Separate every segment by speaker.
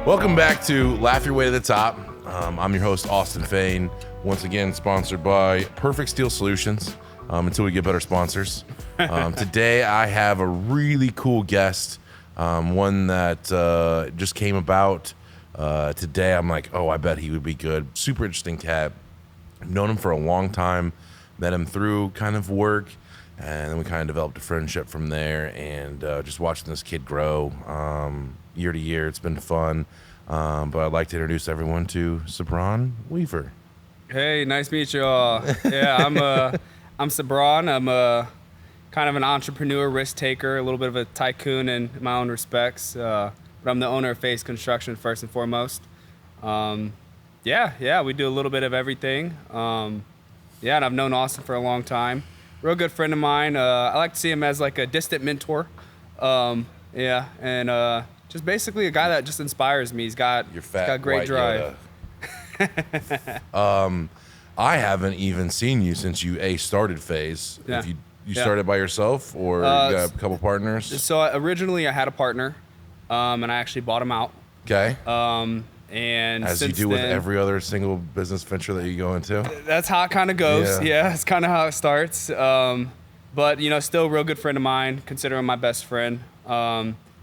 Speaker 1: Welcome back to Laugh Your Way to the Top. I'm your host, Austin Fain. Once again, sponsored by Perfect Steel Solutions, until we get better sponsors. Today, I have a really cool guest, one that just came about today. I'm like, oh, I bet he would be good. Super interesting cat. I've known him for a long time. Met him through kind of work, and then we kind of developed a friendship from there. And just watching this kid grow year to year, it's been fun. But I'd like to introduce everyone to Seabron Weaver.
Speaker 2: Hey, nice to meet you all. Yeah, I'm Seabron. I'm a kind of an entrepreneur, risk taker, a little bit of a tycoon in my own respects. But I'm the owner of Faze Construction first and foremost. Yeah, we do a little bit of everything. And I've known Austin for a long time. Real good friend of mine. I like to see him as like a distant mentor. Just basically a guy that just inspires me. He's got great drive.
Speaker 1: I haven't even seen you since you started Faze.
Speaker 2: Yeah.
Speaker 1: If you started by yourself, or you got a couple partners?
Speaker 2: So originally I had a partner, and I actually bought him out.
Speaker 1: Okay.
Speaker 2: And
Speaker 1: as you do with every other single business venture that you go into.
Speaker 2: That's how it kind of goes. Yeah, it's kind of how it starts. But still a real good friend of mine. Consider him my best friend.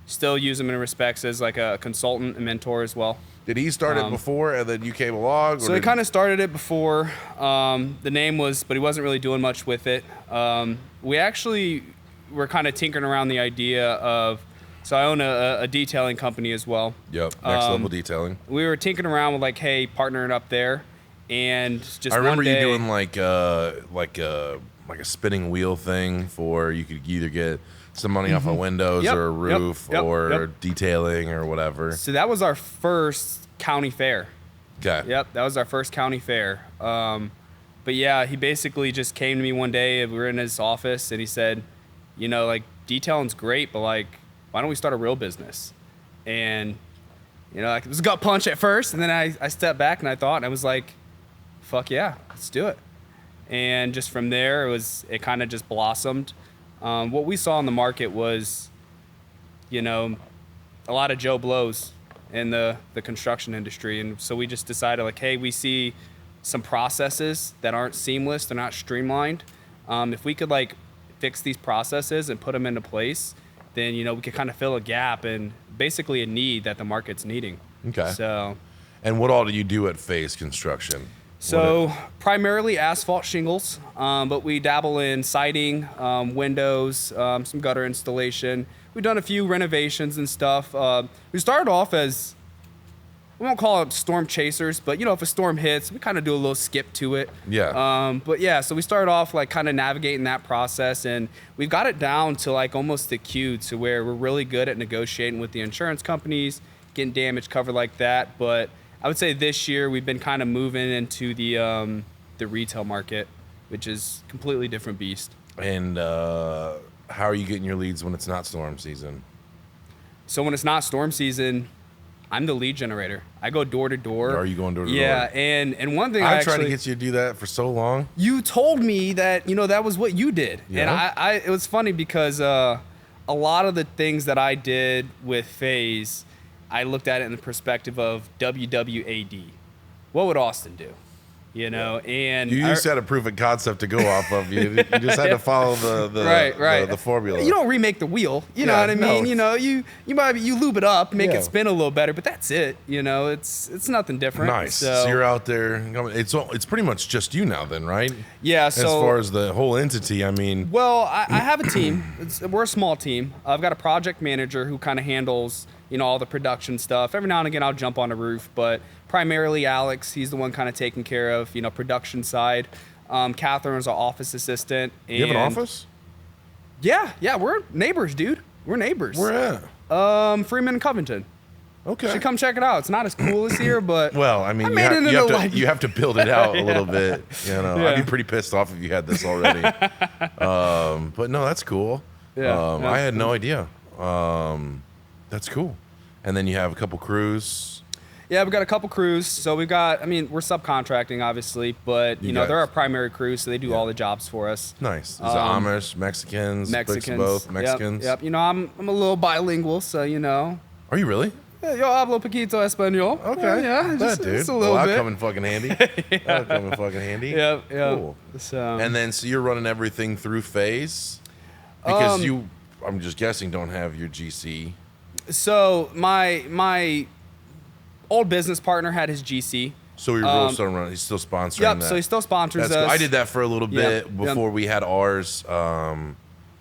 Speaker 2: Still use him in respects as like a consultant and mentor as well.
Speaker 1: Did he start it before and then you came along?
Speaker 2: So he kind of started it before. The name was, but he wasn't really doing much with it. We actually were kind of tinkering around the idea of, so I own a detailing company as well.
Speaker 1: Yep, next level detailing.
Speaker 2: We were tinkering around with like, hey, partnering up there. And just
Speaker 1: I remember
Speaker 2: one day,
Speaker 1: you doing like a spinning wheel thing for, you could either get some money off of windows or a roof or detailing or whatever.
Speaker 2: So that was our first county fair.
Speaker 1: Okay.
Speaker 2: Yep, that was our first county fair. But yeah, he basically just came to me one day. We were in his office and he said, like detailing's great, but like, why don't we start a real business? And like it was a gut punch at first, and then I stepped back and I thought, and I was like, fuck yeah, let's do it. And just from there, it kind of just blossomed. What we saw in the market was, a lot of Joe Blows in the construction industry. And so we just decided like, hey, we see some processes that aren't seamless, they're not streamlined. If we could like fix these processes and put them into place, then, we could kind of fill a gap and basically a need that the market's needing.
Speaker 1: Okay.
Speaker 2: So.
Speaker 1: And what all do you do at Faze Construction?
Speaker 2: So primarily asphalt shingles, but we dabble in siding, windows, some gutter installation. We've done a few renovations and stuff. We started off as, we won't call it storm chasers, but if a storm hits, we kind of do a little skip to it.
Speaker 1: Yeah.
Speaker 2: So we started off like kind of navigating that process, and we've got it down to like almost the Q, to where we're really good at negotiating with the insurance companies, getting damage covered like that. But I would say this year we've been kind of moving into the retail market, which is a completely different beast.
Speaker 1: And how are you getting your leads when it's not storm season?
Speaker 2: So when it's not storm season, I'm the lead generator. I go door to door.
Speaker 1: Are you going door to door?
Speaker 2: Yeah, and one thing
Speaker 1: I've tried to get you to do that for so long.
Speaker 2: You told me that that was what you did,
Speaker 1: yeah.
Speaker 2: And it was funny because a lot of the things that I did with Faze, I looked at it in the perspective of WWAD. What would Austin do? And
Speaker 1: you used to have a proven concept to go off of. You just had to follow the formula.
Speaker 2: You don't remake the wheel. You know what I mean?
Speaker 1: No,
Speaker 2: you lube it up, make it spin a little better, but that's it. It's nothing different.
Speaker 1: Nice. So you're out there. It's pretty much just you now, then, right?
Speaker 2: Yeah.
Speaker 1: So as far as the whole entity, I mean.
Speaker 2: Well, I have a team. We're a small team. I've got a project manager who kind of handles all the production stuff. Every now and again, I'll jump on a roof, but primarily Alex, he's the one kind of taking care of, production side. Catherine's our office assistant. And
Speaker 1: you have an office?
Speaker 2: Yeah, we're neighbors, dude. We're neighbors.
Speaker 1: Where at?
Speaker 2: Freeman and Covington.
Speaker 1: Okay.
Speaker 2: You should come check it out. It's not as cool as here, but
Speaker 1: well, I mean, you have to build it out a little bit. I'd be pretty pissed off if you had this already. But no, that's cool.
Speaker 2: Yeah.
Speaker 1: I had no idea. That's cool. And then you have a couple crews.
Speaker 2: Yeah, we've got a couple crews. So we've got, I mean, we're subcontracting, obviously, but, you know, they're our primary crew, so they do all the jobs for us.
Speaker 1: Nice. Is it Amish, Mexicans, mix of both, Mexicans?
Speaker 2: Yep. You know, I'm a little bilingual, so, you know.
Speaker 1: Are you really?
Speaker 2: Yeah, yo hablo poquito español.
Speaker 1: Okay.
Speaker 2: Yeah,
Speaker 1: that, dude.
Speaker 2: just a little bit.
Speaker 1: That'll come in fucking handy. That'll come in fucking handy.
Speaker 2: Yep.
Speaker 1: Cool.
Speaker 2: So,
Speaker 1: And then, so you're running everything through Faze? Because you, I'm just guessing, don't have your GC.
Speaker 2: So my old business partner had his GC.
Speaker 1: So we really started running. He's still sponsoring that.
Speaker 2: So he still sponsors
Speaker 1: That's
Speaker 2: us.
Speaker 1: cool. I did that for a little bit
Speaker 2: Yep.
Speaker 1: before we had ours.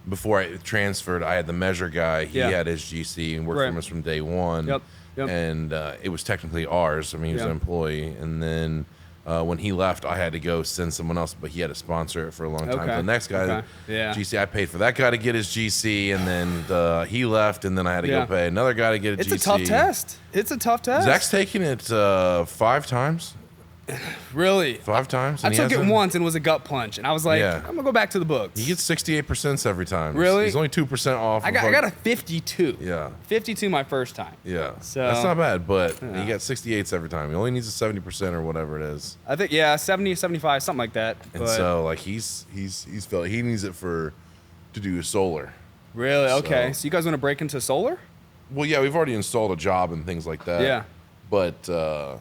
Speaker 1: Before I transferred, I had the measure guy. He had his GC and worked for us from day one.
Speaker 2: Yep.
Speaker 1: And it was technically ours. I mean, he was an employee. And then when he left, I had to go send someone else, but he had to sponsor it for a long time.
Speaker 2: Okay.
Speaker 1: The next guy, GC, I paid for that guy to get his GC, and then he left, and then I had to go pay another guy to get a GC.
Speaker 2: It's a tough test.
Speaker 1: Zach's taken it 5 times.
Speaker 2: Really?
Speaker 1: 5 times?
Speaker 2: I took it once and it was a gut punch, and I was like, I'm gonna go back to the books.
Speaker 1: He gets 68% every time.
Speaker 2: Really?
Speaker 1: He's only 2% off.
Speaker 2: I got a 52.
Speaker 1: Yeah.
Speaker 2: 52 my first time.
Speaker 1: Yeah.
Speaker 2: So
Speaker 1: that's not bad, but he got 68s every time. He only needs a 70% or whatever it is.
Speaker 2: I think 70, 75, something like that.
Speaker 1: And so like he's felt he needs it to do solar.
Speaker 2: Really? Okay. So you guys want to break into solar?
Speaker 1: Well, yeah, we've already installed a job and things like that.
Speaker 2: Yeah.
Speaker 1: But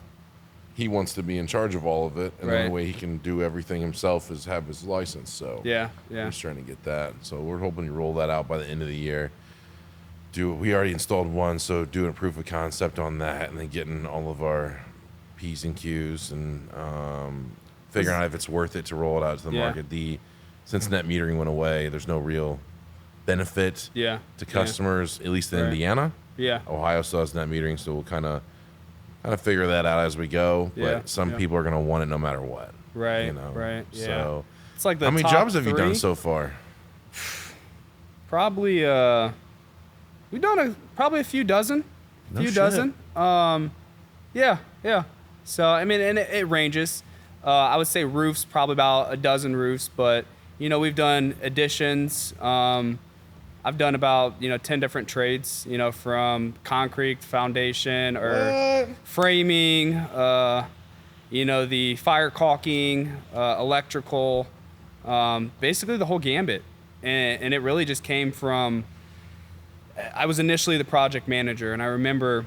Speaker 1: he wants to be in charge of all of it, and the only way he can do everything himself is have his license. So
Speaker 2: yeah.
Speaker 1: we're just trying to get that. So we're hoping to roll that out by the end of the year. We already installed one, so doing a proof of concept on that, and then getting all of our P's and Q's and figuring out if it's worth it to roll it out to the market. Since net metering went away, there's no real benefit to customers, at least in Indiana.
Speaker 2: Yeah.
Speaker 1: Ohio still has net metering, so we'll kind of figure that out as we go. But some people are going to want it no matter what.
Speaker 2: Right.
Speaker 1: You know?
Speaker 2: Right. Yeah.
Speaker 1: So
Speaker 2: it's like the
Speaker 1: how many
Speaker 2: top
Speaker 1: jobs have you
Speaker 2: 3?
Speaker 1: done so far?
Speaker 2: Probably we've done probably a few dozen. Dozen. Yeah. So I mean, and it ranges. I would say roofs, probably about a dozen roofs, but you know, we've done additions. I've done about 10 different trades, from concrete, foundation, or framing, the fire caulking, electrical, basically the whole gambit. And it really just came from, I was initially the project manager, and I remember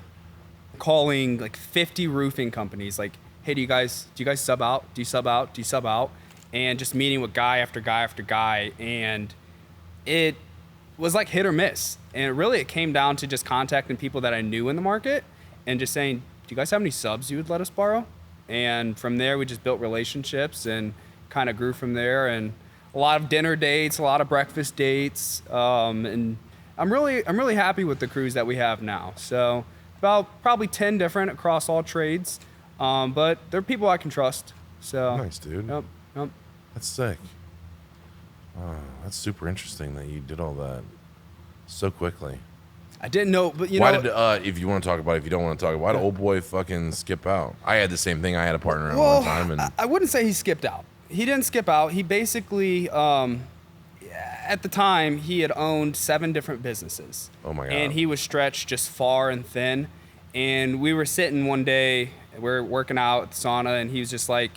Speaker 2: calling like 50 roofing companies, like, hey, do you guys sub out? Do you sub out? Do you sub out? And just meeting with guy after guy after guy, and it was like hit or miss. And it came down to just contacting people that I knew in the market and just saying, do you guys have any subs you would let us borrow? And from there, we just built relationships and kind of grew from there. And a lot of dinner dates, a lot of breakfast dates. And I'm really happy with the crews that we have now. So about probably 10 different across all trades. But they're people I can trust. So
Speaker 1: nice, dude.
Speaker 2: Yep.
Speaker 1: That's sick. Oh, that's super interesting that you did all that so quickly.
Speaker 2: I didn't know, but
Speaker 1: why did if you want to talk about it, if you don't want to talk about it, why did old boy fucking skip out? I had the same thing. I had a partner at one time, and
Speaker 2: I wouldn't say he skipped out. He didn't skip out. He basically, at the time, he had owned 7 different businesses.
Speaker 1: Oh my god!
Speaker 2: And he was stretched just far and thin. And we were sitting one day, we're working out at the sauna, and he was just like,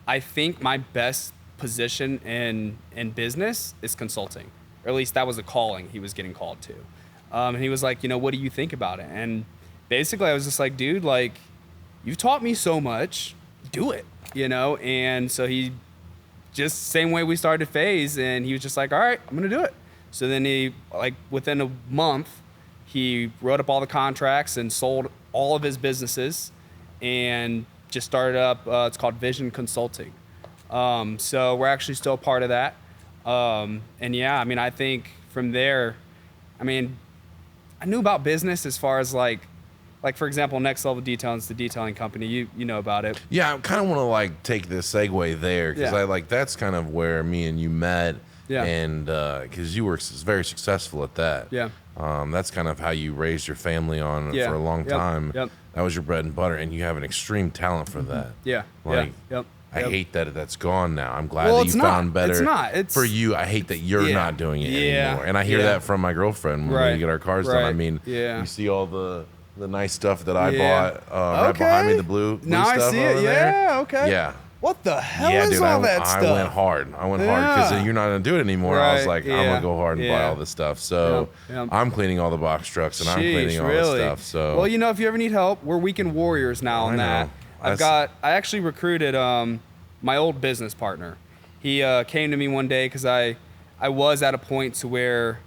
Speaker 2: I think my best position in business is consulting, or at least that was a calling he was getting called to. And he was like, what do you think about it? And basically I was just like, dude, like, you've taught me so much, do it, And so he just same way we started Faze, and he was just like, all right, I'm gonna do it. So then he, like, within a month, he wrote up all the contracts and sold all of his businesses and just started up, it's called Vision Consulting. So we're actually still part of that. And yeah, I mean, I think from there, I knew about business as far as like for example, Next Level Detailing is the detailing company. You know about it.
Speaker 1: Yeah, I kind of want to like take the segue there because that's kind of where me and you met. Yeah. And because you were very successful at that. Yeah. That's kind of how you raised your family on for a long time. Yep. That was your bread and butter, and you have an extreme talent for that.
Speaker 2: Yeah.
Speaker 1: Like,
Speaker 2: Yep.
Speaker 1: I hate that that's gone now. I'm glad that you found better.
Speaker 2: It's not.
Speaker 1: For you, I hate that you're not doing it anymore. And I hear that from my girlfriend when we get our cars done. I mean, you see all the the nice stuff that I
Speaker 2: Yeah.
Speaker 1: bought right behind me, the blue
Speaker 2: Now I
Speaker 1: stuff
Speaker 2: see
Speaker 1: over
Speaker 2: it.
Speaker 1: there.
Speaker 2: Yeah. Okay.
Speaker 1: Yeah.
Speaker 2: What the hell
Speaker 1: Yeah,
Speaker 2: is
Speaker 1: dude,
Speaker 2: all that
Speaker 1: I
Speaker 2: stuff?
Speaker 1: went hard. Because
Speaker 2: Yeah.
Speaker 1: you're not gonna do it anymore. I was
Speaker 2: Right,
Speaker 1: like, I'm
Speaker 2: yeah,
Speaker 1: gonna go hard and buy
Speaker 2: yeah.
Speaker 1: all this stuff. So
Speaker 2: Yep.
Speaker 1: I'm cleaning all the box trucks and I'm cleaning all
Speaker 2: really?
Speaker 1: this stuff. So
Speaker 2: well, if you ever need help, we're weekend warriors now on
Speaker 1: I
Speaker 2: that.
Speaker 1: know.
Speaker 2: I actually recruited my old business partner. He came to me one day because I was at a point to where,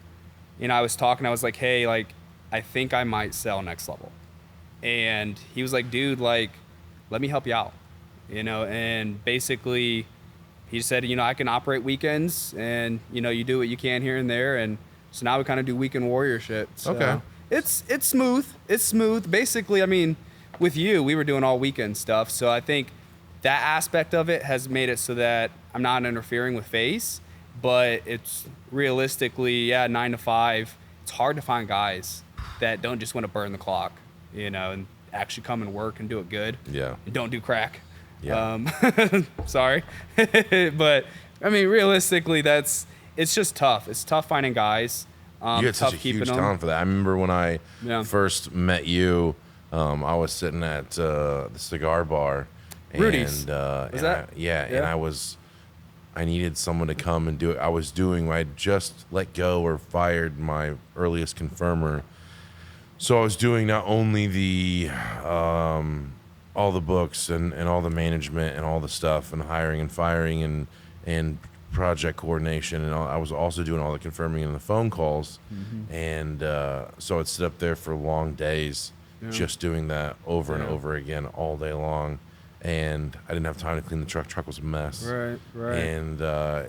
Speaker 2: I was talking. I was like, hey, like, I think I might sell Next Level, and he was like, dude, like, let me help you out, and basically. He said, I can operate weekends, and you do what you can here and there, and so now we kind of do weekend warrior shit. So
Speaker 1: Okay.
Speaker 2: It's smooth. It's smooth. Basically, I mean, with you, we were doing all weekend stuff, so I think that aspect of it has made it so that I'm not interfering with Faze, but it's realistically, 9 to 5. It's hard to find guys that don't just want to burn the clock, and actually come and work and do it good.
Speaker 1: Yeah.
Speaker 2: And don't do crack.
Speaker 1: Yeah.
Speaker 2: Sorry. But I mean, realistically, it's just tough. It's tough finding guys.
Speaker 1: You had such a huge talent for that. I remember when I first met you, I was sitting at the cigar bar.
Speaker 2: Rudy's.
Speaker 1: And,
Speaker 2: and
Speaker 1: I needed someone to come and do it. I just let go or fired my earliest confirmer. So I was doing not only the all the books and all the management and all the stuff and hiring and firing and project coordination and all. I was also doing all the confirming and the phone calls. And so I'd sit up there for long days just doing that over and over again all day long. And I didn't have time to clean the truck. Truck was a mess.
Speaker 2: Right.
Speaker 1: And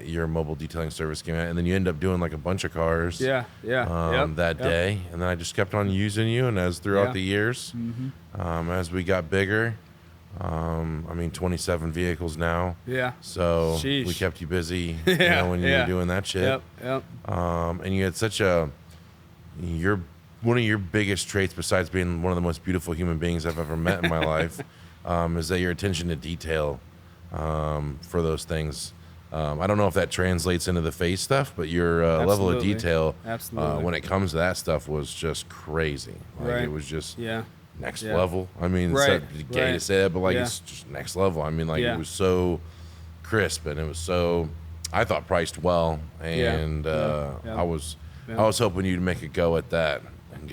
Speaker 1: your mobile detailing service came out, and then you end up doing like a bunch of cars. That day, and then I just kept on using you, and as throughout the years, as we got bigger, 27 vehicles now.
Speaker 2: Yeah.
Speaker 1: So
Speaker 2: Sheesh.
Speaker 1: we kept you busy, when you were doing that shit.
Speaker 2: Yep.
Speaker 1: And you had one of your biggest traits, besides being one of the most beautiful human beings I've ever met in my life. Is that your attention to detail for those things. I don't know if that translates into the Faze stuff, but your level of detail when it comes to that stuff was just crazy. Like, it was just next level. I mean, it's gay to say that, but it's just next level. I mean, it was so crisp, and it was so, I thought, priced well, and I was hoping you'd make a go at that and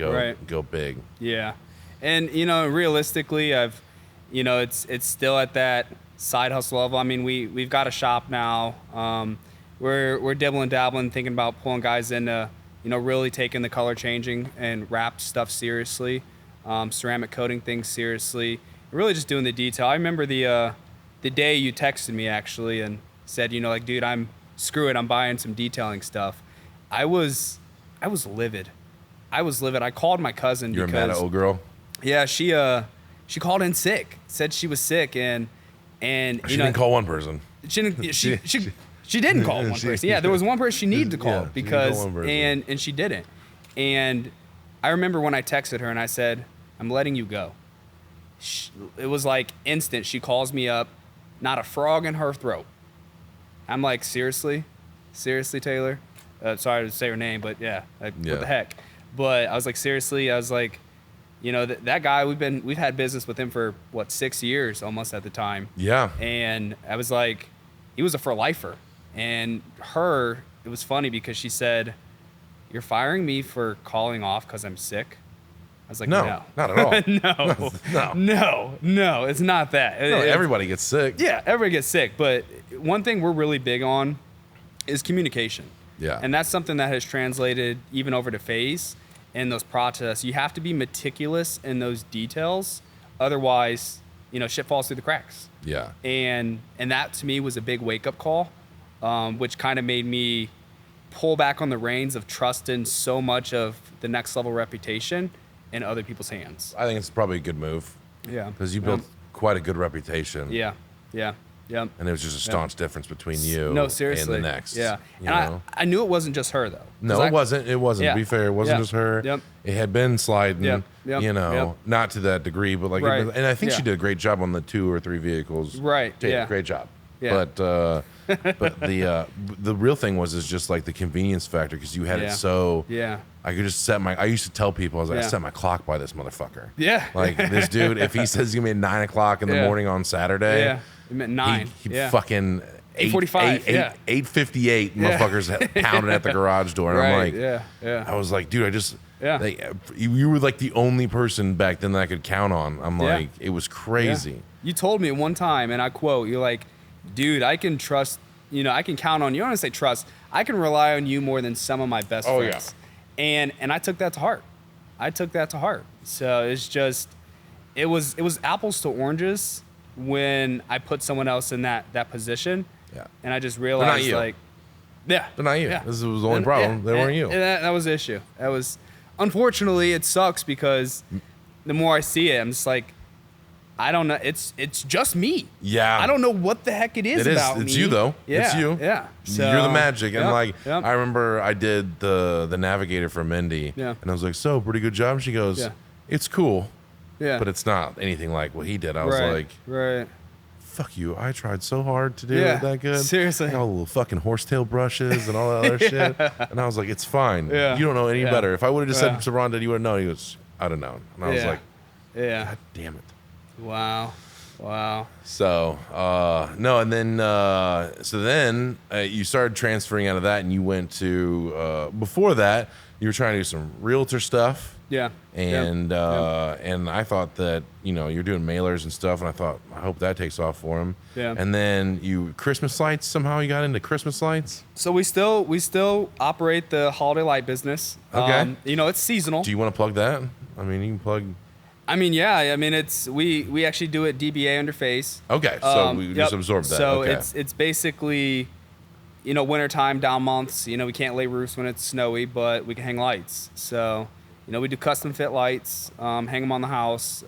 Speaker 1: go big.
Speaker 2: Yeah, and realistically, it's still at that side hustle level. I mean, we've got a shop now. We're dibbling dabbling, thinking about pulling guys into, really taking the color changing and wrapped stuff seriously, ceramic coating things seriously, really just doing the detail. I remember the day you texted me actually and said, dude, I'm buying some detailing stuff. I was livid. I called my cousin.
Speaker 1: You're mad at old girl?
Speaker 2: Yeah, she called in sick. Said she was sick, and
Speaker 1: she didn't call one person.
Speaker 2: She didn't call one person. Yeah, there was one person she needed to call because and she didn't. And I remember when I texted her and I said, "I'm letting you go." It was like instant. She calls me up, not a frog in her throat. I'm like, seriously, Taylor. Sorry to say her name, but what the heck. But I was like, seriously. I was like. That guy, we've had business with him for 6 years almost at the time. Yeah. And I was like, he was a for lifer. And it was funny because she said, "You're firing me for calling off because I'm sick?" I was like, no,
Speaker 1: not at all.
Speaker 2: No, it's not that.
Speaker 1: No, everybody gets sick.
Speaker 2: Yeah, everybody gets sick. But one thing we're really big on is communication. Yeah. And that's something that has translated even over to Faze. In those processes, you have to be meticulous in those details. Otherwise, shit falls through the cracks. Yeah. And that to me was a big wake up call, which kind of made me pull back on the reins of trusting so much of the Next Level reputation in other people's hands.
Speaker 1: I think it's probably a good move. Yeah. Because you built quite a good reputation.
Speaker 2: Yeah. Yep.
Speaker 1: And it was just a staunch difference between you and the Next.
Speaker 2: Yeah. And I knew it wasn't just her, though.
Speaker 1: No, it wasn't. It wasn't. Yeah. To be fair, it wasn't just her. Yep. It had been sliding, not to that degree, but and I think she did a great job on the 2 or 3 vehicles.
Speaker 2: Right.
Speaker 1: Great job.
Speaker 2: Yeah.
Speaker 1: But But the real thing is just like the convenience factor because you had it so.
Speaker 2: Yeah.
Speaker 1: I could just I used to tell people, I was like, I set my clock by this motherfucker.
Speaker 2: Yeah.
Speaker 1: Like this dude, if he says he's gonna be at 9 o'clock in the morning on Saturday.
Speaker 2: Yeah. It meant 9.
Speaker 1: He fucking
Speaker 2: 8:45.
Speaker 1: 8:58 motherfuckers pounding at the garage door. And I'm like, I was like, dude, like, you were like the only person back then that I could count on. I'm like, it was crazy.
Speaker 2: Yeah. You told me one time, and I quote, you're like, dude, I can trust, I can count on you. I don't want to say trust. I can rely on you more than some of my best friends. Yeah. And I took that to heart. So it's just, it was apples to oranges when I put someone else in that position. Yeah. And I just realized, like,
Speaker 1: they're not you. Yeah. This was the only problem. They weren't you.
Speaker 2: And that was the issue. Unfortunately, it sucks because the more I see it, I'm just like, I don't know. It's just me. Yeah. I don't know what the heck it is about me.
Speaker 1: It's you though.
Speaker 2: Yeah.
Speaker 1: It's you.
Speaker 2: Yeah. So,
Speaker 1: you're the magic. And I remember I did the navigator for Mindy. Yeah. And I was like, so pretty good job. She goes, it's cool. Yeah. But it's not anything like what he did. I was like, right. Fuck you. I tried so hard to do it that good.
Speaker 2: Seriously.
Speaker 1: I got all the little fucking horsetail brushes and all that other shit. And I was like, it's fine. Yeah. You don't know any better. If I would have just said to Ron, you would have known. He goes, I'd have known. And I was like, God damn it.
Speaker 2: Wow.
Speaker 1: So, no, and then, you started transferring out of that and you went to, before that, you were trying to do some realtor stuff.
Speaker 2: Yeah.
Speaker 1: And, and I thought that, you're doing mailers and stuff. And I thought, I hope that takes off for him. Yeah. And then Christmas lights, somehow you got into Christmas lights.
Speaker 2: So we still operate the holiday light business.
Speaker 1: Okay.
Speaker 2: It's seasonal.
Speaker 1: Do you want to plug that? I mean, you can plug.
Speaker 2: I mean, yeah. I mean, we actually do it DBA under Faze.
Speaker 1: Okay, so we just absorb that.
Speaker 2: So it's basically, wintertime, down months. We can't lay roofs when it's snowy, but we can hang lights. So, we do custom fit lights, hang them on the house.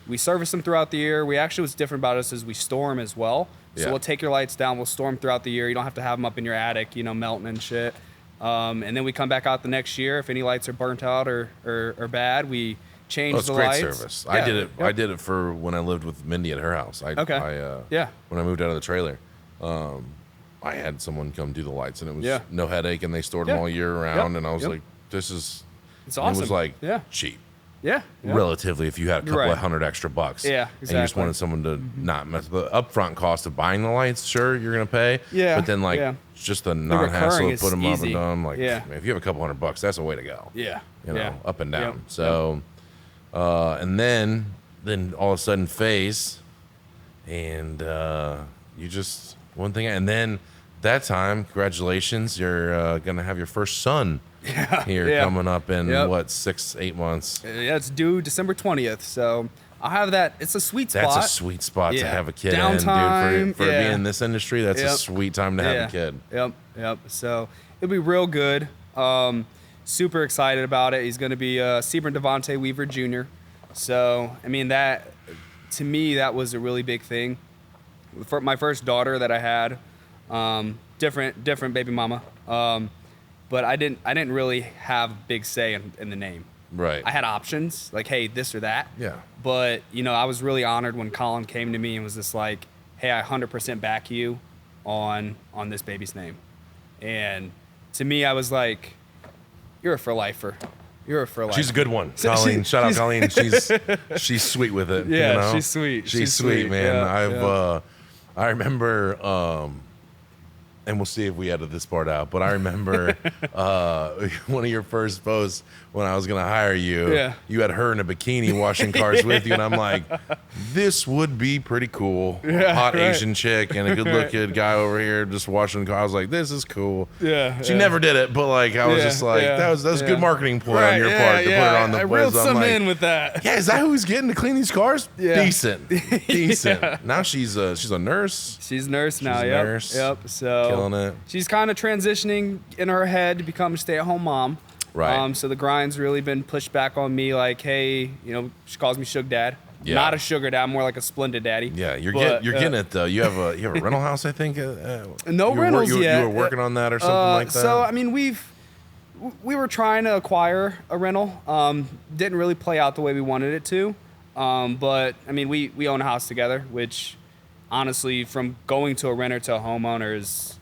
Speaker 2: We service them throughout the year. What's different about us is we store them as well. So we'll take your lights down, we'll store them throughout the year. You don't have to have them up in your attic, melting and shit. And then we come back out the next year. If any lights are burnt out or bad, we change the lights.
Speaker 1: It's great service. Yeah. I did it. Yep. I did it for when I lived with Mindy at her house. When I moved out of the trailer, I had someone come do the lights, and it was no headache, and they stored them all year round. And I was like, "This is."
Speaker 2: It's awesome.
Speaker 1: It was like cheap.
Speaker 2: Yeah.
Speaker 1: Relatively, if you had a couple of $100 extra bucks.
Speaker 2: Yeah. Exactly.
Speaker 1: And you just wanted someone to not mess the upfront cost of buying the lights. Sure, you're gonna pay. Yeah. But then it's just the non-hassle of put them up and down. Like, man, if you have a couple $100, that's a way to go.
Speaker 2: Yeah.
Speaker 1: Up and down. Yep. So. And then all of a sudden Faze, and you just one thing, and then that time, congratulations, you're gonna have your first son coming up in 6-8 months.
Speaker 2: Yeah, it's due December 20th, so I'll have that. It's a sweet spot.
Speaker 1: That's a sweet spot to have a kid
Speaker 2: Downtime,
Speaker 1: in, dude. For being in this industry, that's a sweet time to have a kid.
Speaker 2: Yep. So it'll be real good. Super excited about it. He's going to be Seabron Weaver Jr. So, I mean, that, to me, that was a really big thing. For my first daughter that I had, different baby mama. But I didn't really have big say in the name.
Speaker 1: Right.
Speaker 2: I had options, like, hey, this or that.
Speaker 1: Yeah.
Speaker 2: But, I was really honored when Colin came to me and was just like, hey, I 100% back you on this baby's name. And to me, I was like, you're a for-lifer.
Speaker 1: She's a good one. Colleen, shout out Colleen. She's sweet with it.
Speaker 2: Yeah, she's sweet.
Speaker 1: She's sweet, man. Yeah, I remember, and we'll see if we edit this part out, but I remember one of your first posts when I was going to hire you. Yeah. You had her in a bikini washing cars with you, and I'm like, this would be pretty cool.
Speaker 2: Yeah,
Speaker 1: hot Asian chick and a good-looking guy over here just washing cars. I was like, this is cool.
Speaker 2: Yeah.
Speaker 1: She never did it, but like I was just like, that was a good marketing ploy on your part to put her on the
Speaker 2: I reeled some in with that.
Speaker 1: Yeah, is that who he's getting to clean these cars? Yeah. Decent. Now she's a nurse.
Speaker 2: She's a nurse now.
Speaker 1: She's a nurse.
Speaker 2: Yep. So
Speaker 1: killing it.
Speaker 2: She's kind of transitioning in her head to become a stay-at-home mom.
Speaker 1: Right.
Speaker 2: So the grind's really been pushed back on me. Like, hey, she calls me Sugar Dad.
Speaker 1: Yeah.
Speaker 2: Not a sugar dad, more like a splendid daddy.
Speaker 1: Yeah, you're getting it though. You have a rental house, I think.
Speaker 2: No rentals yet.
Speaker 1: You were working on that or something like that.
Speaker 2: So I mean, we were trying to acquire a rental. Didn't really play out the way we wanted it to. But I mean, we own a house together, which honestly, from going to a renter to a homeowner is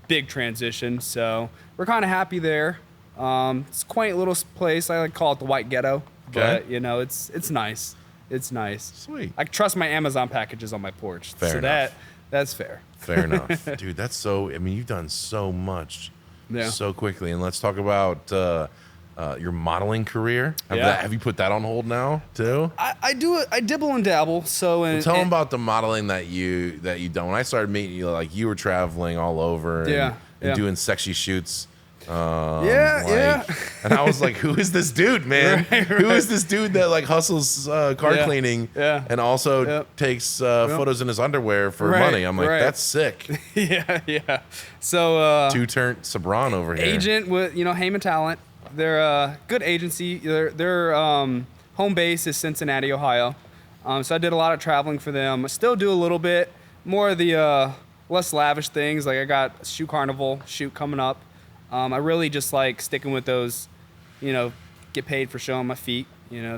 Speaker 2: big transition. So we're kind of happy there. It's a quaint little place. I like to call it the White Ghetto, but it's nice. It's nice.
Speaker 1: Sweet.
Speaker 2: I trust my Amazon packages on my porch.
Speaker 1: Fair enough.
Speaker 2: That's fair.
Speaker 1: Fair enough. Dude, that's so, I mean, you've done so much so quickly. And let's talk about your modeling career. Have you put that on hold now too?
Speaker 2: I do it. I dibble and dabble. So
Speaker 1: tell them about the modeling that you done. When I started meeting you, like you were traveling all over and doing sexy shoots. And I was like, who is this dude, man? Right. Who is this dude that like hustles car cleaning and also takes photos in his underwear for money? I'm like, that's sick.
Speaker 2: Yeah. So
Speaker 1: two-turn Seabron over here.
Speaker 2: Agent with Heyman Talent. They're a good agency. Their home base is Cincinnati, Ohio. So I did a lot of traveling for them. I still do a little bit more of the less lavish things. Like I got a shoe carnival shoot coming up. I really just like sticking with those, get paid for showing my feet,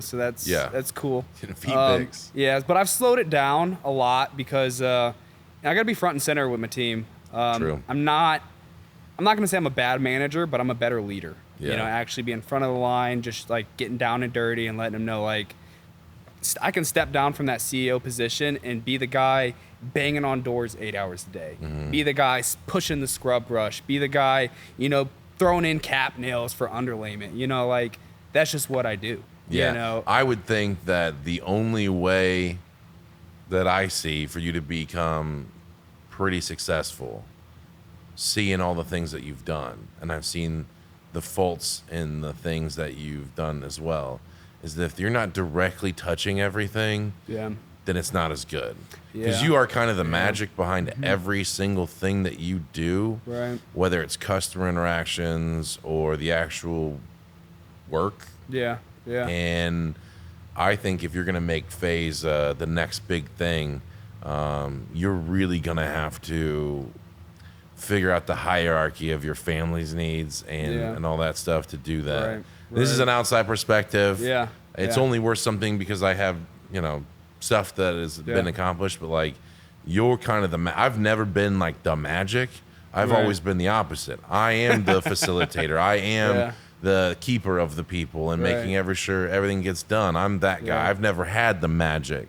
Speaker 2: so that's cool.
Speaker 1: Feet pics.
Speaker 2: Yeah, but I've slowed it down a lot because I got to be front and center with my team.
Speaker 1: True.
Speaker 2: I'm not going to say I'm a bad manager, but I'm a better leader.
Speaker 1: Yeah.
Speaker 2: Actually be in front of the line, just like getting down and dirty and letting them know like I can step down from that CEO position and be the guy banging on doors 8 hours a day. Mm-hmm. Be the guy pushing the scrub brush. Be the guy, throwing in cap nails for underlayment. Like that's just what I do.
Speaker 1: Yeah. I would think that the only way that I see for you to become pretty successful, seeing all the things that you've done, and I've seen the faults in the things that you've done as well, is that if you're not directly touching everything, then it's not as good. Because you are kind of the magic behind every single thing that you do, whether it's customer interactions or the actual work.
Speaker 2: Yeah.
Speaker 1: And I think if you're going to make Faze the next big thing, you're really going to have to figure out the hierarchy of your family's needs and all that stuff to do that.
Speaker 2: Right.
Speaker 1: This is an outside perspective.
Speaker 2: Yeah.
Speaker 1: It's only worth something because I have, stuff that has been accomplished, but like you're kind of I've never been like the magic. I've always been the opposite. I am the facilitator. I am the keeper of the people and making sure everything gets done. I'm that guy. I've never had the magic.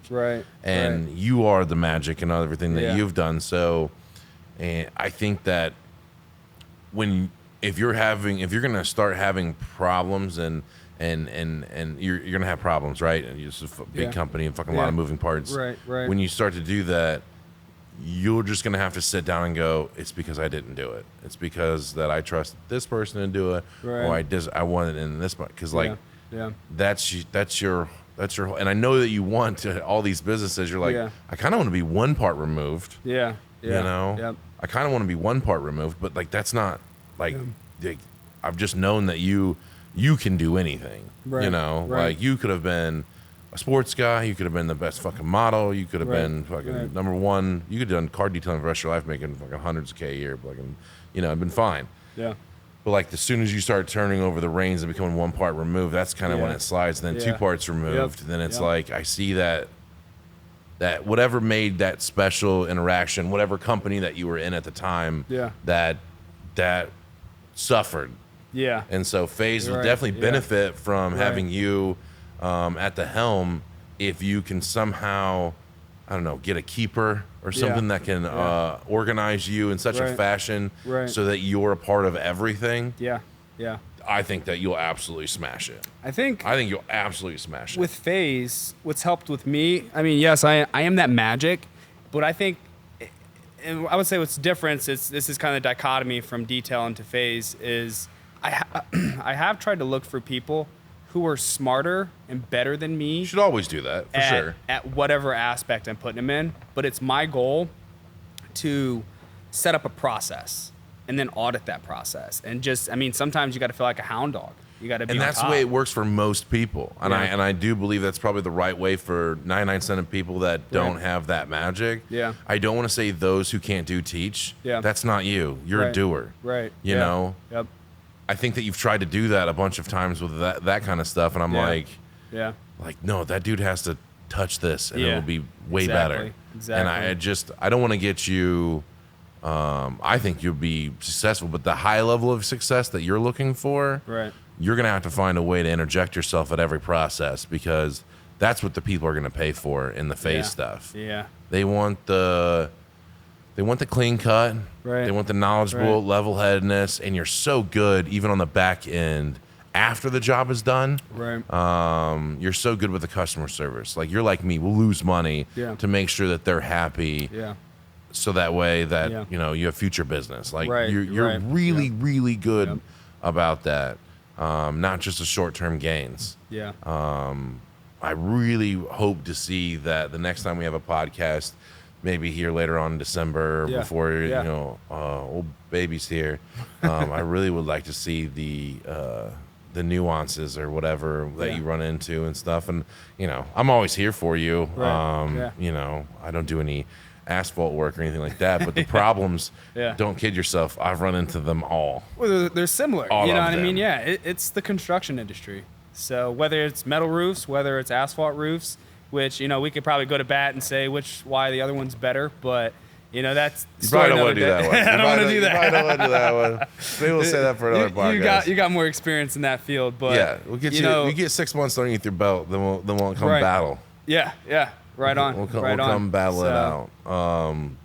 Speaker 1: And you are the magic and everything that you've done. So, and I think that if you're going to start having problems and you're going to have problems, right? And you're just a big company and fucking a lot of moving parts.
Speaker 2: Right.
Speaker 1: When you start to do that, you're just going to have to sit down and go, it's because I didn't do it. It's because that I trusted this person to do it, or I wanted it in this, because like that's your, and I know that you want to, all these businesses, you're like, I kind of want to be one part removed. I kind of want to be one part removed, but like that's not like I've just known that you can do anything. Like you could have been a sports guy, you could have been the best fucking model, you could have been fucking number one, you could have done car detailing for the rest of your life, making fucking hundreds of K a year, fucking, it'd been fine. But like as soon as you start turning over the reins and becoming one part removed, that's kind of when it slides. Then 2 parts removed, then it's like I see that whatever made that special interaction, whatever company that you were in at the time, that suffered. And so Faze will definitely benefit from having you at the helm if you can somehow, I don't know, get a keeper or something that can organize you in such a fashion so that you're a part of everything. I think that you'll absolutely smash it. I think you'll absolutely smash it.
Speaker 2: With Faze, what's helped with me, I mean, yes, I am that magic, but I think, and I would say what's different, this is kind of dichotomy from detail into Faze, is I have tried to look for people who are smarter and better than me.
Speaker 1: You should always do that, for sure.
Speaker 2: At whatever aspect I'm putting them in. But it's my goal to set up a process and then audit that process. And just, I mean, sometimes you got to feel like a hound dog. You got to be
Speaker 1: And that's the way it works for most people. And I do believe that's probably the right way for 99% of people that don't have that magic. I don't want to say those who can't do teach. That's not you. You're a doer. You know? I think that you've tried to do that a bunch of times with that kind of stuff, and I'm like, no, that dude has to touch this, and it'll be way better.
Speaker 2: Exactly.
Speaker 1: And I don't want to get you. I think you'll be successful, but the high level of success that you're looking for,
Speaker 2: Right.
Speaker 1: you're gonna have to find a way to interject yourself at every process, because that's what the people are gonna pay for in the phase stuff.
Speaker 2: Yeah.
Speaker 1: They want the clean cut.
Speaker 2: Right.
Speaker 1: They want the knowledgeable, level-headedness, and you're so good even on the back end after the job is done.
Speaker 2: Right.
Speaker 1: You're so good with the customer service. Like, you're like me. We'll lose money to make sure that they're happy.
Speaker 2: Yeah.
Speaker 1: So that way that you have future business. Like, you're really really good about that. Not just the short-term gains.
Speaker 2: Yeah.
Speaker 1: I really hope to see that the next time we have a podcast, maybe here later on in December, before old baby's here, I really would like to see the nuances or whatever that you run into and stuff. And I'm always here for you.
Speaker 2: Right.
Speaker 1: I don't do any asphalt work or anything like that, but the problems, don't kid yourself, I've run into them all.
Speaker 2: Well, they're similar.
Speaker 1: All
Speaker 2: you know
Speaker 1: of
Speaker 2: what I
Speaker 1: them.
Speaker 2: mean? Yeah, it's the construction industry. So whether it's metal roofs, whether it's asphalt roofs, which we could probably go to bat and say why the other one's better, but that's
Speaker 1: you probably don't want to do that one.
Speaker 2: I don't want to do that.
Speaker 1: You probably don't want to do that one. Maybe we'll say that for another podcast.
Speaker 2: You got more experience in that field, but
Speaker 1: we'll get you get 6 months underneath your belt, then we'll come battle.
Speaker 2: Yeah, right on.
Speaker 1: We'll come battle it out.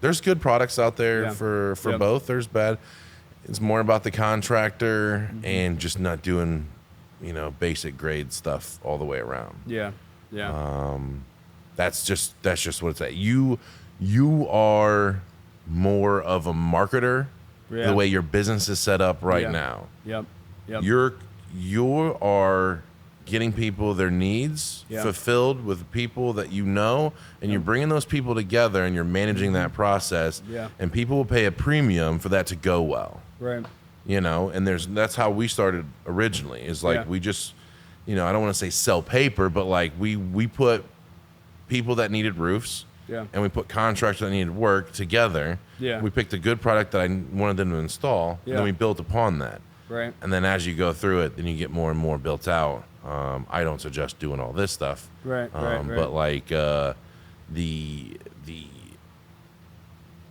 Speaker 1: There's good products out there for both. There's bad. It's more about the contractor and just not doing basic grade stuff all the way around.
Speaker 2: Yeah.
Speaker 1: That's just what it's at. You are more of a marketer the way your business is set up right now.
Speaker 2: Yep.
Speaker 1: You are getting people their needs fulfilled with people that and you're bringing those people together and you're managing that process. And people will pay a premium for that to go well.
Speaker 2: Right.
Speaker 1: And that's how we started originally. Is like we just, I don't want to say sell paper, but like we put people that needed roofs, and we put contractors that needed work together. We picked a good product that I wanted them to install, and then we built upon that.
Speaker 2: Right.
Speaker 1: And then as you go through it, then you get more and more built out. I don't suggest doing all this stuff.
Speaker 2: Right.
Speaker 1: But like the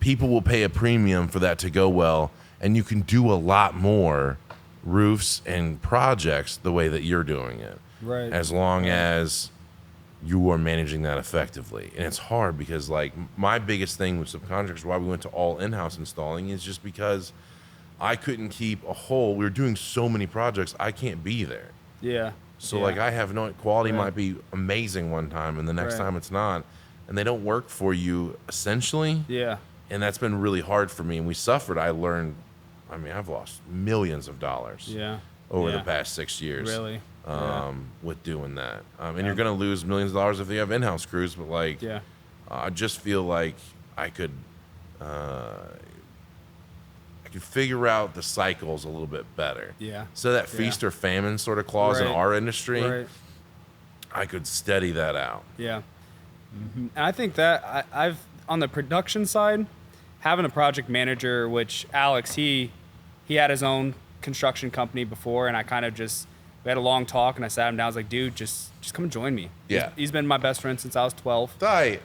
Speaker 1: people will pay a premium for that to go well. And you can do a lot more roofs and projects the way that you're doing it.
Speaker 2: Right.
Speaker 1: As long as you are managing that effectively. And it's hard because, like, my biggest thing with subcontractors, why we went to all in-house installing, is just because I couldn't keep a whole. We were doing so many projects, I can't be there.
Speaker 2: Yeah.
Speaker 1: So, like, I have no quality might be amazing one time, and the next time it's not. And they don't work for you, essentially.
Speaker 2: Yeah.
Speaker 1: And that's been really hard for me. And we suffered. I've lost millions of dollars over the past 6 years.
Speaker 2: Really?
Speaker 1: With doing that. And you're going to lose millions of dollars if you have in-house crews. But, like, I just feel like I could figure out the cycles a little bit better.
Speaker 2: Yeah.
Speaker 1: So that feast or famine sort of clause in our industry, I could steady that out.
Speaker 2: Yeah. And I think that I've, on the production side, having a project manager, which Alex, he had his own construction company before, and I kind of we had a long talk, and I sat him down. I was like, dude, just come and join me.
Speaker 1: Yeah.
Speaker 2: He's been my best friend since I was 12.
Speaker 1: Tight.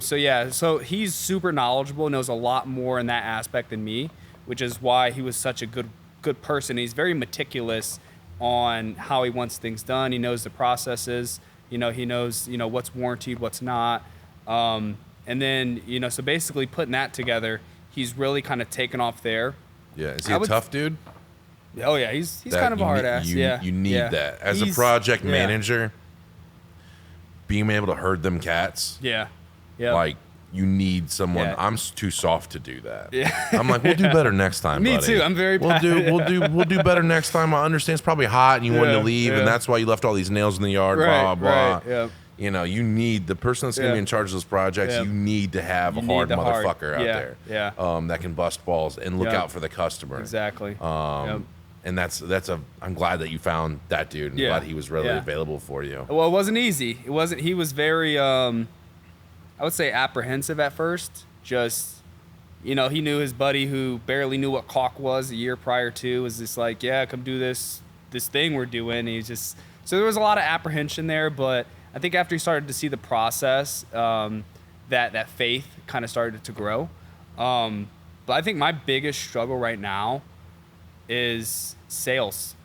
Speaker 2: So he's super knowledgeable, knows a lot more in that aspect than me, which is why he was such a good person. He's very meticulous on how he wants things done. He knows the processes. He knows, what's warranted, what's not. And then, so basically putting that together, he's really kind of taken off there.
Speaker 1: Yeah. Is he a tough dude?
Speaker 2: Oh, yeah. He's kind of a hard ass.
Speaker 1: You need that. As a project manager, being able to herd them cats.
Speaker 2: Yeah.
Speaker 1: Like, you need someone. Yeah. I'm too soft to do that.
Speaker 2: Yeah.
Speaker 1: I'm like, we'll do better next time,
Speaker 2: Me
Speaker 1: buddy.
Speaker 2: too. I'm very
Speaker 1: We'll do better next time. I understand it's probably hot and you wanted to leave, and that's why you left all these nails in the yard, blah, blah.
Speaker 2: Yeah.
Speaker 1: You need the person that's going to be in charge of those projects. You need to have a hard motherfucker out there that can bust balls and look out for the customer.
Speaker 2: Exactly.
Speaker 1: And I'm glad that you found that dude, and glad he was readily available for you.
Speaker 2: Well, it wasn't easy. He was very, I would say, apprehensive at first. Just, he knew his buddy who barely knew what caulk was a year prior to was just like, come do this thing we're doing. And so there was a lot of apprehension there, but I think after he started to see the process, that faith kind of started to grow. But I think my biggest struggle right now is sales.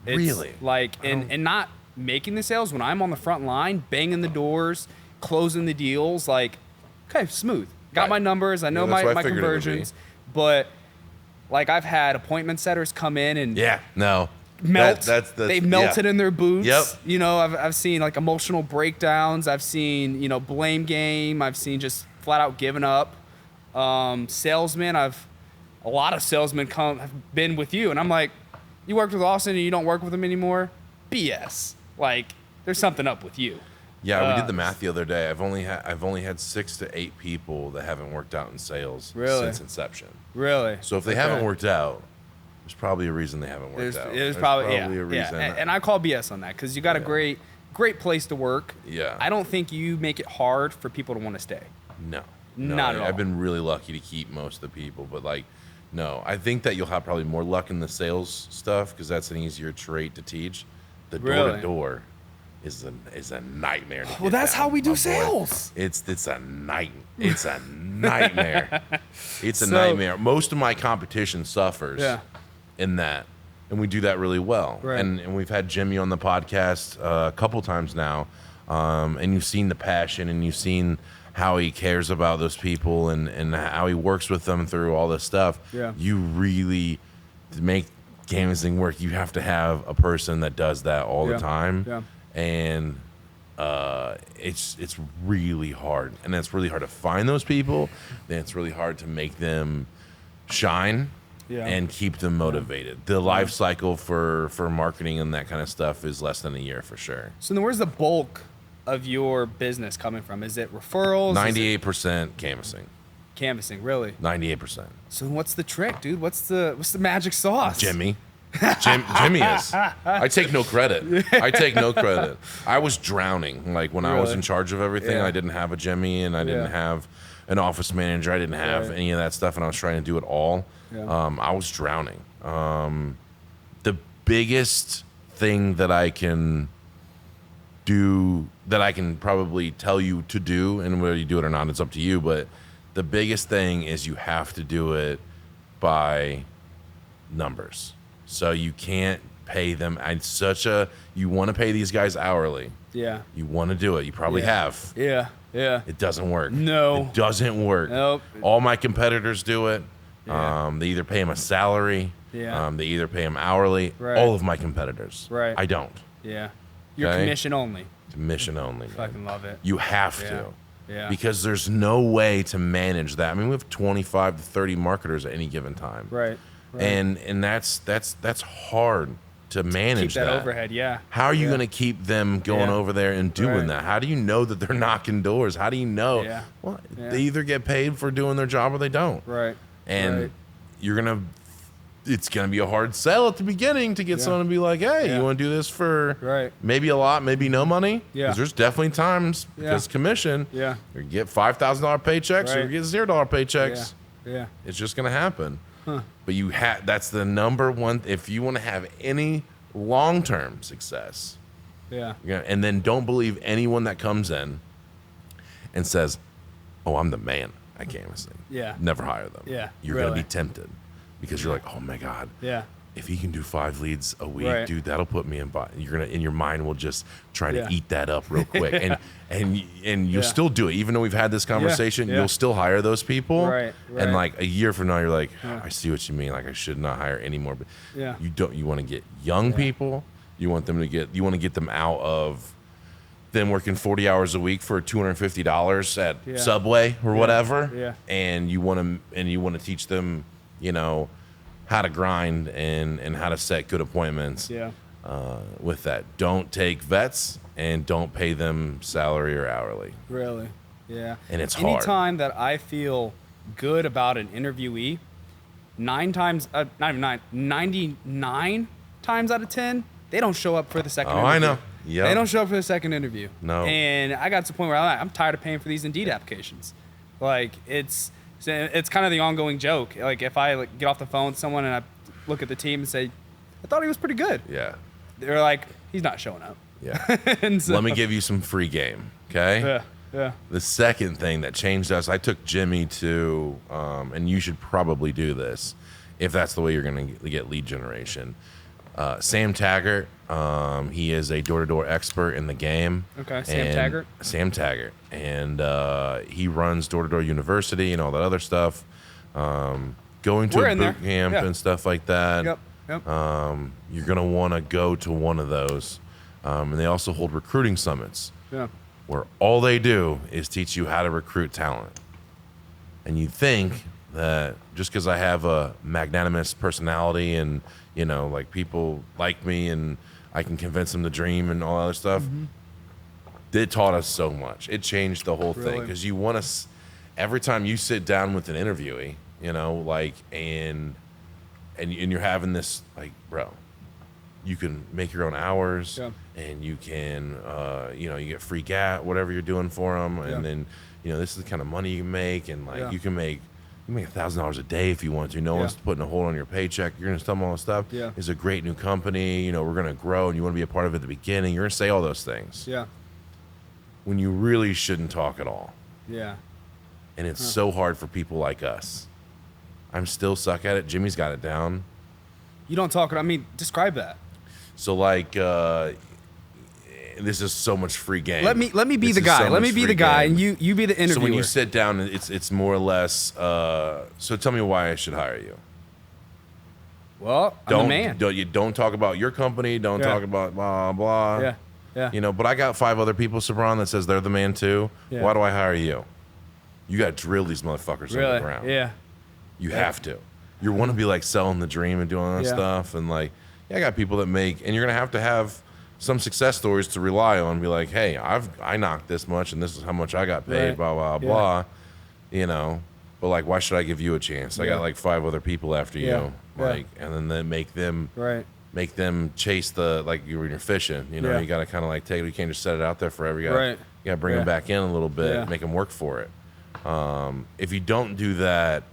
Speaker 2: It's
Speaker 1: Really?
Speaker 2: like, and not making the sales when I'm on the front line, banging the doors, closing the deals, like, okay, smooth. Got
Speaker 1: Right.
Speaker 2: my numbers. I know
Speaker 1: that's what I
Speaker 2: my
Speaker 1: figured it would be.
Speaker 2: conversions. But like I've had appointment setters come in and
Speaker 1: melt.
Speaker 2: They've melted in their boots.
Speaker 1: Yep.
Speaker 2: You know, I've seen like emotional breakdowns. I've seen, you know, blame game. I've seen just flat out giving up. Salesmen, a lot of salesmen have been with you, and I'm like, you worked with Austin and you don't work with him anymore? BS. Like, there's something up with you.
Speaker 1: Yeah, we did the math the other day. I've only had 6 to 8 people that haven't worked out in sales since inception.
Speaker 2: Really?
Speaker 1: So if they haven't worked out, there's probably a reason they haven't worked out.
Speaker 2: There's probably
Speaker 1: a reason.
Speaker 2: Yeah. And I call BS on that because you got a great place to work.
Speaker 1: Yeah.
Speaker 2: I don't think you make it hard for people to want to stay.
Speaker 1: No,
Speaker 2: Not at all.
Speaker 1: I've been really lucky to keep most of the people, but like, no, I think that you'll have probably more luck in the sales stuff because that's an easier trait to teach. The door to door is a nightmare.
Speaker 2: Well, that's how we do sales.
Speaker 1: It's a nightmare. It's a nightmare. It's a nightmare. Most of my competition suffers in that, and we do that really well.
Speaker 2: Right.
Speaker 1: And we've had Jimmy on the podcast a couple times now, and you've seen the passion, and you've seen how he cares about those people, and how he works with them through all this stuff.
Speaker 2: Yeah.
Speaker 1: You really, to make canvassing work, you have to have a person that does that all the time.
Speaker 2: Yeah.
Speaker 1: And it's really hard, and it's really hard to find those people. Then it's really hard to make them shine and keep them motivated. The life cycle for marketing and that kind of stuff is less than a year for sure.
Speaker 2: So then where's the bulk of your business coming from? Is it referrals?
Speaker 1: 98% canvassing.
Speaker 2: Canvassing, really?
Speaker 1: 98%.
Speaker 2: So what's the trick, dude? What's the magic sauce?
Speaker 1: Jimmy is. I take no credit. I was drowning. Like when I was in charge of everything, I didn't have a Jimmy, and I didn't have an office manager. I didn't have any of that stuff, and I was trying to do it all. I was drowning. The biggest thing that I can do, that I can probably tell you to do, and whether you do it or not, it's up to you, but the biggest thing is you have to do it by numbers. So you can't pay them. You want to pay these guys hourly.
Speaker 2: Yeah.
Speaker 1: You want to do it. You probably have.
Speaker 2: Yeah. Yeah.
Speaker 1: It doesn't work.
Speaker 2: No.
Speaker 1: It doesn't work.
Speaker 2: Nope.
Speaker 1: All my competitors do it.
Speaker 2: Yeah.
Speaker 1: They either pay them a salary.
Speaker 2: Yeah.
Speaker 1: They either pay them hourly.
Speaker 2: Right.
Speaker 1: All of my competitors.
Speaker 2: Right.
Speaker 1: I don't.
Speaker 2: Yeah. You're
Speaker 1: Okay?
Speaker 2: commission only.
Speaker 1: Commission only. Man.
Speaker 2: Fucking love it.
Speaker 1: You have to.
Speaker 2: Yeah.
Speaker 1: Because there's no way to manage that. I mean, we have 25 to 30 marketers at any given time.
Speaker 2: Right.
Speaker 1: And that's hard to manage.
Speaker 2: Keep that overhead,
Speaker 1: How are you going to keep them going over there and doing that? How do you know that they're knocking doors? How do you know?
Speaker 2: Yeah.
Speaker 1: Well, they either get paid for doing their job or they don't.
Speaker 2: Right.
Speaker 1: And it's gonna be a hard sell at the beginning to get someone to be like, hey, you want to do this for maybe a lot, maybe no money?
Speaker 2: Yeah.
Speaker 1: Because there's definitely times because commission.
Speaker 2: Yeah.
Speaker 1: You get $5,000 paychecks or you get $0 paychecks.
Speaker 2: Yeah.
Speaker 1: It's just gonna happen. But that's the number one. If you want to have any long-term success, and then don't believe anyone that comes in and says, "Oh, I'm the man at canvassing."
Speaker 2: Yeah.
Speaker 1: Never hire them.
Speaker 2: Yeah.
Speaker 1: You're gonna be tempted because you're like, "Oh my god."
Speaker 2: Yeah.
Speaker 1: If he can do 5 leads a week,
Speaker 2: Right.
Speaker 1: dude, that'll put me in. And your mind will just try to eat that up real quick, and you'll still do it, even though we've had this conversation. You'll still hire those people,
Speaker 2: Right.
Speaker 1: And like a year from now, you're like, I see what you mean. Like I should not hire anymore. But you don't. You want to get young people. You want them to get. You want to get them out of them working 40 hours a week for $250 at Subway or whatever.
Speaker 2: Yeah.
Speaker 1: And you want to teach them, how to grind and how to set good appointments. With that, don't take vets and don't pay them salary or hourly.
Speaker 2: Really? Yeah.
Speaker 1: And it's hard.
Speaker 2: Anytime that I feel good about an interviewee, 99 times out of 10, they don't show up for the second interview.
Speaker 1: I know. Yeah.
Speaker 2: They don't show up for the second interview.
Speaker 1: No.
Speaker 2: And I got to the point where I'm tired of paying for these Indeed applications. Like it's kind of the ongoing joke. Like if I get off the phone with someone and I look at the team and say, I thought he was pretty good.
Speaker 1: Yeah.
Speaker 2: They're like, he's not showing up.
Speaker 1: Yeah.
Speaker 2: And so,
Speaker 1: Let me give you some free game, okay?
Speaker 2: Yeah. Yeah.
Speaker 1: The second thing that changed us, I took Jimmy to, and you should probably do this if that's the way you're going to get lead generation. Sam Taggart, he is a door-to-door expert in the game.
Speaker 2: Okay, Sam Taggart.
Speaker 1: Sam Taggart, and he runs Door-to-Door University and all that other stuff. Going to a boot camp and stuff like that.
Speaker 2: Yep.
Speaker 1: You're going to want to go to one of those. And they also hold recruiting summits.
Speaker 2: Yeah.
Speaker 1: Where all they do is teach you how to recruit talent. And you think that just because I have a magnanimous personality and, you know, like people like me and I can convince them to dream and all that other stuff, it taught us so much. It changed the whole thing because you want to, every time you sit down with an interviewee, you know, like, and you're having this, like, bro, you can make your own hours, and you can, you know, you get free gas, whatever you're doing for them, and then, you know, this is the kind of money you make, and like you make $1,000 a day if you want to. No one's putting a hold on your paycheck. You're gonna tell them all this stuff. Yeah, it's a great new company. You know, we're gonna grow, and you want to be a part of it at the beginning. You're gonna say all those things.
Speaker 2: Yeah.
Speaker 1: When you really shouldn't talk at all.
Speaker 2: Yeah.
Speaker 1: And it's so hard for people like us. I'm still suck at it. Jimmy's got it down.
Speaker 2: You don't talk. I mean, describe that.
Speaker 1: So like, this is so much free game.
Speaker 2: Let me be the guy. Let me be the guy, and you be the interviewer.
Speaker 1: So when you sit down, it's more or less. So tell me why I should hire you.
Speaker 2: Well, I'm the man.
Speaker 1: Don't talk about your company. Don't talk about blah blah.
Speaker 2: Yeah.
Speaker 1: You know, but I got 5 other people, Seabron, that says they're the man too. Yeah. Why do I hire you? You got to drill these motherfuckers on the ground.
Speaker 2: Yeah.
Speaker 1: You have to. You want to be like selling the dream and doing all that stuff, and like, I got people that make, and you're gonna have some success stories to rely on. Be like, hey, I knocked this much, and this is how much I got paid. Blah blah blah. You know, but like, why should I give you a chance? I got like 5 other people after you, like, and then make them chase the, like, when you're fishing. You know, you got to kind of like take it. You can't just set it out there forever. You got to bring them back in a little bit, make them work for it. If you don't do that,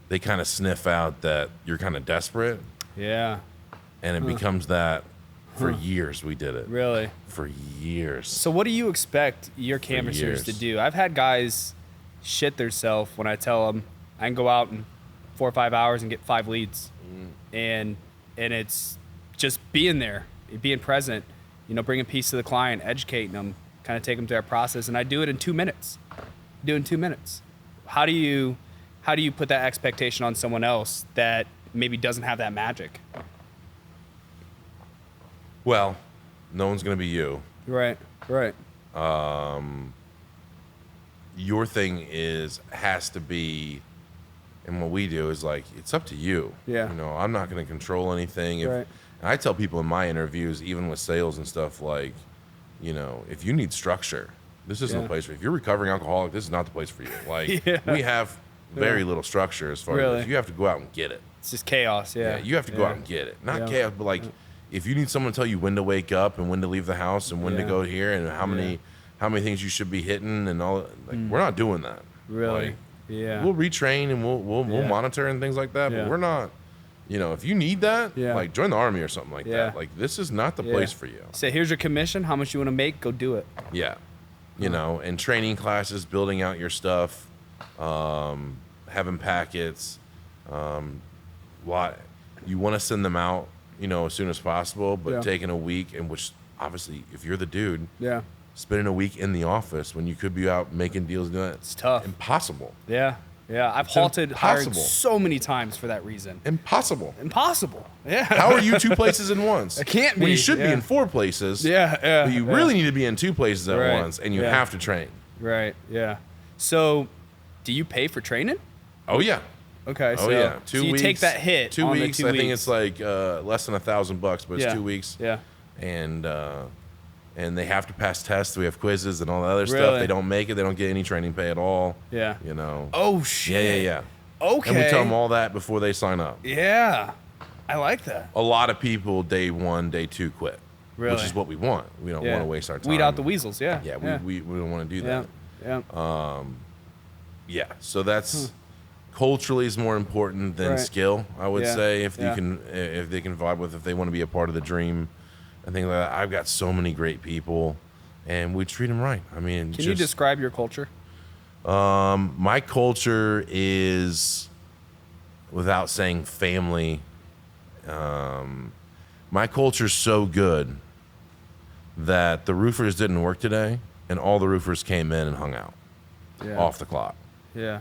Speaker 1: they kind of sniff out that you're kind of desperate.
Speaker 2: Yeah.
Speaker 1: And it becomes that. For years we did it.
Speaker 2: Really?
Speaker 1: For years.
Speaker 2: So what do you expect your canvassers to do? I've had guys shit theirself when I tell them I can go out in 4 or 5 hours and get 5 leads. And it's just being there, being present, you know, bringing peace to the client, educating them, kind of take them through our process. And I do it in 2 minutes. How do you put that expectation on someone else that maybe doesn't have that magic?
Speaker 1: Well, no one's going to be you.
Speaker 2: Right.
Speaker 1: Your thing has to be, and what we do is like, it's up to you.
Speaker 2: Yeah.
Speaker 1: You know, I'm not going to control anything.
Speaker 2: Right.
Speaker 1: And I tell people in my interviews, even with sales and stuff, like, you know, if you need structure, this isn't the place for you. If you're a recovering alcoholic, this is not the place for you. Like, we have very little structure as far as you have to go out and get it.
Speaker 2: It's just chaos. Yeah.
Speaker 1: You have to go out and get it. Not chaos, but like, if you need someone to tell you when to wake up and when to leave the house and when to go here and how many things you should be hitting and all, like, we're not doing that.
Speaker 2: Really?
Speaker 1: Like, we'll retrain and we'll monitor and things like that, but we're not. You know, if you need that, like, join the army or something like that. Like, this is not the place for you.
Speaker 2: Say, here's your commission. How much you want to make? Go do it.
Speaker 1: Yeah. You know, and training classes, building out your stuff, having packets. You want to send them out, you know, as soon as possible, but taking a week, in which, obviously, if you're the dude, spending a week in the office when you could be out making deals, doing it,
Speaker 2: it's tough.
Speaker 1: Impossible.
Speaker 2: Yeah. I've halted hiring so many times for that reason.
Speaker 1: Impossible.
Speaker 2: Yeah.
Speaker 1: How are you 2 places in once?
Speaker 2: I can't be.
Speaker 1: When you should be in 4 places.
Speaker 2: Yeah.
Speaker 1: But you really need to be in 2 places at once, and you have to train.
Speaker 2: Right. Yeah. So, do you pay for training?
Speaker 1: Oh yeah.
Speaker 2: Okay.
Speaker 1: So, 2
Speaker 2: so you
Speaker 1: weeks,
Speaker 2: take that hit.
Speaker 1: 2
Speaker 2: on
Speaker 1: weeks.
Speaker 2: The 2
Speaker 1: I
Speaker 2: weeks.
Speaker 1: think it's like less than $1,000, but it's 2 weeks.
Speaker 2: Yeah.
Speaker 1: And they have to pass tests. We have quizzes and all that other stuff. They don't make it. They don't get any training pay at all.
Speaker 2: Yeah.
Speaker 1: You know.
Speaker 2: Oh shit.
Speaker 1: Yeah.
Speaker 2: Okay.
Speaker 1: And we tell them all that before they sign up.
Speaker 2: Yeah. I like that.
Speaker 1: A lot of people day 1, day 2 quit.
Speaker 2: Really?
Speaker 1: Which is what we want. We don't want to waste our time.
Speaker 2: Weed out the weasels. Yeah.
Speaker 1: Yeah. We don't want to do that.
Speaker 2: Yeah.
Speaker 1: So that's culturally is more important than skill, I would say, if they can vibe with, if they want to be a part of the dream and things like that. I've got so many great people and we treat them right. I mean,
Speaker 2: Can you describe your culture?
Speaker 1: My culture is, without saying family, my culture's so good that the roofers didn't work today, and all the roofers came in and hung out off the clock.
Speaker 2: Yeah.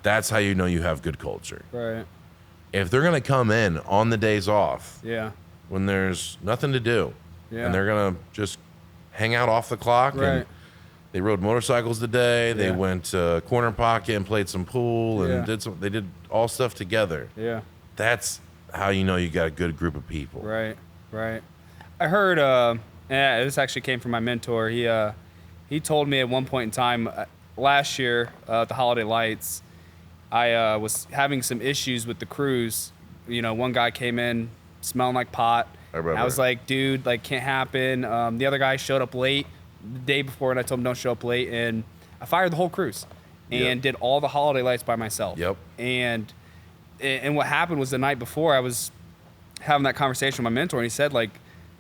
Speaker 1: That's how you know you have good culture.
Speaker 2: Right.
Speaker 1: If they're going to come in on the days off,
Speaker 2: Yeah.
Speaker 1: when there's nothing to do,
Speaker 2: Yeah.
Speaker 1: and they're going to just hang out off the clock,
Speaker 2: Right.
Speaker 1: and they rode motorcycles today, they
Speaker 2: Yeah.
Speaker 1: went to Corner Pocket and played some pool, and they did all stuff together.
Speaker 2: Yeah.
Speaker 1: That's how you know you got a good group of people.
Speaker 2: Right. Right. I heard. This actually came from my mentor. He told me at one point in time last year at the Holiday Lights, I was having some issues with the crews. You know, one guy came in smelling like pot. I was like, dude, like, can't happen. The other guy showed up late the day before, and I told him don't show up late, and I fired the whole crews and did all the Holiday Lights by myself.
Speaker 1: Yep.
Speaker 2: And what happened was the night before I was having that conversation with my mentor, and he said, like,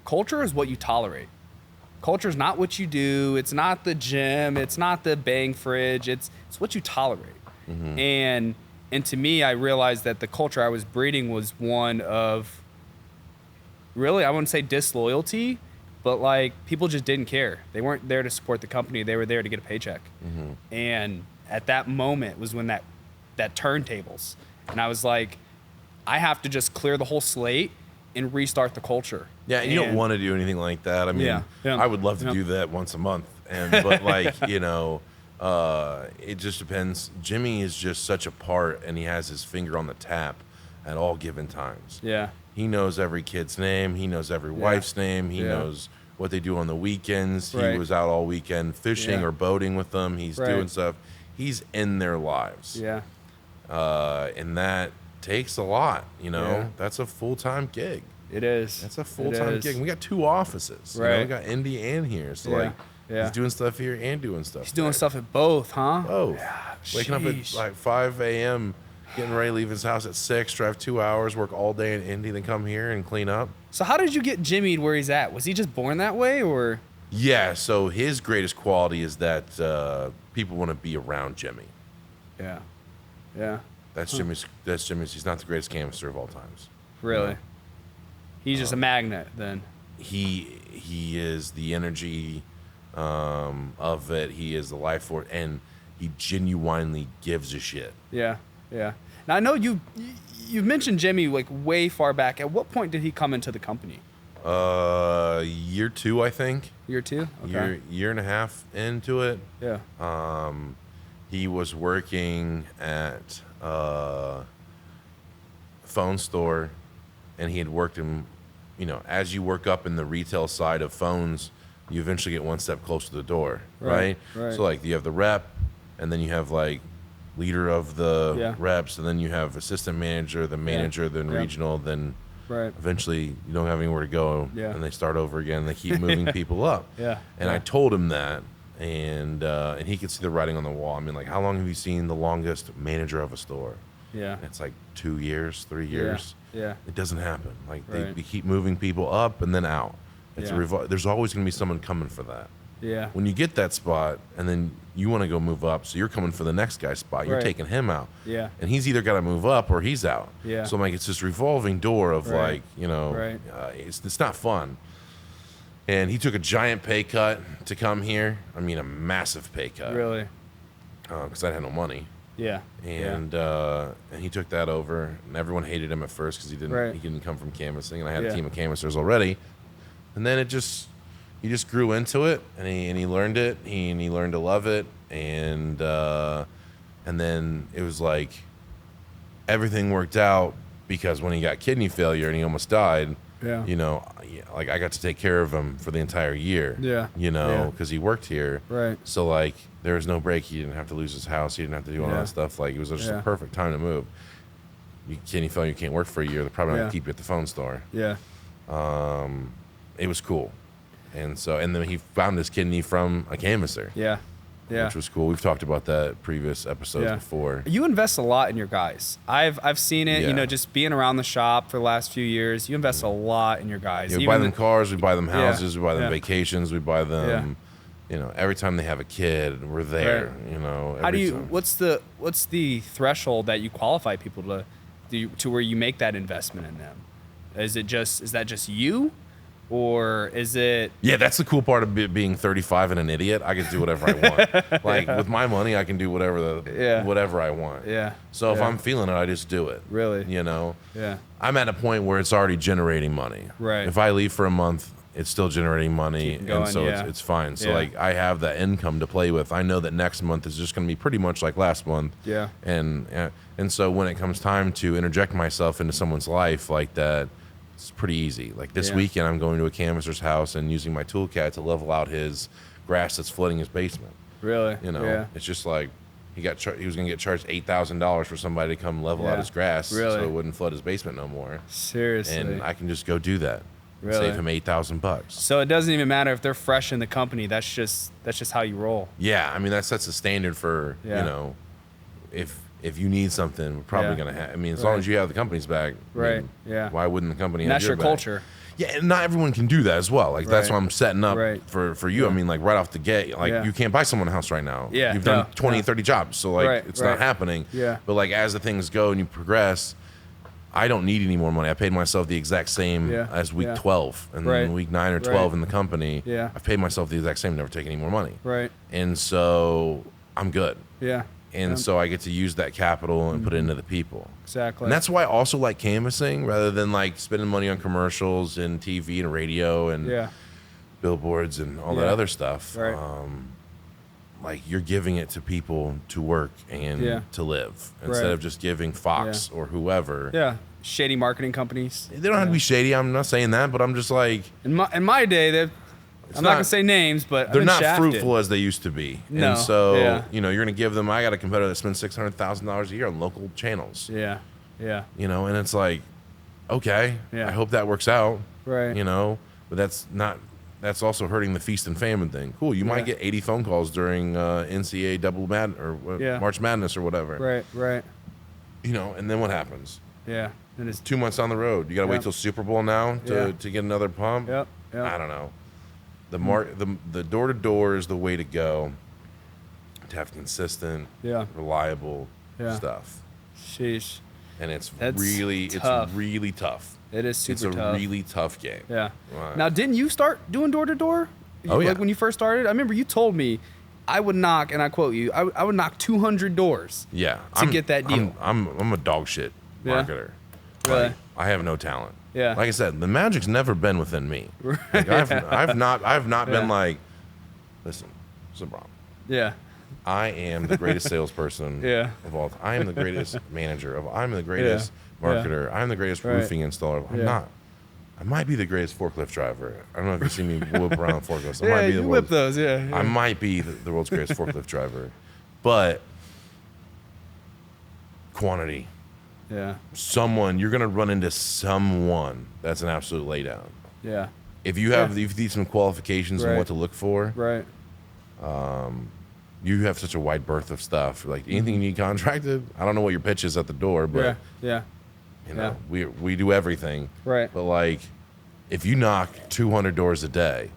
Speaker 2: culture is what you tolerate. Culture is not what you do. It's not the gym. It's not the bang fridge. It's what you tolerate. Mm-hmm. And to me, I realized that the culture I was breeding was one of, really, I wouldn't say disloyalty, but like people just didn't care. They weren't there to support the company. They were there to get a paycheck. Mm-hmm. And at that moment was when that turntables. And I was like, I have to just clear the whole slate and restart the culture.
Speaker 1: Yeah, and you don't want to do anything like that. I mean, I would love to do that once a month. But like, you know, it just depends. Jimmy is just such a part, and he has his finger on the tap at all given times.
Speaker 2: Yeah. He
Speaker 1: knows every kid's name. He knows every wife's name. He knows what they do on the weekends. Right. He was out all weekend fishing or boating with them. He's doing stuff. He's in their lives.
Speaker 2: Yeah.
Speaker 1: And that takes a lot, you know. Yeah. That's a full-time gig.
Speaker 2: It is.
Speaker 1: That's a full-time gig. And we got 2 offices.
Speaker 2: Right.
Speaker 1: You know, we got Indy and here. So he's doing stuff here and doing stuff
Speaker 2: He's doing stuff at both, huh?
Speaker 1: Both. Yeah, waking up at like 5 a.m., getting ready to leave his house at 6, drive 2 hours, work all day in Indy, then come here and clean up.
Speaker 2: So how did you get Jimmy where he's at? Was he just born that way, or?
Speaker 1: Yeah, so his greatest quality is that people want to be around Jimmy.
Speaker 2: Yeah. Yeah.
Speaker 1: That's Jimmy's. He's not the greatest canvasser of all times.
Speaker 2: Really? No. He's just a magnet, then.
Speaker 1: He is the energy of it. He is the life force, and he genuinely gives a shit.
Speaker 2: Yeah, yeah. Now I know you've mentioned Jimmy like way far back. At what point did he come into the company?
Speaker 1: Year 2, I think.
Speaker 2: Year 2? Okay.
Speaker 1: Year and a half into it.
Speaker 2: Yeah.
Speaker 1: He was working at a phone store, and he had worked in, you know, as you work up in the retail side of phones, you eventually get one step closer to the door, right? So like you have the rep, and then you have like leader of the reps, and then you have assistant manager, the manager, then regional, then eventually you don't have anywhere to go, and they start over again. They keep moving people up. And I told him that, and he could see the writing on the wall. I mean, like, how long have you seen the longest manager of a store? It's like 2 years, 3 years. It doesn't happen. Like they keep moving people up and then out. It's there's always going to be someone coming for that. When you get that spot and then you want to go move up, so you're coming for the next guy's spot. You're taking him out. And he's either got to move up or he's out. So I'm like, it's this revolving door of like, you know, it's not fun. And he took a giant pay cut to come here. I mean, a massive pay cut.
Speaker 2: Really?
Speaker 1: Because I had no money. And he took that over, and everyone hated him at first because he didn't come from canvassing, and I had a team of canvassers already. And then he just grew into it, and he learned it, and he learned to love it, and then it was like everything worked out because when he got kidney failure and he almost died, you know, like I got to take care of him for the entire year. You know, because he worked here. So like there was no break. He didn't have to lose his house. He didn't have to do all that stuff. Like it was just a perfect time to move. Kidney failure, you can't work for a year. They're probably not gonna keep you at the phone store. It was cool. And then he found his kidney from a canvasser. which was cool. We've talked about that previous episodes before.
Speaker 2: You invest a lot in your guys. I've seen it, just being around the shop for the last few years. You invest a lot in your guys.
Speaker 1: We buy them cars, we buy them houses, we buy them vacations, we buy them, every time they have a kid, we're there,
Speaker 2: How do you, what's the threshold that you qualify people to where you make that investment in them? Is that just you? Or is it?
Speaker 1: Yeah, that's the cool part of being 35 and an idiot. I can do whatever I want. Like with my money, I can do whatever I want.
Speaker 2: Yeah.
Speaker 1: So if I'm feeling it, I just do it.
Speaker 2: Really?
Speaker 1: Yeah. I'm at a point where it's already generating money.
Speaker 2: Right.
Speaker 1: If I leave for a month, it's still generating money, and so it's fine. So like I have that income to play with. I know that next month is just going to be pretty much like last month.
Speaker 2: Yeah.
Speaker 1: And so when it comes time to interject myself into someone's life like that, it's pretty easy. Like this weekend, I'm going to a canvasser's house and using my toolcat to level out his grass that's flooding his basement.
Speaker 2: Really?
Speaker 1: It's just like he was going to get charged $8,000 for somebody to come level out his grass, so it wouldn't flood his basement no more.
Speaker 2: Seriously.
Speaker 1: And I can just go do that.
Speaker 2: Really?
Speaker 1: Save him $8,000.
Speaker 2: So it doesn't even matter if they're fresh in the company. That's just how you roll.
Speaker 1: Yeah, I mean that sets a standard for if you need something, we're probably gonna have. I mean, as long as you have the company's back,
Speaker 2: right?
Speaker 1: Why wouldn't the company?
Speaker 2: And
Speaker 1: have
Speaker 2: that's your
Speaker 1: back?
Speaker 2: Culture.
Speaker 1: Yeah, and not everyone can do that as well. Like that's what I'm setting up for you. I mean, like right off the gate, like you can't buy someone a house right now.
Speaker 2: Yeah,
Speaker 1: you've done 20, 30 jobs, so like it's not happening.
Speaker 2: Yeah.
Speaker 1: But like as the things go and you progress, I don't need any more money. I paid myself the exact same as week 12, and then week 9 or 12 in the company.
Speaker 2: Yeah.
Speaker 1: I've paid myself the exact same. Never taken any more money.
Speaker 2: Right.
Speaker 1: And so I'm good.
Speaker 2: Yeah.
Speaker 1: And so I get to use that capital and put it into the people.
Speaker 2: Exactly.
Speaker 1: And that's why I also like canvassing rather than like spending money on commercials and TV and radio and billboards and all that other stuff.
Speaker 2: Right.
Speaker 1: Like you're giving it to people to work and to live instead of just giving Fox or whoever.
Speaker 2: Yeah. Shady marketing companies.
Speaker 1: They don't have to be shady. I'm not saying that, but I'm just like.
Speaker 2: In my day, I'm not going to say names, but
Speaker 1: they're not fruitful as they used to be.
Speaker 2: No.
Speaker 1: And so, you're going to give them, I got a competitor that spends $600,000 a year on local channels.
Speaker 2: Yeah. Yeah.
Speaker 1: And it's like, okay, I hope that works out.
Speaker 2: Right.
Speaker 1: But that's also hurting the feast and famine thing. Cool. You might get 80 phone calls during NCAA March Madness or whatever.
Speaker 2: Right. Right.
Speaker 1: And then what happens?
Speaker 2: Yeah. And it's
Speaker 1: 2 months on the road. You got to wait till Super Bowl now to get another pump.
Speaker 2: Yep.
Speaker 1: I don't know. The door to door is the way to go. To have consistent, reliable stuff.
Speaker 2: Sheesh.
Speaker 1: And it's
Speaker 2: That's
Speaker 1: really
Speaker 2: tough.
Speaker 1: It is super tough. It's a really tough game.
Speaker 2: Yeah.
Speaker 1: Right.
Speaker 2: Now, didn't you start doing door to door?
Speaker 1: Oh yeah.
Speaker 2: Like when you first started, I remember you told me I would knock, and I quote you, I would knock 200 doors.
Speaker 1: Yeah.
Speaker 2: To get that deal.
Speaker 1: I'm a dog shit marketer.
Speaker 2: Really?
Speaker 1: Like, I have no talent.
Speaker 2: Yeah.
Speaker 1: Like I said, the magic's never been within me. Like I've not been like, listen, Seabron.
Speaker 2: Yeah.
Speaker 1: I am the greatest salesperson of all time. I am the greatest manager. I'm the greatest marketer. I'm the greatest roofing installer. I'm not. I might be the greatest forklift driver. I don't know if you've seen me whip around forklifts. I might be
Speaker 2: you whip those, I
Speaker 1: might be the world's greatest forklift driver. But quantity.
Speaker 2: Yeah.
Speaker 1: You're going to run into someone that's an absolute laydown.
Speaker 2: Yeah.
Speaker 1: If you need some qualifications and what to look for.
Speaker 2: Right.
Speaker 1: You have such a wide berth of stuff. Like anything you need contracted, I don't know what your pitch is at the door, but we do everything.
Speaker 2: Right.
Speaker 1: But like, if you knock 200 doors a day,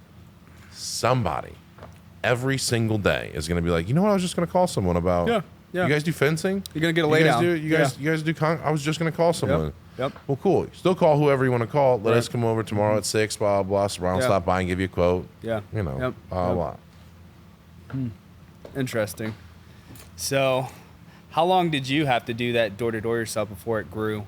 Speaker 1: somebody every single day is going to be like, you know what? I was just going to call someone about. Yeah. You guys do fencing?
Speaker 2: You're gonna get a laydown.
Speaker 1: You guys do. I was just going to call someone.
Speaker 2: Yep.
Speaker 1: Well, cool. Still call whoever you want to call. Let us come over tomorrow at 6. Blah blah. I'll stop by and give you a quote.
Speaker 2: Yeah.
Speaker 1: Blah blah.
Speaker 2: Interesting. So, how long did you have to do that door to door yourself before it grew?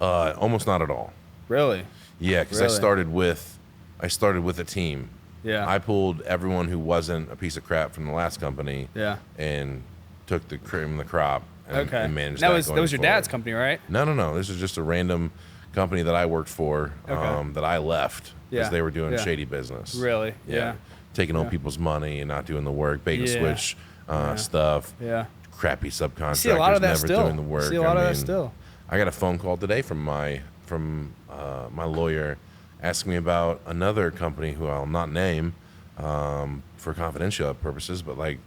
Speaker 1: Almost not at all.
Speaker 2: Really?
Speaker 1: Yeah, because I started with a team.
Speaker 2: Yeah.
Speaker 1: I pulled everyone who wasn't a piece of crap from the last company.
Speaker 2: Yeah.
Speaker 1: And took the cream of the crop and managed
Speaker 2: that was your dad's company, right?
Speaker 1: No. This is just a random company that I worked for that I left because they were doing shady business.
Speaker 2: Really? Yeah.
Speaker 1: Taking old people's money and not doing the work, bait and switch stuff.
Speaker 2: Yeah.
Speaker 1: Crappy subcontractors
Speaker 2: see a lot of that
Speaker 1: never
Speaker 2: still.
Speaker 1: doing the work.
Speaker 2: See a lot of that still.
Speaker 1: I got a phone call today from my lawyer asking me about another company who I'll not name for confidential purposes, but like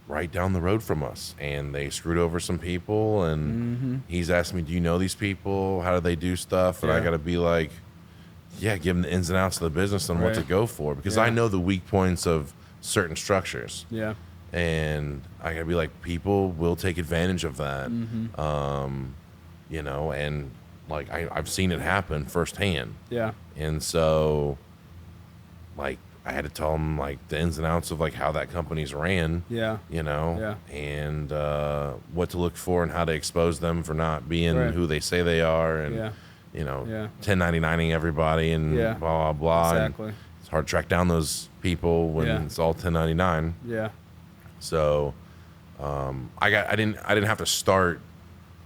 Speaker 1: right down the road from us, and they screwed over some people, and he's asked me, do you know these people? How do they do stuff? And I got to be like, yeah, give them the ins and outs of the business and what to go for, because I know the weak points of certain structures.
Speaker 2: Yeah.
Speaker 1: And I got to be like, people will take advantage of that. You know, and like I've seen it happen firsthand. Yeah. And so like I had to tell them like the ins and outs of like how that company's ran. Yeah. You know, and what to look for and how to expose them for not being who they say they are, and you know, 1099ing everybody and blah blah blah. Exactly. And it's hard to track down those people when it's all 1099. Yeah. So I didn't have to start.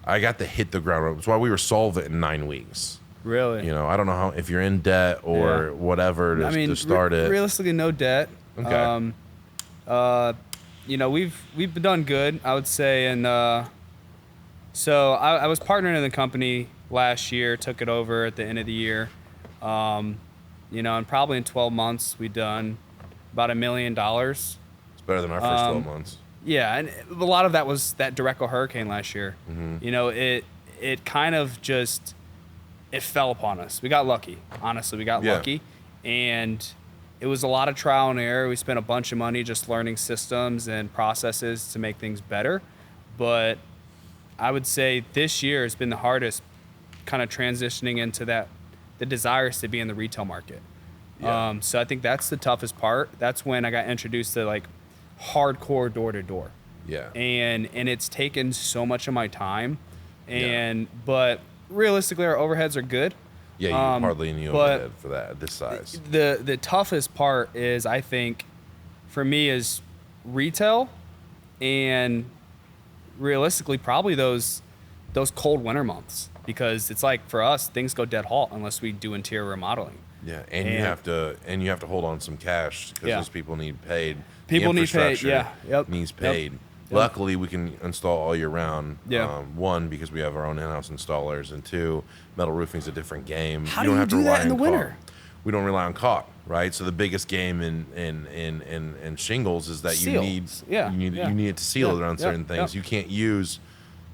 Speaker 1: I got to hit the ground running. That's why we were solvent in 9 weeks. Really? You know, I don't know how, if you're in debt or whatever to start it.
Speaker 2: Realistically, no debt. Okay. You know, we've done good, I would say. And so I was partnering in the company last year, took it over at the end of the year. You know, and probably in 12 months, we've done about $1 million.
Speaker 1: It's better than our first 12 months.
Speaker 2: Yeah, and a lot of that was that Direcco hurricane last year. You know, it kind of just, it fell upon us. We got lucky. Honestly, we got lucky. And it was a lot of trial and error. We spent a bunch of money just learning systems and processes to make things better. But I would say this year has been the hardest, kind of transitioning into the desires to be in the retail market. Yeah. So I think that's the toughest part. That's when I got introduced to like hardcore door to door. Yeah. And it's taken so much of my time. But realistically, our overheads are good.
Speaker 1: Yeah, you hardly any overhead for that this size.
Speaker 2: The toughest part is, I think, for me, is retail, and realistically probably those cold winter months, because it's like for us things go dead halt unless we do interior remodeling.
Speaker 1: Yeah, and you have to hold on some cash because those people need paid.
Speaker 2: People need paid. Yeah,
Speaker 1: needs paid. Yep. Luckily, we can install all year round. Yeah. One, because we have our own in-house installers, and two, metal roofing is a different game.
Speaker 2: How do you do that in the winter?
Speaker 1: We don't rely on caulk, right? So the biggest game in shingles is that you need it to seal it on certain things. You can't use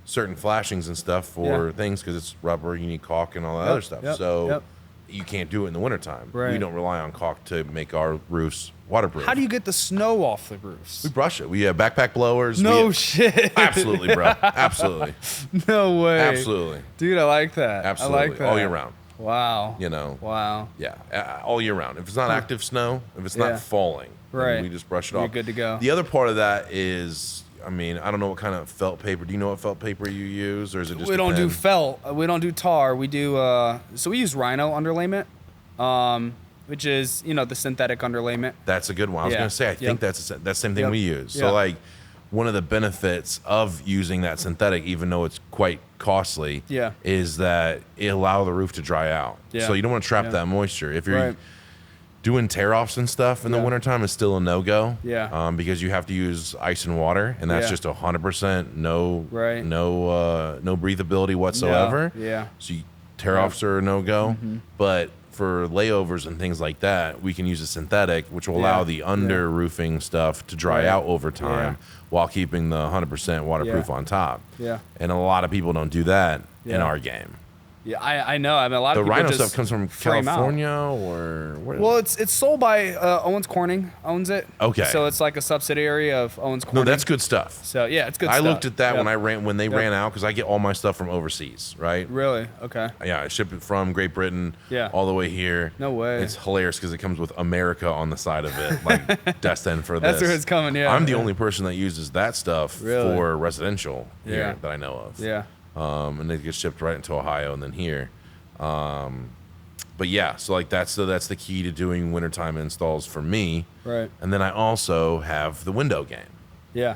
Speaker 1: certain flashings and stuff for things because it's rubber. You need caulk and all that other stuff. So you can't do it in the wintertime. Right. We don't rely on caulk to make our roofs waterproof.
Speaker 2: How do you get the snow off the roofs?
Speaker 1: We brush it. We have backpack blowers.
Speaker 2: No shit.
Speaker 1: Absolutely, bro. Absolutely.
Speaker 2: No way.
Speaker 1: Absolutely.
Speaker 2: Dude, I like that.
Speaker 1: Absolutely.
Speaker 2: I like that.
Speaker 1: All year round.
Speaker 2: Wow.
Speaker 1: You know.
Speaker 2: Wow.
Speaker 1: Yeah. All year round. If it's not active snow, if it's not falling, then we just brush it off.
Speaker 2: You're good to go.
Speaker 1: The other part of that is, I mean, I don't know what kind of felt paper. Do you know what felt paper you use, or is it just?
Speaker 2: We don't do felt. We don't do tar. We do. So we use Rhino underlayment, which is the synthetic underlayment.
Speaker 1: That's a good one. I was gonna say I think that's the same thing we use. So like, one of the benefits of using that synthetic, even though it's quite costly, is that it allows the roof to dry out. So you don't want to trap that moisture. If you're doing tear-offs and stuff in the wintertime, is still a no-go. Yeah. Because you have to use ice and water, and that's just 100% no breathability whatsoever. Yeah. So tear-offs are a no-go. But for layovers and things like that, we can use a synthetic, which will allow the under roofing stuff to dry out over time while keeping the 100% waterproof on top. Yeah. And a lot of people don't do that in our game.
Speaker 2: Yeah, I know. I mean, a lot of people
Speaker 1: Rhino
Speaker 2: just
Speaker 1: stuff comes from California or where?
Speaker 2: Well, it's sold by Owens Corning owns it. Okay. So it's like a subsidiary of Owens Corning.
Speaker 1: No, that's good stuff.
Speaker 2: So yeah, it's good stuff.
Speaker 1: I looked at that when they ran out, because I get all my stuff from overseas, right?
Speaker 2: Really? Okay.
Speaker 1: Yeah, I ship it from Great Britain all the way here.
Speaker 2: No way.
Speaker 1: It's hilarious because it comes with America on the side of it, like destined for this.
Speaker 2: That's where it's coming. Yeah.
Speaker 1: I'm the only person that uses that stuff for residential here that I know of. Yeah. And it gets shipped right into Ohio and then here. But yeah, so like that's the key to doing wintertime installs for me. Right. And then I also have the window game. Yeah.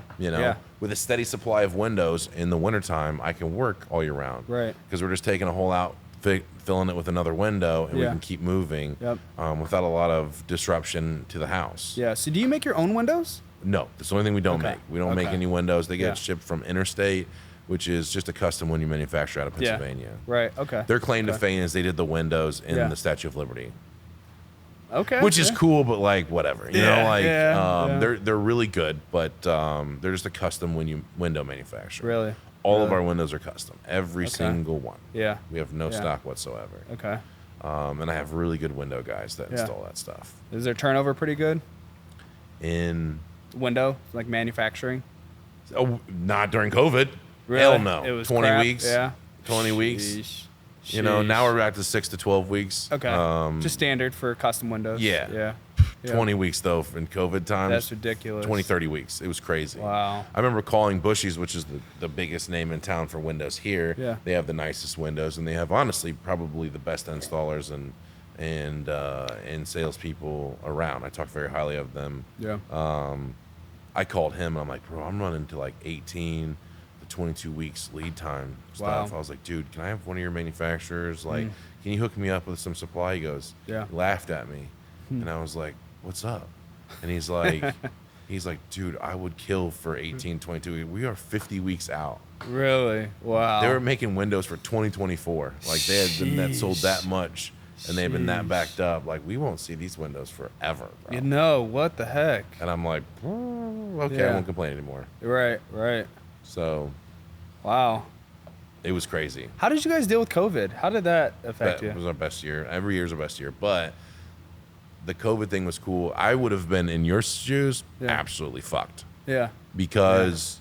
Speaker 1: With a steady supply of windows in the wintertime, I can work all year round. Right. Because we're just taking a hole out, filling it with another window, and we can keep moving without a lot of disruption to the house.
Speaker 2: Yeah. So do you make your own windows?
Speaker 1: No, that's the only thing we don't make. We don't make any windows. They get shipped from Interstate, which is just a custom window manufacturer out of Pennsylvania.
Speaker 2: Right, okay.
Speaker 1: Their claim to fame is they did the windows in the Statue of Liberty.
Speaker 2: Okay.
Speaker 1: which is cool, but like whatever, you know, like
Speaker 2: yeah.
Speaker 1: they're really good, but they're just a custom window manufacturer.
Speaker 2: Really?
Speaker 1: All of our windows are custom, every
Speaker 2: Okay.
Speaker 1: single one.
Speaker 2: Yeah.
Speaker 1: We have no
Speaker 2: Yeah.
Speaker 1: stock whatsoever.
Speaker 2: Okay.
Speaker 1: And I have really good window guys that
Speaker 2: Yeah.
Speaker 1: install that stuff.
Speaker 2: Is their turnover pretty good?
Speaker 1: In
Speaker 2: Window, like manufacturing?
Speaker 1: not during COVID.
Speaker 2: Really?
Speaker 1: Hell no.
Speaker 2: It was
Speaker 1: 20
Speaker 2: crap?
Speaker 1: weeks.
Speaker 2: Yeah.
Speaker 1: 20 weeks.
Speaker 2: Sheesh.
Speaker 1: You know, now
Speaker 2: Sheesh.
Speaker 1: we're back to 6 to 12 weeks.
Speaker 2: Okay. Just standard for custom windows.
Speaker 1: Yeah.
Speaker 2: Yeah.
Speaker 1: 20 weeks though in COVID times.
Speaker 2: That's ridiculous.
Speaker 1: 20, 30 weeks. It was crazy.
Speaker 2: Wow.
Speaker 1: I remember calling Bushy's, which is the biggest name in town for windows here.
Speaker 2: Yeah.
Speaker 1: They have the nicest windows, and they have honestly probably the best installers and salespeople around. I talk very highly of them.
Speaker 2: Yeah.
Speaker 1: I called him, and I'm like, bro, I'm running to like 18 to 22 weeks lead time stuff.
Speaker 2: Wow.
Speaker 1: I was like, dude, can I have one of your manufacturers? Like, can you hook me up with some supply? He goes,
Speaker 2: Yeah.
Speaker 1: He laughed at me. And I was like, what's up? And he's like, dude, I would kill for 18, 22. We are 50 weeks out.
Speaker 2: Really? Wow.
Speaker 1: They were making windows for 2024. Like they had been that sold that much, and they've been that backed up. Like we won't see these windows forever, bro.
Speaker 2: You know, what the heck?
Speaker 1: And I'm like, okay, I
Speaker 2: Yeah.
Speaker 1: won't complain anymore.
Speaker 2: Right, right.
Speaker 1: So
Speaker 2: Wow.
Speaker 1: it was crazy.
Speaker 2: How did you guys deal with COVID? How did that affect
Speaker 1: That
Speaker 2: you?
Speaker 1: was our best year. Every year is our best year, but the COVID thing was cool. I would have been in your shoes,
Speaker 2: Yeah.
Speaker 1: absolutely fucked,
Speaker 2: Yeah.
Speaker 1: because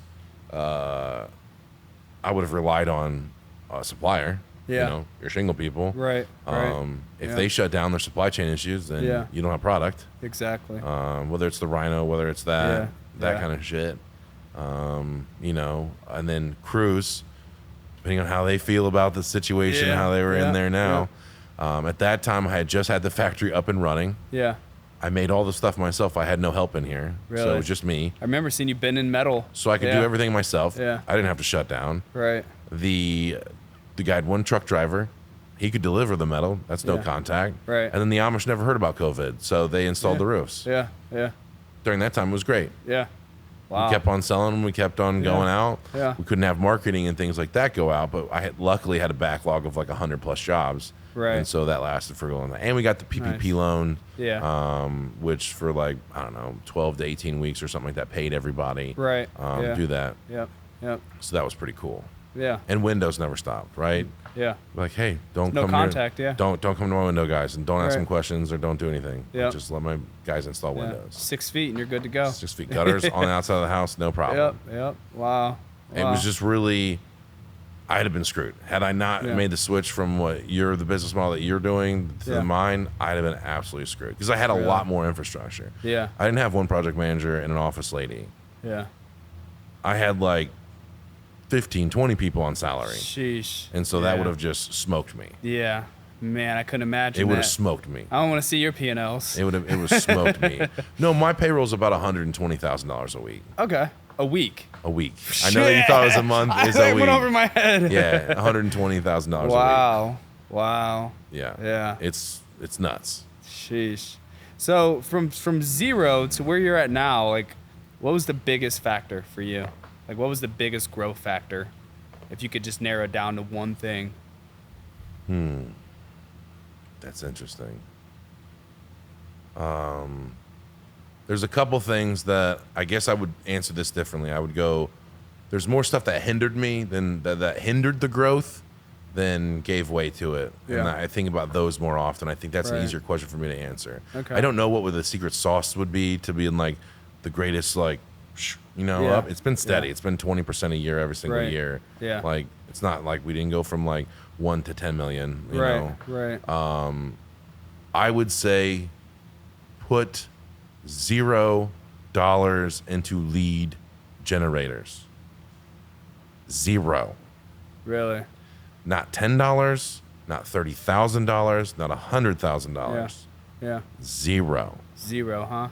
Speaker 1: I would have relied on a supplier.
Speaker 2: Yeah.
Speaker 1: You know, your shingle people.
Speaker 2: Right, right.
Speaker 1: If
Speaker 2: Yeah.
Speaker 1: they shut down their supply chain issues, then
Speaker 2: Yeah.
Speaker 1: you don't have product.
Speaker 2: Exactly.
Speaker 1: Whether it's the Rhino, whether it's that
Speaker 2: Yeah.
Speaker 1: kind of shit. You know, and then crews, depending on how they feel about the situation,
Speaker 2: Yeah.
Speaker 1: how they were
Speaker 2: Yeah.
Speaker 1: in there now. At that time, I had just had the factory up and running.
Speaker 2: Yeah.
Speaker 1: I made all the stuff myself. I had no help in here. So
Speaker 2: Really?
Speaker 1: it was just me.
Speaker 2: I remember seeing you bend in metal.
Speaker 1: So I could do everything myself.
Speaker 2: Yeah.
Speaker 1: I didn't have to shut down.
Speaker 2: Right.
Speaker 1: The guy had one truck driver. He could deliver the metal. That's no
Speaker 2: Yeah.
Speaker 1: contact.
Speaker 2: Right.
Speaker 1: And then the Amish never heard about COVID. So they installed
Speaker 2: Yeah.
Speaker 1: the roofs.
Speaker 2: Yeah. Yeah.
Speaker 1: During that time, it was great.
Speaker 2: Yeah. Wow.
Speaker 1: We kept on selling them. We kept on going out.
Speaker 2: Yeah.
Speaker 1: We couldn't have marketing and things like that go out, but I had luckily had a backlog of like 100 plus jobs.
Speaker 2: Right.
Speaker 1: And so that lasted for a long time. And we got the PPP
Speaker 2: Nice.
Speaker 1: loan,
Speaker 2: Yeah.
Speaker 1: which for like, I don't know, 12 to 18 weeks or something like that paid everybody.
Speaker 2: Right. Yeah.
Speaker 1: Do that.
Speaker 2: Yep. Yep.
Speaker 1: So that was pretty cool.
Speaker 2: Yeah.
Speaker 1: And windows never stopped, right?
Speaker 2: Yeah.
Speaker 1: Like, hey, don't
Speaker 2: No
Speaker 1: come
Speaker 2: contact, yeah.
Speaker 1: Don't come to my window, guys, and don't ask
Speaker 2: Right.
Speaker 1: them questions or don't do anything.
Speaker 2: Yep.
Speaker 1: Just let my guys install
Speaker 2: Yeah.
Speaker 1: windows.
Speaker 2: 6 feet and you're good to go.
Speaker 1: 6 feet gutters on the outside of the house, no problem.
Speaker 2: Yep. Yep. Wow.
Speaker 1: It was just really, I'd have been screwed. Had I not
Speaker 2: Yeah.
Speaker 1: made the switch from the business model that you're doing to
Speaker 2: Yeah.
Speaker 1: mine, I'd have been absolutely screwed. Because I had a
Speaker 2: Really?
Speaker 1: lot more infrastructure.
Speaker 2: Yeah.
Speaker 1: I didn't have one project manager and an office lady.
Speaker 2: Yeah.
Speaker 1: I had like 15, 20 people on salary.
Speaker 2: Sheesh.
Speaker 1: And so that
Speaker 2: Yeah.
Speaker 1: would have just smoked me.
Speaker 2: Yeah. Man, I couldn't imagine
Speaker 1: It would have
Speaker 2: that.
Speaker 1: smoked me.
Speaker 2: I don't want to see your P&Ls.
Speaker 1: It was smoked me. No, my payroll's about $120,000 a week.
Speaker 2: Okay. A week.
Speaker 1: A week. I know that you thought it was a month. It's a
Speaker 2: That
Speaker 1: week.
Speaker 2: went over my head.
Speaker 1: Yeah, $120,000 a week.
Speaker 2: Wow. Wow.
Speaker 1: Yeah.
Speaker 2: Yeah.
Speaker 1: It's nuts.
Speaker 2: Sheesh. So from 0 to where you're at now, like, what was the biggest factor for you? Like, what was the biggest growth factor? If you could just narrow it down to one thing.
Speaker 1: That's interesting. There's a couple things that I guess I would answer this differently. I would go, there's more stuff that hindered me than that hindered the growth than gave way to it. And
Speaker 2: Yeah.
Speaker 1: I think about those more often. I think that's an
Speaker 2: Right.
Speaker 1: easier question for me to answer.
Speaker 2: Okay.
Speaker 1: I don't know what the secret sauce would be to being like the greatest, like,
Speaker 2: Yeah.
Speaker 1: up. It's been steady.
Speaker 2: Yeah.
Speaker 1: It's been 20% a year every single
Speaker 2: Right.
Speaker 1: year.
Speaker 2: Yeah.
Speaker 1: Like, it's not like we didn't go from like 1 to 10 million, you
Speaker 2: Right.
Speaker 1: know?
Speaker 2: Right.
Speaker 1: I would say put $0 into lead generators. 0.
Speaker 2: Really.
Speaker 1: Not $10, not $30,000, not $100,000.
Speaker 2: Yeah.
Speaker 1: 0.
Speaker 2: 0, huh?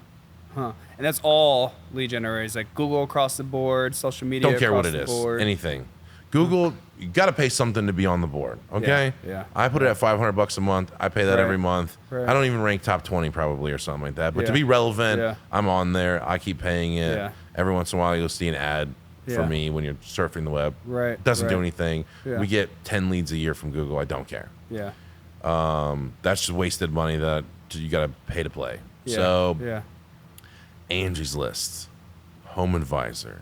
Speaker 2: Huh. And that's all lead generators, like Google across the board, social media
Speaker 1: Don't care
Speaker 2: across
Speaker 1: what it
Speaker 2: the
Speaker 1: is.
Speaker 2: board.
Speaker 1: Anything. Google, you got to pay something to be on the board. Okay.
Speaker 2: Yeah.
Speaker 1: I put it at $500 a month. I pay that
Speaker 2: Right.
Speaker 1: every month.
Speaker 2: Right.
Speaker 1: I don't even rank top 20 probably or something like that. But to
Speaker 2: Yeah.
Speaker 1: be relevant,
Speaker 2: Yeah.
Speaker 1: I'm on there. I keep paying it.
Speaker 2: Yeah.
Speaker 1: Every once in a while, you'll see an ad for
Speaker 2: Yeah.
Speaker 1: me when you're surfing the web.
Speaker 2: Right,
Speaker 1: Doesn't do
Speaker 2: right.
Speaker 1: anything.
Speaker 2: Yeah.
Speaker 1: We get 10 leads a year from Google. I don't care.
Speaker 2: Yeah.
Speaker 1: That's just wasted money that you got to pay to play.
Speaker 2: Yeah.
Speaker 1: So
Speaker 2: yeah.
Speaker 1: Angie's List, Home Advisor,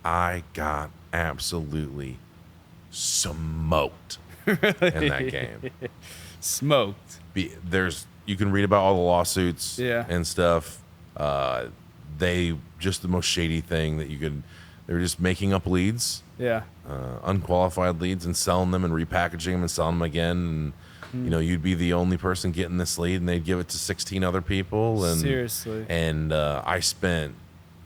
Speaker 1: I got absolutely smoked in that game.
Speaker 2: Smoked.
Speaker 1: You can read about all the lawsuits
Speaker 2: Yeah.
Speaker 1: and stuff. They just the most shady thing that they were just making up leads,
Speaker 2: Yeah.
Speaker 1: unqualified leads, and selling them and repackaging them and selling them again. And you'd be the only person getting this lead, and they'd give it to 16 other people. And
Speaker 2: Seriously.
Speaker 1: And I spent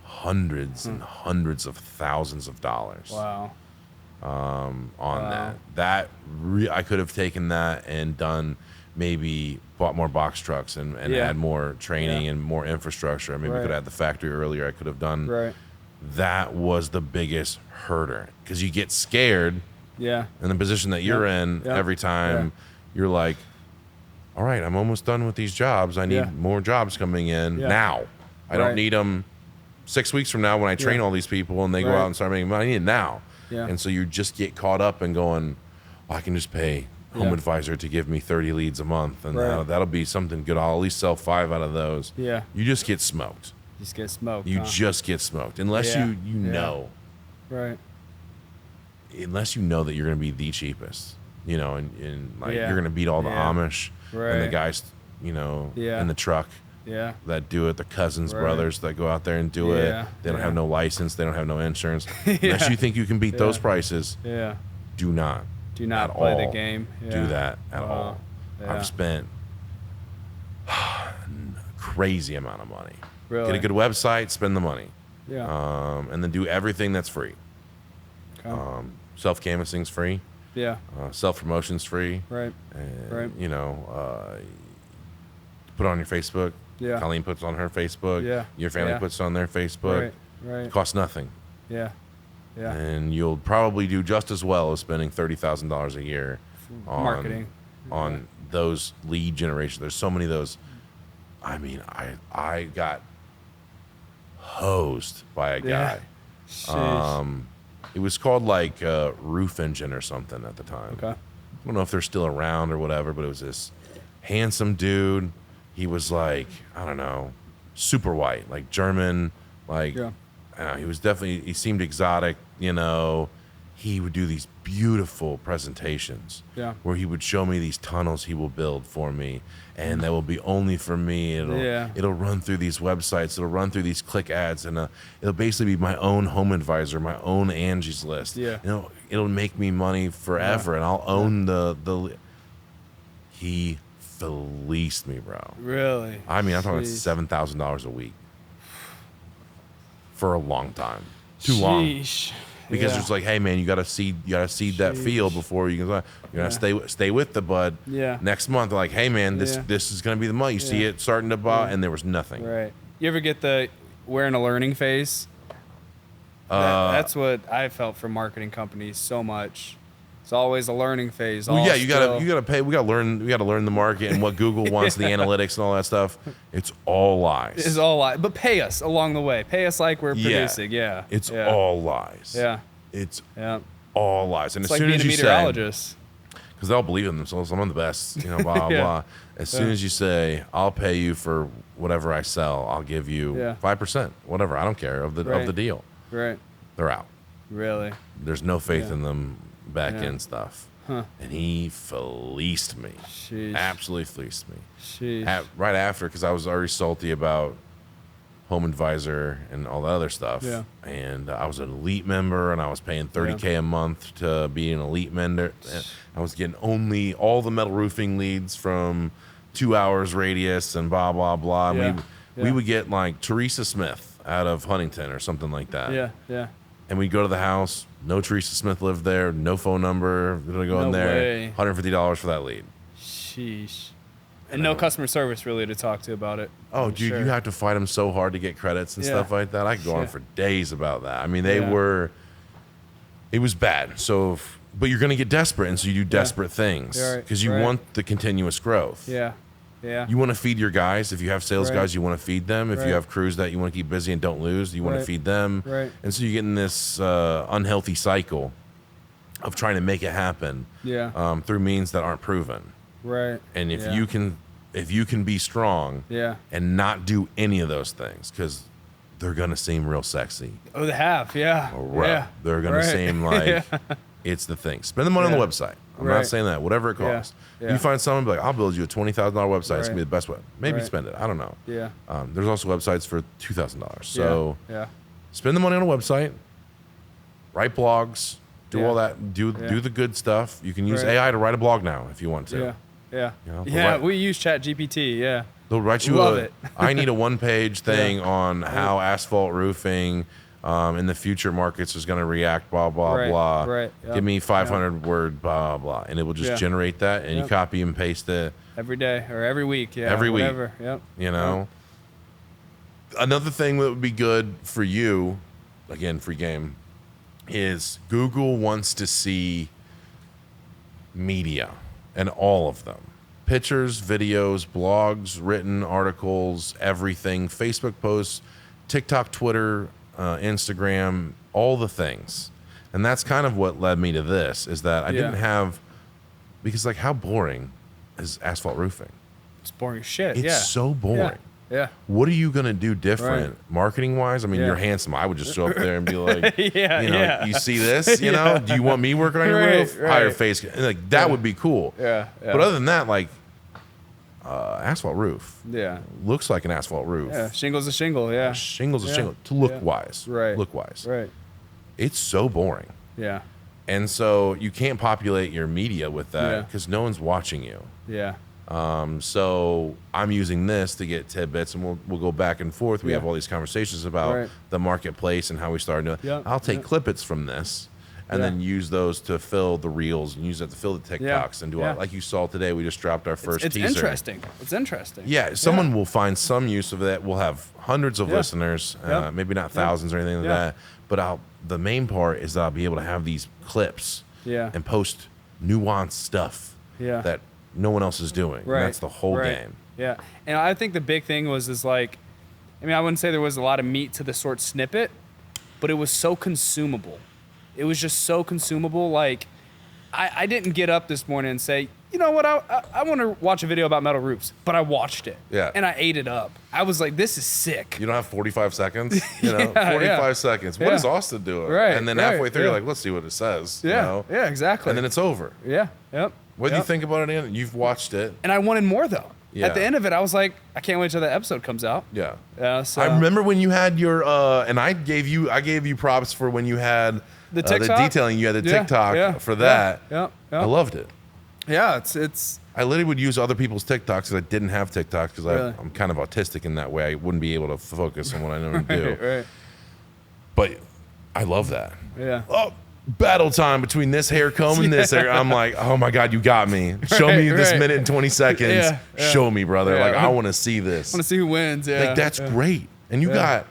Speaker 1: hundreds and hundreds of thousands of dollars.
Speaker 2: Wow.
Speaker 1: On
Speaker 2: Wow.
Speaker 1: that. I could have taken that and bought more box trucks and
Speaker 2: Yeah.
Speaker 1: had more training
Speaker 2: Yeah.
Speaker 1: and more infrastructure. I mean, we
Speaker 2: Right.
Speaker 1: could have had the factory earlier. I could have done.
Speaker 2: Right.
Speaker 1: That was the biggest herder because you get scared
Speaker 2: Yeah.
Speaker 1: in the position that you're in
Speaker 2: Yeah.
Speaker 1: every time. You're like, all right, I'm almost done with these jobs. I need
Speaker 2: Yeah.
Speaker 1: more jobs coming in
Speaker 2: Yeah.
Speaker 1: now. I
Speaker 2: Right.
Speaker 1: don't need them 6 weeks from now when I train
Speaker 2: Yeah.
Speaker 1: all these people and they go
Speaker 2: Right.
Speaker 1: out and start making money. I need it now.
Speaker 2: Yeah.
Speaker 1: And so you just get caught up in going, I can just pay Home
Speaker 2: Yeah.
Speaker 1: Advisor to give me 30 leads a month, and
Speaker 2: Right.
Speaker 1: that'll be something good. I'll at least sell 5 out of those.
Speaker 2: Yeah.
Speaker 1: You just get smoked.
Speaker 2: Just get smoked.
Speaker 1: You
Speaker 2: huh?
Speaker 1: just get smoked unless
Speaker 2: Yeah.
Speaker 1: you
Speaker 2: Yeah.
Speaker 1: know,
Speaker 2: Right.
Speaker 1: unless you know that you're going to be the cheapest, and like
Speaker 2: Yeah.
Speaker 1: you're going to beat all the
Speaker 2: Yeah.
Speaker 1: Amish and the
Speaker 2: Right.
Speaker 1: guys,
Speaker 2: Yeah.
Speaker 1: in the truck
Speaker 2: Yeah.
Speaker 1: that do it, the cousins,
Speaker 2: Right.
Speaker 1: brothers that go out there and do
Speaker 2: Yeah.
Speaker 1: it. They don't
Speaker 2: Yeah.
Speaker 1: have no license. They don't have no insurance.
Speaker 2: Yeah.
Speaker 1: Unless you think you can beat those
Speaker 2: Yeah.
Speaker 1: prices,
Speaker 2: Yeah.
Speaker 1: do not.
Speaker 2: Do not
Speaker 1: At
Speaker 2: play
Speaker 1: all
Speaker 2: the game. Yeah.
Speaker 1: do that at
Speaker 2: Wow.
Speaker 1: all.
Speaker 2: Yeah.
Speaker 1: I've spent crazy amount of money.
Speaker 2: Really?
Speaker 1: Get a good website, spend the money,
Speaker 2: Yeah.
Speaker 1: and then do everything that's free.
Speaker 2: Okay.
Speaker 1: Self canvassing's free.
Speaker 2: Yeah.
Speaker 1: Self promotion's free.
Speaker 2: Right.
Speaker 1: And,
Speaker 2: Right.
Speaker 1: put it on your Facebook.
Speaker 2: Yeah.
Speaker 1: Colleen puts it on her Facebook.
Speaker 2: Yeah.
Speaker 1: Your family
Speaker 2: Yeah.
Speaker 1: puts it on their Facebook.
Speaker 2: Right. Right.
Speaker 1: It costs nothing.
Speaker 2: Yeah. Yeah.
Speaker 1: And you'll probably do just as well as spending $30,000 a year on
Speaker 2: Marketing.
Speaker 1: on those lead generation. There's so many of those. I mean, I got hosed by a
Speaker 2: Yeah.
Speaker 1: guy.
Speaker 2: Sheesh.
Speaker 1: It was called like Roof Engine or something at the time.
Speaker 2: Okay.
Speaker 1: I don't know if they're still around or whatever, but it was this handsome dude. He was like, I don't know, super white, like German, like
Speaker 2: Yeah.
Speaker 1: he seemed exotic, He would do these beautiful presentations
Speaker 2: Yeah.
Speaker 1: where he would show me these tunnels he will build for me, and that will be only for me. It'll run through these websites, it'll run through these click ads, and it'll basically be my own Home Advisor, my own Angie's List.
Speaker 2: Yeah.
Speaker 1: It'll make me money forever, and I'll own the. He fleeced me, bro.
Speaker 2: Really?
Speaker 1: I mean, I'm talking
Speaker 2: Jeez.
Speaker 1: $7,000 a week for a long time, too long.
Speaker 2: Sheesh.
Speaker 1: Because
Speaker 2: Yeah.
Speaker 1: it's like, hey man, you gotta seed that field before you can. You gotta stay with the bud.
Speaker 2: Yeah.
Speaker 1: Next month, they're like, hey man,
Speaker 2: Yeah.
Speaker 1: this is gonna be the month. You see
Speaker 2: Yeah.
Speaker 1: it starting to buy,
Speaker 2: Yeah.
Speaker 1: and there was nothing.
Speaker 2: Right. You ever get the we're in a learning phase? That's what I felt from marketing companies so much. It's always a learning phase.
Speaker 1: Well,
Speaker 2: all
Speaker 1: yeah, you gotta
Speaker 2: still-
Speaker 1: pay. We gotta learn the market and what Google wants, the analytics and all that stuff. It's all lies.
Speaker 2: It's all lies. But pay us along the way. Pay us like we're
Speaker 1: Yeah.
Speaker 2: producing. Yeah.
Speaker 1: It's
Speaker 2: yeah.
Speaker 1: all lies.
Speaker 2: Yeah.
Speaker 1: It's
Speaker 2: Yeah.
Speaker 1: all lies. And
Speaker 2: It's
Speaker 1: as
Speaker 2: like
Speaker 1: soon
Speaker 2: being
Speaker 1: as
Speaker 2: a
Speaker 1: you say,
Speaker 2: meteorologist.
Speaker 1: because they all believe in themselves, I'm the best, blah, blah,
Speaker 2: Yeah.
Speaker 1: blah. As soon as you say, I'll pay you for whatever I sell, I'll give you
Speaker 2: Yeah.
Speaker 1: 5%, whatever, I don't care, of the
Speaker 2: Right.
Speaker 1: deal.
Speaker 2: Right.
Speaker 1: They're out.
Speaker 2: Really.
Speaker 1: There's no faith
Speaker 2: Yeah.
Speaker 1: in them back
Speaker 2: Yeah.
Speaker 1: end stuff.
Speaker 2: Huh.
Speaker 1: And he fleeced me.
Speaker 2: Sheesh.
Speaker 1: Absolutely fleeced me.
Speaker 2: Sheesh.
Speaker 1: Right after, because I was already salty about Home Advisor and all the other stuff.
Speaker 2: Yeah.
Speaker 1: And I was an elite member, and I was paying $30K a month to be an elite member. And I was getting only all the metal roofing leads from 2 hours radius and blah, blah, blah. And
Speaker 2: Yeah.
Speaker 1: we
Speaker 2: Yeah.
Speaker 1: would get like Teresa Smith out of Huntington or something like that.
Speaker 2: Yeah. Yeah.
Speaker 1: And we'd go to the house. No Teresa Smith lived there. No phone number. We're going to go in
Speaker 2: No
Speaker 1: there.
Speaker 2: way.
Speaker 1: $150 for that lead.
Speaker 2: Sheesh. And no customer service really to talk to about it.
Speaker 1: Oh,
Speaker 2: I'm
Speaker 1: dude,
Speaker 2: sure.
Speaker 1: you have to fight them so hard to get credits and
Speaker 2: Yeah.
Speaker 1: stuff like that. I could go on
Speaker 2: Yeah.
Speaker 1: for days about that. I mean,
Speaker 2: Yeah.
Speaker 1: it was bad. So, but you're going to get desperate, and so you do desperate things
Speaker 2: Yeah, right,
Speaker 1: because you
Speaker 2: right.
Speaker 1: want the continuous growth.
Speaker 2: Yeah. Yeah.
Speaker 1: You want to feed your guys. If you have sales
Speaker 2: Right.
Speaker 1: guys, you want to feed them. If
Speaker 2: Right.
Speaker 1: you have crews that you want to keep busy and don't lose, you want to
Speaker 2: Right.
Speaker 1: feed them.
Speaker 2: Right.
Speaker 1: And so you get in this unhealthy cycle of trying to make it happen
Speaker 2: Yeah.
Speaker 1: through means that aren't proven.
Speaker 2: Right.
Speaker 1: And if
Speaker 2: Yeah.
Speaker 1: you can if you can be strong
Speaker 2: Yeah.
Speaker 1: and not do any of those things, because they're going to seem real sexy.
Speaker 2: Oh, they have. Yeah. Yeah.
Speaker 1: They're going to seem like it's the thing. Spend the money on the website. I'm not saying that. Whatever it costs.
Speaker 2: Yeah.
Speaker 1: You find someone be like, I'll build you a $20,000 website. It's going to be the best web. Maybe
Speaker 2: Right.
Speaker 1: spend it. I don't know.
Speaker 2: Yeah.
Speaker 1: There's also websites for $2,000. So
Speaker 2: yeah.
Speaker 1: spend the money on a website, write blogs, do
Speaker 2: Yeah.
Speaker 1: all that, do the good stuff. You can use
Speaker 2: Right.
Speaker 1: AI to write a blog now if you want to.
Speaker 2: Yeah. Yeah.
Speaker 1: You know,
Speaker 2: Yeah.
Speaker 1: right.
Speaker 2: We use ChatGPT. Yeah.
Speaker 1: They'll write you
Speaker 2: Love it.
Speaker 1: I need a one-page thing on how asphalt roofing in the future markets is going to react, blah, blah,
Speaker 2: Right,
Speaker 1: blah.
Speaker 2: right, yep,
Speaker 1: Give me 500 word, blah, blah. And it will just
Speaker 2: Yeah.
Speaker 1: generate that, and you
Speaker 2: Yep.
Speaker 1: copy and paste it,
Speaker 2: Every day or every week. Yeah.
Speaker 1: Every week.
Speaker 2: Whatever. Yep.
Speaker 1: you know. Another thing that would be good for you, again, free game, is Google wants to see media, and all of them. Pictures, videos, blogs, written articles, everything, Facebook posts, TikTok, Twitter, Instagram, all the things. And that's kind of what led me to this, is that I didn't have, because like how boring is asphalt roofing?
Speaker 2: It's boring as shit.
Speaker 1: It's so boring.
Speaker 2: Yeah.
Speaker 1: What are you going to do different marketing wise? I mean,
Speaker 2: Yeah.
Speaker 1: you're handsome. I would just show up there and be like,
Speaker 2: Yeah,
Speaker 1: you know,
Speaker 2: yeah.
Speaker 1: you see this, you know, do you want me working on your
Speaker 2: Right,
Speaker 1: roof?
Speaker 2: right.
Speaker 1: Hire Faze. And like that would be cool.
Speaker 2: Yeah.
Speaker 1: But other than that, like asphalt roof
Speaker 2: Yeah.
Speaker 1: looks like an asphalt roof.
Speaker 2: Yeah. Shingle's a shingle. Yeah.
Speaker 1: Shingle's a
Speaker 2: Yeah.
Speaker 1: shingle to look
Speaker 2: Yeah.
Speaker 1: wise.
Speaker 2: Right.
Speaker 1: Look wise.
Speaker 2: Right.
Speaker 1: It's so boring.
Speaker 2: Yeah.
Speaker 1: And so you can't populate your media with
Speaker 2: Yeah.
Speaker 1: that because no one's watching you.
Speaker 2: Yeah.
Speaker 1: So I'm using this to get tidbits, and we'll go back and forth. We
Speaker 2: Yeah.
Speaker 1: have all these conversations about
Speaker 2: Right.
Speaker 1: the marketplace and how we started doing it.
Speaker 2: Yeah,
Speaker 1: I'll take
Speaker 2: yeah.
Speaker 1: clippets from this and
Speaker 2: Yeah.
Speaker 1: then use those to fill the reels and use that to fill the TikToks and do all
Speaker 2: Yeah.
Speaker 1: like you saw today. We just dropped our first
Speaker 2: It's
Speaker 1: teaser.
Speaker 2: interesting. It's interesting.
Speaker 1: Yeah, someone will find some use of it. We'll have hundreds of
Speaker 2: Yeah.
Speaker 1: listeners,
Speaker 2: Yeah.
Speaker 1: maybe not thousands or anything like
Speaker 2: Yeah.
Speaker 1: that. But the main part is that I'll be able to have these clips
Speaker 2: Yeah.
Speaker 1: and post nuanced stuff
Speaker 2: Yeah.
Speaker 1: that no one else is doing.
Speaker 2: Right.
Speaker 1: And that's the whole
Speaker 2: Right.
Speaker 1: game.
Speaker 2: Yeah. And I think the big thing was like, I mean, I wouldn't say there was a lot of meat to the short snippet, but it was so consumable. It was just so consumable. Like, I didn't get up this morning and say, you know what, I want to watch a video about metal roofs, but I watched it.
Speaker 1: Yeah.
Speaker 2: And I ate it up. I was like, this is sick.
Speaker 1: You don't have 45 seconds, you know,
Speaker 2: Yeah,
Speaker 1: 45
Speaker 2: yeah.
Speaker 1: seconds. What
Speaker 2: Yeah.
Speaker 1: is Austin doing?
Speaker 2: Right,
Speaker 1: And then
Speaker 2: right,
Speaker 1: halfway through,
Speaker 2: yeah.
Speaker 1: you're like, let's see what it says.
Speaker 2: Yeah.
Speaker 1: You know?
Speaker 2: Yeah, exactly.
Speaker 1: And then it's over.
Speaker 2: Yeah. Yep.
Speaker 1: What do
Speaker 2: Yep.
Speaker 1: you think about it, Ian? You've watched it.
Speaker 2: And I wanted more though.
Speaker 1: Yeah.
Speaker 2: At the end of it, I was like, I can't wait till the episode comes out.
Speaker 1: Yeah.
Speaker 2: So
Speaker 1: I remember when you had your, and I gave you props for when you had
Speaker 2: The TikTok?
Speaker 1: detailing. You had the
Speaker 2: Yeah,
Speaker 1: TikTok
Speaker 2: yeah,
Speaker 1: for that.
Speaker 2: Yeah.
Speaker 1: I loved it.
Speaker 2: Yeah, it's
Speaker 1: I literally would use other people's TikToks because I didn't have TikToks because
Speaker 2: Really?
Speaker 1: I'm kind of autistic in that way. I wouldn't be able to focus on what I know to do.
Speaker 2: right.
Speaker 1: But I love that.
Speaker 2: Yeah.
Speaker 1: Oh, battle time between this hair comb and this hair. I'm like, oh my God, you got me. Show me this
Speaker 2: right.
Speaker 1: minute and 20 seconds.
Speaker 2: Yeah, yeah.
Speaker 1: Show me, brother.
Speaker 2: Yeah.
Speaker 1: Like, I want to see this.
Speaker 2: I want to see who wins. Yeah.
Speaker 1: Like, that's
Speaker 2: yeah.
Speaker 1: great. And you
Speaker 2: Yeah.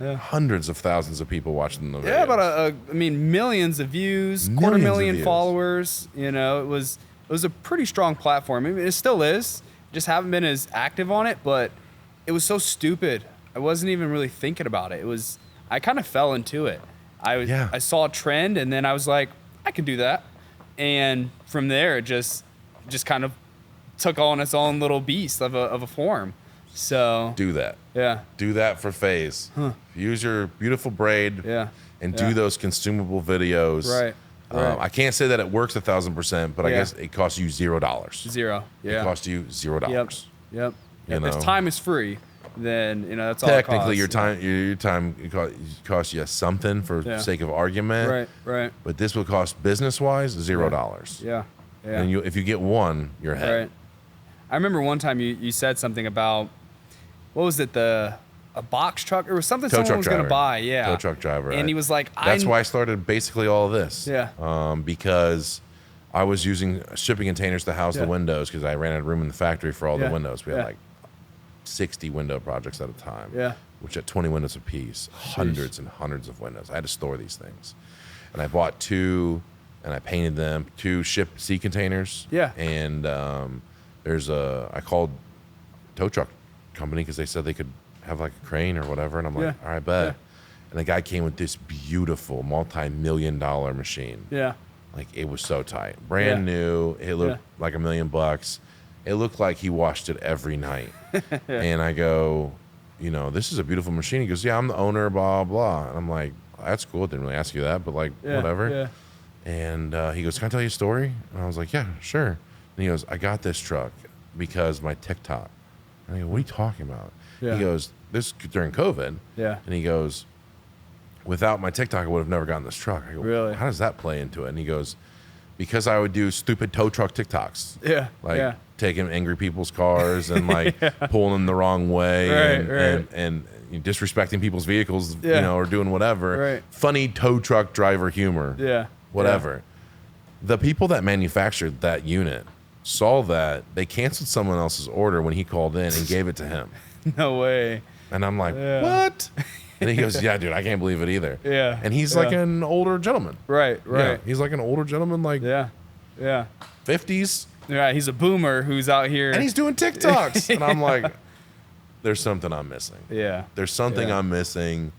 Speaker 1: got hundreds of thousands of people watching the videos.
Speaker 2: Yeah, about I mean, millions of views,
Speaker 1: Millions
Speaker 2: quarter
Speaker 1: of
Speaker 2: million
Speaker 1: views.
Speaker 2: followers. You know, it was a pretty strong platform. I mean, it still is. Just haven't been as active on it, but it was so stupid. I wasn't even really thinking about it. I kind of fell into it. I saw a trend, and then I was like, I can do that. And from there, it just kind of took on its own little beast of a form. So
Speaker 1: Do that.
Speaker 2: yeah,
Speaker 1: Do that for Faze. Use your beautiful braid
Speaker 2: yeah,
Speaker 1: and
Speaker 2: yeah.
Speaker 1: do those consumable videos.
Speaker 2: Right. Right.
Speaker 1: I can't say that it works 1,000%, but I
Speaker 2: Yeah.
Speaker 1: guess it costs you $0.
Speaker 2: Zero. Yeah.
Speaker 1: It costs you $0.
Speaker 2: Yep. Yep.
Speaker 1: You know?
Speaker 2: If time is free, then that's all.
Speaker 1: Technically,
Speaker 2: it costs.
Speaker 1: your time costs you something for
Speaker 2: Yeah.
Speaker 1: sake of argument.
Speaker 2: Right. Right.
Speaker 1: But this would cost business-wise $0.
Speaker 2: Yeah. Yeah.
Speaker 1: And if you get one, you're ahead.
Speaker 2: Right. I remember one time you said something about, what was it, a box truck or something
Speaker 1: Tow
Speaker 2: someone
Speaker 1: truck
Speaker 2: was going to
Speaker 1: driver.
Speaker 2: buy. Yeah.
Speaker 1: Tow truck driver.
Speaker 2: And he was like,
Speaker 1: That's why I started basically all of this.
Speaker 2: Yeah.
Speaker 1: Because I was using shipping containers to house the
Speaker 2: Yeah.
Speaker 1: windows because I ran out of room in the factory for all
Speaker 2: Yeah.
Speaker 1: the windows. We had
Speaker 2: Yeah.
Speaker 1: like 60 window projects at a time.
Speaker 2: Yeah.
Speaker 1: Which at 20 windows a piece, hundreds and hundreds of windows. I had to store these things. And I bought two and I painted them, two sea containers.
Speaker 2: Yeah.
Speaker 1: And I called tow truck company because they said they could have like a crane or whatever. And I'm like,
Speaker 2: Yeah.
Speaker 1: all right, bet.
Speaker 2: Yeah.
Speaker 1: And the guy came with this beautiful multi-million-dollar machine.
Speaker 2: Yeah.
Speaker 1: Like it was so tight. Brand
Speaker 2: Yeah.
Speaker 1: new. It looked like $1 million. It looked like he washed it every night. And I go, this is a beautiful machine. He goes, yeah, I'm the owner, blah, blah. And I'm like, that's cool. Didn't really ask you that, but like, whatever.
Speaker 2: Yeah.
Speaker 1: And he goes, can I tell you a story? And I was like, yeah, sure. And he goes, I got this truck because my TikTok. And I go, what are you talking about?
Speaker 2: Yeah.
Speaker 1: He goes, this during COVID.
Speaker 2: Yeah.
Speaker 1: And he goes, without my TikTok, I would have never gotten this truck. I go,
Speaker 2: really?
Speaker 1: How does that play into it? And he goes, because I would do stupid tow truck TikToks.
Speaker 2: Yeah.
Speaker 1: Like taking angry people's cars and like pulling them the wrong way and disrespecting people's vehicles, or doing whatever.
Speaker 2: Right.
Speaker 1: Funny tow truck driver humor.
Speaker 2: Yeah.
Speaker 1: Whatever. The people that manufactured that unit saw that. They canceled someone else's order when he called in and gave it to him.
Speaker 2: No way.
Speaker 1: And I'm like, what? And he goes, yeah, dude, I can't believe it either.
Speaker 2: Yeah.
Speaker 1: And he's like an older gentleman.
Speaker 2: Right.
Speaker 1: Yeah, he's like an older gentleman, like 50s.
Speaker 2: Yeah, he's a boomer who's out here.
Speaker 1: And he's doing TikToks. And I'm like, there's something I'm missing.
Speaker 2: Yeah.
Speaker 1: There's something I'm missing.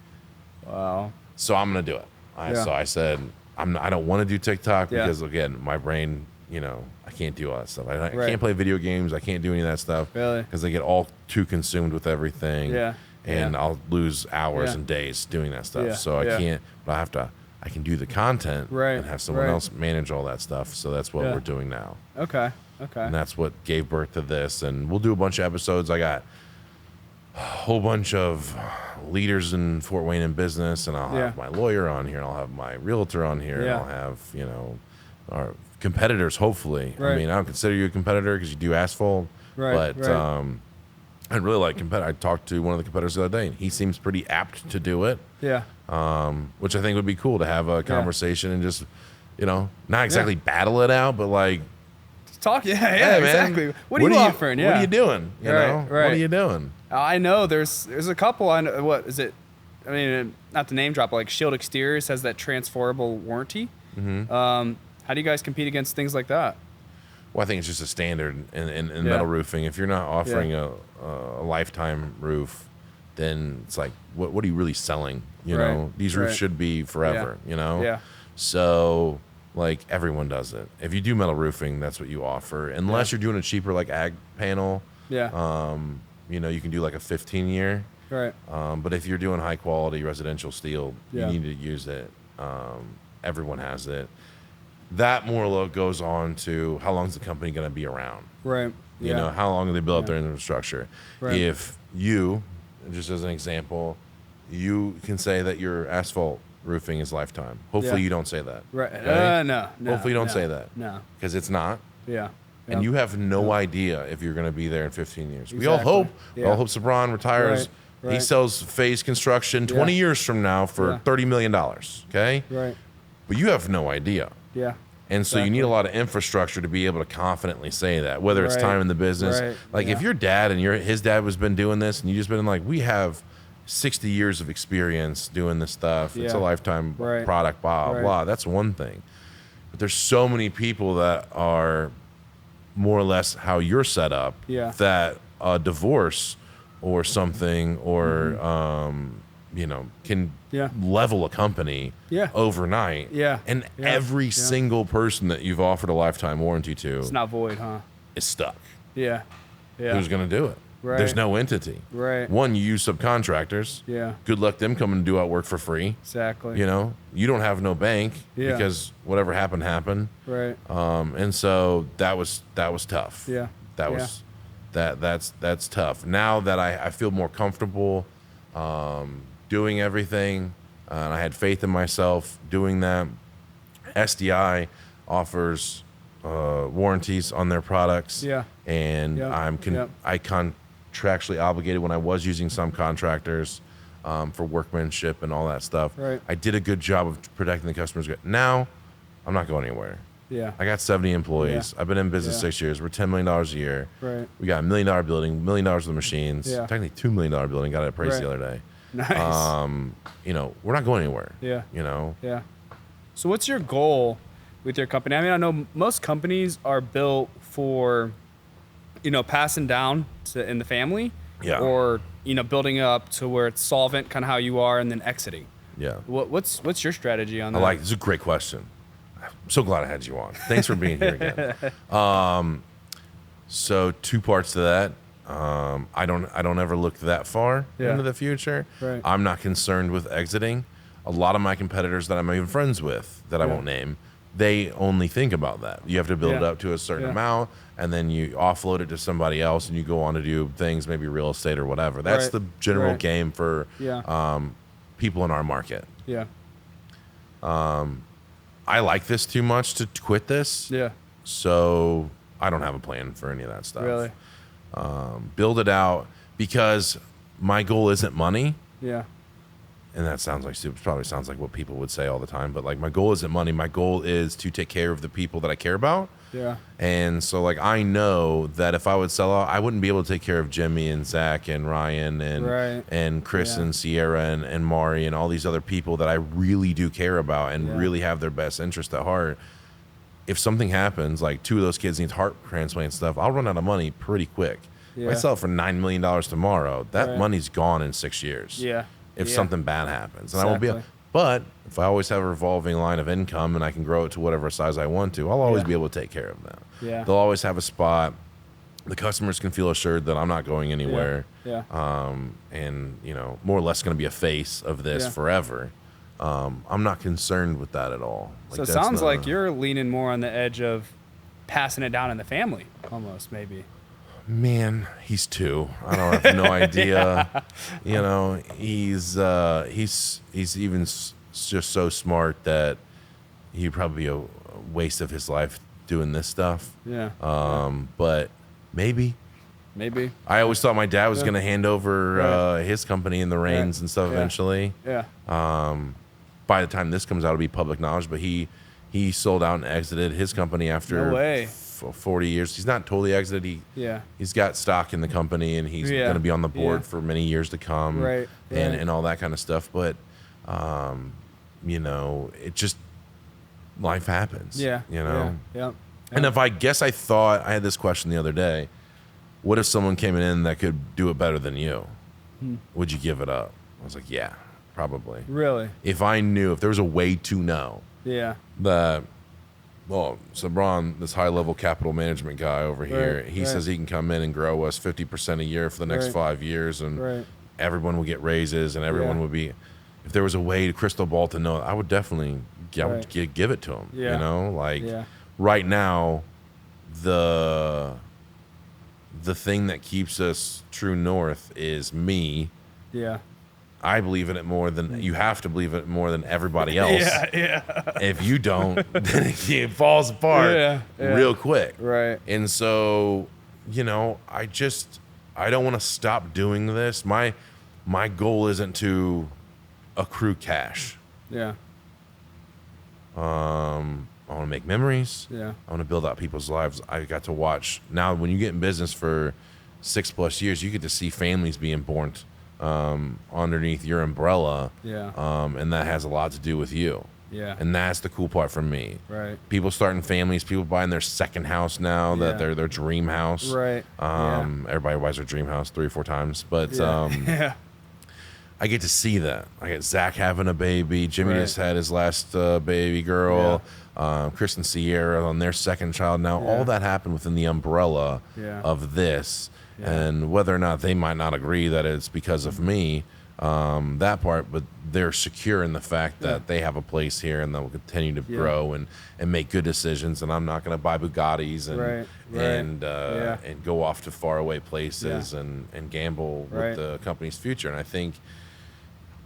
Speaker 2: Wow.
Speaker 1: So I'm going to do it. So I said, I don't want to do TikTok because, again, my brain, I can't do all that stuff. I can't play video games. I can't do any of that stuff.
Speaker 2: Really?
Speaker 1: Because I get all too consumed with everything.
Speaker 2: Yeah.
Speaker 1: And I'll lose hours and days doing that stuff.
Speaker 2: Yeah.
Speaker 1: So I can't, but I can do the content and have someone else manage all that stuff. So that's what we're doing now.
Speaker 2: Okay.
Speaker 1: And that's what gave birth to this. And we'll do a bunch of episodes. I got a whole bunch of leaders in Fort Wayne in business, and I'll have my lawyer on here, and I'll have my realtor on here, and I'll have, our competitors, hopefully.
Speaker 2: Right.
Speaker 1: I mean, I don't consider you a competitor because you do asphalt. But I'd really like I talked to one of the competitors the other day, and he seems pretty apt to do it.
Speaker 2: Yeah.
Speaker 1: Which I think would be cool to have a conversation and just, not exactly battle it out, but like
Speaker 2: talk. Yeah,
Speaker 1: man,
Speaker 2: exactly. What are you offering?
Speaker 1: What are you doing? You know?
Speaker 2: Right.
Speaker 1: What are you doing?
Speaker 2: I know there's a couple. I know, what is it? I mean, not to name drop, but like Shield Exteriors has that transferable warranty.
Speaker 1: Mm-hmm.
Speaker 2: How do you guys compete against things like that?
Speaker 1: Well, I think it's just a standard in metal roofing. If you're not offering a lifetime roof, then it's like, what are you really selling? You know, these roofs should be forever,
Speaker 2: Yeah.
Speaker 1: So, like, everyone does it. If you do metal roofing, that's what you offer. Unless you're doing a cheaper, like, ag panel.
Speaker 2: Yeah.
Speaker 1: You can do, like, a 15-year.
Speaker 2: Right.
Speaker 1: But if you're doing high-quality residential steel, you need to use it. Everyone has it. That more goes on to how long is the company going to be around?
Speaker 2: Right.
Speaker 1: You know, how long do they build up their infrastructure?
Speaker 2: Right.
Speaker 1: If you, just as an example, you can say that your asphalt roofing is lifetime. Hopefully you don't say that.
Speaker 2: Right.
Speaker 1: Okay?
Speaker 2: No.
Speaker 1: Hopefully you don't say that.
Speaker 2: No.
Speaker 1: Because it's not.
Speaker 2: Yeah.
Speaker 1: And you have no idea if you're going to be there in 15 years.
Speaker 2: Exactly.
Speaker 1: We all hope.
Speaker 2: Yeah.
Speaker 1: We all hope Seabron retires.
Speaker 2: Right.
Speaker 1: He sells Faze Construction 20 years from now for $30 million. Okay?
Speaker 2: Right.
Speaker 1: But you have no idea.
Speaker 2: Yeah.
Speaker 1: And so you need a lot of infrastructure to be able to confidently say that, whether it's time in the business.
Speaker 2: Right.
Speaker 1: Like if your dad and his dad has been doing this, and you just been like, we have 60 years of experience doing this stuff. It's a lifetime product, blah, blah. That's one thing. But there's so many people that are more or less how you're set up that a divorce or something or, can level a company overnight.
Speaker 2: Yeah.
Speaker 1: And every single person that you've offered a lifetime warranty to
Speaker 2: It's not void, huh?
Speaker 1: is stuck.
Speaker 2: Yeah. Yeah.
Speaker 1: Who's going to do it?
Speaker 2: Right.
Speaker 1: There's no entity.
Speaker 2: Right.
Speaker 1: One, you use subcontractors.
Speaker 2: Yeah.
Speaker 1: Good luck them coming to do out work for free.
Speaker 2: Exactly.
Speaker 1: You don't have no bank because whatever happened.
Speaker 2: Right.
Speaker 1: And so that was tough.
Speaker 2: Yeah.
Speaker 1: That's tough. Now that I feel more comfortable doing everything, and I had faith in myself doing that. SDI offers warranties on their products.
Speaker 2: Yeah.
Speaker 1: And I contractually obligated when I was using some contractors for workmanship and all that stuff.
Speaker 2: Right.
Speaker 1: I did a good job of protecting the customer's good. Now, I'm not going anywhere.
Speaker 2: Yeah.
Speaker 1: I got 70 employees. I've been in business 6 years. We're $10 million a year.
Speaker 2: Right.
Speaker 1: We got $1 million building, $1 million worth of machines.
Speaker 2: Yeah.
Speaker 1: Technically $2 million building. Got it appraised the other day.
Speaker 2: Nice.
Speaker 1: We're not going anywhere.
Speaker 2: Yeah.
Speaker 1: Yeah.
Speaker 2: So what's your goal with your company? I mean, I know most companies are built for, passing down in the family.
Speaker 1: Yeah.
Speaker 2: Or, building up to where it's solvent, kind of how you are, and then exiting.
Speaker 1: Yeah.
Speaker 2: What's your strategy on that?
Speaker 1: This is a great question. I'm so glad I had you on. Thanks for being here again. So two parts to that. I don't ever look that far into the future.
Speaker 2: Right.
Speaker 1: I'm not concerned with exiting. A lot of my competitors that I'm even friends with that I won't name, they only think about that. You have to build it up to a certain amount, and then you offload it to somebody else, and you go on to do things, maybe real estate or whatever. That's the general game for people in our market.
Speaker 2: Yeah.
Speaker 1: I like this too much to quit this.
Speaker 2: Yeah.
Speaker 1: So I don't have a plan for any of that stuff.
Speaker 2: Really?
Speaker 1: Build it out, because my goal isn't money.
Speaker 2: Yeah.
Speaker 1: And that sounds like stupid. Probably sounds like what people would say all the time. But like, my goal isn't money. My goal is to take care of the people that I care about.
Speaker 2: Yeah.
Speaker 1: And so like, I know that if I would sell out, I wouldn't be able to take care of Jimmy and Zach and Ryan and Chris and Sierra and Mari and all these other people that I really do care about and really have their best interest at heart. If something happens, like 2 of those kids need heart transplant stuff, I'll run out of money pretty quick.
Speaker 2: Yeah.
Speaker 1: If I sell it for $9 million tomorrow, that money's gone in 6 years.
Speaker 2: Yeah.
Speaker 1: If something bad happens, and I won't be. But if I always have a revolving line of income and I can grow it to whatever size I want to, I'll always be able to take care of them.
Speaker 2: Yeah.
Speaker 1: They'll always have a spot. The customers can feel assured that I'm not going anywhere.
Speaker 2: Yeah.
Speaker 1: And more or less going to be a face of this forever. I'm not concerned with that at all.
Speaker 2: So it sounds like you're leaning more on the edge of passing it down in the family, almost, maybe.
Speaker 1: Man, he's 2. I don't have no idea. He's even just so smart that he'd probably be a waste of his life doing this stuff.
Speaker 2: Yeah.
Speaker 1: But maybe. I always thought my dad was going to hand over his company and the reins and stuff eventually.
Speaker 2: Yeah.
Speaker 1: By the time this comes out, it'll be public knowledge. But he sold out and exited his company after 40 years. He's not totally exited. He's got stock in the company, and he's going to be on the board for many years to come.
Speaker 2: Right.
Speaker 1: And all that kind of stuff. But it just, life happens.
Speaker 2: Yeah.
Speaker 1: Yeah.
Speaker 2: Yeah.
Speaker 1: And I thought, I had this question the other day, what if someone came in that could do it better than you? Would you give it up? I was like, yeah, probably.
Speaker 2: Really?
Speaker 1: If there was a way to know that, well, Seabron, this high-level capital management guy over here, he says he can come in and grow us 50% a year for the next 5 years, and everyone will get raises, and everyone would be. If there was a way to crystal ball to know, I would definitely give it to him.
Speaker 2: Yeah.
Speaker 1: Right now, the thing that keeps us true north is me.
Speaker 2: Yeah.
Speaker 1: I believe in it more than you have to believe it more than everybody else. If you don't, then it falls apart real quick.
Speaker 2: Right.
Speaker 1: And so, I don't want to stop doing this. My goal isn't to accrue cash.
Speaker 2: Yeah.
Speaker 1: I want to make memories.
Speaker 2: Yeah.
Speaker 1: I want to build out people's lives. I got to watch. Now, when you get in business for 6+ years, you get to see families being born underneath your umbrella.
Speaker 2: Yeah.
Speaker 1: And that has a lot to do with you.
Speaker 2: Yeah.
Speaker 1: And that's the cool part for me.
Speaker 2: Right.
Speaker 1: People starting families, people buying their second house now, that they're their dream house.
Speaker 2: Right.
Speaker 1: Everybody buys their dream house 3 or 4 times. But I get to see that. I get Zach having a baby. Jimmy just had his last baby girl. Chris and Sierra on their second child now. All that happened within the umbrella of this. And whether or not they might not agree that it's because of me, that part, but they're secure in the fact that they have a place here and they'll continue to grow and make good decisions. And I'm not going to buy Bugattis and go off to faraway places and gamble with the company's future. And I think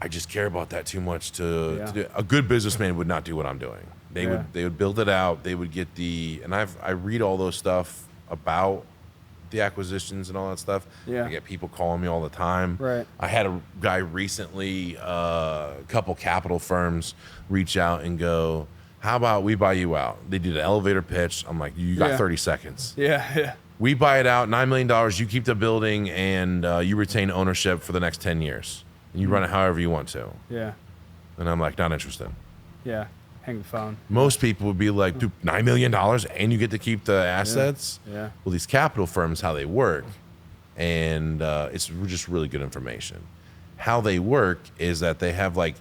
Speaker 1: I just care about that too much to do. A good businessman would not do what I'm doing. They would build it out. They would get I read all those stuff about the acquisitions and all that stuff. I get people calling me all the time.
Speaker 2: Right.
Speaker 1: I had a guy recently, a couple capital firms reach out and go, how about we buy you out? They did an elevator pitch. I'm like, you got 30 seconds.
Speaker 2: Yeah.
Speaker 1: We buy it out, $9 million, you keep the building, and you retain ownership for the next 10 years. And you run it however you want to.
Speaker 2: Yeah.
Speaker 1: And I'm like, not interested.
Speaker 2: Yeah. Hang the phone.
Speaker 1: Most people would be like, dude, $9 million and you get to keep the assets?
Speaker 2: Yeah.
Speaker 1: Well, these capital firms, how they work, and it's just really good information. How they work is that they have like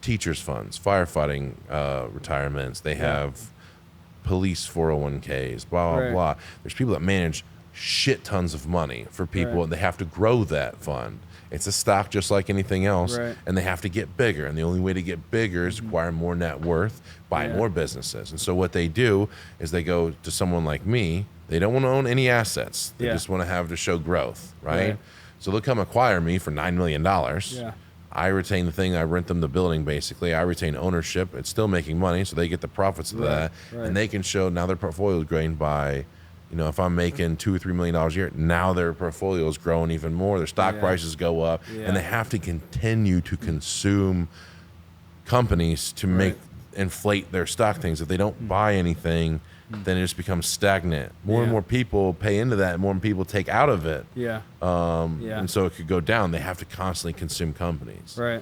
Speaker 1: teachers funds, firefighting retirements. They have police 401ks, blah, blah,
Speaker 2: Right.
Speaker 1: blah. There's people that manage shit tons of money for people,
Speaker 2: Right.
Speaker 1: and they have to grow that fund. It's a stock just like anything else,
Speaker 2: Right.
Speaker 1: and they have to get bigger. And the only way to get bigger is acquire more net worth, buy
Speaker 2: Yeah.
Speaker 1: more businesses. And so what they do is they go to someone like me. They don't want to own any assets. They
Speaker 2: Yeah.
Speaker 1: just want to have to show growth, right?
Speaker 2: Right.
Speaker 1: So they'll come acquire me for $9 million.
Speaker 2: Yeah.
Speaker 1: I retain the thing. I rent them the building, basically. I retain ownership. It's still making money, so they get the profits of that.
Speaker 2: right.
Speaker 1: And they can show now their portfolio is growing by, if I'm making $2 or $3 million a year, now their portfolio is growing even more. Their stock
Speaker 2: Yeah.
Speaker 1: prices go up,
Speaker 2: Yeah.
Speaker 1: and they have to continue to consume companies to make inflate their stock things. If they don't buy anything, then it just becomes stagnant. More and
Speaker 2: Yeah.
Speaker 1: more people pay into that, and more people take out of it.
Speaker 2: Yeah. Yeah.
Speaker 1: And so it could go down. They have to constantly consume companies.
Speaker 2: Right.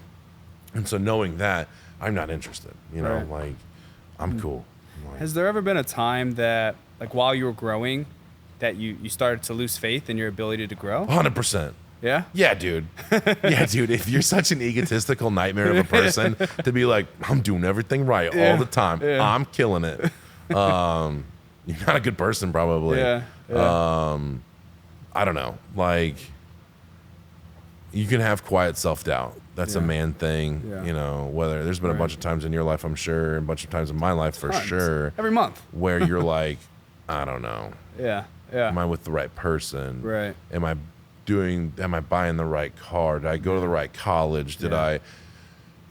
Speaker 1: And so knowing that, I'm not interested.
Speaker 2: Right.
Speaker 1: Like, I'm cool. Like,
Speaker 2: Has there ever been a time that, like, while you were growing, that you started to lose faith in your ability to grow?
Speaker 1: 100%.
Speaker 2: Yeah.
Speaker 1: Yeah, dude. Yeah, dude. If you're such an egotistical nightmare of a person to be like, I'm doing everything right
Speaker 2: Yeah.
Speaker 1: all the time,
Speaker 2: Yeah.
Speaker 1: I'm killing it. You're not a good person, probably.
Speaker 2: Yeah.
Speaker 1: I don't know. Like, you can have quiet self-doubt. That's a
Speaker 2: Yeah.
Speaker 1: man thing.
Speaker 2: Yeah.
Speaker 1: Whether there's been a
Speaker 2: Right.
Speaker 1: bunch of times in your life, I'm sure, and a bunch of times in my life for
Speaker 2: Tons.
Speaker 1: sure,
Speaker 2: Every month.
Speaker 1: where you're like, I don't know.
Speaker 2: Yeah. Yeah.
Speaker 1: Am I with the right person?
Speaker 2: Right.
Speaker 1: Am I buying the right car? Did I go to the right college? Did
Speaker 2: Yeah.
Speaker 1: I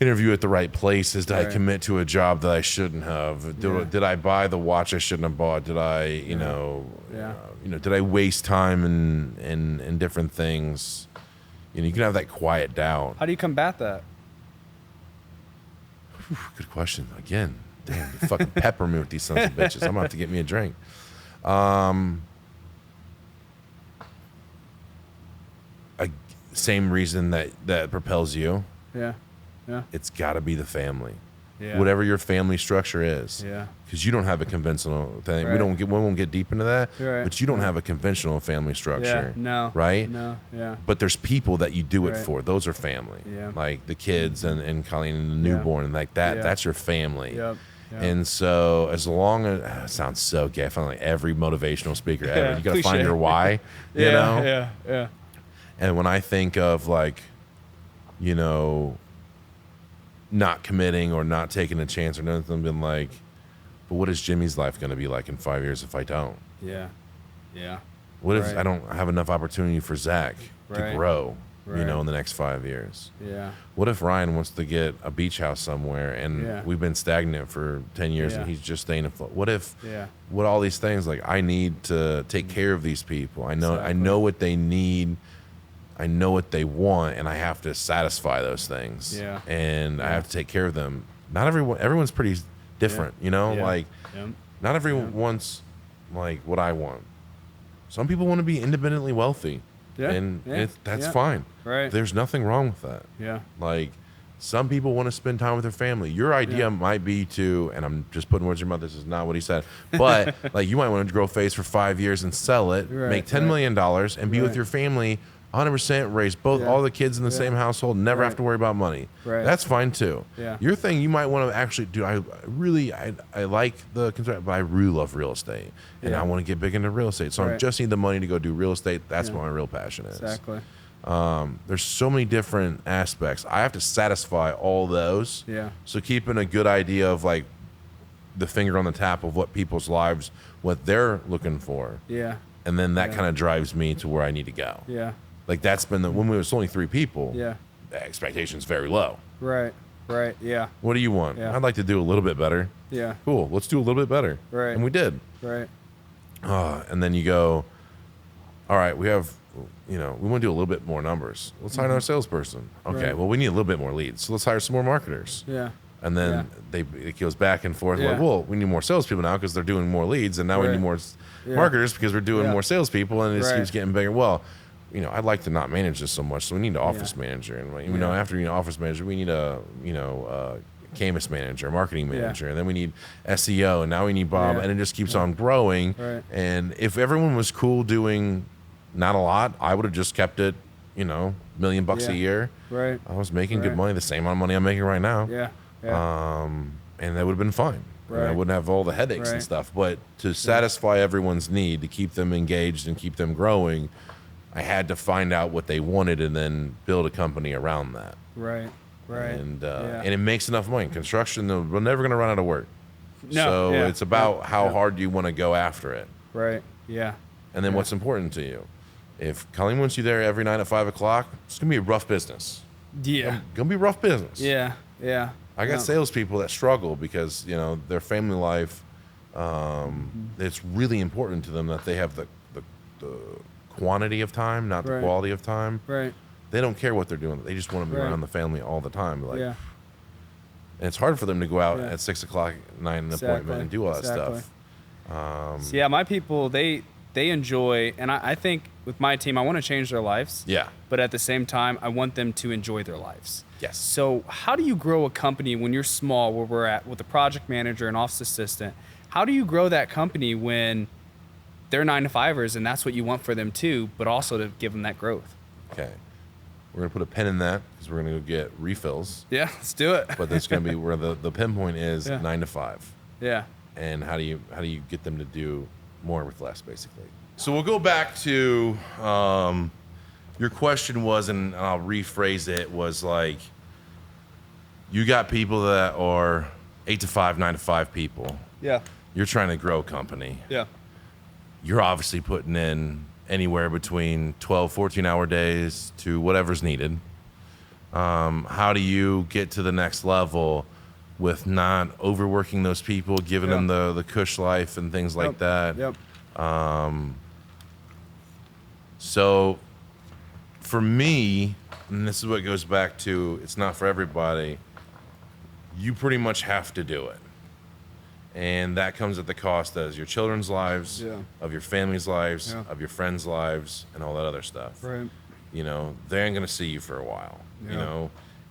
Speaker 1: interview at the right places? Did I
Speaker 2: Right.
Speaker 1: commit to a job that I shouldn't have? Did I buy the watch I shouldn't have bought? Did I,
Speaker 2: Yeah.
Speaker 1: did I waste time in different things? You can have that quiet doubt.
Speaker 2: How do you combat that?
Speaker 1: Good question. Again, damn, you fucking pepper me with these sons of bitches. I'm gonna have to get me a drink. Same reason that propels you.
Speaker 2: Yeah. Yeah.
Speaker 1: It's got to be the family.
Speaker 2: Yeah.
Speaker 1: Whatever your family structure is.
Speaker 2: Yeah.
Speaker 1: Because you don't have a conventional thing.
Speaker 2: Right.
Speaker 1: We won't get deep into that.
Speaker 2: Right.
Speaker 1: But you don't have a conventional family structure.
Speaker 2: Yeah. No.
Speaker 1: Right?
Speaker 2: No. Yeah.
Speaker 1: But there's people that you do it
Speaker 2: Right.
Speaker 1: for. Those are family.
Speaker 2: Yeah.
Speaker 1: Like the kids and Colleen and the newborn and like that.
Speaker 2: Yeah.
Speaker 1: That's your family.
Speaker 2: Yep. Yep.
Speaker 1: And so as long as it sounds so gay, I find like every motivational speaker ever,
Speaker 2: Yeah,
Speaker 1: you gotta
Speaker 2: cliche.
Speaker 1: find your why.
Speaker 2: Yeah.
Speaker 1: You know?
Speaker 2: Yeah. Yeah.
Speaker 1: And when I think of like, not committing or not taking a chance or nothing, been like, but what is Jimmy's life going to be like in 5 years if I don't?
Speaker 2: Yeah. Yeah.
Speaker 1: What if
Speaker 2: Right.
Speaker 1: I don't have enough opportunity for Zach to
Speaker 2: Right.
Speaker 1: grow,
Speaker 2: Right.
Speaker 1: in the next 5 years?
Speaker 2: Yeah.
Speaker 1: What if Ryan wants to get a beach house somewhere and
Speaker 2: Yeah.
Speaker 1: we've been stagnant for 10 years and
Speaker 2: Yeah.
Speaker 1: he's just staying afloat? What if,
Speaker 2: Yeah.
Speaker 1: what all these things, like I need to take care of these people. I know
Speaker 2: Exactly.
Speaker 1: what they need. I know what they want, and I have to satisfy those things.
Speaker 2: Yeah.
Speaker 1: And I
Speaker 2: Yeah.
Speaker 1: have to take care of them. Not everyone's pretty different,
Speaker 2: Yeah.
Speaker 1: like
Speaker 2: Yep.
Speaker 1: not everyone wants like what I want. Some people want to be independently wealthy.
Speaker 2: Yeah.
Speaker 1: And
Speaker 2: Yeah.
Speaker 1: that's
Speaker 2: Yeah.
Speaker 1: fine.
Speaker 2: Right.
Speaker 1: There's nothing wrong with that.
Speaker 2: Yeah.
Speaker 1: Like some people want to spend time with their family. Your idea
Speaker 2: Yeah.
Speaker 1: might be to, and I'm just putting words in your mouth. This is not what he said, but like you might want to grow Faze for 5 years and sell it,
Speaker 2: Right,
Speaker 1: make $10 million and be with
Speaker 2: Right.
Speaker 1: your family 100%, raise both
Speaker 2: Yeah.
Speaker 1: all the kids in the
Speaker 2: Yeah.
Speaker 1: same household, never have
Speaker 2: Right.
Speaker 1: to worry about money.
Speaker 2: Right.
Speaker 1: That's fine too.
Speaker 2: Yeah.
Speaker 1: Your thing, you might want to actually do. I like the construction, but I really love real estate, and
Speaker 2: Yeah.
Speaker 1: I want to get big into real estate. So I
Speaker 2: Right.
Speaker 1: just need the money to go do real estate. That's
Speaker 2: Yeah.
Speaker 1: what my real passion is.
Speaker 2: Exactly.
Speaker 1: There's so many different aspects. I have to satisfy all those.
Speaker 2: Yeah.
Speaker 1: So keeping a good idea of like the finger on the tap of what people's lives, what they're looking for,
Speaker 2: Yeah.
Speaker 1: and then that
Speaker 2: Yeah.
Speaker 1: kind of drives me to where I need to go.
Speaker 2: Yeah.
Speaker 1: Like that's been when we was only 3 people.
Speaker 2: Yeah.
Speaker 1: The expectations very low.
Speaker 2: Right. Right. Yeah.
Speaker 1: What do you want?
Speaker 2: Yeah.
Speaker 1: I'd like to do a little bit better.
Speaker 2: Yeah.
Speaker 1: Cool. Let's do a little bit better.
Speaker 2: Right.
Speaker 1: And we did.
Speaker 2: Right.
Speaker 1: And then you go, all right, we have, we want to do a little bit more numbers. Let's hire another salesperson. Okay,
Speaker 2: Right.
Speaker 1: well, we need a little bit more leads. So let's hire some more marketers.
Speaker 2: Yeah.
Speaker 1: And then it goes back and forth.
Speaker 2: Yeah.
Speaker 1: Like, well, we need more salespeople now because they're doing more leads. And now we
Speaker 2: Right.
Speaker 1: need more
Speaker 2: Yeah.
Speaker 1: marketers because we're doing
Speaker 2: Yeah.
Speaker 1: more salespeople. And it just
Speaker 2: Right.
Speaker 1: keeps getting bigger. Well, I'd like to not manage this so much. So we need an office manager. And, after an office manager, we need a canvas manager, marketing
Speaker 2: Yeah.
Speaker 1: manager. And then we need SEO. And now we need Bob.
Speaker 2: Yeah.
Speaker 1: And it just keeps on growing.
Speaker 2: Right.
Speaker 1: And if everyone was cool doing not a lot, I would have just kept it, $1 million
Speaker 2: Yeah.
Speaker 1: a year.
Speaker 2: Right.
Speaker 1: I was making good
Speaker 2: Right.
Speaker 1: money, the same amount of money I'm making right now.
Speaker 2: Yeah. Yeah.
Speaker 1: And that would have been fine. And I wouldn't have all the headaches and stuff. But to satisfy everyone's need, to keep them engaged and keep them growing, I had to find out what they wanted and then build a company around that.
Speaker 2: Right.
Speaker 1: And it makes enough money. Construction, we're never going to run out of work.
Speaker 2: No,
Speaker 1: so it's about how hard you want to go after it.
Speaker 2: Right. Yeah.
Speaker 1: And then what's important to you. If Colleen wants you there every night at 5 o'clock, it's going to be a rough business.
Speaker 2: Yeah.
Speaker 1: Going to be rough business.
Speaker 2: Yeah. Yeah.
Speaker 1: I got salespeople that struggle because, their family life, it's really important to them that they have the quantity of time, not the quality of time.
Speaker 2: Right.
Speaker 1: They don't care what they're doing. They just want to be around the family all the time.
Speaker 2: Yeah.
Speaker 1: And it's hard for them to go out at 6 o'clock at night in an appointment and do all that stuff.
Speaker 2: So yeah, my people, they enjoy, and I think with my team, I want to change their lives.
Speaker 1: Yeah.
Speaker 2: But at the same time, I want them to enjoy their lives.
Speaker 1: Yes.
Speaker 2: So how do you grow a company when you're small, where we're at with a project manager and office assistant? How do you grow that company when they're 9-to-5ers and that's what you want for them too, but also to give them that growth?
Speaker 1: Okay. We're going to put a pin in that because we're going to go get refills.
Speaker 2: Yeah, let's do it.
Speaker 1: But that's going to be where the pinpoint is 9 to 5.
Speaker 2: Yeah.
Speaker 1: And how do you get them to do more with less, basically? So we'll go back to your question was, and I'll rephrase it, was like, you got people that are 8 to 5, 9 to 5 people.
Speaker 2: Yeah.
Speaker 1: You're trying to grow a company.
Speaker 2: Yeah.
Speaker 1: You're obviously putting in anywhere between 12, 14-hour days to whatever's needed. How do you get to the next level with not overworking those people, giving them the cush life and things like that?
Speaker 2: Yep.
Speaker 1: So for me, and this is what goes back to, it's not for everybody, you pretty much have to do it. And that comes at the cost of your children's lives, of your family's lives, of your friends' lives, and all that other stuff.
Speaker 2: Right.
Speaker 1: They ain't going to see you for a while,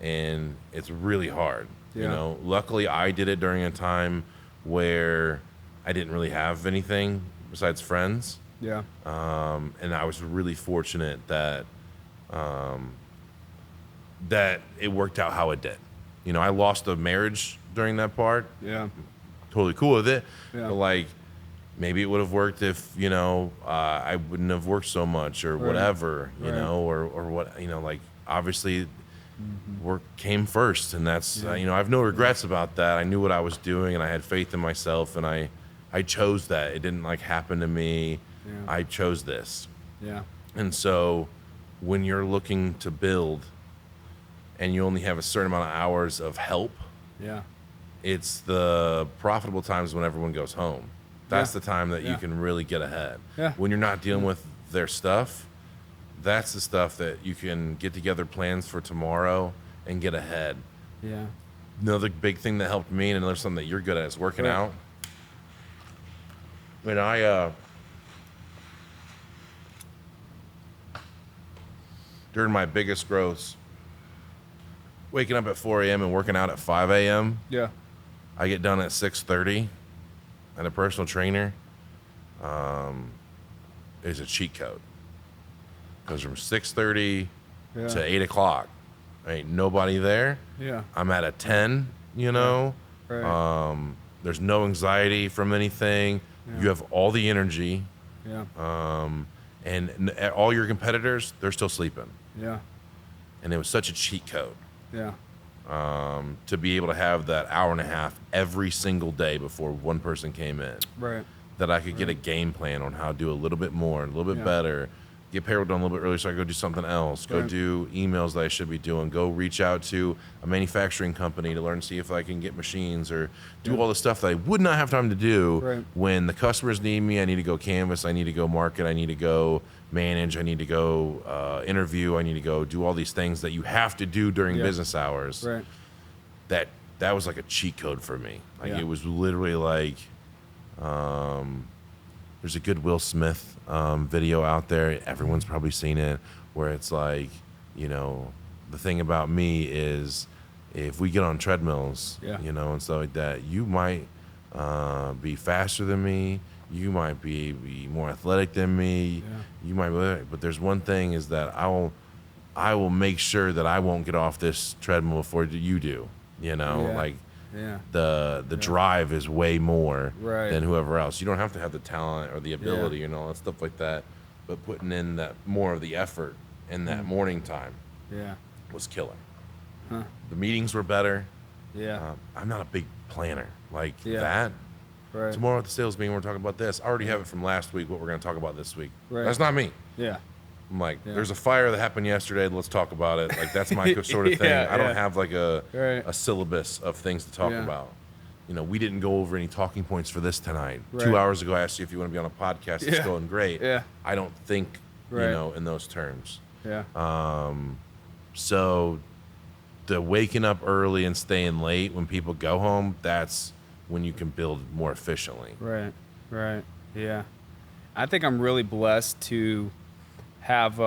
Speaker 1: and it's really hard. Luckily I did it during a time where I didn't really have anything besides friends.
Speaker 2: Yeah.
Speaker 1: And I was really fortunate that that it worked out how it did. I lost a marriage during that part.
Speaker 2: Yeah.
Speaker 1: Totally cool with it.
Speaker 2: Yeah.
Speaker 1: But maybe it would have worked if, I wouldn't have worked so much or whatever, or what, obviously work came first, and that's, I have no regrets about that. I knew what I was doing and I had faith in myself, and I chose that. It didn't happen to me.
Speaker 2: Yeah.
Speaker 1: I chose this.
Speaker 2: Yeah.
Speaker 1: And so when you're looking to build and you only have a certain amount of hours of help,
Speaker 2: Yeah.
Speaker 1: it's the profitable times when everyone goes home. That's the time that you can really get ahead.
Speaker 2: Yeah.
Speaker 1: When you're not dealing with their stuff, that's the stuff that you can get together plans for tomorrow and get ahead.
Speaker 2: Yeah.
Speaker 1: Another big thing that helped me, and another something that you're good at, is working out. When during my biggest growths, waking up at 4 a.m. and working out at 5 a.m.,
Speaker 2: Yeah.
Speaker 1: I get done at 6:30, and a personal trainer is a cheat code. Goes from 6:30 to 8 o'clock. Ain't nobody there.
Speaker 2: Yeah.
Speaker 1: I'm at a 10,
Speaker 2: Right.
Speaker 1: There's no anxiety from anything.
Speaker 2: Yeah.
Speaker 1: You have all the energy.
Speaker 2: Yeah.
Speaker 1: And all your competitors, they're still sleeping.
Speaker 2: Yeah.
Speaker 1: And it was such a cheat code.
Speaker 2: Yeah.
Speaker 1: To be able to have that hour and a half every single day before one person came in,
Speaker 2: Right.
Speaker 1: that I could get a game plan on how to do a little bit more, a little bit better, get payroll done a little bit earlier so I could go do something else, go do emails that I should be doing, go reach out to a manufacturing company to learn, see if I can get machines, or do all the stuff that I would not have time to do when the customers need me. I need to go canvas, I need to go market, I need to go manage, I need to go interview, I need to go do all these things that you have to do during business hours.
Speaker 2: Right.
Speaker 1: That was like a cheat code for me. It was literally like, there's a good Will Smith video out there. Everyone's probably seen it, where it's like, the thing about me is if we get on treadmills, and stuff like that, you might be faster than me. You might be more athletic than me. You might be, but there's one thing is that I will make sure that I won't get off this treadmill before you do.
Speaker 2: Yeah.
Speaker 1: The drive is way more
Speaker 2: Right.
Speaker 1: than whoever else. You don't have to have the talent or the ability and all that stuff like that, but putting in that more of the effort in that morning time was killer.
Speaker 2: Huh.
Speaker 1: The meetings were better.
Speaker 2: Yeah.
Speaker 1: I'm not a big planner like
Speaker 2: Yeah.
Speaker 1: that.
Speaker 2: Right.
Speaker 1: Tomorrow at the sales meeting, we're talking about this. I already have it from last week, what we're going to talk about this week.
Speaker 2: Right.
Speaker 1: That's not me.
Speaker 2: Yeah.
Speaker 1: I'm like, there's a fire that happened yesterday. Let's talk about it. Like, that's my sort of thing. I don't have like a syllabus of things to talk about. You know, we didn't go over any talking points for this tonight.
Speaker 2: Right.
Speaker 1: 2 hours ago, I asked you if you want to be on a podcast. It's going great.
Speaker 2: Yeah.
Speaker 1: I don't think, you know, in those terms.
Speaker 2: Yeah.
Speaker 1: So the waking up early and staying late when people go home, that's when you can build more efficiently.
Speaker 2: Right. Right. Yeah. I think I'm really blessed to have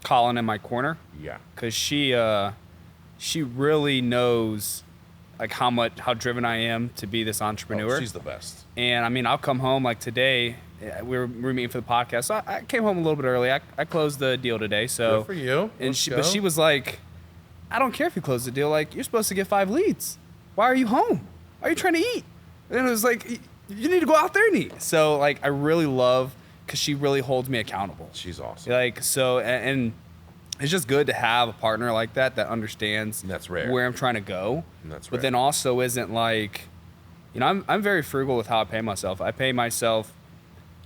Speaker 2: Colin in my corner.
Speaker 1: Yeah.
Speaker 2: Because she really knows like how driven I am to be this entrepreneur.
Speaker 1: Oh, she's the best.
Speaker 2: And I mean, I'll come home like today. We were meeting for the podcast. So I came home a little bit early. I closed the deal today. So
Speaker 1: good for you.
Speaker 2: And but she was like, I don't care if you close the deal. Like, you're supposed to get 5 leads. Why are you home? Why are you trying to eat? And it was like, you need to go out there and eat. So like, I really love, because she really holds me accountable.
Speaker 1: She's awesome.
Speaker 2: Like, so, and it's just good to have a partner like that understands
Speaker 1: And that's rare.
Speaker 2: where I'm trying to go.
Speaker 1: And that's
Speaker 2: but
Speaker 1: rare.
Speaker 2: then also isn't like, you know, I'm very frugal with how I pay myself. I pay myself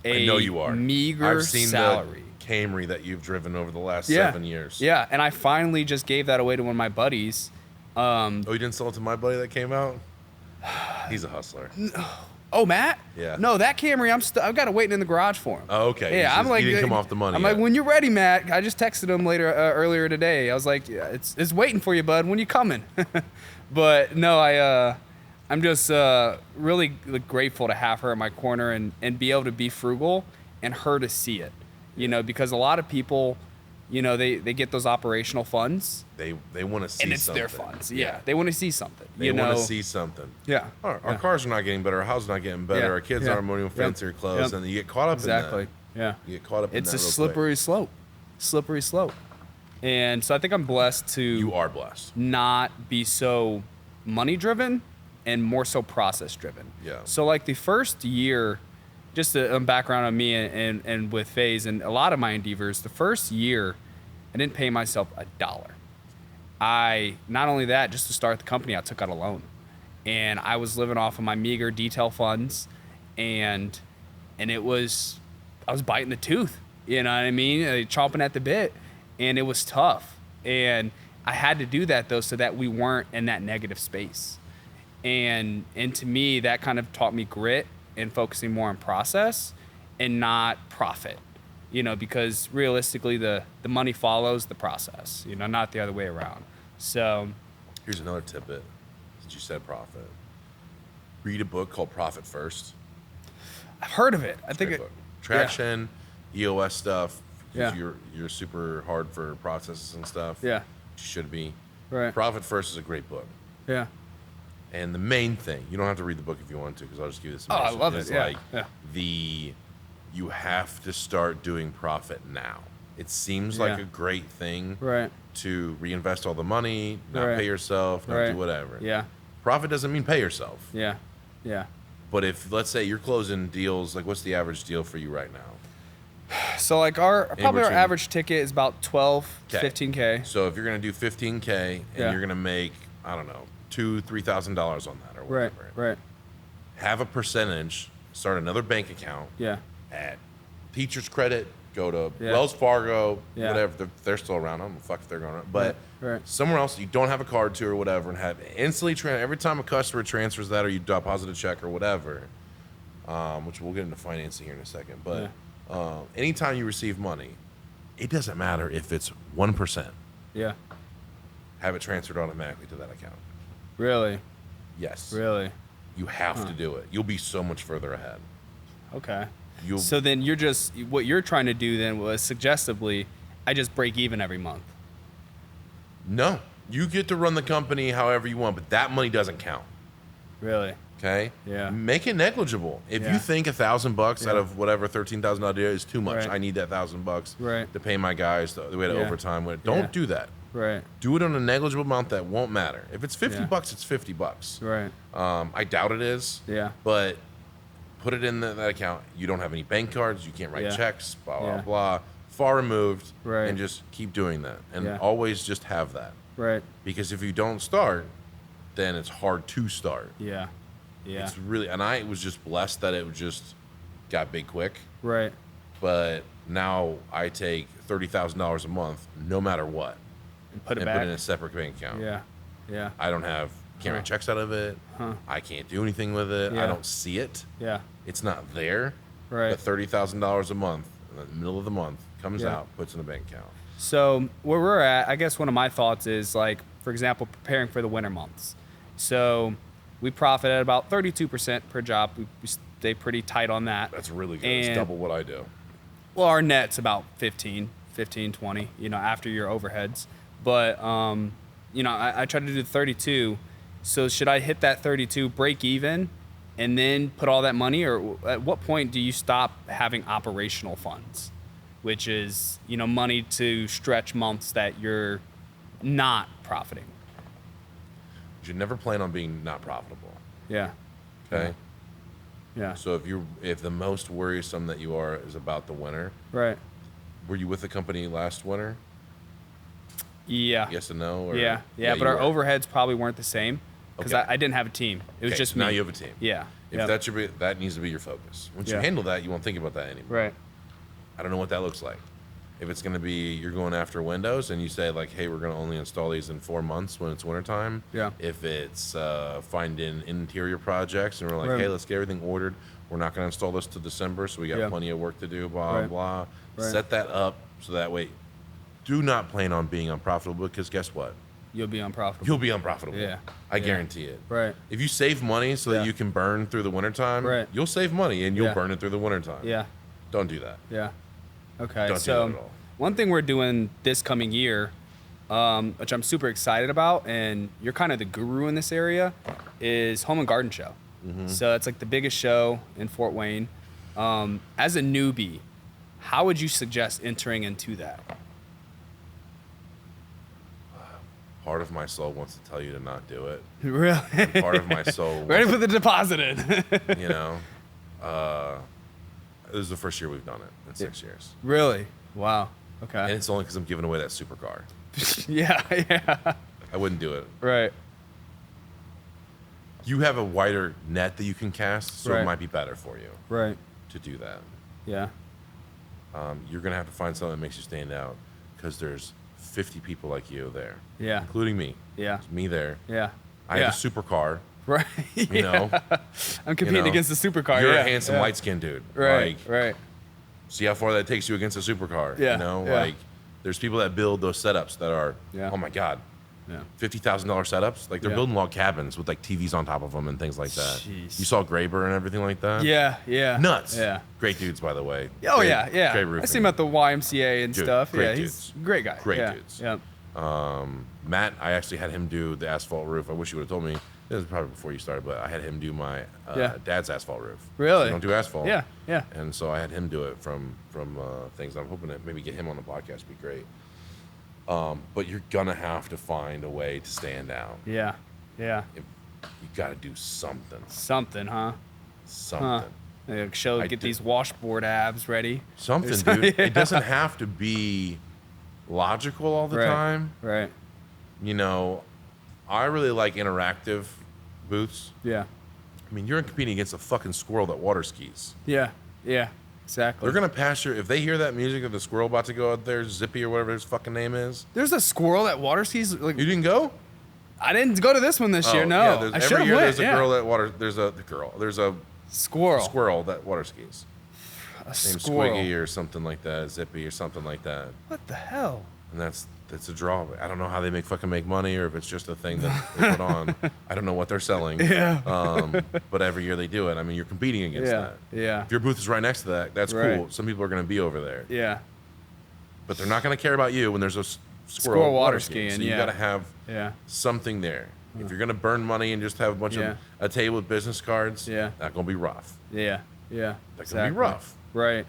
Speaker 1: I know you are.
Speaker 2: meager
Speaker 1: I've seen
Speaker 2: salary.
Speaker 1: the Camry that you've driven over the last 7 years.
Speaker 2: Yeah, and I finally just gave that away to one of my buddies.
Speaker 1: Oh, you didn't sell it to my buddy that came out? He's a hustler.
Speaker 2: Oh, Matt?
Speaker 1: Yeah.
Speaker 2: No, that Camry, I've got it waiting in the garage for him.
Speaker 1: Oh, okay.
Speaker 2: Yeah, I'm like,
Speaker 1: he didn't come off the money
Speaker 2: I'm
Speaker 1: yet.
Speaker 2: like, when you're ready, Matt. I just texted him earlier today. I was like, yeah, it's waiting for you, bud. When you coming? But no, I'm just really grateful to have her in my corner and be able to be frugal and her to see it. You know, because a lot of people, you know, they get those operational funds.
Speaker 1: They want to see something.
Speaker 2: And it's their funds. Yeah. They want to see something.
Speaker 1: They want to see something.
Speaker 2: Yeah.
Speaker 1: Our cars are not getting better. Our house is not getting better.
Speaker 2: Yeah.
Speaker 1: Our kids
Speaker 2: Yeah.
Speaker 1: aren't moving fancier clothes. And you get caught up
Speaker 2: Exactly.
Speaker 1: in that.
Speaker 2: Yeah.
Speaker 1: You get caught up in
Speaker 2: It's
Speaker 1: that
Speaker 2: a
Speaker 1: real
Speaker 2: slippery slope. Slippery slope. And so I think I'm blessed to
Speaker 1: You are blessed.
Speaker 2: not be so money driven and more so process driven.
Speaker 1: Yeah.
Speaker 2: So like the first year, just a background on me and with Faze and a lot of my endeavors, the first year I didn't pay myself $1. Not only that, just to start the company, I took out a loan. And I was living off of my meager detail funds and I was biting the tooth, you know what I mean? Chomping at the bit, and it was tough. And I had to do that though, so that we weren't in that negative space. And to me, that kind of taught me grit and focusing more on process and not profit, you know, because realistically the money follows the process, you know, not the other way around. So
Speaker 1: Here's another tidbit since you said profit. Read a book called Profit First.
Speaker 2: I've heard of it. I
Speaker 1: It's a
Speaker 2: think
Speaker 1: great book. Traction, EOS stuff.
Speaker 2: Yeah.
Speaker 1: You're super hard for processes and stuff.
Speaker 2: Yeah.
Speaker 1: You should be.
Speaker 2: Right.
Speaker 1: Profit First is a great book.
Speaker 2: Yeah.
Speaker 1: And the main thing, you don't have to read the book if you want to, because I'll just give you this.
Speaker 2: Oh, I love it.
Speaker 1: is
Speaker 2: Yeah.
Speaker 1: like
Speaker 2: Yeah.
Speaker 1: you have to start doing profit now. It seems like
Speaker 2: Yeah.
Speaker 1: a great thing
Speaker 2: Right.
Speaker 1: to reinvest all the money, not
Speaker 2: Right.
Speaker 1: pay yourself, not
Speaker 2: Right.
Speaker 1: do whatever.
Speaker 2: Yeah.
Speaker 1: Profit doesn't mean pay yourself.
Speaker 2: Yeah. Yeah.
Speaker 1: But if, let's say, you're closing deals, like what's the average deal for you right now?
Speaker 2: So like probably our
Speaker 1: between-
Speaker 2: average ticket is about 12 to
Speaker 1: 'Kay.
Speaker 2: 15K.
Speaker 1: So if you're going to do 15K and
Speaker 2: Yeah.
Speaker 1: you're going to make, I don't know, $2,000-$3,000 on that or
Speaker 2: Right.
Speaker 1: whatever,
Speaker 2: Right.
Speaker 1: have a percentage, start another bank account
Speaker 2: Yeah.
Speaker 1: at Teachers Credit, go to
Speaker 2: Yeah.
Speaker 1: Wells Fargo,
Speaker 2: Yeah.
Speaker 1: whatever. They're still around. I don't know fuck if they're going around. But
Speaker 2: Right.
Speaker 1: somewhere else you don't have a card to or whatever, and have instantly every time a customer transfers that or you deposit a check or whatever, which we'll get into financing here in a second. But anytime you receive money, it doesn't matter if it's 1%.
Speaker 2: Yeah.
Speaker 1: Have it transferred automatically to that account.
Speaker 2: Really.
Speaker 1: Yes.
Speaker 2: Really.
Speaker 1: You have to do it. You'll be so much further ahead.
Speaker 2: Okay.
Speaker 1: You'll
Speaker 2: So then what you're trying to do then was suggestively, I just break even every month.
Speaker 1: No. You get to run the company however you want, but that money doesn't count.
Speaker 2: Really.
Speaker 1: Okay.
Speaker 2: Yeah.
Speaker 1: Make it negligible. If
Speaker 2: Yeah.
Speaker 1: you think $1,000 out
Speaker 2: Yeah.
Speaker 1: of whatever $13,000 deal is too much,
Speaker 2: Right.
Speaker 1: I need that $1,000
Speaker 2: Right.
Speaker 1: to pay my guys the way to
Speaker 2: Yeah.
Speaker 1: overtime. Don't
Speaker 2: Yeah.
Speaker 1: do that.
Speaker 2: Right.
Speaker 1: Do it on a negligible amount that won't matter. If it's $50,
Speaker 2: Yeah.
Speaker 1: it's $50.
Speaker 2: Right.
Speaker 1: I doubt it is.
Speaker 2: Yeah.
Speaker 1: But put it in that account. You don't have any bank cards. You can't write
Speaker 2: Yeah.
Speaker 1: checks. Blah blah
Speaker 2: Yeah.
Speaker 1: blah. Far removed.
Speaker 2: Right.
Speaker 1: And just keep doing that. And
Speaker 2: Yeah.
Speaker 1: always just have that.
Speaker 2: Right.
Speaker 1: Because if you don't start, then it's hard to start.
Speaker 2: Yeah. Yeah.
Speaker 1: It's really, and I was just blessed that it just got big quick.
Speaker 2: Right.
Speaker 1: But now I take $30,000 a month, no matter what,
Speaker 2: And put it
Speaker 1: and
Speaker 2: back.
Speaker 1: put it in a separate bank account.
Speaker 2: Yeah. Yeah.
Speaker 1: I don't have, can't write checks out of it.
Speaker 2: Huh.
Speaker 1: I can't do anything with it.
Speaker 2: Yeah.
Speaker 1: I don't see it.
Speaker 2: Yeah.
Speaker 1: It's not there.
Speaker 2: Right.
Speaker 1: But $30,000 a month, in the middle of the month, comes
Speaker 2: Yeah.
Speaker 1: out, puts in a bank account.
Speaker 2: So where we're at, I guess one of my thoughts is like, for example, preparing for the winter months. So we profit at about 32% per job. We stay pretty tight on that.
Speaker 1: That's really good.
Speaker 2: And-
Speaker 1: It's double what I do.
Speaker 2: Well, our net's about 15, 20, after your overheads. But, I try to do 32. So should I hit that 32, break even, and then put all that money? Or at what point do you stop having operational funds, which is, money to stretch months that you're not profiting?
Speaker 1: You should never plan on being not profitable.
Speaker 2: Yeah.
Speaker 1: Okay?
Speaker 2: Yeah.
Speaker 1: So if the most worrisome that you are is about the winter,
Speaker 2: Right.
Speaker 1: were you with the company last winter?
Speaker 2: Yeah.
Speaker 1: Yes and no? Or,
Speaker 2: Yeah. But
Speaker 1: you
Speaker 2: our
Speaker 1: were.
Speaker 2: overheads probably weren't the same because
Speaker 1: Okay.
Speaker 2: I didn't have a team. It was
Speaker 1: Okay,
Speaker 2: just
Speaker 1: so now
Speaker 2: me.
Speaker 1: you have a team.
Speaker 2: Yeah.
Speaker 1: If
Speaker 2: Yep.
Speaker 1: that needs to be your focus. Once you
Speaker 2: Yeah.
Speaker 1: handle that, you won't think about that anymore.
Speaker 2: Right.
Speaker 1: I don't know what that looks like. If it's going to be you're going after windows and you say like, hey, we're going to only install these in 4 months when it's wintertime.
Speaker 2: Yeah.
Speaker 1: If it's finding interior projects and we're like,
Speaker 2: Right.
Speaker 1: hey, let's get everything ordered. We're not going to install this till December, so we got
Speaker 2: Yeah.
Speaker 1: plenty of work to do. Blah
Speaker 2: Right.
Speaker 1: blah.
Speaker 2: Right.
Speaker 1: Set that up so that way. Do not plan on being unprofitable because guess what?
Speaker 2: You'll be unprofitable.
Speaker 1: You'll be unprofitable.
Speaker 2: Yeah.
Speaker 1: I
Speaker 2: Yeah.
Speaker 1: guarantee it.
Speaker 2: Right.
Speaker 1: If you save money so that
Speaker 2: Yeah.
Speaker 1: you can burn through the wintertime,
Speaker 2: Right.
Speaker 1: you'll save money and you'll
Speaker 2: Yeah.
Speaker 1: burn it through the wintertime.
Speaker 2: Yeah.
Speaker 1: Don't do that.
Speaker 2: Yeah. Okay.
Speaker 1: Don't do
Speaker 2: so
Speaker 1: that at all.
Speaker 2: one thing we're doing this coming year, which I'm super excited about, and you're kind of the guru in this area, is Home and Garden Show.
Speaker 1: Mm-hmm.
Speaker 2: So it's like the biggest show in Fort Wayne. As a newbie, how would you suggest entering into that?
Speaker 1: Part of my soul wants to tell you to not do it.
Speaker 2: Really?
Speaker 1: Part of my soul
Speaker 2: Ready
Speaker 1: wants
Speaker 2: to put the deposit in.
Speaker 1: you know, this is the first year we've done it in 6 years.
Speaker 2: Really? Wow.
Speaker 1: And
Speaker 2: Okay.
Speaker 1: it's only because I'm giving away that supercar.
Speaker 2: Yeah. Yeah.
Speaker 1: I wouldn't do it.
Speaker 2: Right.
Speaker 1: You have a wider net that you can cast, so
Speaker 2: Right.
Speaker 1: it might be better for you
Speaker 2: Right.
Speaker 1: to do that.
Speaker 2: Yeah.
Speaker 1: You're going to have to find something that makes you stand out because there's 50 people like you there,
Speaker 2: Yeah.
Speaker 1: including me.
Speaker 2: Yeah.
Speaker 1: There's me there.
Speaker 2: Yeah.
Speaker 1: I
Speaker 2: yeah.
Speaker 1: have a supercar.
Speaker 2: Right.
Speaker 1: You know,
Speaker 2: I'm competing
Speaker 1: know,
Speaker 2: against the supercar.
Speaker 1: you're
Speaker 2: yeah.
Speaker 1: a handsome,
Speaker 2: yeah.
Speaker 1: light-skinned dude.
Speaker 2: Right.
Speaker 1: Like,
Speaker 2: Right.
Speaker 1: see how far that takes you against a supercar.
Speaker 2: Yeah,
Speaker 1: You know,
Speaker 2: yeah.
Speaker 1: like there's people that build those setups that are,
Speaker 2: Yeah.
Speaker 1: oh my God,
Speaker 2: Yeah.
Speaker 1: $50,000 setups. Like they're
Speaker 2: Yeah.
Speaker 1: building log cabins with like TVs on top of them and things like that.
Speaker 2: Jeez.
Speaker 1: You saw Graber and everything like that?
Speaker 2: Yeah. Yeah.
Speaker 1: Nuts.
Speaker 2: Yeah.
Speaker 1: Great dudes, by the way.
Speaker 2: Oh
Speaker 1: Great-
Speaker 2: yeah. Yeah.
Speaker 1: Great
Speaker 2: I
Speaker 1: roofing.
Speaker 2: see him at the YMCA and
Speaker 1: Dude,
Speaker 2: stuff.
Speaker 1: great
Speaker 2: Yeah.
Speaker 1: dudes.
Speaker 2: He's a great guy.
Speaker 1: Great
Speaker 2: yeah.
Speaker 1: dudes.
Speaker 2: Yeah.
Speaker 1: Matt, I actually had him do the asphalt roof. I wish you would have told me. This was probably before you started, but I had him do my
Speaker 2: Yeah.
Speaker 1: dad's asphalt roof.
Speaker 2: Really?
Speaker 1: We don't do asphalt.
Speaker 2: Yeah. Yeah.
Speaker 1: And so I had him do it from things. I'm hoping to maybe get him on the podcast. Would be great. But you're gonna have to find a way to stand out.
Speaker 2: Yeah. Yeah.
Speaker 1: You got to do something.
Speaker 2: Something, huh?
Speaker 1: Something.
Speaker 2: Like
Speaker 1: I
Speaker 2: get
Speaker 1: do-
Speaker 2: these washboard abs ready.
Speaker 1: Something,
Speaker 2: There's-
Speaker 1: dude.
Speaker 2: yeah.
Speaker 1: It doesn't have to be logical all the
Speaker 2: Right.
Speaker 1: time.
Speaker 2: Right.
Speaker 1: You know, I really like interactive booths.
Speaker 2: Yeah.
Speaker 1: I mean, you're competing against a fucking squirrel that water skis.
Speaker 2: Yeah. Yeah. Exactly.
Speaker 1: They're gonna pass your. If they hear that music of the squirrel about to go out there, Zippy or whatever his fucking name is.
Speaker 2: There's a squirrel at water skis. Like
Speaker 1: You didn't go?
Speaker 2: I didn't go to this one this year.
Speaker 1: Oh,
Speaker 2: No.
Speaker 1: yeah,
Speaker 2: I
Speaker 1: every
Speaker 2: should have
Speaker 1: year
Speaker 2: went.
Speaker 1: there's a
Speaker 2: yeah.
Speaker 1: girl that water. There's a girl. There's a
Speaker 2: Squirrel.
Speaker 1: squirrel that water skis.
Speaker 2: A
Speaker 1: Named
Speaker 2: squirrel.
Speaker 1: Squiggy or something like that, Zippy or something like that.
Speaker 2: What the hell?
Speaker 1: And that's a draw. I don't know how they make money or if it's just a thing that they put on. I don't know what they're selling.
Speaker 2: Yeah.
Speaker 1: But every year they do it. I mean, you're competing against
Speaker 2: Yeah.
Speaker 1: that.
Speaker 2: Yeah.
Speaker 1: If your booth is right next to that, that's
Speaker 2: Right.
Speaker 1: cool. Some people are going to be over there.
Speaker 2: Yeah.
Speaker 1: But they're not going to care about you when there's a squirrel,
Speaker 2: Squirrel water
Speaker 1: skiing. So
Speaker 2: skiing,
Speaker 1: you
Speaker 2: yeah.
Speaker 1: got to have
Speaker 2: Yeah.
Speaker 1: something there. If you're going to burn money and just have a bunch
Speaker 2: Yeah.
Speaker 1: of a table with business cards,
Speaker 2: Yeah.
Speaker 1: that's going to be rough.
Speaker 2: Yeah. Yeah.
Speaker 1: That's going to be rough.
Speaker 2: Right.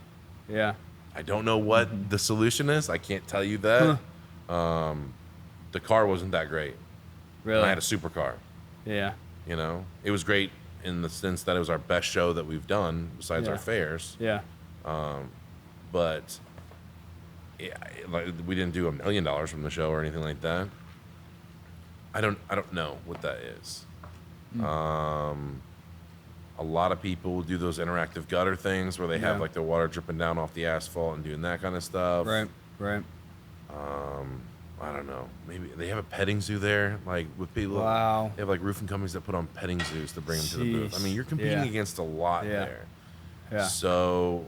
Speaker 2: Yeah.
Speaker 1: I don't know what the solution is. I can't tell you that. the car wasn't that great.
Speaker 2: Really?
Speaker 1: And I had a supercar.
Speaker 2: Yeah.
Speaker 1: You know, it was great in the sense that it was our best show that we've done besides
Speaker 2: Yeah.
Speaker 1: our fairs.
Speaker 2: Yeah.
Speaker 1: But yeah, like, we didn't do $1 million from the show or anything like that. I don't know what that is. A lot of people do those interactive gutter things where they have like the water dripping down off the asphalt and doing that kind of stuff.
Speaker 2: Right. Right.
Speaker 1: I don't know. Maybe they have a petting zoo there, like with people.
Speaker 2: Wow.
Speaker 1: They have like roofing companies that put on petting zoos to bring them to the booth. I mean, you're competing against a lot there.
Speaker 2: Yeah.
Speaker 1: So,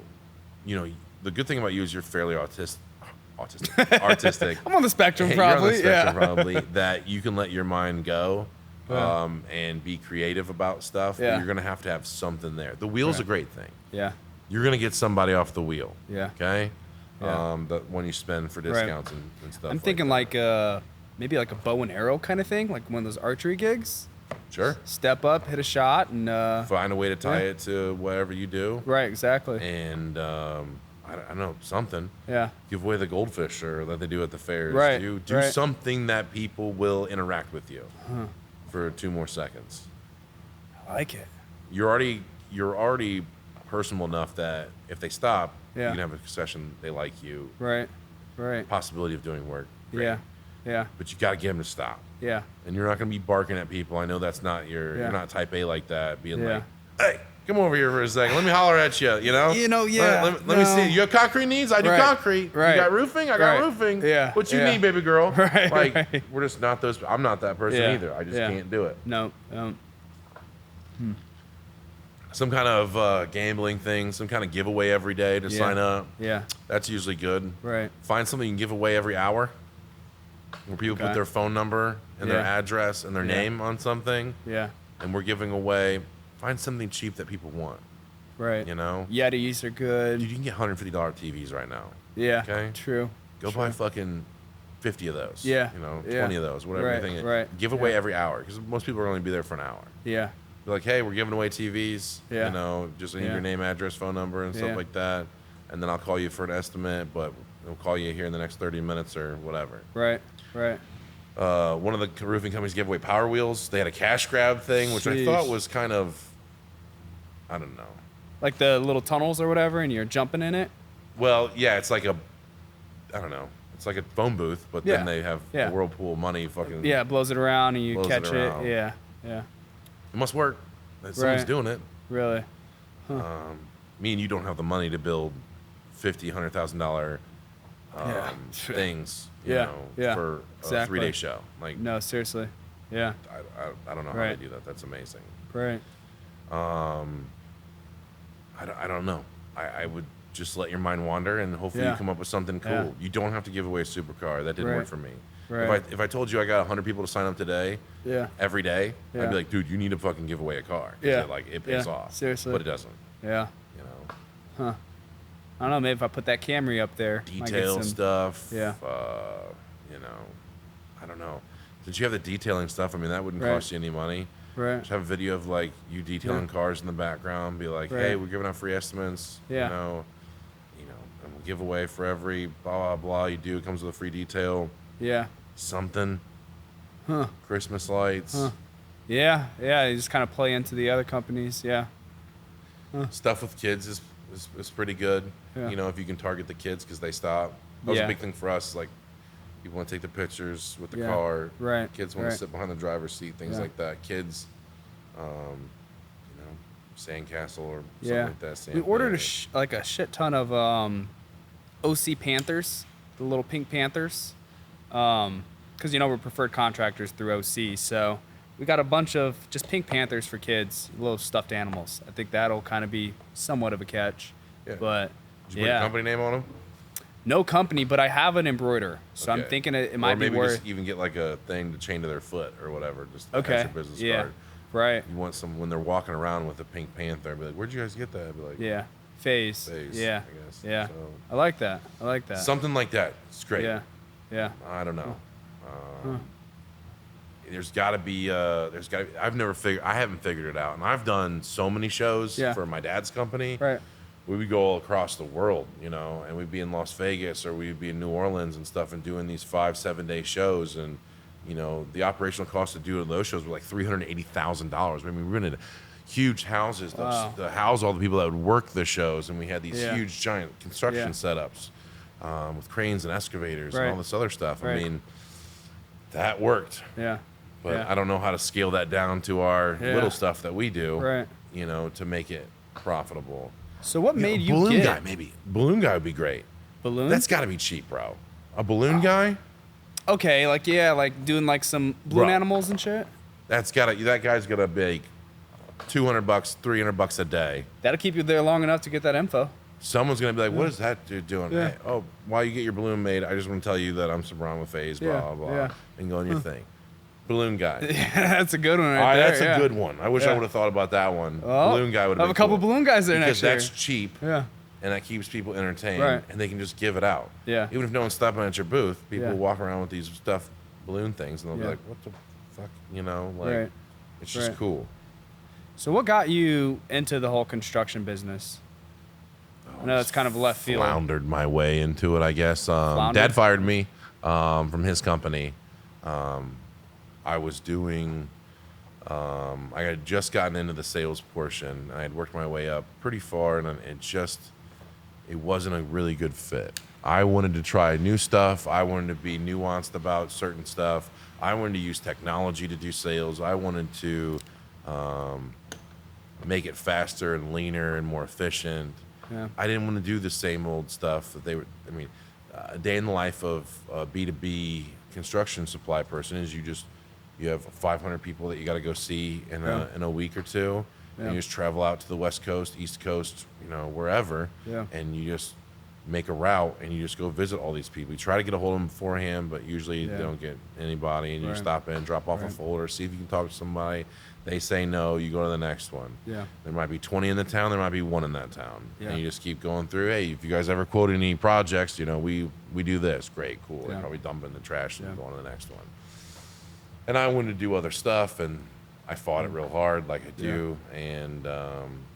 Speaker 1: you know, the good thing about you is you're fairly artistic.
Speaker 2: I'm on the spectrum,
Speaker 1: You're
Speaker 2: probably.
Speaker 1: on the spectrum, probably. That you can let your mind go,
Speaker 2: Yeah.
Speaker 1: and be creative about stuff.
Speaker 2: Yeah.
Speaker 1: But you're gonna have something there. The wheel's a great thing.
Speaker 2: Yeah.
Speaker 1: You're gonna get somebody off the wheel.
Speaker 2: Yeah.
Speaker 1: Okay.
Speaker 2: Yeah.
Speaker 1: That when you spend for discounts and stuff.
Speaker 2: I'm thinking
Speaker 1: like
Speaker 2: maybe like a bow and arrow kind of thing, like one of those archery gigs.
Speaker 1: that. Sure.
Speaker 2: Step up, hit a shot, and
Speaker 1: Find a way to tie it to whatever you do.
Speaker 2: right, exactly.
Speaker 1: And I don't know, something.
Speaker 2: Yeah.
Speaker 1: Give away the goldfish or that they do at the fairs.
Speaker 2: Right,
Speaker 1: Do
Speaker 2: right.
Speaker 1: something that people will interact with you for 2 more seconds.
Speaker 2: I like it.
Speaker 1: You're already personable enough that if they stop,
Speaker 2: Yeah.
Speaker 1: you can have a session. They like you.
Speaker 2: Right. Right.
Speaker 1: Possibility of doing work. Great.
Speaker 2: Yeah. Yeah.
Speaker 1: But you got to get them to stop.
Speaker 2: Yeah.
Speaker 1: And you're not going to be barking at people. I know that's not
Speaker 2: Yeah.
Speaker 1: you're not type A like that. Being
Speaker 2: Yeah.
Speaker 1: like, hey, come over here for a second. Let me holler at you. You know.
Speaker 2: Yeah.
Speaker 1: Let me see. You have concrete needs? I do
Speaker 2: Right.
Speaker 1: concrete.
Speaker 2: Right.
Speaker 1: You got roofing? I got
Speaker 2: Right.
Speaker 1: roofing.
Speaker 2: Yeah.
Speaker 1: What you
Speaker 2: Yeah.
Speaker 1: need, baby girl?
Speaker 2: Right,
Speaker 1: Like
Speaker 2: right.
Speaker 1: we're just not those. I'm not that person
Speaker 2: Yeah.
Speaker 1: either. I just
Speaker 2: Yeah.
Speaker 1: can't do it.
Speaker 2: No.
Speaker 1: Some kind of gambling thing, some kind of giveaway every day to
Speaker 2: Yeah.
Speaker 1: sign up.
Speaker 2: Yeah.
Speaker 1: That's usually good.
Speaker 2: Right.
Speaker 1: Find something you can give away every hour, where people put
Speaker 2: Okay.
Speaker 1: their phone number and their
Speaker 2: Yeah.
Speaker 1: address and their
Speaker 2: Yeah.
Speaker 1: name on something,
Speaker 2: Yeah.
Speaker 1: and we're giving away. Find something cheap that people want.
Speaker 2: Right.
Speaker 1: You know,
Speaker 2: Yetis are good.
Speaker 1: dude, you can get $150 TVs right now.
Speaker 2: Yeah.
Speaker 1: Okay.
Speaker 2: True.
Speaker 1: Go
Speaker 2: True.
Speaker 1: buy fucking 50 of those.
Speaker 2: Yeah.
Speaker 1: You know,
Speaker 2: Yeah.
Speaker 1: 20 of those, whatever
Speaker 2: Right,
Speaker 1: you think.
Speaker 2: right.
Speaker 1: Give away
Speaker 2: Yeah.
Speaker 1: every hour because most people are only be there for an hour.
Speaker 2: Yeah.
Speaker 1: Be like, hey, we're giving away TVs.
Speaker 2: Yeah.
Speaker 1: You know, just need
Speaker 2: Yeah.
Speaker 1: your name, address, phone number, and stuff
Speaker 2: Yeah.
Speaker 1: like that. And then I'll call you for an estimate, but we'll call you here in the next 30 minutes or whatever.
Speaker 2: Right. Right.
Speaker 1: One of the roofing companies gave away Power Wheels. They had a cash grab thing, which I
Speaker 2: Sheesh.
Speaker 1: thought was kind of, I don't know.
Speaker 2: Like the little tunnels or whatever, and you're jumping in it.
Speaker 1: Well, yeah, it's like I don't know. It's like a phone booth, but
Speaker 2: Yeah.
Speaker 1: then they have
Speaker 2: Yeah.
Speaker 1: the Whirlpool money fucking.
Speaker 2: Yeah. It blows it around and you
Speaker 1: Blows it
Speaker 2: catch it.
Speaker 1: around.
Speaker 2: Yeah. Yeah.
Speaker 1: It must work. Someone's
Speaker 2: Right.
Speaker 1: doing it.
Speaker 2: Really.
Speaker 1: Me and you don't have the money to build $100,000
Speaker 2: Yeah.
Speaker 1: things, you
Speaker 2: Yeah,
Speaker 1: know,
Speaker 2: yeah,
Speaker 1: for a
Speaker 2: exactly.
Speaker 1: 3-day show. Like,
Speaker 2: No. Seriously. Yeah.
Speaker 1: I don't know how
Speaker 2: Right.
Speaker 1: they do that. That's amazing.
Speaker 2: Right.
Speaker 1: I don't know. I would just let your mind wander and hopefully
Speaker 2: Yeah.
Speaker 1: you come up with something cool.
Speaker 2: Yeah.
Speaker 1: You don't have to give away a supercar. That didn't
Speaker 2: Right.
Speaker 1: work for me.
Speaker 2: Right.
Speaker 1: If I told you I got 100 people to sign up today,
Speaker 2: Yeah.
Speaker 1: every day,
Speaker 2: Yeah.
Speaker 1: I'd be like, dude, you need to fucking give away a car. 'Cause
Speaker 2: Yeah.
Speaker 1: it pays
Speaker 2: Yeah.
Speaker 1: off.
Speaker 2: Seriously.
Speaker 1: But it doesn't.
Speaker 2: Yeah.
Speaker 1: You know,
Speaker 2: I don't know. Maybe if I put that Camry up there, might get
Speaker 1: detail
Speaker 2: some-
Speaker 1: stuff.
Speaker 2: Yeah.
Speaker 1: You know, I don't know. Since you have the detailing stuff, I mean, that wouldn't
Speaker 2: Right.
Speaker 1: cost you any money.
Speaker 2: Right.
Speaker 1: Just have a video of like you detailing
Speaker 2: Yeah.
Speaker 1: cars in the background. Be like,
Speaker 2: Right.
Speaker 1: hey, we're giving out free estimates.
Speaker 2: Yeah.
Speaker 1: You know, and we'll give away for every blah blah blah you do. It comes with a free detail.
Speaker 2: Yeah.
Speaker 1: Something.
Speaker 2: Huh.
Speaker 1: Christmas lights.
Speaker 2: Huh. Yeah. Yeah. You just kind of play into the other companies. Yeah.
Speaker 1: Stuff with kids is pretty good.
Speaker 2: Yeah.
Speaker 1: You know, if you can target the kids because they stop. That was
Speaker 2: Yeah.
Speaker 1: a big thing for us. Like, people want to take the pictures with the
Speaker 2: Yeah.
Speaker 1: car.
Speaker 2: Right.
Speaker 1: Kids want
Speaker 2: Right.
Speaker 1: to sit behind the driver's seat, things
Speaker 2: Yeah.
Speaker 1: like that. Kids, you know, sandcastle or something
Speaker 2: Yeah.
Speaker 1: like that.
Speaker 2: We ordered
Speaker 1: Sandpit.
Speaker 2: like a shit ton of OC Panthers, the little pink Panthers, because we're preferred contractors through OC, so we got a bunch of just pink Panthers for kids, little stuffed animals. I think that'll kind of be somewhat of a catch.
Speaker 1: Yeah.
Speaker 2: But
Speaker 1: Did you put a company name on them?
Speaker 2: no company, but I have an embroider, so I'm
Speaker 1: Okay.
Speaker 2: thinking it might
Speaker 1: or maybe
Speaker 2: be worth.
Speaker 1: just even get like a thing to chain to their foot or whatever. Just
Speaker 2: Okay.
Speaker 1: extra business
Speaker 2: Yeah.
Speaker 1: card.
Speaker 2: Right.
Speaker 1: You want some when they're walking around with a pink panther. Be like, where'd you guys get that? Be like,
Speaker 2: Yeah. Phase.
Speaker 1: Faze,
Speaker 2: Yeah.
Speaker 1: I guess.
Speaker 2: Yeah.
Speaker 1: So,
Speaker 2: I like that. I like that.
Speaker 1: something like that. It's great.
Speaker 2: Yeah. Yeah.
Speaker 1: I don't know. There's got to be. I haven't figured it out, and I've done so many shows
Speaker 2: Yeah.
Speaker 1: for my dad's company.
Speaker 2: Right.
Speaker 1: We would go all across the world, and we'd be in Las Vegas or we'd be in New Orleans and stuff, and doing these 5-7 day shows, and You know, the operational cost of doing those shows were like $380,000. I mean, we rented huge houses to house all the people that would work the shows, and we had these huge, giant construction setups with cranes and excavators and all this other stuff. I mean, that worked.
Speaker 2: Yeah.
Speaker 1: But I don't know how to scale that down to our little stuff that we do,
Speaker 2: Right.
Speaker 1: you know, to make it profitable.
Speaker 2: So what made you
Speaker 1: balloon
Speaker 2: get
Speaker 1: guy? Maybe balloon guy would be great.
Speaker 2: balloon?
Speaker 1: That's got to be cheap, bro. A balloon guy?
Speaker 2: Okay, like like doing like some balloon animals and shit.
Speaker 1: That guy's gonna make $200, $300 a day.
Speaker 2: That'll keep you there long enough to get that info.
Speaker 1: Someone's gonna be like, "What is that dude doing?"
Speaker 2: Yeah.
Speaker 1: Hey, oh, while you get your balloon made, I just want to tell you that I'm Seabron with Faze, blah blah blah, and go on your thing. Balloon guy.
Speaker 2: That's a good one right there.
Speaker 1: That's a good one. I wish I would have thought about that one.
Speaker 2: Well,
Speaker 1: balloon guy would have
Speaker 2: have a couple balloon guys there
Speaker 1: because
Speaker 2: next year.
Speaker 1: that's cheap.
Speaker 2: Yeah.
Speaker 1: And that keeps people entertained,
Speaker 2: Right.
Speaker 1: and they can just give it out.
Speaker 2: Yeah.
Speaker 1: Even if no one's stopping at your booth, people
Speaker 2: Yeah.
Speaker 1: walk around with these stuffed balloon things, and they'll be like, "What the fuck?" You know, like it's just cool.
Speaker 2: So what got you into the whole construction business? I know that's kind of left field.
Speaker 1: Floundered my way into it, I guess.
Speaker 2: Floundered?
Speaker 1: Dad fired me from his company. I was doing. I had just gotten into the sales portion. I had worked my way up pretty far, and it wasn't a really good fit. I wanted to try new stuff. I wanted to be nuanced about certain stuff. I wanted to use technology to do sales. I wanted to make it faster and leaner and more efficient.
Speaker 2: Yeah.
Speaker 1: I didn't want to do the same old stuff that they were. I mean, a day in the life of a B2B construction supply person is you have 500 people that you got to go see in a week or two, and you just travel out to the West Coast, East Coast, you know, wherever, and you just make a route and you just go visit all these people. You try to get a hold of them beforehand, but usually you don't get anybody, and you stop in, drop off a folder, see if you can talk to somebody. They say no, you go to the next one.
Speaker 2: Yeah.
Speaker 1: There might be 20 in the town, there might be one in that town. And you just keep going through, hey, if you guys ever quote any projects, you know, we do this. Great, cool. They probably dump it in the trash and go on to the next one. And I wanted to do other stuff, and I fought it real hard like I do, and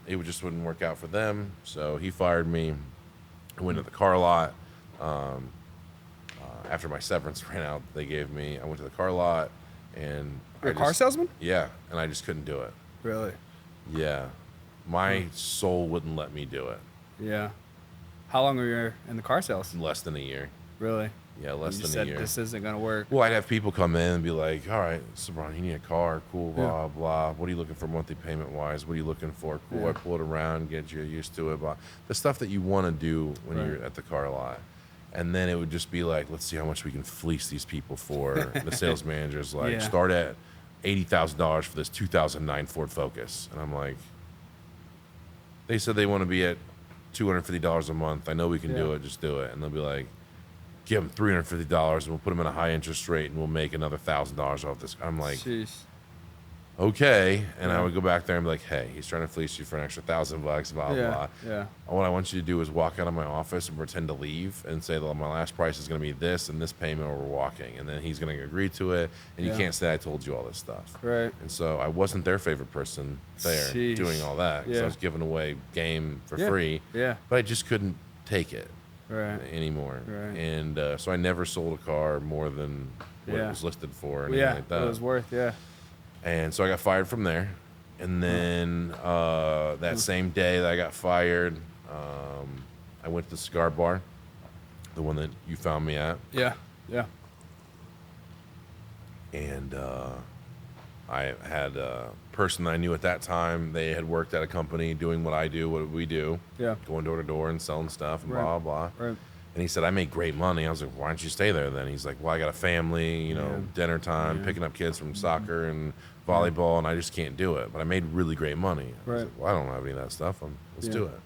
Speaker 1: it just wouldn't work out for them. So he fired me. I went to the car lot. After my severance ran out, I went to the car lot, and
Speaker 2: You're a car salesman?
Speaker 1: Yeah, and I just couldn't do it.
Speaker 2: Really?
Speaker 1: Yeah, my soul wouldn't let me do it.
Speaker 2: Yeah. How long were you in the car sales?
Speaker 1: Less than a year.
Speaker 2: Really?
Speaker 1: Yeah, less
Speaker 2: You
Speaker 1: than
Speaker 2: said
Speaker 1: a year.
Speaker 2: this isn't gonna work.
Speaker 1: Well, I'd have people come in and be like, "All right, Seabron, you need a car, cool, blah blah. What are you looking for monthly payment wise? What are you looking for? Cool, I pull it around, get you used to it, blah." The stuff that you want to do when you're at the car lot, and then it would just be like, "Let's see how much we can fleece these people for." The sales manager's like, "Start at $80,000 for this 2009 Ford Focus," and I'm like, "They said they want to be at $250 a month. I know we can do it. Just do it." And they'll be like, "Give them $350 and we'll put them in a high interest rate and we'll make another $1,000 off this." I'm like,
Speaker 2: Jeez.
Speaker 1: okay. And I would go back there and be like, "Hey, he's trying to fleece you for an extra $1,000, blah, blah."
Speaker 2: Yeah.
Speaker 1: What I want you to do is walk out of my office and pretend to leave and say, "Well, my last price is going to be this and this payment, or we're walking." And then he's going to agree to it. And you can't say, "I told you all this stuff."
Speaker 2: Right.
Speaker 1: And so I wasn't their favorite person there doing all that, because I was giving away game for free.
Speaker 2: Yeah.
Speaker 1: But I just couldn't take it anymore.
Speaker 2: Right.
Speaker 1: And so I never sold a car more than what it was listed for. Or anything like that.
Speaker 2: What it was worth. Yeah.
Speaker 1: And so I got fired from there. And then that same day that I got fired, I went to the cigar bar, the one that you found me at.
Speaker 2: Yeah. Yeah.
Speaker 1: And I had a person I knew at that time. They had worked at a company doing what I do, what we do.
Speaker 2: Yeah.
Speaker 1: Going door to door and selling stuff and blah, blah.
Speaker 2: Right.
Speaker 1: And he said, "I make great money." I was like, "Why don't you stay there then?" He's like, "Well, I got a family, you know, dinner time, picking up kids from soccer and volleyball, and I just can't do it. But I made really great money." I was like, "Well, I don't have any of that stuff. Let's do it."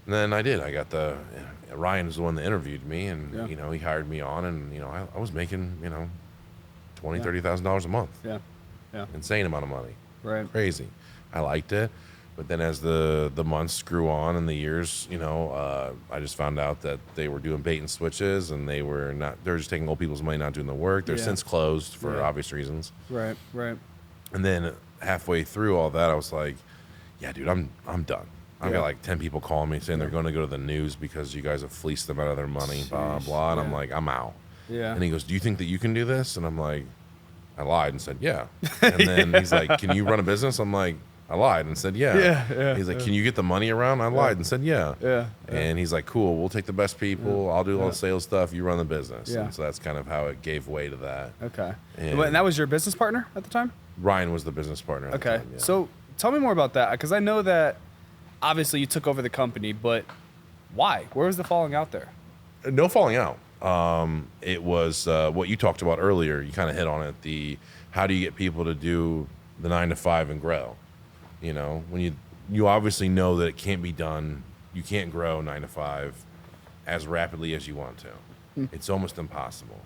Speaker 1: And then I did. I got Ryan was the one that interviewed me, and, you know, he hired me on, and, you know, I was making, you know, $20,000, $30,000 a month.
Speaker 2: Yeah. Yeah.
Speaker 1: Insane amount of money.
Speaker 2: Right.
Speaker 1: Crazy. I liked it. But then as the months grew on and the years, you know, I just found out that they were doing bait and switches, and they were just taking old people's money, not doing the work. They're since closed for obvious reasons.
Speaker 2: Right. Right.
Speaker 1: And then halfway through all that, I was like, "Yeah, dude, I'm done." I've got like 10 people calling me saying they're going to go to the news because you guys have fleeced them out of their money, blah, blah. And I'm like, I'm out.
Speaker 2: Yeah.
Speaker 1: And he goes, do you think that you can do this? And I'm like, I lied and said, yeah. And then he's like, can you run a business? I'm like, I lied and said, yeah.
Speaker 2: Yeah.
Speaker 1: He's like, can you get the money around? I lied and said, yeah.
Speaker 2: Yeah.
Speaker 1: And he's like, cool, we'll take the best people. I'll do all the sales stuff. You run the business.
Speaker 2: Yeah.
Speaker 1: And so that's kind of how it gave way to that.
Speaker 2: Okay.
Speaker 1: And
Speaker 2: And that was your business partner at the time?
Speaker 1: Ryan was the business partner at the
Speaker 2: Okay.
Speaker 1: time, yeah.
Speaker 2: So tell me more about that, because I know that obviously you took over the company, but why? Where was the falling out there?
Speaker 1: No falling out. It was what you talked about earlier. You kind of hit on it. How do you get people to do the 9 to 5 and grow? You know, when you obviously know that it can't be done. You can't grow 9 to 5 as rapidly as you want to. It's almost impossible.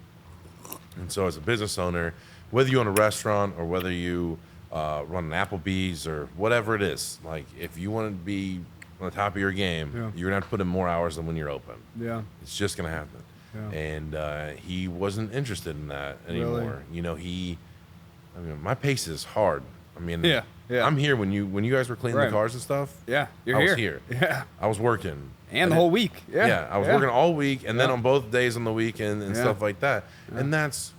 Speaker 1: And so as a business owner, whether you own a restaurant or whether you run an Applebee's or whatever it is, like if you want to be on the top of your game, you're gonna have to put in more hours than when you're open.
Speaker 2: Yeah.
Speaker 1: It's just gonna happen.
Speaker 2: Yeah.
Speaker 1: And he wasn't interested in that anymore.
Speaker 2: Really?
Speaker 1: You know, my pace is hard. I mean,
Speaker 2: Yeah.
Speaker 1: I'm here when you guys were cleaning
Speaker 2: Right.
Speaker 1: the cars and stuff.
Speaker 2: Yeah. You're
Speaker 1: I
Speaker 2: here.
Speaker 1: was here.
Speaker 2: Yeah.
Speaker 1: I was working.
Speaker 2: And the whole week. Yeah.
Speaker 1: Yeah, I was working all week and then
Speaker 2: Yeah.
Speaker 1: on both days on the weekend and stuff like that. And that's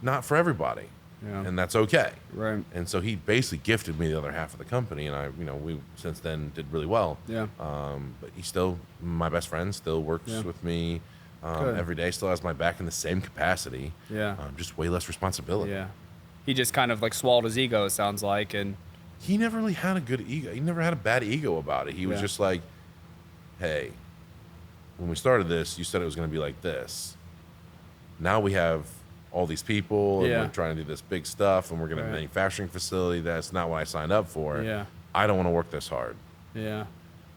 Speaker 1: not for everybody.
Speaker 2: Yeah.
Speaker 1: And that's okay.
Speaker 2: Right.
Speaker 1: And so he basically gifted me the other half of the company, and we since then did really well.
Speaker 2: Yeah.
Speaker 1: But he's still my best friend, still works with me
Speaker 2: Good.
Speaker 1: every day, still has my back in the same capacity.
Speaker 2: Yeah.
Speaker 1: Just way less responsibility.
Speaker 2: Yeah. He just kind of like swallowed his ego, it sounds like, and
Speaker 1: He never really had a good ego. He never had a bad ego about it. He was just like, hey, when we started this, you said it was going to be like this. Now we have all these people, and we're trying to do this big stuff, and we're going to have a manufacturing facility. That's not what I signed up for.
Speaker 2: Yeah.
Speaker 1: I don't want to work this hard.
Speaker 2: Yeah.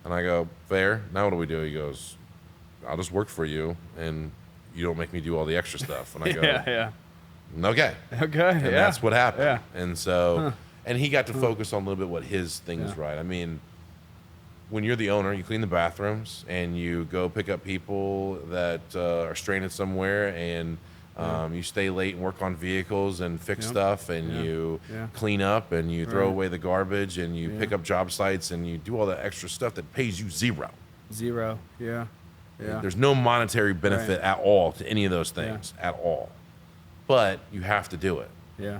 Speaker 1: And I go, fair. Now what do we do? He goes, I'll just work for you, and you don't make me do all the extra stuff. And I go,
Speaker 2: Yeah.
Speaker 1: okay.
Speaker 2: Okay.
Speaker 1: And that's what happened.
Speaker 2: Yeah.
Speaker 1: And so, and he got to focus on a little bit what his thing is right. I mean, when you're the owner, you clean the bathrooms and you go pick up people that are stranded somewhere, and you stay late and work on vehicles and fix stuff, and you clean up and you throw away the garbage, and you pick up job sites, and you do all that extra stuff that pays you zero.
Speaker 2: Yeah. Yeah.
Speaker 1: There's no monetary benefit at all to any of those things at all. But you have to do it.
Speaker 2: Yeah.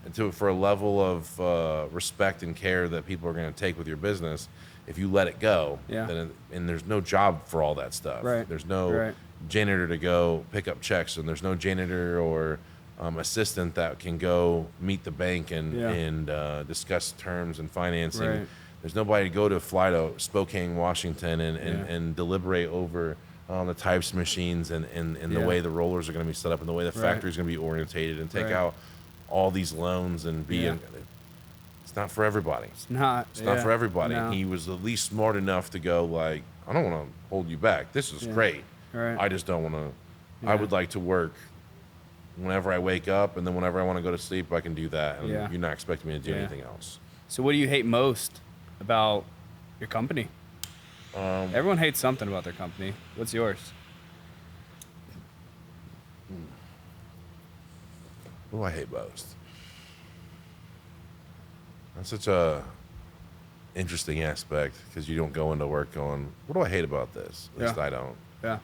Speaker 1: And for a level of respect and care that people are going to take with your business, if you let it go, then and there's no job for all that stuff.
Speaker 2: Right.
Speaker 1: There's no janitor to go pick up checks, and there's no janitor or assistant that can go meet the bank and discuss terms and financing.
Speaker 2: Right.
Speaker 1: There's nobody to go to fly to Spokane, Washington, and deliberate over the types of machines and the way the rollers are going to be set up and the way the factory is going to be orientated and take out all these loans and be in. It's not for everybody.
Speaker 2: It's not
Speaker 1: for everybody.
Speaker 2: No.
Speaker 1: He was at least smart enough to go like, I don't want to hold you back. This is great.
Speaker 2: Right.
Speaker 1: I just don't want to. I would like to work whenever I wake up, and then whenever I want to go to sleep, I can do that. And you're not expecting me to do anything else.
Speaker 2: So what do you hate most about your company? Everyone hates something about their company. What's yours?
Speaker 1: What do I hate most? That's such a interesting aspect, because you don't go into work going, what do I hate about this? At least I don't.
Speaker 2: Yeah.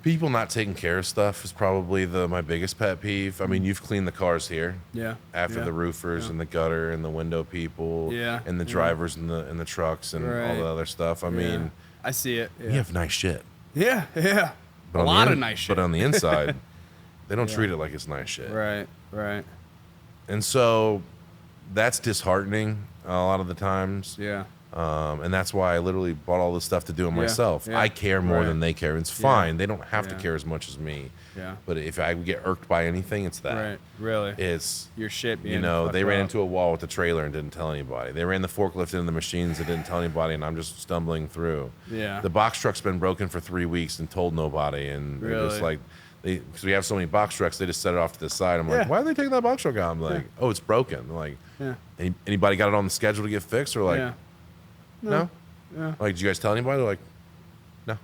Speaker 1: People not taking care of stuff is probably my biggest pet peeve. I mean, you've cleaned the cars here.
Speaker 2: Yeah.
Speaker 1: After the roofers and the gutter and the window people.
Speaker 2: Yeah.
Speaker 1: And the drivers and the trucks and all the other stuff. I mean,
Speaker 2: I see it.
Speaker 1: you have nice shit.
Speaker 2: Yeah.
Speaker 1: But
Speaker 2: A lot of nice shit.
Speaker 1: But on the inside, they don't treat it like it's nice shit.
Speaker 2: Right.
Speaker 1: And so that's disheartening a lot of the times.
Speaker 2: Yeah.
Speaker 1: And that's why I literally bought all this stuff to do it myself.
Speaker 2: Yeah.
Speaker 1: I care more than they care. It's fine. They don't have to care as much as me.
Speaker 2: Yeah.
Speaker 1: But if I would get irked by anything, it's that.
Speaker 2: Right. Really.
Speaker 1: It's
Speaker 2: Your shit being
Speaker 1: they
Speaker 2: fucked
Speaker 1: ran
Speaker 2: up.
Speaker 1: into a wall with the trailer and didn't tell anybody. They ran the forklift into the machines and didn't tell anybody, and I'm just stumbling through.
Speaker 2: Yeah.
Speaker 1: The box truck's been broken for 3 weeks and told nobody, and they're just like, because we have so many box trucks, they just set it off to the side. I'm like, why are they taking that box truck out? I'm like, oh, it's broken. They're like, anybody got it on the schedule to get fixed? Or like, no.
Speaker 2: Yeah.
Speaker 1: Like, did you guys tell anybody? They're like, no.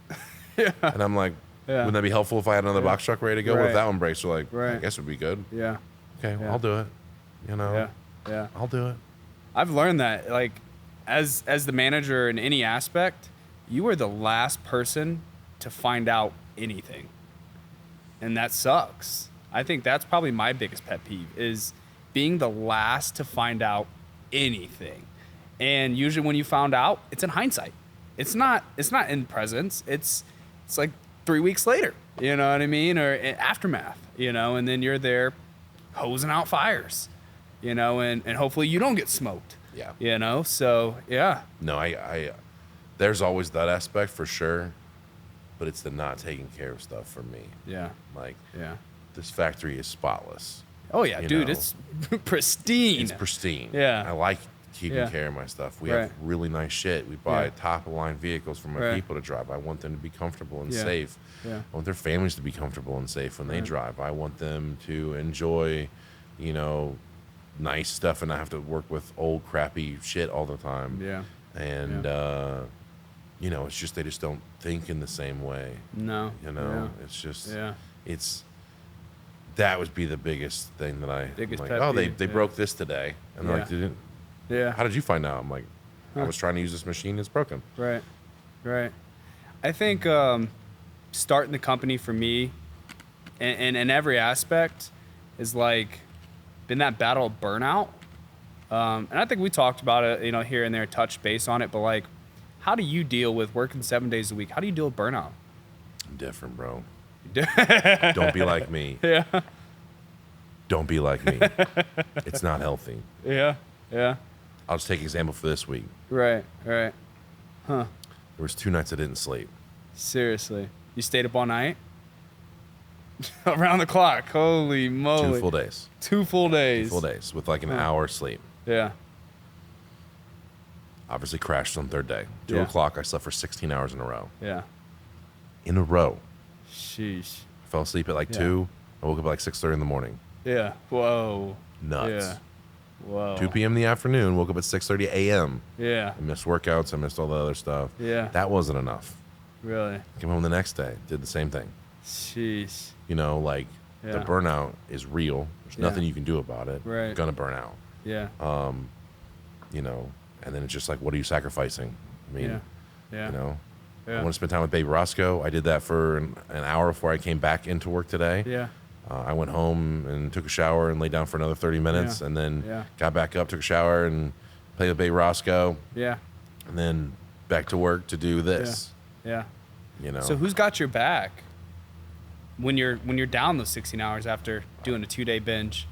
Speaker 1: And I'm like, wouldn't that be helpful if I had another box truck ready to go? What if that one breaks? They're like, I guess it'd be good.
Speaker 2: Yeah.
Speaker 1: Okay, well, I'll do it.
Speaker 2: Yeah.
Speaker 1: I'll do it.
Speaker 2: I've learned that, like, as the manager in any aspect, you are the last person to find out anything. And that sucks. I think that's probably my biggest pet peeve is being the last to find out anything. And usually when you found out, it's in hindsight. It's not in presence. It's like 3 weeks later, you know what I mean? Or aftermath, you know, and then you're there hosing out fires, you know, and hopefully you don't get smoked.
Speaker 1: Yeah.
Speaker 2: You know, so yeah.
Speaker 1: No, I there's always that aspect for sure, but it's the not taking care of stuff for me.
Speaker 2: Yeah.
Speaker 1: Like,
Speaker 2: Yeah.
Speaker 1: this factory is spotless.
Speaker 2: Oh yeah,
Speaker 1: You
Speaker 2: dude,
Speaker 1: know,
Speaker 2: it's pristine.
Speaker 1: It's pristine.
Speaker 2: Yeah.
Speaker 1: I like keeping
Speaker 2: Yeah.
Speaker 1: care of my stuff. We
Speaker 2: Right.
Speaker 1: have really nice shit. We buy
Speaker 2: Yeah.
Speaker 1: top of line vehicles for my
Speaker 2: Right.
Speaker 1: people to drive. I want them to be comfortable and
Speaker 2: Yeah.
Speaker 1: safe.
Speaker 2: Yeah.
Speaker 1: I want their families to be comfortable and safe when they
Speaker 2: Right.
Speaker 1: drive. I want them to enjoy, you know, nice stuff and not have to work with old crappy shit all the time.
Speaker 2: Yeah.
Speaker 1: And you know, it's just they just don't think in the same way.
Speaker 2: No.
Speaker 1: You know, it's just
Speaker 2: Yeah.
Speaker 1: it's that would be the biggest thing that
Speaker 2: Biggest
Speaker 1: like,
Speaker 2: pet
Speaker 1: oh,
Speaker 2: peeve,
Speaker 1: they
Speaker 2: yeah.
Speaker 1: broke this today. And they're like,
Speaker 2: Yeah. Yeah.
Speaker 1: how did you find out? I'm like, I was trying to use this machine, it's broken.
Speaker 2: Right. Right. I think starting the company for me and in every aspect is like been that battle of burnout. And I think we talked about it, you know, here and there, touched base on it, but like, how do you deal with working 7 days a week? How do you deal with burnout?
Speaker 1: I'm different, bro. Don't be like me.
Speaker 2: Yeah.
Speaker 1: Don't be like me. It's not healthy.
Speaker 2: Yeah. Yeah.
Speaker 1: I'll just take an example for this week.
Speaker 2: Right. Right. Huh.
Speaker 1: There was 2 nights I didn't sleep.
Speaker 2: Seriously. You stayed up all night? Around the clock. Holy moly.
Speaker 1: 2 full days.
Speaker 2: 2 full days.
Speaker 1: 2 full days with like an hour sleep.
Speaker 2: Yeah.
Speaker 1: Obviously crashed on 3rd day. 2
Speaker 2: Yeah.
Speaker 1: o'clock, I slept for 16 hours in a row.
Speaker 2: Yeah.
Speaker 1: In a row.
Speaker 2: Sheesh.
Speaker 1: I fell asleep at like
Speaker 2: Yeah.
Speaker 1: 2. I woke up at like 6:30 in the morning.
Speaker 2: Yeah. Whoa.
Speaker 1: Nuts.
Speaker 2: Yeah. Whoa.
Speaker 1: 2 p.m. in the afternoon, woke up at 6:30 a.m.
Speaker 2: Yeah.
Speaker 1: I missed workouts. I missed all the other stuff.
Speaker 2: Yeah.
Speaker 1: That wasn't enough.
Speaker 2: Really.
Speaker 1: Came home the next day, did the same thing.
Speaker 2: Sheesh.
Speaker 1: You know, like the
Speaker 2: Yeah.
Speaker 1: burnout is real. There's
Speaker 2: Yeah.
Speaker 1: nothing you can do about it.
Speaker 2: Right.
Speaker 1: You're gonna burn out.
Speaker 2: Yeah.
Speaker 1: You know, and then it's just like, what are you sacrificing? I mean,
Speaker 2: Yeah. Yeah.
Speaker 1: you know,
Speaker 2: Yeah.
Speaker 1: I want to spend time with baby Roscoe. I did that for an hour before I came back into work today.
Speaker 2: Yeah.
Speaker 1: I went home and took a shower and laid down for another 30 minutes,
Speaker 2: Yeah.
Speaker 1: and then
Speaker 2: Yeah.
Speaker 1: got back up, took a shower, and played with baby Roscoe,
Speaker 2: Yeah.
Speaker 1: and then back to work to do this.
Speaker 2: Yeah.
Speaker 1: You know,
Speaker 2: So who's got your back when you're down those 16 hours after doing a 2-day binge?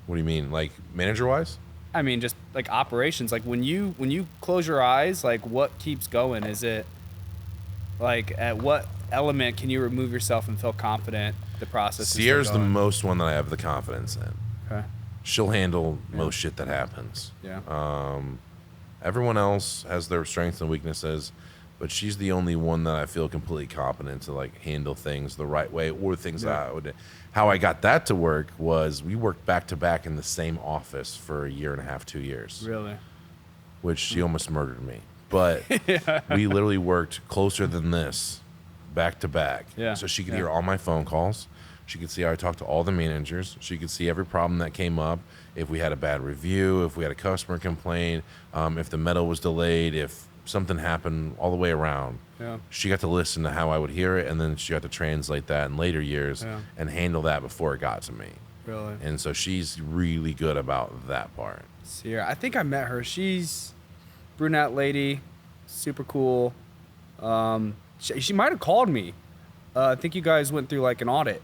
Speaker 1: what do you mean, like manager wise?
Speaker 2: I mean, just like operations. Like when you close your eyes, like what keeps going? Is it like at what element can you remove yourself and feel confident the process?
Speaker 1: Sierra's
Speaker 2: is
Speaker 1: the
Speaker 2: still going?
Speaker 1: most one that I have the confidence in.
Speaker 2: Okay.
Speaker 1: She'll handle most shit that happens.
Speaker 2: Yeah.
Speaker 1: Everyone else has their strengths and weaknesses, but she's the only one that I feel completely competent to like handle things the right way or things that I would. How I got that to work was we worked back to back in the same office for 1.5 2 years,
Speaker 2: Really.
Speaker 1: which she almost murdered me. But we literally worked closer than this, back to back.
Speaker 2: Yeah.
Speaker 1: So she could
Speaker 2: Yeah.
Speaker 1: hear all my phone calls. She could see how I talked to all the managers. She could see every problem that came up. If we had a bad review, if we had a customer complaint, if the metal was delayed, if something happened all the way around.
Speaker 2: Yeah.
Speaker 1: She got to listen to how I would hear it, and then she got to translate that in later years
Speaker 2: Yeah.
Speaker 1: and handle that before it got to me.
Speaker 2: Really.
Speaker 1: And so she's really good about that part.
Speaker 2: Sierra. I think I met her. She's brunette lady, super cool. She might have called me. I think you guys went through like an audit,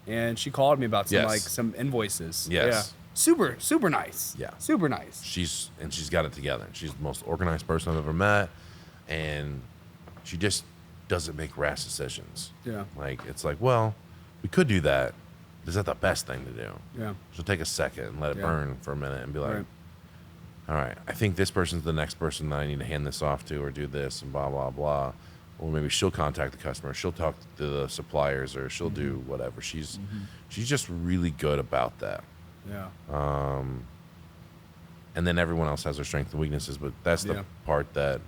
Speaker 2: and she called me about some
Speaker 1: Yes.
Speaker 2: like some invoices.
Speaker 1: Yes.
Speaker 2: Yeah. Super nice.
Speaker 1: Yeah.
Speaker 2: Super nice.
Speaker 1: She's got it together. She's the most organized person I've ever met, and she just doesn't make rash decisions.
Speaker 2: Yeah.
Speaker 1: Like it's like, well, we could do that. Is that the best thing to do?
Speaker 2: Yeah.
Speaker 1: So take a second and let it
Speaker 2: Yeah.
Speaker 1: burn for a minute and be like,
Speaker 2: Right.
Speaker 1: all right, I think this person's the next person that I need to hand this off to or do this and blah, blah, blah. Or maybe she'll contact the customer. She'll talk to the suppliers or she'll do whatever. She's just really good about that.
Speaker 2: Yeah.
Speaker 1: And then everyone else has their strengths and weaknesses, but that's the
Speaker 2: Yeah.
Speaker 1: part that,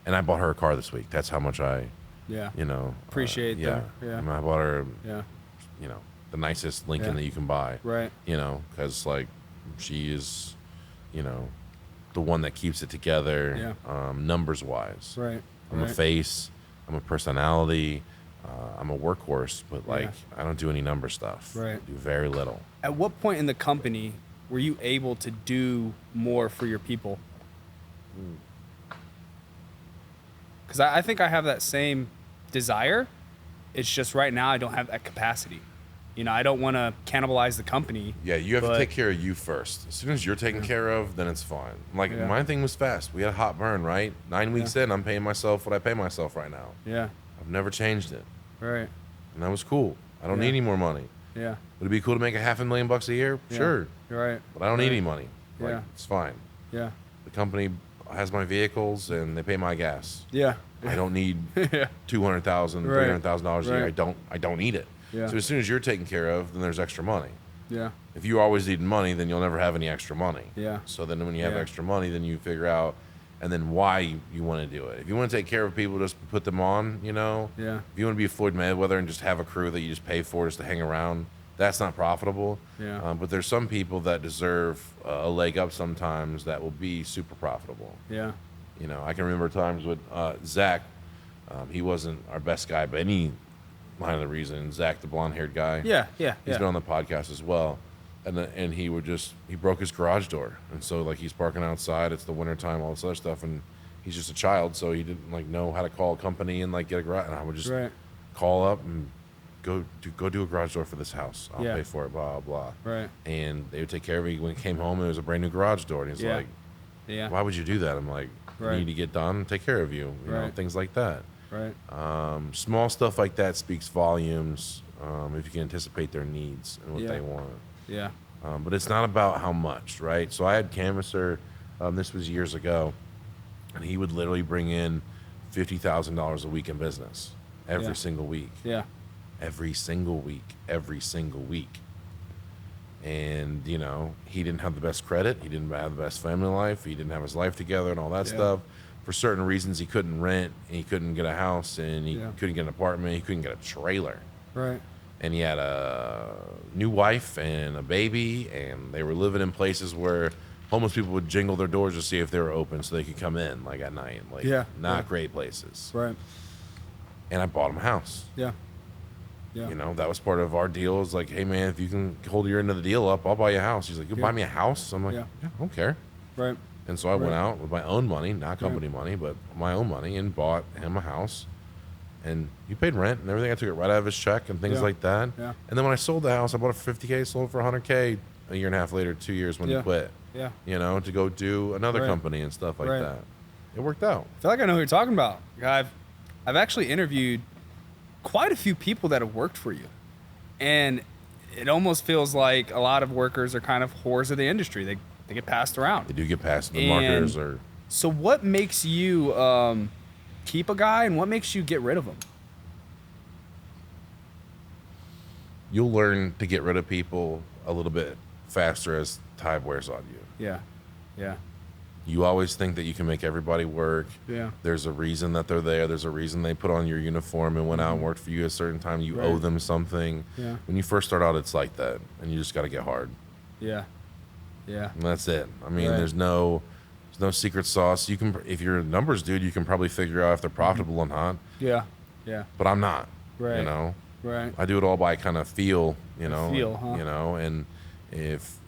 Speaker 1: and I bought her a car this week. That's how much I,
Speaker 2: Yeah.
Speaker 1: you know.
Speaker 2: Appreciate
Speaker 1: yeah.
Speaker 2: that. Yeah.
Speaker 1: I mean, I bought her,
Speaker 2: Yeah.
Speaker 1: you know, the nicest Lincoln
Speaker 2: Yeah.
Speaker 1: that you can buy.
Speaker 2: Right.
Speaker 1: You know, because like she is, you know, the one that keeps it together, numbers wise.
Speaker 2: Right.
Speaker 1: I'm a face. I'm a personality. I'm a workhorse, but like I don't do any number stuff.
Speaker 2: Right.
Speaker 1: I do very little.
Speaker 2: At what point in the company were you able to do more for your people? Because I think I have that same desire. It's just right now I don't have that capacity. I don't want to cannibalize the company.
Speaker 1: Yeah, you have to take care of you first. As soon as you're taken care of, then it's fine. Like my thing was fast. We had a hot burn, right? 9 weeks in, I'm paying myself what I pay myself right now.
Speaker 2: Yeah.
Speaker 1: I've never changed it.
Speaker 2: Right.
Speaker 1: And that was cool. I don't need any more money.
Speaker 2: Yeah.
Speaker 1: Would it be cool to make $500,000 a year?
Speaker 2: Yeah.
Speaker 1: Sure.
Speaker 2: You're right.
Speaker 1: But I don't need any money. Like,
Speaker 2: Yeah.
Speaker 1: it's fine.
Speaker 2: Yeah.
Speaker 1: The company has my vehicles and they pay my gas.
Speaker 2: Yeah.
Speaker 1: I don't need
Speaker 2: Yeah.
Speaker 1: $200,000, $300,000 a year.
Speaker 2: Right.
Speaker 1: I don't need it.
Speaker 2: Yeah.
Speaker 1: So as soon as you're taken care of, then there's extra money.
Speaker 2: Yeah.
Speaker 1: If you always need money, then you'll never have any extra money.
Speaker 2: Yeah.
Speaker 1: So then when you have
Speaker 2: Yeah.
Speaker 1: extra money, then you figure out and then why you want to do it. If you want to take care of people, just put them on,
Speaker 2: Yeah.
Speaker 1: If you want to be a Floyd Mayweather and just have a crew that you just pay for just to hang around, that's not profitable.
Speaker 2: Yeah.
Speaker 1: But there's some people that deserve a leg up sometimes that will be super profitable.
Speaker 2: Yeah.
Speaker 1: I can remember times with Zach. He wasn't our best guy by any line of the reason. Zach, the blonde-haired guy.
Speaker 2: Yeah. Yeah.
Speaker 1: He's been on the podcast as well. And he broke his garage door. And so like he's parking outside, it's the wintertime, all this other stuff, and he's just a child, so he didn't like know how to call a company and like get a garage. And I would just call up and go do a garage door for this house. I'll pay for it, blah, blah.
Speaker 2: Right.
Speaker 1: And they would take care of me. When he came home, it was a brand new garage door. And he's like, why would you do that? I'm like, I need to get done, take care of you, things like that.
Speaker 2: Right.
Speaker 1: Small stuff like that speaks volumes if you can anticipate their needs and what they want.
Speaker 2: Yeah.
Speaker 1: But it's not about how much, right? So I had Canvasser, this was years ago, and he would literally bring in $50,000 a week in business every single week.
Speaker 2: Yeah.
Speaker 1: Every single week. And, he didn't have the best credit. He didn't have the best family life. He didn't have his life together and all that stuff. For certain reasons, he couldn't rent, and he couldn't get a house, and he couldn't get an apartment. He couldn't get a trailer.
Speaker 2: Right.
Speaker 1: And he had a new wife and a baby, and they were living in places where homeless people would jingle their doors to see if they were open so they could come in, like, at night. Like, not great places.
Speaker 2: Right.
Speaker 1: And I bought him a house.
Speaker 2: Yeah. Yeah.
Speaker 1: That was part of our deal. Is like, hey, man, if you can hold your end of the deal up, I'll buy you a house. He's like, you'll buy me a house? I'm like, I don't care.
Speaker 2: Right.
Speaker 1: And so I went out with my own money, not company money, but my own money, and bought him a house. And he paid rent and everything. I took it right out of his check and things like that. Yeah. And then when I sold the house, I bought it for $50K, sold it for $100K a year and a half later, 2 years when he quit. Yeah. To go do another company and stuff like that. It worked out.
Speaker 2: I feel like I know who you're talking about. I've actually interviewed quite a few people that have worked for you. And it almost feels like a lot of workers are kind of whores of the industry. They get passed around.
Speaker 1: They do get passed. The marketers are.
Speaker 2: So what makes you keep a guy, and what makes you get rid of him?
Speaker 1: You'll learn to get rid of people a little bit faster as time wears on you.
Speaker 2: Yeah. Yeah.
Speaker 1: You always think that you can make everybody work.
Speaker 2: Yeah.
Speaker 1: There's a reason that they're there. There's a reason they put on your uniform and went out and worked for you at a certain time. You owe them something. Yeah. When you first start out, it's like that, and you just got to get hard.
Speaker 2: Yeah. Yeah.
Speaker 1: And that's it. I mean, there's no secret sauce. You can, if you're a numbers dude, you can probably figure out if they're profitable or not.
Speaker 2: Yeah. Yeah.
Speaker 1: But I'm not.
Speaker 2: Right. Right.
Speaker 1: I do it all by kind of feel.
Speaker 2: Feel, huh?
Speaker 1: And if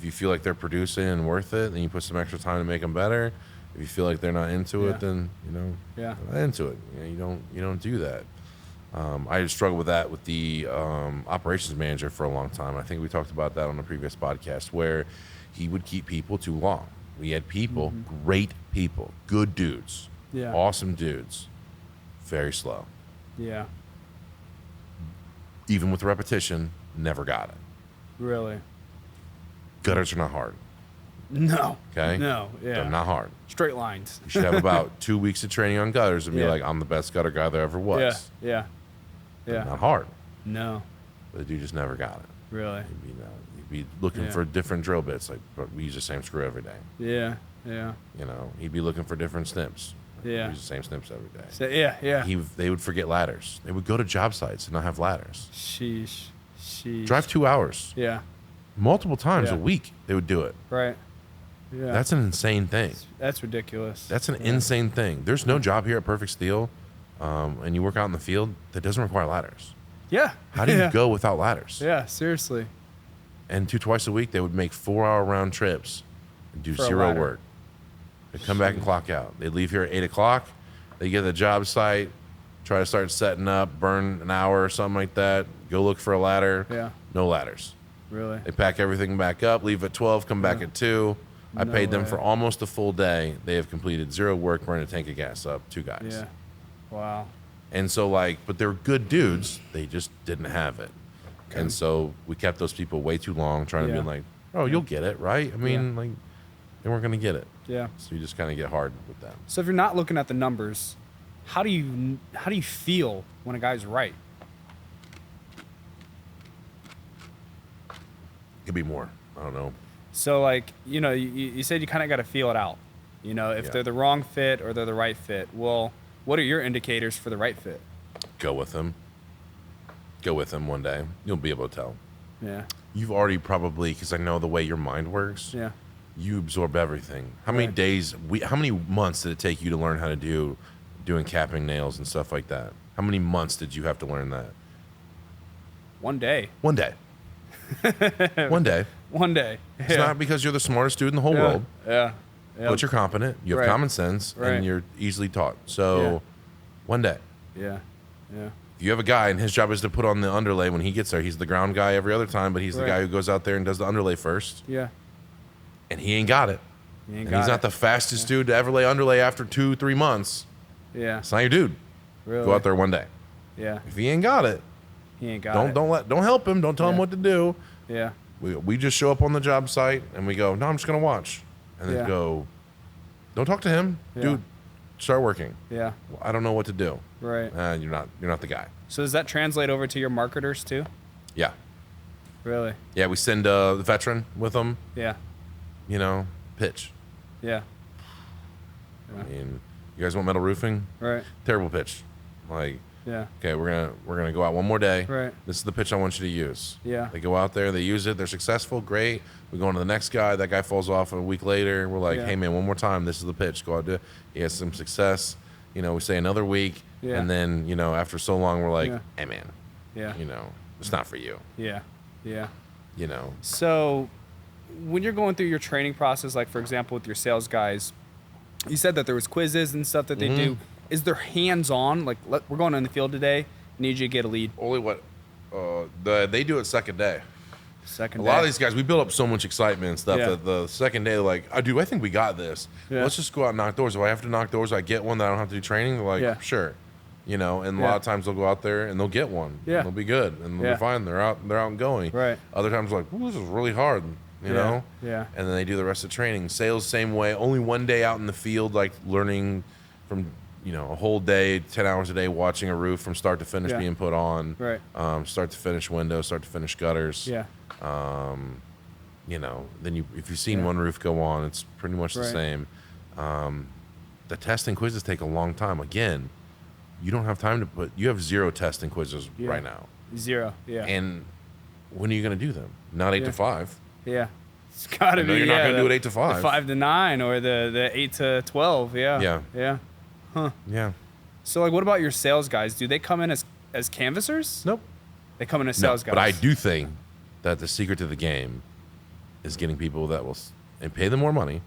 Speaker 1: you feel like they're producing and worth it, then you put some extra time to make them better. If you feel like they're not into it, then they're not into it. You don't do that. I struggled with that with the operations manager for a long time. I think we talked about that on a previous podcast where he would keep people too long. We had people, great people, good dudes, awesome dudes, very slow.
Speaker 2: Yeah.
Speaker 1: Even with repetition, never got it.
Speaker 2: Really?
Speaker 1: Gutters are not hard.
Speaker 2: No.
Speaker 1: Okay?
Speaker 2: No, yeah.
Speaker 1: They're not hard.
Speaker 2: Straight lines.
Speaker 1: You should have about 2 weeks of training on gutters and be like, I'm the best gutter guy there ever was.
Speaker 2: Yeah.
Speaker 1: They're not hard.
Speaker 2: No.
Speaker 1: But the dude just never got it.
Speaker 2: Really?
Speaker 1: He'd be looking for different drill bits. Like, but we use the same screw every day.
Speaker 2: Yeah. Yeah.
Speaker 1: He'd be looking for different snips.
Speaker 2: Yeah.
Speaker 1: We use the same snips every day.
Speaker 2: So, yeah.
Speaker 1: They would forget ladders. They would go to job sites and not have ladders.
Speaker 2: Sheesh.
Speaker 1: Drive 2 hours.
Speaker 2: Yeah.
Speaker 1: Multiple times a week, they would do it.
Speaker 2: Right. Yeah.
Speaker 1: That's an insane thing.
Speaker 2: That's ridiculous.
Speaker 1: That's an insane thing. There's no job here at Perfect Steel and you work out in the field that doesn't require ladders.
Speaker 2: Yeah.
Speaker 1: How do you go without ladders?
Speaker 2: Yeah, seriously.
Speaker 1: And twice a week, they would make 4-hour round trips and do
Speaker 2: For a
Speaker 1: zero
Speaker 2: ladder.
Speaker 1: work. They'd come back and clock out. They'd leave here at 8 o'clock. They get to the job site, try to start setting up, burn an hour or something like that, go look for a ladder.
Speaker 2: Yeah.
Speaker 1: No ladders.
Speaker 2: Really?
Speaker 1: They pack everything back up, leave at 12, come back at 2. I
Speaker 2: No
Speaker 1: paid them
Speaker 2: way.
Speaker 1: for almost a full day. They have completed zero work, burned a tank of gas up, 2 guys.
Speaker 2: Yeah. Wow.
Speaker 1: And so, but they're good dudes. They just didn't have it. Okay. And so we kept those people way too long trying to be like, oh, you'll get it, right? I mean, they weren't going to get it.
Speaker 2: Yeah.
Speaker 1: So you just kind of get hard with them.
Speaker 2: So if you're not looking at the numbers, how do you feel when a guy's right?
Speaker 1: Could be more. I don't know.
Speaker 2: So you said you kind of got to feel it out. If they're the wrong fit or they're the right fit. Well, what are your indicators for the right fit?
Speaker 1: Go with them. Go with them one day. You'll be able to tell.
Speaker 2: Yeah.
Speaker 1: You've already probably, because I know the way your mind works.
Speaker 2: Yeah.
Speaker 1: You absorb everything. How many days, how many months did it take you to learn how to doing capping nails and stuff like that? How many months did you have to learn that?
Speaker 2: One day.
Speaker 1: One day. One day.
Speaker 2: One day.
Speaker 1: It's not because you're the smartest dude in the whole world.
Speaker 2: Yeah.
Speaker 1: But you're competent. You have common sense, and you're easily taught. So, one day.
Speaker 2: Yeah. Yeah.
Speaker 1: If you have a guy and his job is to put on the underlay when he gets there, he's the ground guy every other time, but he's the guy who goes out there and does the underlay first.
Speaker 2: Yeah.
Speaker 1: And he ain't got it. He's not the fastest dude to ever lay underlay after 2-3 months.
Speaker 2: Yeah.
Speaker 1: It's not your dude.
Speaker 2: Really?
Speaker 1: Go out there one day.
Speaker 2: Yeah.
Speaker 1: If he ain't got it,
Speaker 2: He ain't got it.
Speaker 1: don't help him. Don't tell him what to do.
Speaker 2: Yeah.
Speaker 1: We just show up on the job site and we go, no, I'm just gonna watch, and then go, don't talk to him, dude. Start working.
Speaker 2: Yeah.
Speaker 1: I don't know what to do.
Speaker 2: Right.
Speaker 1: You're not the guy.
Speaker 2: So does that translate over to your marketers too?
Speaker 1: Yeah.
Speaker 2: Really?
Speaker 1: Yeah. We send the veteran with them.
Speaker 2: Yeah.
Speaker 1: Pitch.
Speaker 2: Yeah.
Speaker 1: I mean, you guys want metal roofing?
Speaker 2: Right.
Speaker 1: Terrible pitch.
Speaker 2: Yeah.
Speaker 1: Okay, we're gonna go out one more day.
Speaker 2: Right.
Speaker 1: This is the pitch I want you to use.
Speaker 2: Yeah.
Speaker 1: They go out there, they use it, they're successful, great. We go on to the next guy. That guy falls off a week later. We're like, hey man, one more time. This is the pitch. Go out there. He has some success. We say another week, and then after so long, we're like, hey man, it's not for you.
Speaker 2: Yeah. Yeah.
Speaker 1: So
Speaker 2: when you're going through your training process, like for example with your sales guys, you said that there was quizzes and stuff that they do. Is there hands-on? Like, we're going in the field today. Need you to get a lead.
Speaker 1: only what they do it second day.
Speaker 2: Second
Speaker 1: A
Speaker 2: day.
Speaker 1: lot of these guys, we build up so much excitement and stuff
Speaker 2: Yeah.
Speaker 1: that the second day, they're like, I think we got this.
Speaker 2: Yeah.
Speaker 1: Let's just go out and knock doors. If I have to knock doors, I get one that I don't have to do training. They're like, sure. And a lot of times they'll go out there and they'll get one.
Speaker 2: Yeah.
Speaker 1: And they'll be good. And they'll be fine. They're out and going.
Speaker 2: Right.
Speaker 1: Other times they're like, ooh, this is really hard. You know?
Speaker 2: Yeah.
Speaker 1: And then they do the rest of the training. Sales, same way. Only one day out in the field, like learning from, a whole day, 10 hours a day, watching a roof from start to finish being put on.
Speaker 2: Right.
Speaker 1: Start to finish windows, start to finish gutters.
Speaker 2: Yeah.
Speaker 1: Then if you've seen one roof go on, it's pretty much the same. The testing quizzes take a long time. Again, you don't have time you have 0 testing quizzes right now.
Speaker 2: 0. Yeah.
Speaker 1: And when are you going to do them? Not 8 to 5.
Speaker 2: Yeah. It's got to be.
Speaker 1: You're not going to do it 8 to 5.
Speaker 2: The 5 to 9 or the 8 to 12. Yeah.
Speaker 1: Yeah.
Speaker 2: Yeah. Huh.
Speaker 1: Yeah.
Speaker 2: So what about your sales guys? Do they come in as canvassers?
Speaker 1: Nope.
Speaker 2: They come in as sales guys.
Speaker 1: But I do think that the secret to the game is getting people that will and pay them more money,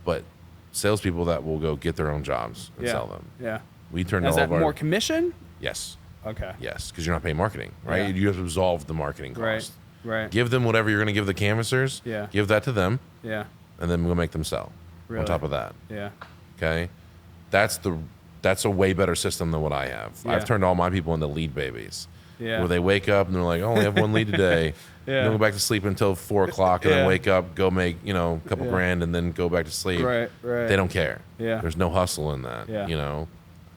Speaker 1: but salespeople that will go get their own jobs and sell them.
Speaker 2: Yeah.
Speaker 1: We turn
Speaker 2: Is
Speaker 1: all
Speaker 2: that
Speaker 1: of our
Speaker 2: more commission?
Speaker 1: Yes.
Speaker 2: Okay.
Speaker 1: Yes, because you're not paying marketing, right?
Speaker 2: Yeah.
Speaker 1: You have to absolve the marketing cost.
Speaker 2: Right.
Speaker 1: Give them whatever you're going to give the canvassers.
Speaker 2: Yeah.
Speaker 1: Give that to them,
Speaker 2: Yeah.
Speaker 1: and then we'll make them sell.
Speaker 2: Really?
Speaker 1: On top of that,
Speaker 2: Yeah.
Speaker 1: okay, that's a way better system than what I have.
Speaker 2: Yeah.
Speaker 1: I've turned all my people into lead babies.
Speaker 2: Yeah.
Speaker 1: Where they wake up and they're like, "I only have one lead today."
Speaker 2: Yeah.
Speaker 1: Don't go back to sleep until 4 o'clock, and then wake up, go make a couple
Speaker 2: Yeah.
Speaker 1: grand, and then go back to sleep.
Speaker 2: Right.
Speaker 1: They don't care.
Speaker 2: Yeah.
Speaker 1: There's no hustle in that.
Speaker 2: Yeah.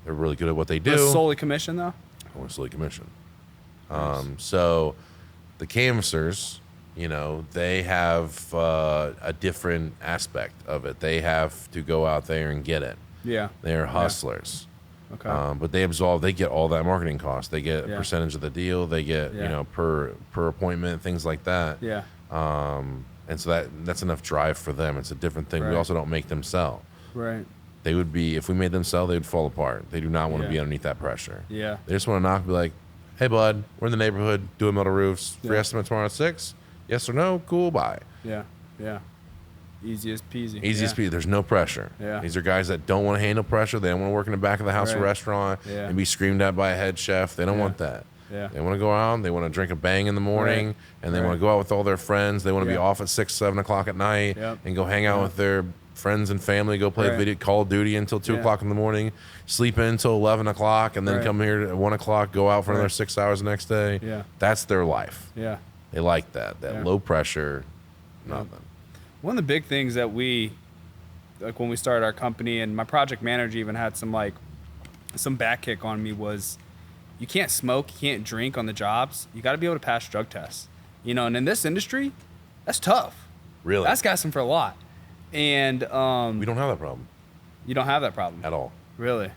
Speaker 1: They're really good at what they do.
Speaker 2: It's solely commission though.
Speaker 1: Or solely commission. So the canvassers, they have a different aspect of it. They have to go out there and get it.
Speaker 2: Yeah.
Speaker 1: They're hustlers.
Speaker 2: Okay.
Speaker 1: But they get all that marketing cost. They get a percentage of the deal. They get, per appointment, things like that.
Speaker 2: Yeah.
Speaker 1: And so that's enough drive for them. It's a different thing. We
Speaker 2: Right.
Speaker 1: also don't make them sell.
Speaker 2: Right.
Speaker 1: they would be, if we made them sell, they would fall apart. They do not want to
Speaker 2: Yeah.
Speaker 1: be underneath that pressure.
Speaker 2: Yeah.
Speaker 1: They just want to knock and be like, hey, bud, we're in the neighborhood doing metal roofs. Free estimate tomorrow at 6. Yes or no? Cool, bye.
Speaker 2: Yeah. Yeah. Easiest peasy.
Speaker 1: Easiest peasy. There's no pressure.
Speaker 2: Yeah.
Speaker 1: These are guys that don't want to handle pressure. They don't want to work in the back of the house or
Speaker 2: Right.
Speaker 1: restaurant
Speaker 2: Yeah.
Speaker 1: and be screamed at by a head chef. They don't want that.
Speaker 2: Yeah.
Speaker 1: They want to go out. They want to drink a bang in the morning,
Speaker 2: Right.
Speaker 1: and they
Speaker 2: Right.
Speaker 1: want to go out with all their friends. They want to be
Speaker 2: Yeah.
Speaker 1: off at 6, 7 o'clock at night
Speaker 2: Yep.
Speaker 1: and go hang out
Speaker 2: Yeah.
Speaker 1: with their friends and family. Go play
Speaker 2: Right.
Speaker 1: video Call of Duty until 2
Speaker 2: Yeah.
Speaker 1: o'clock in the morning. Sleep in until 11 o'clock, and then
Speaker 2: Right.
Speaker 1: come here at 1 o'clock. Go out for another
Speaker 2: Right.
Speaker 1: 6 hours the next day.
Speaker 2: Yeah.
Speaker 1: That's their life.
Speaker 2: Yeah.
Speaker 1: They like that.
Speaker 2: Yeah.
Speaker 1: Low pressure, nothing.
Speaker 2: One of the big things that we, like when we started our company, and my project manager even had some back kick on me, was you can't smoke, you can't drink on the jobs. You got to be able to pass drug tests. You know, and in this industry, that's tough.
Speaker 1: Really?
Speaker 2: That's asking for a lot. And
Speaker 1: We don't have that problem
Speaker 2: you don't have that problem.
Speaker 1: at all.
Speaker 2: Really?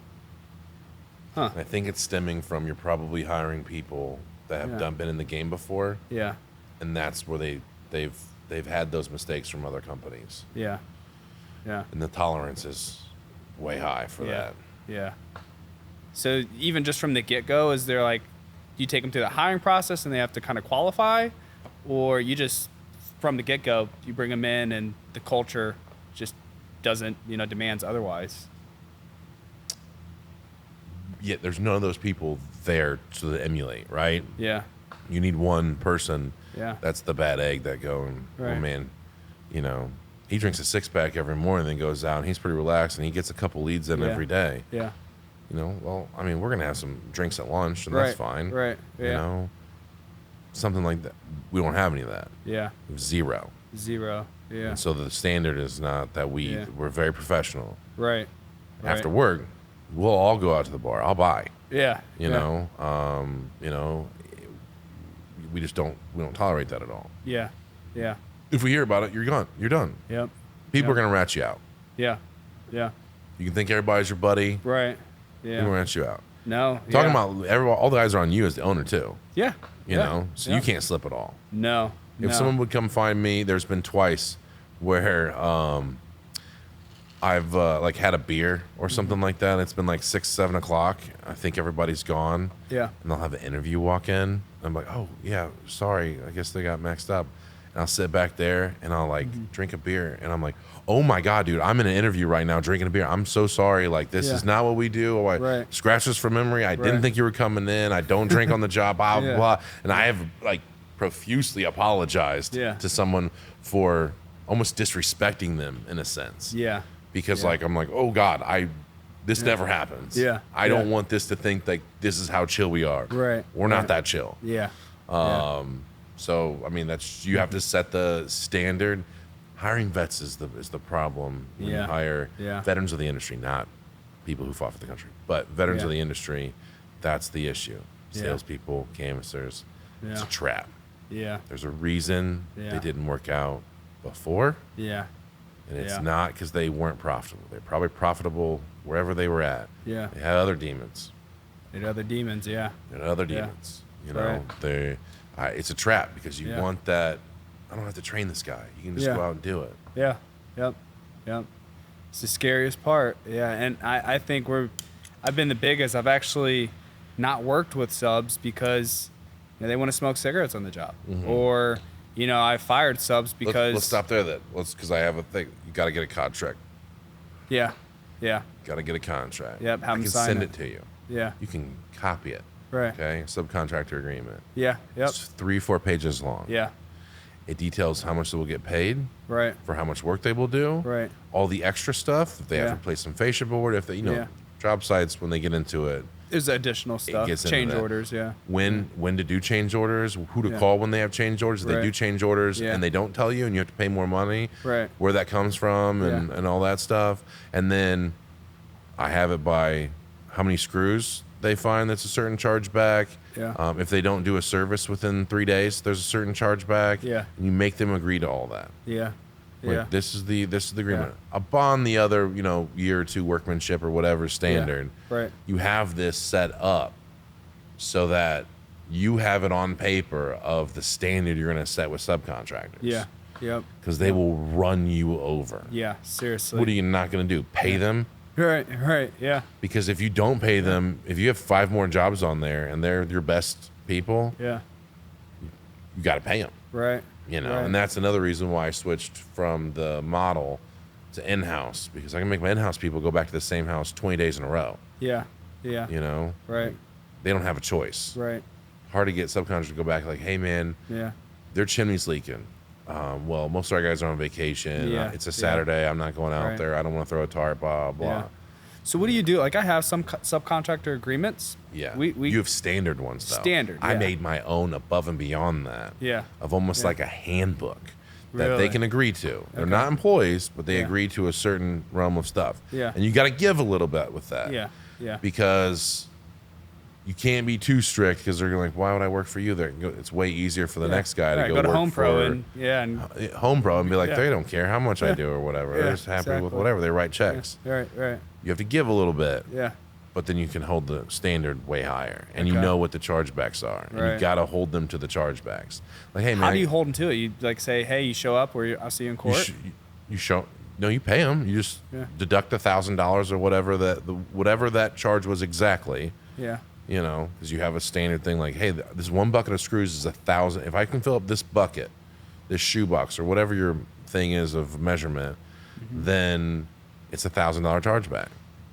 Speaker 2: Huh.
Speaker 1: I think it's stemming from you're probably hiring people that have
Speaker 2: Yeah.
Speaker 1: been in the game before,
Speaker 2: Yeah.
Speaker 1: and that's where they've had those mistakes from other companies,
Speaker 2: Yeah. Yeah.
Speaker 1: and the tolerance is way high for
Speaker 2: Yeah.
Speaker 1: that.
Speaker 2: Yeah. So even just from the get-go, is there like, do you take them through the hiring process and they have to kind of qualify, or you just from the get-go you bring them in and the culture just doesn't, demands otherwise?
Speaker 1: Yet there's none of those people there to emulate, right?
Speaker 2: Yeah.
Speaker 1: You need one person.
Speaker 2: Yeah.
Speaker 1: That's the bad egg that going, oh
Speaker 2: Right.
Speaker 1: man, he drinks a 6-pack every morning, then goes out and he's pretty relaxed and he gets a couple leads in
Speaker 2: Yeah.
Speaker 1: every day.
Speaker 2: Yeah.
Speaker 1: Well, I mean, we're going to have some drinks at lunch and
Speaker 2: Right.
Speaker 1: that's fine.
Speaker 2: Right. Yeah.
Speaker 1: Something like that. We don't have any of that.
Speaker 2: Yeah.
Speaker 1: We have 0.
Speaker 2: 0. Yeah.
Speaker 1: And so the standard is not that
Speaker 2: Yeah.
Speaker 1: we're very professional.
Speaker 2: Right.
Speaker 1: After work, we'll all go out to the bar. I'll buy.
Speaker 2: Yeah.
Speaker 1: You
Speaker 2: yeah.
Speaker 1: know, we don't tolerate that at all.
Speaker 2: Yeah. Yeah.
Speaker 1: If we hear about it, you're gone. You're done.
Speaker 2: Yep.
Speaker 1: People are
Speaker 2: Yep.
Speaker 1: gonna rat you out.
Speaker 2: Yeah. Yeah.
Speaker 1: You can think everybody's your buddy.
Speaker 2: Right.
Speaker 1: They're gonna
Speaker 2: Yeah.
Speaker 1: rat you out.
Speaker 2: No.
Speaker 1: Talking
Speaker 2: yeah.
Speaker 1: about everyone, all the eyes are on you as the owner too.
Speaker 2: Yeah.
Speaker 1: You
Speaker 2: Yeah.
Speaker 1: know, so
Speaker 2: Yeah.
Speaker 1: you can't slip at all.
Speaker 2: No.
Speaker 1: If
Speaker 2: no.
Speaker 1: someone would come find me, there's been twice where I've like had a beer or something like that. And it's been like 6, 7 o'clock. I think everybody's gone.
Speaker 2: Yeah.
Speaker 1: And they'll have an interview walk in. I'm like, oh yeah, sorry. I guess they got mixed up. And I'll sit back there and I'll like drink a beer. And I'm like, oh my God, dude, I'm in an interview right now drinking a beer. I'm so sorry. Like this
Speaker 2: Yeah.
Speaker 1: is not what we do. Oh, I
Speaker 2: Right.
Speaker 1: scratch this from memory. I didn't
Speaker 2: Right.
Speaker 1: think you were coming in. I don't drink on the job, blah,
Speaker 2: Yeah.
Speaker 1: blah. And I have like profusely apologized
Speaker 2: Yeah.
Speaker 1: to someone for almost disrespecting them in a sense.
Speaker 2: Yeah.
Speaker 1: Because
Speaker 2: Yeah.
Speaker 1: like I'm like, oh God, this never happens.
Speaker 2: Yeah.
Speaker 1: I don't
Speaker 2: Yeah.
Speaker 1: want this to think like this is how chill we are.
Speaker 2: Right.
Speaker 1: We're not
Speaker 2: Right.
Speaker 1: that chill.
Speaker 2: Yeah. Yeah.
Speaker 1: So I mean you have to set the standard. Hiring vets is the problem when you
Speaker 2: Yeah.
Speaker 1: hire
Speaker 2: Yeah.
Speaker 1: veterans of the industry, not people who fought for the country, but veterans
Speaker 2: Yeah.
Speaker 1: of the industry. That's the issue.
Speaker 2: Yeah.
Speaker 1: Salespeople, canvassers. It's
Speaker 2: Yeah.
Speaker 1: a trap.
Speaker 2: Yeah.
Speaker 1: There's a reason
Speaker 2: Yeah.
Speaker 1: they didn't work out before,
Speaker 2: Yeah.
Speaker 1: and it's
Speaker 2: Yeah.
Speaker 1: not because they weren't profitable. They're probably profitable wherever they were at.
Speaker 2: Yeah.
Speaker 1: They had other demons.
Speaker 2: And other demons. Yeah.
Speaker 1: They had other
Speaker 2: Yeah.
Speaker 1: demons. You know,
Speaker 2: Right.
Speaker 1: it's a trap because you
Speaker 2: Yeah.
Speaker 1: want that. I don't have to train this guy. You can just
Speaker 2: Yeah.
Speaker 1: go out and do it.
Speaker 2: Yeah. Yep. Yep. It's the scariest part. Yeah. And I think I've been the biggest. I've actually not worked with subs because they want to smoke cigarettes on the job, or I fired subs because
Speaker 1: Let's stop there then. Because I have a thing. You got to get a contract.
Speaker 2: Yeah. Yeah.
Speaker 1: Got to get a contract.
Speaker 2: Yep, have
Speaker 1: I
Speaker 2: 'em
Speaker 1: can
Speaker 2: sign
Speaker 1: send
Speaker 2: it.
Speaker 1: it to you.
Speaker 2: Yeah.
Speaker 1: You can copy it.
Speaker 2: Right.
Speaker 1: Okay, subcontractor agreement.
Speaker 2: Yeah. Yep.
Speaker 1: It's 3-4 pages long.
Speaker 2: Yeah.
Speaker 1: It details how much they will get paid
Speaker 2: Right.
Speaker 1: for how much work they will do.
Speaker 2: Right.
Speaker 1: All the extra stuff. If they have
Speaker 2: Yeah.
Speaker 1: to replace some fascia board. If they,
Speaker 2: Yeah.
Speaker 1: job sites when they get into it.
Speaker 2: There's additional stuff.
Speaker 1: gets into
Speaker 2: Change
Speaker 1: that.
Speaker 2: orders. Yeah.
Speaker 1: When to do change orders, who to
Speaker 2: Yeah.
Speaker 1: call when they have change orders. If they
Speaker 2: Right.
Speaker 1: do change orders
Speaker 2: Yeah.
Speaker 1: and they don't tell you and you have to pay more money,
Speaker 2: Right.
Speaker 1: where that comes from and,
Speaker 2: Yeah.
Speaker 1: and all that stuff. And then I have it by how many screws they find that's a certain charge back.
Speaker 2: Yeah.
Speaker 1: If they don't do a service within 3 days, there's a certain charge back.
Speaker 2: Yeah.
Speaker 1: And you make them agree to all that.
Speaker 2: Yeah.
Speaker 1: Like,
Speaker 2: Yeah.
Speaker 1: this is the agreement. Upon the other, year or two workmanship or whatever standard,
Speaker 2: Right.
Speaker 1: you have this set up so that you have it on paper of the standard you're going to set with subcontractors.
Speaker 2: Yeah. Yep.
Speaker 1: Because they will run you over.
Speaker 2: Yeah. Seriously.
Speaker 1: What are you not going to do? Pay them
Speaker 2: Right. Yeah.
Speaker 1: Because if you don't pay them, if you have 5 more jobs on there and they're your best people,
Speaker 2: Yeah.
Speaker 1: you got to pay them.
Speaker 2: Right.
Speaker 1: You know,
Speaker 2: Right.
Speaker 1: and that's another reason why I switched from the model to in-house, because I can make my in-house people go back to the same house 20 days in a row.
Speaker 2: Yeah. Yeah.
Speaker 1: You know,
Speaker 2: Right.
Speaker 1: they don't have a choice.
Speaker 2: Right.
Speaker 1: Hard to get subcontractors to go back like, hey man,
Speaker 2: Yeah.
Speaker 1: their chimney's leaking. Well, most of our guys are on vacation.
Speaker 2: Yeah.
Speaker 1: It's a Saturday. I'm not going out
Speaker 2: Right.
Speaker 1: there. I don't want to throw a tarp. Blah blah.
Speaker 2: Yeah. So what do you do? Like I have some subcontractor agreements.
Speaker 1: Yeah.
Speaker 2: We
Speaker 1: you have standard ones though.
Speaker 2: Standard,
Speaker 1: I
Speaker 2: yeah.
Speaker 1: made my own above and beyond that.
Speaker 2: Yeah.
Speaker 1: Of almost
Speaker 2: Yeah.
Speaker 1: like a handbook that
Speaker 2: Really?
Speaker 1: they can agree to. They're
Speaker 2: Okay.
Speaker 1: not employees, but they
Speaker 2: Yeah.
Speaker 1: agree to a certain realm of stuff.
Speaker 2: Yeah.
Speaker 1: And you got to give a little bit with that.
Speaker 2: Yeah. Yeah.
Speaker 1: Because you can't be too strict, because they're like, why would I work for you? It's way easier for the next guy to
Speaker 2: Right,
Speaker 1: go
Speaker 2: to
Speaker 1: work
Speaker 2: Home
Speaker 1: for
Speaker 2: Pro and
Speaker 1: Home Pro and be like,
Speaker 2: Yeah.
Speaker 1: they don't care how much I do or whatever.
Speaker 2: Yeah,
Speaker 1: They're just happy with
Speaker 2: exactly.
Speaker 1: whatever. They write checks.
Speaker 2: Right.
Speaker 1: You have to give a little bit,
Speaker 2: Yeah.
Speaker 1: but then you can hold the standard way higher, and you
Speaker 2: Okay.
Speaker 1: know what the chargebacks are, and you
Speaker 2: Right.
Speaker 1: got to hold them to the chargebacks. Like, hey man,
Speaker 2: How do you hold them to it? You like say, hey, you show up, or I'll see you in court.
Speaker 1: you show no, you pay them. You just
Speaker 2: Yeah.
Speaker 1: deduct $1,000 or whatever whatever that charge was exactly.
Speaker 2: Yeah.
Speaker 1: You know, because you have a standard thing like, hey, this one bucket of screws is 1,000. If I can fill up this bucket, this shoebox, or whatever your thing is of measurement, then it's $1,000 chargeback.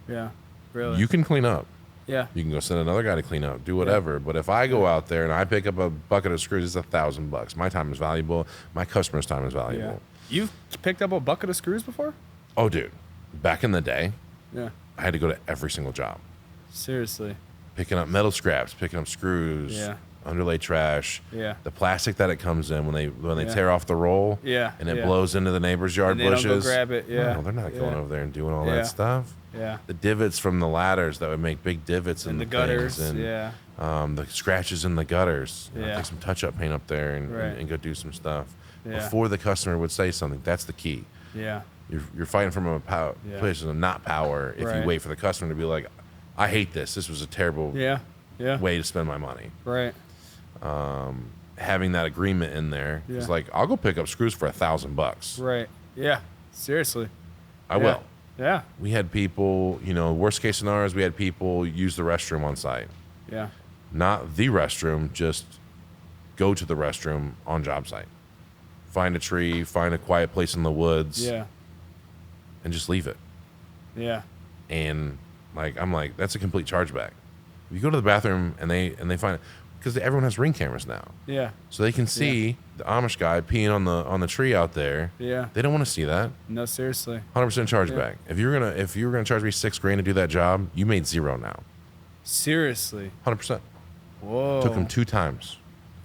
Speaker 2: Yeah. Really.
Speaker 1: You can clean up.
Speaker 2: Yeah.
Speaker 1: You can go send another guy to clean up, do whatever. But if I go out there and I pick up a bucket of screws, it's $1,000. My time is valuable. My customer's time is
Speaker 2: Yeah.
Speaker 1: valuable.
Speaker 2: You've picked up a bucket of screws before?
Speaker 1: Oh, dude, back in the day,
Speaker 2: Yeah.
Speaker 1: I had to go to every single job,
Speaker 2: Seriously.
Speaker 1: picking up metal scraps, picking up screws,
Speaker 2: Yeah.
Speaker 1: underlay trash,
Speaker 2: Yeah.
Speaker 1: the plastic that it comes in when they
Speaker 2: Yeah.
Speaker 1: tear off the roll,
Speaker 2: Yeah,
Speaker 1: and it
Speaker 2: yeah.
Speaker 1: blows into the neighbor's yard
Speaker 2: And they don't
Speaker 1: bushes.
Speaker 2: go grab it, yeah.
Speaker 1: No, they're not going
Speaker 2: Yeah.
Speaker 1: over there and doing all
Speaker 2: Yeah.
Speaker 1: that stuff.
Speaker 2: Yeah.
Speaker 1: The divots from the ladders that would make big divots in
Speaker 2: And the
Speaker 1: things,
Speaker 2: gutters.
Speaker 1: and
Speaker 2: Yeah.
Speaker 1: the scratches in the gutters.
Speaker 2: Yeah.
Speaker 1: Take some touch-up paint up there and,
Speaker 2: Right.
Speaker 1: and go do some stuff
Speaker 2: Yeah.
Speaker 1: before the customer would say something. That's the key.
Speaker 2: Yeah.
Speaker 1: You're fighting from a
Speaker 2: Yeah.
Speaker 1: position of not power if
Speaker 2: Right.
Speaker 1: you wait for the customer to be like, I hate this. This was a terrible
Speaker 2: Yeah. Yeah.
Speaker 1: way to spend my money.
Speaker 2: Right.
Speaker 1: Having that agreement in there is
Speaker 2: Yeah.
Speaker 1: like, I'll go pick up screws for $1,000.
Speaker 2: Right. Yeah. Seriously.
Speaker 1: I
Speaker 2: Yeah.
Speaker 1: will.
Speaker 2: Yeah.
Speaker 1: We had people, worst case scenarios, we had people use the restroom on site.
Speaker 2: Yeah.
Speaker 1: Not the restroom, just go to the restroom on job site. Find a tree, find a quiet place in the woods,
Speaker 2: Yeah.
Speaker 1: and just leave it.
Speaker 2: Yeah.
Speaker 1: And I'm like, that's a complete chargeback. If you go to the bathroom and they find it, because everyone has Ring cameras now,
Speaker 2: Yeah.
Speaker 1: so they can see the Amish guy peeing on the tree out there.
Speaker 2: Yeah.
Speaker 1: They don't want to see that.
Speaker 2: No, seriously.
Speaker 1: 100% chargeback. If you were gonna charge me $6,000 to do that job, you made zero now.
Speaker 2: Seriously.
Speaker 1: 100%.
Speaker 2: Whoa.
Speaker 1: Took him 2 times.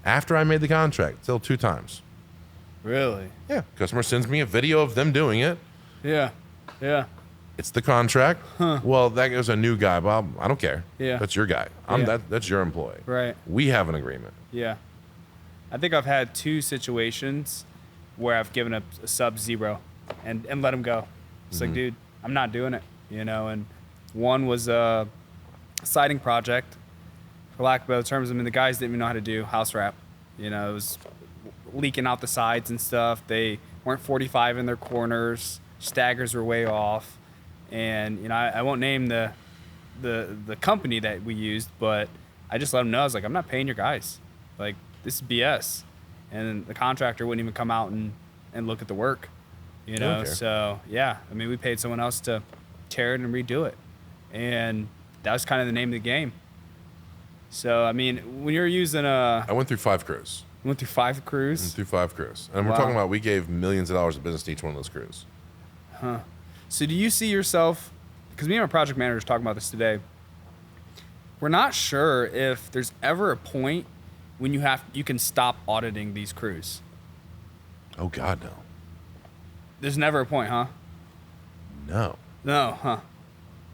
Speaker 1: After I made the contract, still 2 times.
Speaker 2: Really?
Speaker 1: Yeah. Customer sends me a video of them doing it.
Speaker 2: Yeah. Yeah.
Speaker 1: It's the contract. Well, that goes a new guy, Bob. I don't care.
Speaker 2: Yeah.
Speaker 1: That's your guy.
Speaker 2: Yeah.
Speaker 1: That's your employee.
Speaker 2: Right.
Speaker 1: We have an agreement.
Speaker 2: Yeah. I think I've had 2 situations where I've given a sub 0 and let him go. It's like, dude, I'm not doing it, and one was a siding project, for lack of better terms. I mean, the guys didn't even know how to do house wrap. It was leaking out the sides and stuff. They weren't 45 in their corners. Staggers were way off. And, I won't name the company that we used, but I just let them know. I was like, I'm not paying your guys. Like, this is BS. And the contractor wouldn't even come out and look at the work,
Speaker 1: care.
Speaker 2: So, yeah. I mean, we paid someone else to tear it and redo it. And that was kind of the name of the game. So, I mean, when you're using
Speaker 1: I went through 5 crews.
Speaker 2: you went through 5 crews.
Speaker 1: Through 5 crews. And we're
Speaker 2: Wow.
Speaker 1: talking about, we gave millions of dollars of business to each one of those crews.
Speaker 2: So do you see yourself, because me and my project manager was talking about this today, we're not sure if there's ever a point when you can stop auditing these crews.
Speaker 1: Oh, God, no.
Speaker 2: There's never a point, huh?
Speaker 1: No.
Speaker 2: No, huh?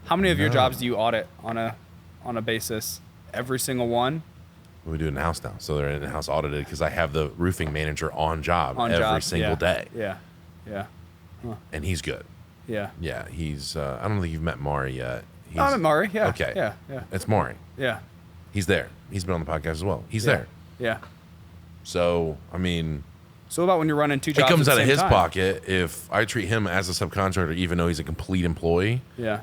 Speaker 2: How many of your
Speaker 1: No.
Speaker 2: jobs do you audit on a basis? Every single one?
Speaker 1: We do it in-house now. So they're in-house audited because I have the roofing manager on job every single
Speaker 2: yeah.
Speaker 1: day.
Speaker 2: Yeah, yeah,
Speaker 1: And he's good.
Speaker 2: yeah.
Speaker 1: Yeah, he's, I don't think you've met Mari yet. He's,
Speaker 2: I'm at Murray, yeah.
Speaker 1: Okay.
Speaker 2: Yeah, yeah,
Speaker 1: It's Mari.
Speaker 2: yeah,
Speaker 1: He's there. He's been on the podcast as well. He's
Speaker 2: yeah,
Speaker 1: there.
Speaker 2: yeah.
Speaker 1: So, I mean,
Speaker 2: So what about when you're running 2
Speaker 1: it
Speaker 2: jobs
Speaker 1: comes
Speaker 2: at
Speaker 1: out
Speaker 2: the
Speaker 1: of
Speaker 2: same
Speaker 1: his
Speaker 2: time?
Speaker 1: pocket. If I treat him as a subcontractor, even though he's a complete employee,
Speaker 2: Yeah,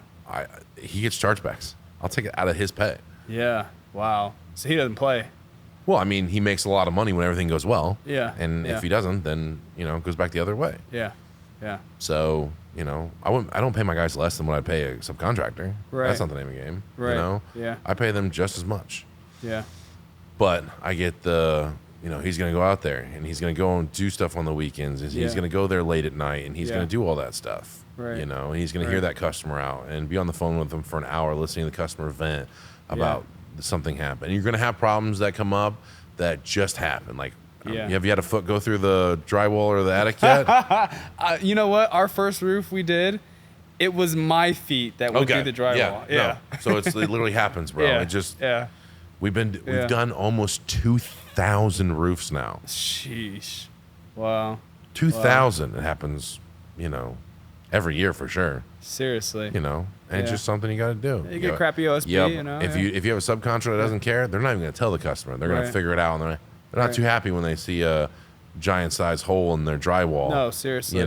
Speaker 1: he gets chargebacks. I'll take it out of his pay.
Speaker 2: Yeah. Wow. So he doesn't play.
Speaker 1: Well, I mean, he makes a lot of money when everything goes well.
Speaker 2: Yeah.
Speaker 1: And if he doesn't, then, it goes back the other way.
Speaker 2: Yeah. Yeah.
Speaker 1: So, I don't pay my guys less than what I pay a subcontractor.
Speaker 2: Right.
Speaker 1: That's not the name of the game.
Speaker 2: Right. Yeah.
Speaker 1: I pay them just as much.
Speaker 2: Yeah.
Speaker 1: But I get he's going to go out there and he's going to go and do stuff on the weekends. And he's going to go there late at night and he's going to do all that stuff.
Speaker 2: Right.
Speaker 1: And he's going to hear that customer out and be on the phone with them for an hour listening to the customer vent about something happened. And you're going to have problems that come up that just happen. Like, have you had a foot go through the drywall or the attic yet?
Speaker 2: You know what? Our first roof we did, it was my feet that went through the drywall.
Speaker 1: Yeah. No. So it literally happens, bro.
Speaker 2: Yeah.
Speaker 1: It just we've
Speaker 2: Yeah.
Speaker 1: done almost 2,000 roofs now.
Speaker 2: Sheesh. Wow.
Speaker 1: 2,000. It happens, every year for sure.
Speaker 2: Seriously.
Speaker 1: And it's just something you got to do.
Speaker 2: You get crappy OSB,
Speaker 1: If you have a subcontractor that doesn't care, they're not even going to tell the customer. They're going to figure it out, and they're not too happy when they see a giant size hole in their drywall.
Speaker 2: No, seriously.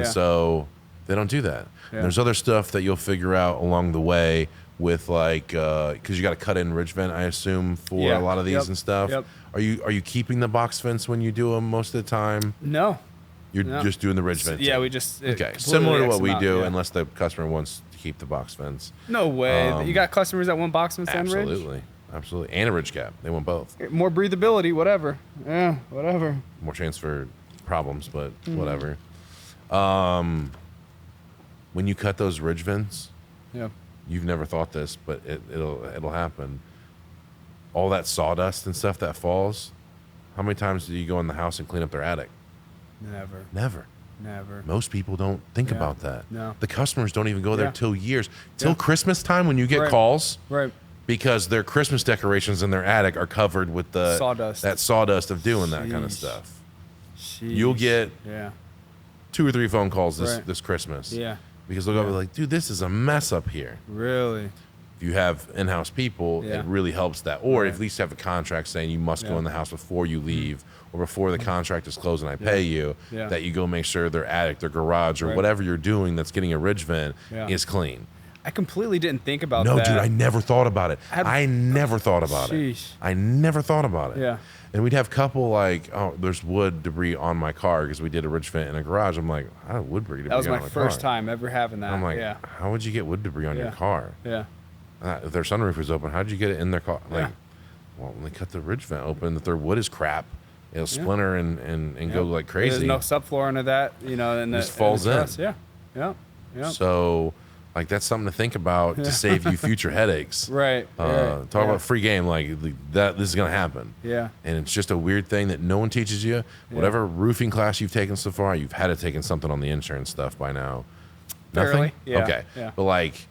Speaker 1: So they don't do that.
Speaker 2: Yeah.
Speaker 1: There's other stuff that you'll figure out along the way with because you got to cut in ridge vent, I assume, for a lot of these and stuff.
Speaker 2: Yep.
Speaker 1: Are you keeping the box vents when you do them most of the time?
Speaker 2: No.
Speaker 1: You're just doing the ridge vent.
Speaker 2: Yeah, we just
Speaker 1: similar to what we do, unless the customer wants to keep the box vents.
Speaker 2: No way. You got customers that want box vents and ridge?
Speaker 1: Absolutely, and a ridge cap. They want both.
Speaker 2: More breathability, whatever. Yeah, whatever.
Speaker 1: More chance for problems, but whatever. When you cut those ridge vents, you've never thought this, but it'll happen. All that sawdust and stuff that falls. How many times do you go in the house and clean up their attic? Never. Most people don't think about that.
Speaker 2: No.
Speaker 1: The customers don't even go there till Christmas time when you get calls.
Speaker 2: Right.
Speaker 1: Because their Christmas decorations in their attic are covered with the
Speaker 2: sawdust.
Speaker 1: Sawdust of doing that kind of stuff. You'll get 2 or 3 phone calls this Christmas.
Speaker 2: Yeah.
Speaker 1: Because they'll go like, dude, this is a mess up here.
Speaker 2: Really?
Speaker 1: If you have in-house people, it really helps that. Or at least have a contract saying you must go in the house before you leave or before the contract is closed and I pay you, that you go make sure their attic, their garage, or whatever you're doing that's getting a ridge vent is clean.
Speaker 2: I completely didn't think about
Speaker 1: that.
Speaker 2: No,
Speaker 1: dude, I never thought about it. I never thought about it. I never thought about it.
Speaker 2: Yeah.
Speaker 1: And we'd have couple like, oh, there's wood debris on my car because we did a ridge vent in a garage. I'm like, I have wood debris on my car.
Speaker 2: That was my first time ever having that.
Speaker 1: I'm like, how would you get wood debris on your car?
Speaker 2: Yeah.
Speaker 1: If their sunroof was open, how'd you get it in their car? Like, well, when they cut the ridge vent open, if their wood is crap, it'll splinter and go like crazy.
Speaker 2: There's no subfloor under that, and
Speaker 1: it just falls in.
Speaker 2: Yeah.
Speaker 1: So, like, that's something to think about to save you future headaches.
Speaker 2: Right.
Speaker 1: Talk about free game, like that. This is gonna happen.
Speaker 2: Yeah.
Speaker 1: And it's just a weird thing that no one teaches you. Whatever roofing class you've taken so far, you've had to taken something on the insurance stuff by now.
Speaker 2: Fairly.
Speaker 1: Nothing.
Speaker 2: Yeah.
Speaker 1: Okay.
Speaker 2: Yeah.
Speaker 1: But like,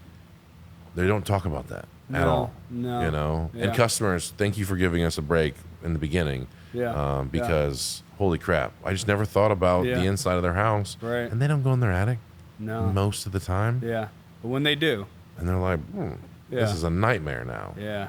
Speaker 1: they don't talk about that at all.
Speaker 2: No.
Speaker 1: And customers, thank you for giving us a break in the beginning.
Speaker 2: Yeah.
Speaker 1: Because holy crap, I just never thought about the inside of their house.
Speaker 2: Right.
Speaker 1: And they don't go in their attic.
Speaker 2: No.
Speaker 1: Most of the time.
Speaker 2: Yeah. But when they do.
Speaker 1: And they're like, this is a nightmare now.
Speaker 2: Yeah.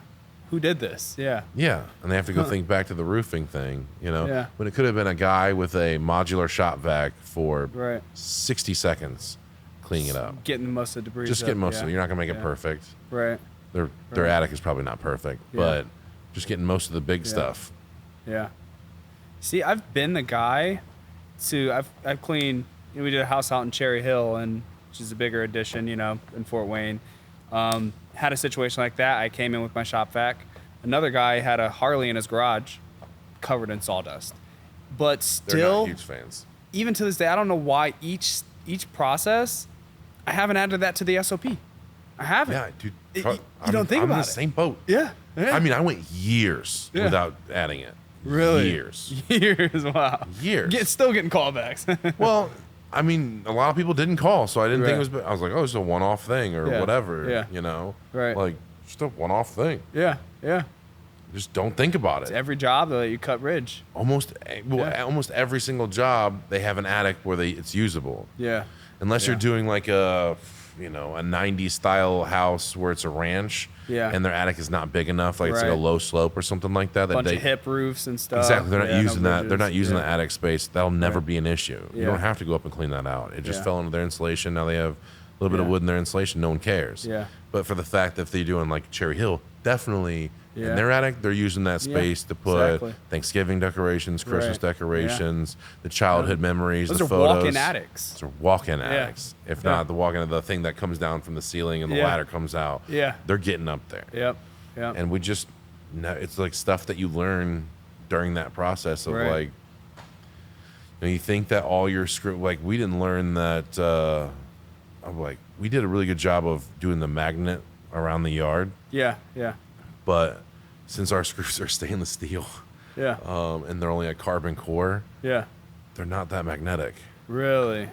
Speaker 2: Who did this? Yeah.
Speaker 1: Yeah. And they have to go think back to the roofing thing,
Speaker 2: Yeah.
Speaker 1: When it could have been a guy with a modular shop vac for
Speaker 2: Right.
Speaker 1: 60 seconds cleaning it up.
Speaker 2: Getting most of the debris.
Speaker 1: Just getting most of it. You're not going to make it perfect.
Speaker 2: Right.
Speaker 1: Their attic is probably not perfect, but just getting most of the big stuff.
Speaker 2: Yeah. See, I've been the guy I've cleaned, we did a house out in Cherry Hill, which is a bigger addition, in Fort Wayne. Had a situation like that. I came in with my shop vac. Another guy had a Harley in his garage covered in sawdust. But still,
Speaker 1: they're not huge fans.
Speaker 2: Even to this day, I don't know why each process, I haven't added that to the SOP. I haven't.
Speaker 1: Yeah, dude.
Speaker 2: You don't think about it.
Speaker 1: I'm in the same boat.
Speaker 2: Yeah.
Speaker 1: I mean, I went years without adding it.
Speaker 2: Really?
Speaker 1: Years.
Speaker 2: Wow.
Speaker 1: Years.
Speaker 2: Still getting callbacks.
Speaker 1: Well, I mean, a lot of people didn't call, so I didn't think it was. I was like, oh, it's a one-off thing or whatever.
Speaker 2: Yeah.
Speaker 1: Right. Like, just a one-off thing.
Speaker 2: Yeah.
Speaker 1: Just don't think about it.
Speaker 2: It's every job that you cut ridge.
Speaker 1: Almost every single job they have an attic where it's usable.
Speaker 2: Yeah.
Speaker 1: Unless you're doing like a 90s style house where it's a ranch.
Speaker 2: Yeah.
Speaker 1: And their attic is not big enough, like it's like a low slope or something like that.
Speaker 2: Bunch of hip roofs and stuff.
Speaker 1: Exactly. They're not using that. They're not using the attic space. That'll never be an issue. You don't have to go up and clean that out. It just fell into their insulation. Now they have little bit of
Speaker 2: Yeah.
Speaker 1: wood in their insulation, no one cares.
Speaker 2: Yeah.
Speaker 1: But for the fact that if they're doing like Cherry Hill, definitely
Speaker 2: Yeah.
Speaker 1: in their attic, they're using that
Speaker 2: Yeah,
Speaker 1: space to put
Speaker 2: exactly.
Speaker 1: Thanksgiving decorations, Christmas
Speaker 2: Right.
Speaker 1: decorations, the childhood memories,
Speaker 2: Those
Speaker 1: the
Speaker 2: are
Speaker 1: photos.
Speaker 2: walk-in attics.
Speaker 1: Those are walk-in attics. If
Speaker 2: Yeah.
Speaker 1: not, the thing that comes down from the ceiling and the
Speaker 2: Yeah.
Speaker 1: ladder comes out.
Speaker 2: Yeah.
Speaker 1: They're getting up there.
Speaker 2: Yep. Yep.
Speaker 1: And we just, no, it's like stuff that you learn during that process of
Speaker 2: Right.
Speaker 1: like, you think that all your screw, like we didn't learn that, I'm like, we did a really good job of doing the magnet around the yard,
Speaker 2: Yeah. Yeah.
Speaker 1: but since our screws are stainless steel,
Speaker 2: Yeah.
Speaker 1: and they're only a carbon core,
Speaker 2: Yeah.
Speaker 1: they're not that magnetic.
Speaker 2: Really.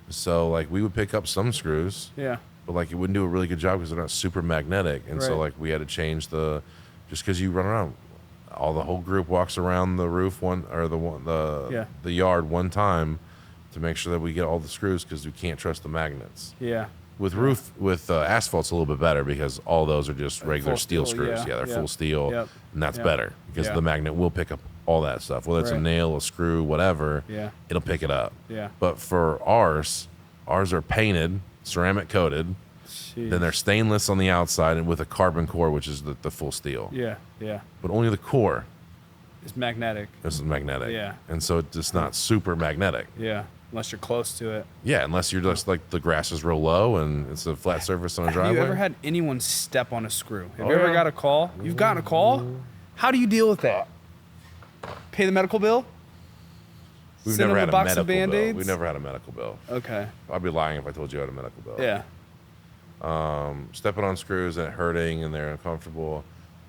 Speaker 1: So like we would pick up some screws,
Speaker 2: Yeah.
Speaker 1: but like it wouldn't do a really good job because they're not super magnetic. And so
Speaker 2: Right.
Speaker 1: like we had to change just because you run around, the whole group walks around the roof
Speaker 2: Yeah.
Speaker 1: the yard one time to make sure that we get all the screws because we can't trust the magnets.
Speaker 2: Yeah.
Speaker 1: With asphalt's a little bit better because all those are just regular
Speaker 2: Full
Speaker 1: steel
Speaker 2: steel,
Speaker 1: screws.
Speaker 2: yeah,
Speaker 1: Yeah, they're
Speaker 2: yep,
Speaker 1: full steel,
Speaker 2: yep,
Speaker 1: and that's
Speaker 2: yep,
Speaker 1: better because
Speaker 2: yeah.
Speaker 1: the magnet will pick up all that stuff. Whether it's a
Speaker 2: Right.
Speaker 1: nail, a screw, whatever,
Speaker 2: Yeah.
Speaker 1: it'll pick it up.
Speaker 2: Yeah.
Speaker 1: But for ours are painted, ceramic coated.
Speaker 2: Jeez.
Speaker 1: Then they're stainless on the outside and with a carbon core, which is the full steel.
Speaker 2: Yeah. Yeah.
Speaker 1: But only the core
Speaker 2: It's magnetic.
Speaker 1: is magnetic.
Speaker 2: Yeah.
Speaker 1: And so it's just not super magnetic.
Speaker 2: Yeah. Unless you're close to it.
Speaker 1: Yeah, unless you're just like the grass is real low and it's a flat surface on a
Speaker 2: Have
Speaker 1: driveway.
Speaker 2: you ever had anyone step on a screw? Have
Speaker 1: Oh,
Speaker 2: you ever
Speaker 1: yeah.
Speaker 2: got a call? You've gotten a call? How do you deal with that? Pay the medical bill?
Speaker 1: We've
Speaker 2: Send
Speaker 1: never
Speaker 2: them
Speaker 1: had
Speaker 2: a
Speaker 1: a
Speaker 2: box of
Speaker 1: medical bill.
Speaker 2: Band-Aids?
Speaker 1: We've never had a medical bill.
Speaker 2: Okay.
Speaker 1: I'd be lying if I told you I had a medical bill.
Speaker 2: Yeah.
Speaker 1: Stepping on screws and it hurting and they're uncomfortable.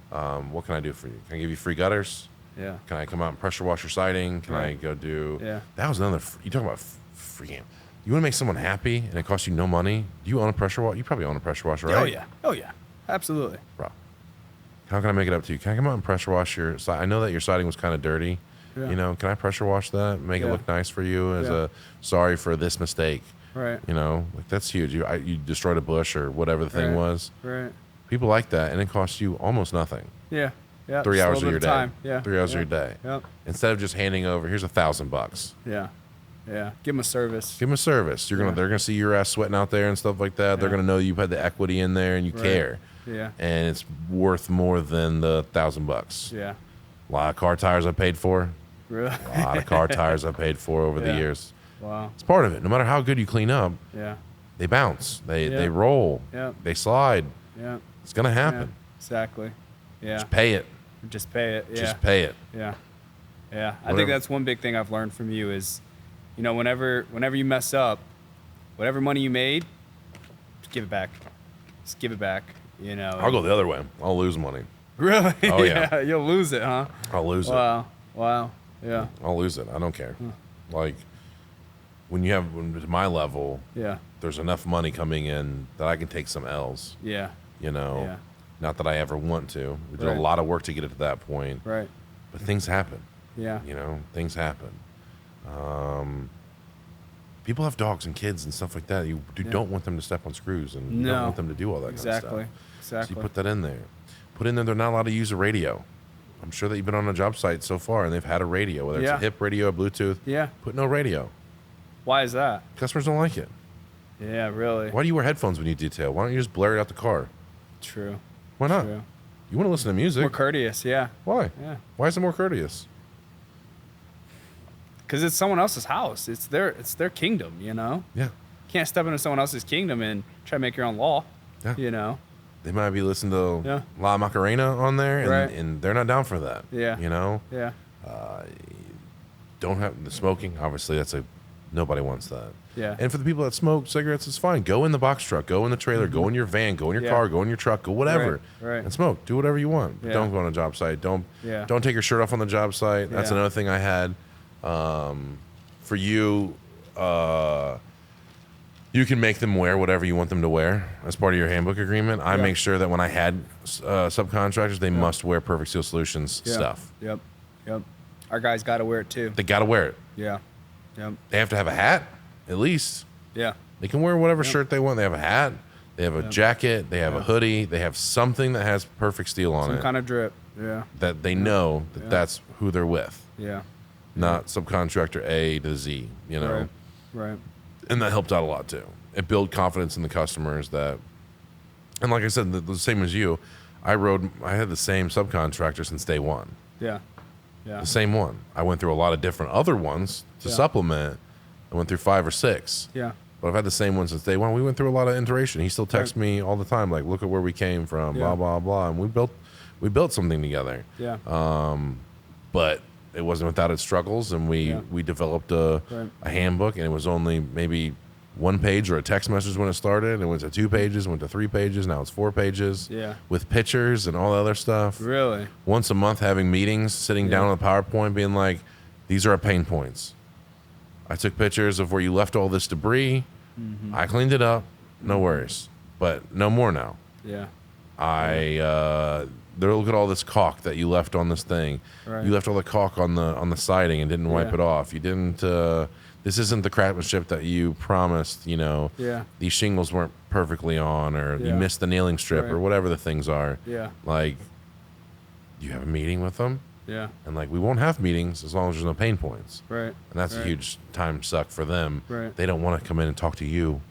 Speaker 1: What can I do for you? Can I give you free gutters?
Speaker 2: Yeah.
Speaker 1: Can I come out and pressure wash your siding? Can I
Speaker 2: Right.
Speaker 1: go do?
Speaker 2: Yeah.
Speaker 1: That was another. You talking about freaking? You want to make someone happy and it costs you no money? Do you own a pressure washer? You probably own a pressure washer, right?
Speaker 2: Oh yeah. Oh yeah. Absolutely.
Speaker 1: Bro, how can I make it up to you? Can I come out and pressure wash your side? I know that your siding was kind of dirty.
Speaker 2: Yeah.
Speaker 1: You know, can I pressure wash that? Make it
Speaker 2: Yeah.
Speaker 1: look nice for you as
Speaker 2: Yeah.
Speaker 1: a sorry for this mistake.
Speaker 2: Right.
Speaker 1: You know, like that's huge. You destroyed a bush or whatever the thing
Speaker 2: Right.
Speaker 1: was.
Speaker 2: Right.
Speaker 1: People like that, and it costs you almost nothing.
Speaker 2: Yeah. Yeah.
Speaker 1: 3
Speaker 2: just a
Speaker 1: hours
Speaker 2: little
Speaker 1: of your
Speaker 2: bit
Speaker 1: day.
Speaker 2: time. Yeah.
Speaker 1: 3 hours
Speaker 2: yeah.
Speaker 1: of your day.
Speaker 2: Yep.
Speaker 1: Instead of just handing over, here's $1,000.
Speaker 2: Yeah. Yeah. Give them a service.
Speaker 1: Give them a service.
Speaker 2: Yeah.
Speaker 1: They're gonna see your ass sweating out there and stuff like that. They're
Speaker 2: Yeah.
Speaker 1: gonna know you've had the equity in there and you
Speaker 2: Right.
Speaker 1: care,
Speaker 2: Yeah.
Speaker 1: and it's worth more than the $1,000.
Speaker 2: Yeah.
Speaker 1: A lot of car tires I paid for.
Speaker 2: Really?
Speaker 1: A lot of car tires I paid for over the
Speaker 2: Yeah.
Speaker 1: years.
Speaker 2: Wow.
Speaker 1: It's part of it. No matter how good you clean up,
Speaker 2: Yeah.
Speaker 1: they bounce. They
Speaker 2: Yeah.
Speaker 1: roll.
Speaker 2: Yeah.
Speaker 1: They slide.
Speaker 2: Yeah.
Speaker 1: It's gonna
Speaker 2: Yeah.
Speaker 1: happen.
Speaker 2: Exactly. Yeah.
Speaker 1: Just pay it.
Speaker 2: Just pay it. Yeah.
Speaker 1: Just pay it.
Speaker 2: Yeah. Yeah. I
Speaker 1: Whatever.
Speaker 2: think that's one big thing I've learned from you is, whenever you mess up, whatever money you made, just give it back. Just give it back.
Speaker 1: I'll go the other way. I'll lose money.
Speaker 2: Really?
Speaker 1: Oh, yeah.
Speaker 2: You'll lose it, huh?
Speaker 1: I'll lose it.
Speaker 2: Wow. Wow. Yeah.
Speaker 1: I'll lose it. I don't care. Like when to my level,
Speaker 2: Yeah.
Speaker 1: there's enough money coming in that I can take some L's.
Speaker 2: Yeah.
Speaker 1: Yeah. Not that I ever want to. We did
Speaker 2: Right.
Speaker 1: a lot of work to get it to that point,
Speaker 2: Right.
Speaker 1: but things happen.
Speaker 2: Yeah.
Speaker 1: Things happen. People have dogs and kids and stuff like that. You don't want them to step on screws, and you don't
Speaker 2: No.
Speaker 1: want them to do all that
Speaker 2: Exactly.
Speaker 1: kind of stuff. So
Speaker 2: Exactly.
Speaker 1: you put that in there. Put in there they're not allowed to use a radio. I'm sure that you've been on a job site so far and they've had a radio, whether it's
Speaker 2: Yeah.
Speaker 1: a hip radio or Bluetooth.
Speaker 2: Yeah.
Speaker 1: Put no radio.
Speaker 2: Why is that?
Speaker 1: Customers don't like it.
Speaker 2: Yeah. Really.
Speaker 1: Why do you wear headphones when you detail? Why don't you just blare it out the car?
Speaker 2: True.
Speaker 1: Why not?
Speaker 2: True.
Speaker 1: You want to listen to music.
Speaker 2: More courteous. Yeah.
Speaker 1: Why?
Speaker 2: Yeah.
Speaker 1: Why is it more courteous?
Speaker 2: Because it's someone else's house. It's their kingdom.
Speaker 1: Yeah.
Speaker 2: Can't step into someone else's kingdom and try to make your own law.
Speaker 1: Yeah. They might be listening to
Speaker 2: Yeah.
Speaker 1: La Macarena on there, and,
Speaker 2: Right.
Speaker 1: and they're not down for that.
Speaker 2: Yeah.
Speaker 1: Yeah.
Speaker 2: Yeah.
Speaker 1: Don't have the smoking. Obviously, nobody wants that.
Speaker 2: Yeah.
Speaker 1: And for the people that smoke cigarettes, it's fine. Go in the box truck, go in the trailer, go in your van, go in your
Speaker 2: Yeah.
Speaker 1: car, go in your truck, go whatever,
Speaker 2: Right.
Speaker 1: and smoke. Do whatever you want. But
Speaker 2: Yeah.
Speaker 1: don't go on a job site. Don't
Speaker 2: Yeah.
Speaker 1: take your shirt off on the job site. That's
Speaker 2: Yeah.
Speaker 1: another thing I had. For you, you can make them wear whatever you want them to wear as part of your handbook agreement. I
Speaker 2: Yeah.
Speaker 1: make sure that when I had subcontractors, they must wear Perfect Steel Solutions
Speaker 2: Yeah.
Speaker 1: stuff.
Speaker 2: Yep. Yep. Our guys got to wear it too.
Speaker 1: They got to wear it.
Speaker 2: Yeah. Yep.
Speaker 1: They have to have a hat, at least.
Speaker 2: Yeah.
Speaker 1: They can wear whatever shirt they want. They have a hat. They have a jacket. They have a hoodie. They have something that has Perfect Steel on
Speaker 2: Some
Speaker 1: it
Speaker 2: kind of drip. Yeah.
Speaker 1: that they know that that's who they're with,
Speaker 2: Yeah.
Speaker 1: not subcontractor A to Z.
Speaker 2: Right. Right.
Speaker 1: And that helped out a lot too. it build confidence in the customers that, and like I said, the same as you, I had the same subcontractor since day one.
Speaker 2: Yeah. Yeah.
Speaker 1: The same one. I went through a lot of different other ones to supplement. I went through 5 or 6.
Speaker 2: Yeah.
Speaker 1: But I've had the same one since day one. We went through a lot of iteration. He still texts me all the time, like, look at where we came from, blah, blah, blah. And we built something together.
Speaker 2: Yeah.
Speaker 1: But it wasn't without its struggles, and we developed a handbook, and it was only maybe 1 page or a text message when it started. It went to 2 pages, went to 3 pages. Now it's 4 pages.
Speaker 2: Yeah.
Speaker 1: With pictures and all the other stuff.
Speaker 2: Really?
Speaker 1: Once a month, having meetings, sitting down on the PowerPoint, being like, these are our pain points. I took pictures of where you left all this debris. Mm-hmm. I cleaned it up. No worries. But no more now.
Speaker 2: Yeah.
Speaker 1: Look at all this caulk that you left on this thing.
Speaker 2: Right.
Speaker 1: You left all the caulk on the siding and didn't wipe it off. You didn't. This isn't the craftsmanship that you promised.
Speaker 2: Yeah.
Speaker 1: These shingles weren't perfectly on, or you missed the nailing strip, or whatever the things are.
Speaker 2: Yeah.
Speaker 1: Like, you have a meeting with them.
Speaker 2: Yeah.
Speaker 1: And like, we won't have meetings as long as there's no pain points.
Speaker 2: Right.
Speaker 1: And that's a huge time suck for them.
Speaker 2: Right.
Speaker 1: They don't want to come in and talk to you.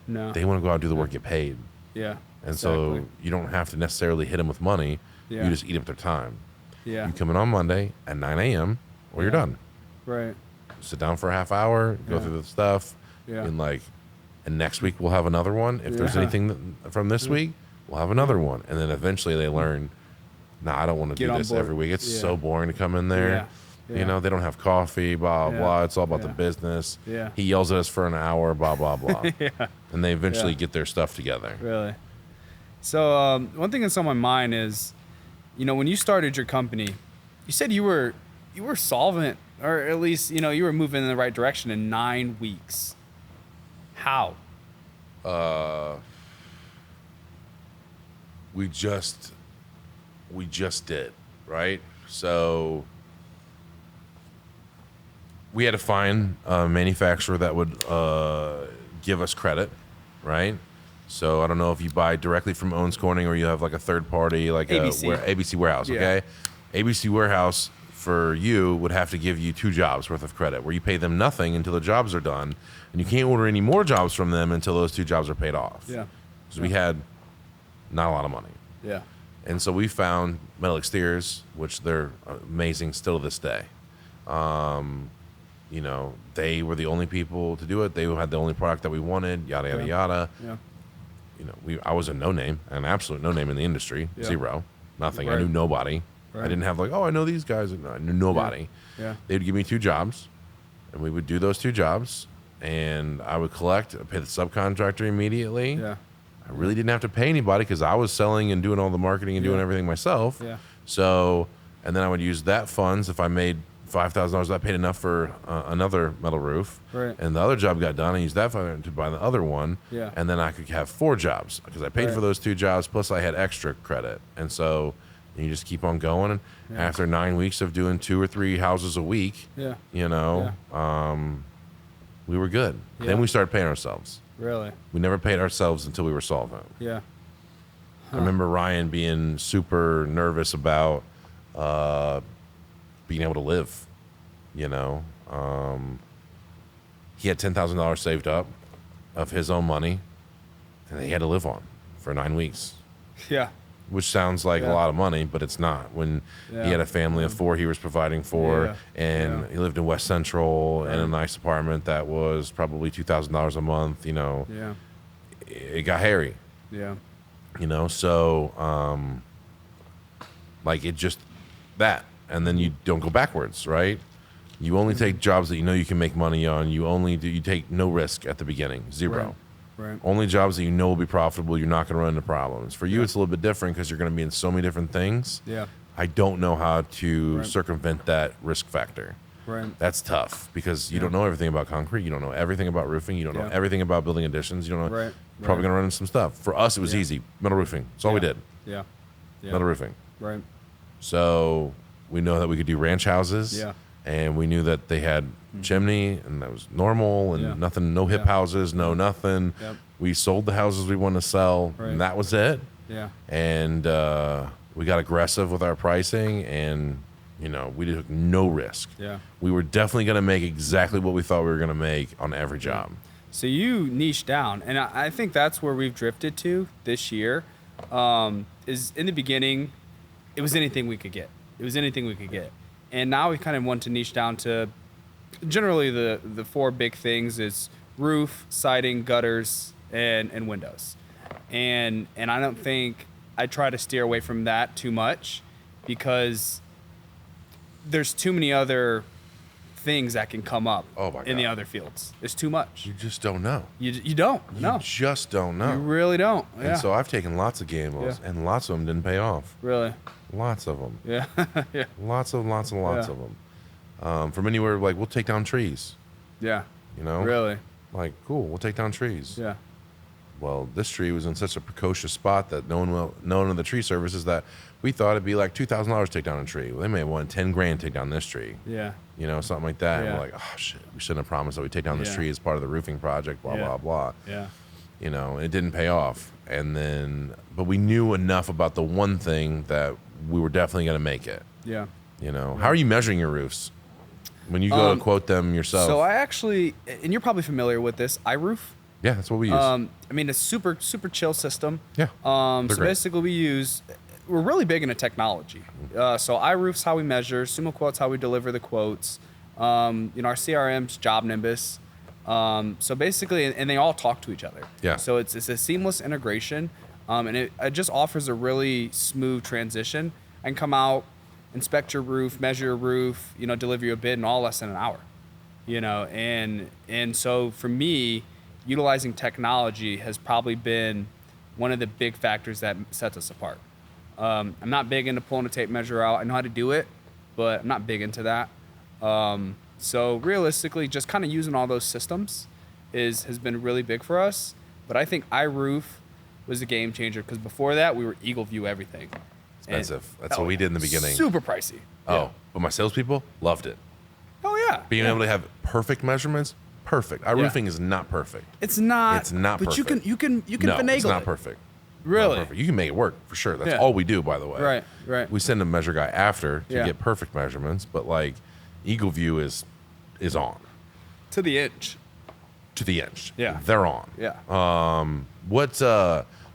Speaker 2: No.
Speaker 1: They want to go out and do the work, get paid.
Speaker 2: Yeah.
Speaker 1: And so you don't have to necessarily hit them with money.
Speaker 2: Yeah.
Speaker 1: You just eat up their time.
Speaker 2: Yeah.
Speaker 1: You come in on Monday at 9 a.m. or you're done.
Speaker 2: Right.
Speaker 1: Sit down for a half hour, go through the stuff.
Speaker 2: Yeah.
Speaker 1: And next week we'll have another one. If there's anything from this week, we'll have another one. And then eventually they learn, I don't want to do this every week. It's so boring to come in there. Yeah. They don't have coffee, blah, blah. It's all about the business.
Speaker 2: Yeah.
Speaker 1: He yells at us for an hour, blah, blah, blah.
Speaker 2: Yeah.
Speaker 1: And they eventually get their stuff together.
Speaker 2: Really? So one thing that's on my mind is, when you started your company, you said you were solvent, or at least, you were moving in the right direction in 9 weeks. How?
Speaker 1: We just did, right? So we had to find a manufacturer that would give us credit, right? So I don't know if you buy directly from Owens Corning or you have like a third party, like
Speaker 2: ABC.
Speaker 1: ABC Warehouse, okay? ABC Warehouse for you would have to give you 2 jobs worth of credit, where you pay them nothing until the jobs are done, and you can't order any more jobs from them until those 2 jobs are paid off.
Speaker 2: Yeah.
Speaker 1: Because we had not a lot of money.
Speaker 2: Yeah.
Speaker 1: And so we found Metal Exteriors, which they're amazing still to this day. They were the only people to do it. They had the only product that we wanted, yada, yada, yada.
Speaker 2: Yeah.
Speaker 1: I was a no-name, an absolute no-name in the industry.
Speaker 2: Yeah.
Speaker 1: Zero. Nothing.
Speaker 2: Right.
Speaker 1: I knew nobody.
Speaker 2: Right.
Speaker 1: I didn't have I know these guys. No, I knew nobody.
Speaker 2: Yeah.
Speaker 1: They'd give me 2 jobs, and we would do those 2 jobs, and I would collect, pay the subcontractor immediately.
Speaker 2: Yeah.
Speaker 1: I really didn't have to pay anybody because I was selling and doing all the marketing and doing everything myself.
Speaker 2: Yeah.
Speaker 1: So, and then I would use that funds. If I made $5,000, that paid enough for another metal roof.
Speaker 2: Right.
Speaker 1: And the other job got done. I used that fund to buy the other one.
Speaker 2: Yeah.
Speaker 1: And then I could have 4 jobs because I paid for those 2 jobs, plus I had extra credit. And so you just keep on going. And after 9 weeks of doing 2 or 3 houses a week, we were good.
Speaker 2: Yeah.
Speaker 1: Then we started paying ourselves.
Speaker 2: Really?
Speaker 1: We never paid ourselves until we were solvent.
Speaker 2: Yeah.
Speaker 1: I remember Ryan being super nervous about being able to live. He had $10,000 saved up of his own money, and he had to live on for 9 weeks.
Speaker 2: Yeah.
Speaker 1: Which sounds like a lot of money, but it's not. When he had a family of 4 he was providing for, and he lived in West Central in a nice apartment that was probably $2,000 a month, it got hairy.
Speaker 2: Yeah.
Speaker 1: So it just that. And then you don't go backwards, right? You only take jobs that you can make money on. You take no risk at the beginning, 0.
Speaker 2: Right.
Speaker 1: Only jobs that will be profitable. You're not going to run into problems. For you, it's a little bit different because you're going to be in so many different things.
Speaker 2: Yeah.
Speaker 1: I don't know how to circumvent that risk factor.
Speaker 2: Right.
Speaker 1: That's tough because you don't know everything about concrete. You don't know everything about roofing. You don't know everything about building additions. You don't know. Probably going to run into some stuff. For us, it was easy. Metal roofing. That's all we did.
Speaker 2: Yeah.
Speaker 1: Metal roofing.
Speaker 2: Right.
Speaker 1: So we know that we could do ranch houses.
Speaker 2: Yeah.
Speaker 1: And we knew that they had chimney, and that was normal, and nothing, no hip houses, no nothing.
Speaker 2: Yep.
Speaker 1: We sold the houses we wanted to sell, and that was it.
Speaker 2: Yeah.
Speaker 1: And we got aggressive with our pricing, and we took no risk.
Speaker 2: Yeah.
Speaker 1: We were definitely going to make exactly what we thought we were going to make on every job.
Speaker 2: So you niche down, and I think that's where we've drifted to this year. Is in the beginning, it was anything we could get. It was anything we could get, and now we kind of want to niche down to generally the 4 big things is roof, siding, gutters, and windows. And I don't think I try to steer away from that too much because there's too many other things that can come up in the other fields. It's too much.
Speaker 1: You just don't know.
Speaker 2: You don't. No.
Speaker 1: You just don't know.
Speaker 2: You really don't. Yeah.
Speaker 1: And so I've taken lots of gambles, and lots of them didn't pay off.
Speaker 2: Really?
Speaker 1: Lots of them.
Speaker 2: Yeah. Yeah.
Speaker 1: Lots of them. From anywhere, like, we'll take down trees.
Speaker 2: Yeah.
Speaker 1: You know?
Speaker 2: Really?
Speaker 1: Like, cool, we'll take down trees.
Speaker 2: Yeah.
Speaker 1: Well, this tree was in such a precocious spot that no one of the tree services that we thought it'd be like $2,000 to take down a tree. Well, they may have won $10,000 to take down this tree.
Speaker 2: Yeah.
Speaker 1: You know, something like that.
Speaker 2: Yeah.
Speaker 1: And we're like, oh shit, we shouldn't have promised that we'd take down this tree as part of the roofing project. Blah blah blah.
Speaker 2: Yeah.
Speaker 1: You know, and it didn't pay off. And then, but we knew enough about the one thing that we were definitely going to make it.
Speaker 2: Yeah.
Speaker 1: You know, how are you measuring your roofs when you go to quote them yourself?
Speaker 2: So I actually, and you're probably familiar with this, iRoof.
Speaker 1: Yeah, that's what we use.
Speaker 2: I mean, it's super chill system.
Speaker 1: Yeah.
Speaker 2: So
Speaker 1: great.
Speaker 2: basically we're really big into technology. So iRoof's how we measure, Sumo Quote's how we deliver the quotes. Our CRM's Job Nimbus. So basically, and they all talk to each other.
Speaker 1: Yeah.
Speaker 2: So it's a seamless integration, and it just offers a really smooth transition. I can come out, inspect your roof, measure your roof, deliver you a bid in all less than an hour. And so for me, utilizing technology has probably been one of the big factors that sets us apart. I'm not big into pulling a tape measure out. I know how to do it, but I'm not big into that. So realistically, just kind of using all those systems has been really big for us. But I think iRoof was a game changer because before that, we were Eagle View everything.
Speaker 1: Expensive. That's what we did in the beginning.
Speaker 2: Super pricey.
Speaker 1: Oh, but my salespeople loved it.
Speaker 2: Oh, yeah.
Speaker 1: Being able to have perfect measurements, perfect. iRoofing is not perfect.
Speaker 2: It's not.
Speaker 1: It's not
Speaker 2: but
Speaker 1: perfect.
Speaker 2: But you can
Speaker 1: No,
Speaker 2: finagle
Speaker 1: it's not
Speaker 2: it.
Speaker 1: perfect.
Speaker 2: Really?
Speaker 1: Not perfect. You can make it work for sure. That's
Speaker 2: Yeah.
Speaker 1: all we do, by the way.
Speaker 2: Right.
Speaker 1: We send a measure guy after to
Speaker 2: Yeah.
Speaker 1: get perfect measurements, but like Eagle View is on
Speaker 2: To the inch.
Speaker 1: to the inch.
Speaker 2: Yeah.
Speaker 1: They're on.
Speaker 2: Yeah.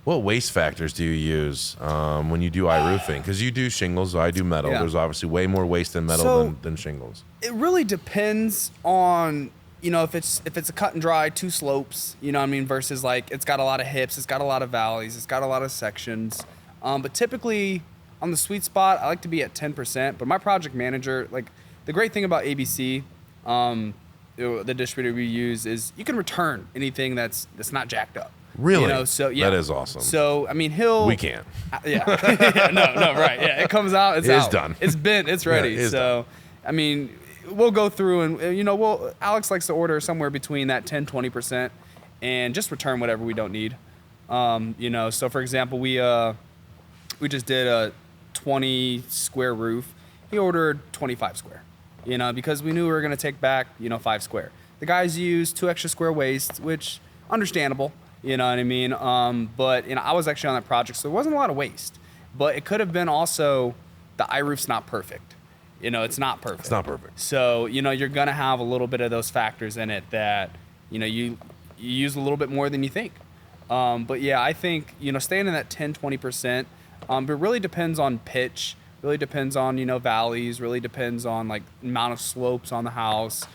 Speaker 1: What waste factors do you use when you do iRoofing? Because you do shingles, I do metal.
Speaker 2: Yeah.
Speaker 1: There's obviously way more waste in metal than shingles.
Speaker 2: It really depends on, if it's a cut and dry, 2 slopes, versus like it's got a lot of hips, it's got a lot of valleys, it's got a lot of sections. But typically on the sweet spot, I like to be at 10%. But my project manager, like the great thing about ABC, the distributor we use is you can return anything that's not jacked up.
Speaker 1: Really?
Speaker 2: So yeah,
Speaker 1: that is awesome.
Speaker 2: So I mean,
Speaker 1: We can't.
Speaker 2: Yeah. No, right. Yeah, it comes out. It's
Speaker 1: It's
Speaker 2: out.
Speaker 1: done.
Speaker 2: It's bent. It's ready.
Speaker 1: Yeah, it is
Speaker 2: so, I mean, we'll go through and Alex likes to order somewhere between that 10-20% and just return whatever we don't need. So for example, we just did a 20 square roof. He ordered 25 square. Because we knew we were going to take back 5 square. The guys used 2 extra square waste, which understandable. You know what I mean? But I was actually on that project, so there wasn't a lot of waste. But it could have been also the iRoof's not perfect. It's not perfect.
Speaker 1: It's not perfect.
Speaker 2: So, you're going to have a little bit of those factors in it that, you use a little bit more than you think. But yeah, I think, staying in that 10-20%, but it really depends on pitch, really depends on, valleys, really depends on like amount of slopes on the house,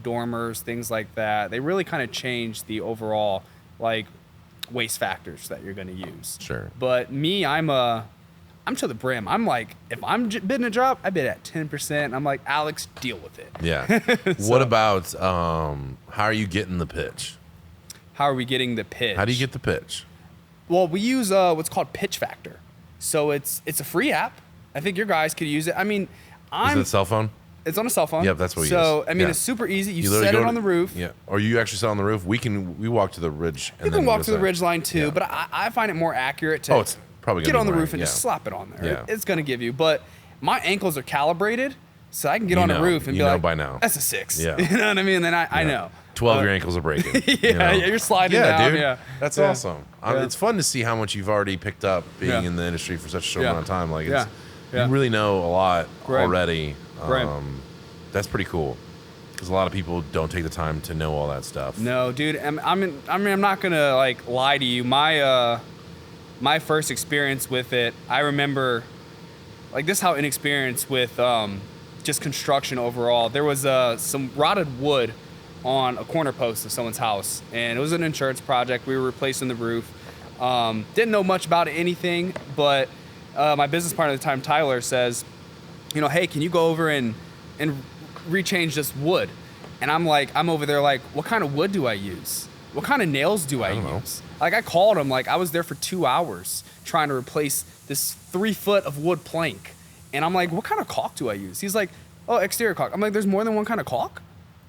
Speaker 2: dormers, things like that. They really kind of change the overall like waste factors that you're going to use.
Speaker 1: Sure.
Speaker 2: But me, I'm to the brim. I'm like, if I'm bidding a job, I bid at 10%. I'm like, Alex, deal with it.
Speaker 1: Yeah. What about how are you getting the pitch?
Speaker 2: How are we getting the pitch?
Speaker 1: How do you get the pitch?
Speaker 2: Well, we use what's called Pitch Factor. So it's a free app. I think your guys could use it. I mean,
Speaker 1: Is it a cell phone?
Speaker 2: It's on a cell phone.
Speaker 1: Yep, that's what we use.
Speaker 2: So, I mean,
Speaker 1: Yeah.
Speaker 2: it's super easy. You
Speaker 1: literally
Speaker 2: set
Speaker 1: go
Speaker 2: it on the roof.
Speaker 1: Yeah. Or you actually set it on the roof. We walk to the ridge. And
Speaker 2: You
Speaker 1: then
Speaker 2: can walk
Speaker 1: just
Speaker 2: to the
Speaker 1: like-
Speaker 2: ridge line too,
Speaker 1: Yeah.
Speaker 2: but I find it more accurate to
Speaker 1: it's probably
Speaker 2: get
Speaker 1: gonna
Speaker 2: on
Speaker 1: be
Speaker 2: the
Speaker 1: mine,
Speaker 2: roof and
Speaker 1: yeah.
Speaker 2: just slap it on there.
Speaker 1: Yeah.
Speaker 2: It's going to give you. But my ankles are calibrated, so I can get on the roof and
Speaker 1: you
Speaker 2: be
Speaker 1: know
Speaker 2: like,
Speaker 1: by now.
Speaker 2: that's a 6.
Speaker 1: Yeah.
Speaker 2: You know what I mean? Then I know.
Speaker 1: 12 your ankles are breaking.
Speaker 2: Yeah, you're sliding down.
Speaker 1: Dude.
Speaker 2: Yeah.
Speaker 1: That's
Speaker 2: Yeah.
Speaker 1: awesome.
Speaker 2: Yeah.
Speaker 1: It's fun to see how much you've already picked up being
Speaker 2: Yeah.
Speaker 1: in the industry for such a short
Speaker 2: Yeah.
Speaker 1: amount of time. Like,
Speaker 2: Yeah.
Speaker 1: you really know a lot
Speaker 2: Right.
Speaker 1: already.
Speaker 2: Right.
Speaker 1: That's pretty cool. Because a lot of people don't take the time to know all that stuff.
Speaker 2: No, dude. I'm not gonna like lie to you. My first experience with it, I remember, like, this is how inexperienced with just construction overall. There was some rotted wood on a corner post of someone's house, and it was an insurance project. We were replacing the roof. Didn't know much about anything, but my business partner at the time, Tyler, says, hey, can you go over and rechange this wood? And I'm over there like, what kind of wood do I use? What kind of nails do I use? Like, I called him, like, I was there for 2 hours trying to replace this 3 foot of wood plank. And I'm like, what kind of caulk do I use? He's like, oh, exterior caulk. I'm like, there's more than one kind of caulk?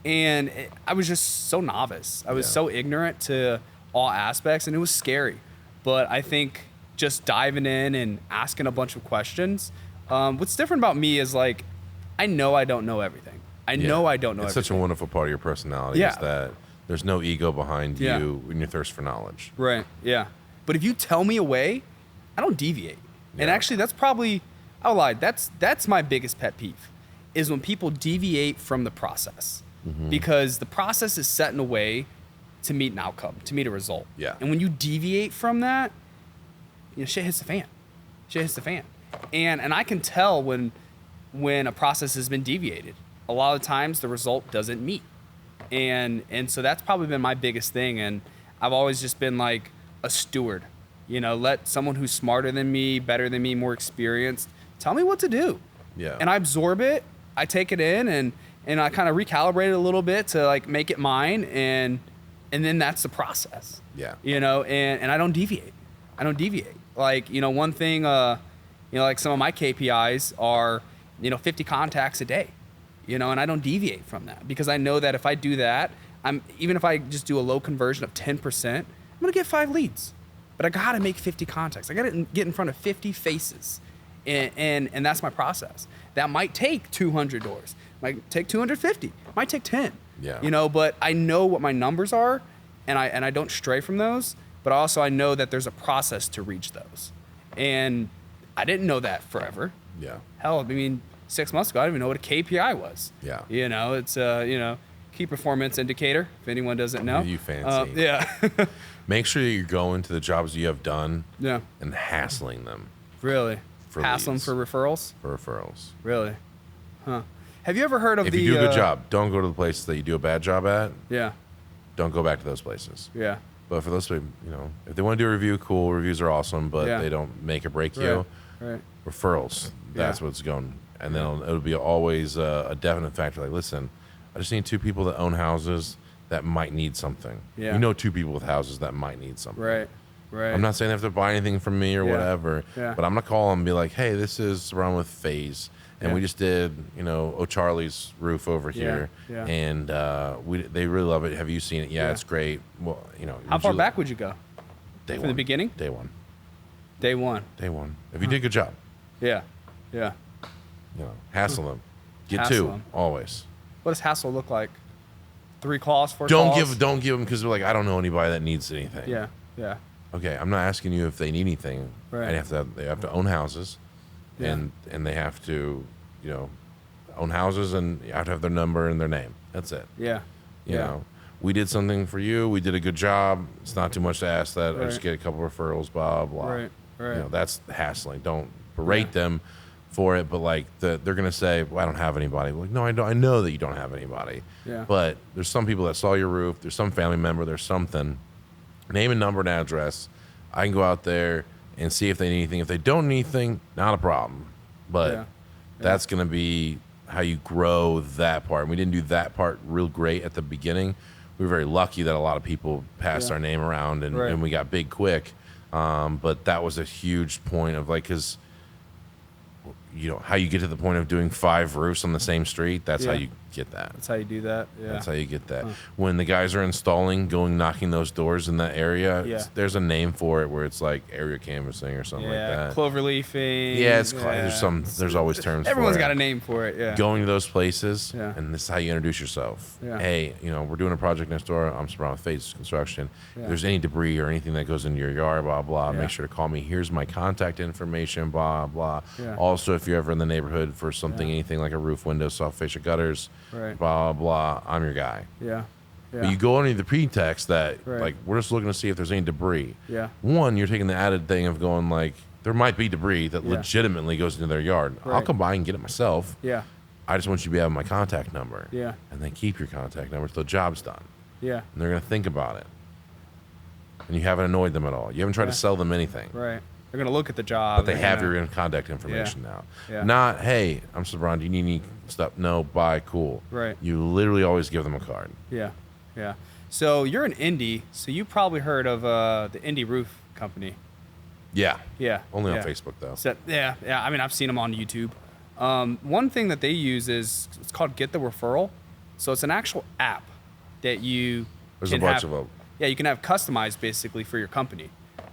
Speaker 2: And I was just so novice. I was so ignorant to all aspects, and it was scary. But I think just diving in and asking a bunch of questions. What's different about me is, like, I know I don't know everything. I know I don't know everything.
Speaker 1: It's such a wonderful part of your personality is that there's no ego behind you in your thirst for knowledge.
Speaker 2: Right, yeah. But if you tell me a way, I don't deviate. And actually, that's probably, I lied, that's my biggest pet peeve, is when people deviate from the process. Because the process is set in a way to meet an outcome, to meet a result.
Speaker 1: Yeah.
Speaker 2: And when you deviate from that, shit hits the fan. Shit hits the fan. And I can tell when a process has been deviated. A lot of times the result doesn't meet. And so that's probably been my biggest thing. And I've always just been like a steward. Let someone who's smarter than me, better than me, more experienced, tell me what to do.
Speaker 1: Yeah.
Speaker 2: And I absorb it, I take it in, and I kind of recalibrate it a little bit to like make it mine, and then that's the process.
Speaker 1: Yeah.
Speaker 2: And I don't deviate. Like, one thing, like some of my KPIs are, 50 contacts a day, and I don't deviate from that, because I know that if I do that, even if I just do a low conversion of 10%, I'm going to get 5 leads. But I got to make 50 contacts. I got to get in front of 50 faces. And that's my process. That might take 200 doors. Might take 250. Might take 10.
Speaker 1: Yeah.
Speaker 2: But I know what my numbers are, and I don't stray from those. But also I know that there's a process to reach those. And I didn't know that forever.
Speaker 1: Yeah.
Speaker 2: Hell, 6 months ago, I didn't even know what a KPI was.
Speaker 1: Yeah.
Speaker 2: It's key performance indicator, if anyone doesn't know.
Speaker 1: You fancy.
Speaker 2: Yeah.
Speaker 1: Make sure that you're going to the jobs you have done
Speaker 2: Yeah.
Speaker 1: and hassling them.
Speaker 2: Really?
Speaker 1: For
Speaker 2: Hassle them
Speaker 1: leads.
Speaker 2: for referrals?
Speaker 1: For referrals.
Speaker 2: Really? Huh. Have you ever heard of
Speaker 1: If you do a good job, don't go to the places that you do a bad job at.
Speaker 2: Yeah.
Speaker 1: Don't go back to those places.
Speaker 2: Yeah.
Speaker 1: But for those people, if they want to do a review, cool. Reviews are awesome, but they don't make or break you.
Speaker 2: Right.
Speaker 1: Referrals, that's what's going. And then it'll be always a definite factor. Like, listen, I just need 2 people that own houses that might need something.
Speaker 2: Yeah.
Speaker 1: 2 people with houses that might need something.
Speaker 2: Right. Right.
Speaker 1: I'm not saying they have to buy anything from me or whatever,
Speaker 2: Yeah.
Speaker 1: but I'm gonna call them and be like, hey, this is Seabron with Faze, and we just did, O'Charlie's roof over here,
Speaker 2: Yeah.
Speaker 1: and they really love it. Have you seen it? Yeah, it's great. Well,
Speaker 2: How far back would you go?
Speaker 1: Day
Speaker 2: From
Speaker 1: one.
Speaker 2: the beginning?
Speaker 1: Day one.
Speaker 2: Day one.
Speaker 1: Day one. If you did a good job,
Speaker 2: Yeah. Yeah.
Speaker 1: hassle them. Get
Speaker 2: Hassle
Speaker 1: 2
Speaker 2: them.
Speaker 1: always.
Speaker 2: What does hassle look like? 3 calls, 4
Speaker 1: Don't
Speaker 2: calls?
Speaker 1: give them because they're like, I don't know anybody that needs anything.
Speaker 2: Yeah. Yeah.
Speaker 1: Okay, I'm not asking you if they need anything.
Speaker 2: Right.
Speaker 1: They have to own houses,
Speaker 2: Yeah.
Speaker 1: and they have to, own houses, and you have to have their number and their name. That's it.
Speaker 2: Yeah.
Speaker 1: You know, we did something for you. We did a good job. It's not too much to ask that. I just
Speaker 2: Right.
Speaker 1: get a couple referrals, blah blah.
Speaker 2: Right. Right.
Speaker 1: That's hassling. Don't berate them for it, but like they're gonna say, "Well, I don't have anybody." Like, no, I don't. I know that you don't have anybody.
Speaker 2: Yeah.
Speaker 1: But there's some people that saw your roof. There's some family member. There's something. Name and number and address. I can go out there and see if they need anything. If they don't need anything, not a problem. But that's going to be how you grow that part. And we didn't do that part real great at the beginning. We were very lucky that a lot of people passed our name around and we got big quick. But that was a huge point of like, because how you get to the point of doing 5 roofs on the same street, that's how you get that.
Speaker 2: That's how you do that. Yeah.
Speaker 1: That's how you get that. When the guys are installing, knocking those doors in that area, there's a name for it where it's like area canvassing or something like that.
Speaker 2: Cloverleafing.
Speaker 1: Yeah, there's always terms
Speaker 2: Everyone's
Speaker 1: for it.
Speaker 2: got a name for it, yeah.
Speaker 1: Going to those places,
Speaker 2: Yeah.
Speaker 1: and this is how you introduce yourself.
Speaker 2: Yeah.
Speaker 1: Hey, we're doing a project next door. I'm Seabron with Faze Construction.
Speaker 2: Yeah.
Speaker 1: If there's any debris or anything that goes into your yard, blah, blah,
Speaker 2: Yeah.
Speaker 1: make sure to call me. Here's my contact information, blah, blah.
Speaker 2: Yeah.
Speaker 1: Also, if you're ever in the neighborhood for something, anything like a roof, window, soft fascia gutters,
Speaker 2: Right.
Speaker 1: blah, blah, blah, I'm your guy.
Speaker 2: Yeah. Yeah.
Speaker 1: But you go under the pretext that,
Speaker 2: Right.
Speaker 1: like, we're just looking to see if there's any debris.
Speaker 2: Yeah.
Speaker 1: One, you're taking the added thing of going, like, there might be debris that
Speaker 2: Yeah.
Speaker 1: legitimately goes into their yard. I'll
Speaker 2: Right.
Speaker 1: come by and get it myself.
Speaker 2: Yeah.
Speaker 1: I just want you to be having my contact number.
Speaker 2: Yeah.
Speaker 1: And then keep your contact number till the job's done.
Speaker 2: Yeah.
Speaker 1: And they're going to think about it. And you haven't annoyed them at all. You haven't tried to sell them anything.
Speaker 2: Right. They're gonna look at the job.
Speaker 1: But they
Speaker 2: and
Speaker 1: have
Speaker 2: they're
Speaker 1: your contact information now.
Speaker 2: Yeah.
Speaker 1: Not, hey, I'm Seabron, do you need any stuff? No, bye, cool.
Speaker 2: Right.
Speaker 1: You literally always give them a card.
Speaker 2: Yeah. Yeah. So you're an indie, so you probably heard of the Indie Roof Company.
Speaker 1: Yeah.
Speaker 2: Yeah.
Speaker 1: Only
Speaker 2: yeah.
Speaker 1: on Facebook, though.
Speaker 2: So, yeah. I mean, I've seen them on YouTube. One thing that they use is it's called Get the Referral. So it's an actual app that you
Speaker 1: There's a
Speaker 2: can
Speaker 1: bunch
Speaker 2: have,
Speaker 1: of them.
Speaker 2: Yeah, you can have customized basically for your company.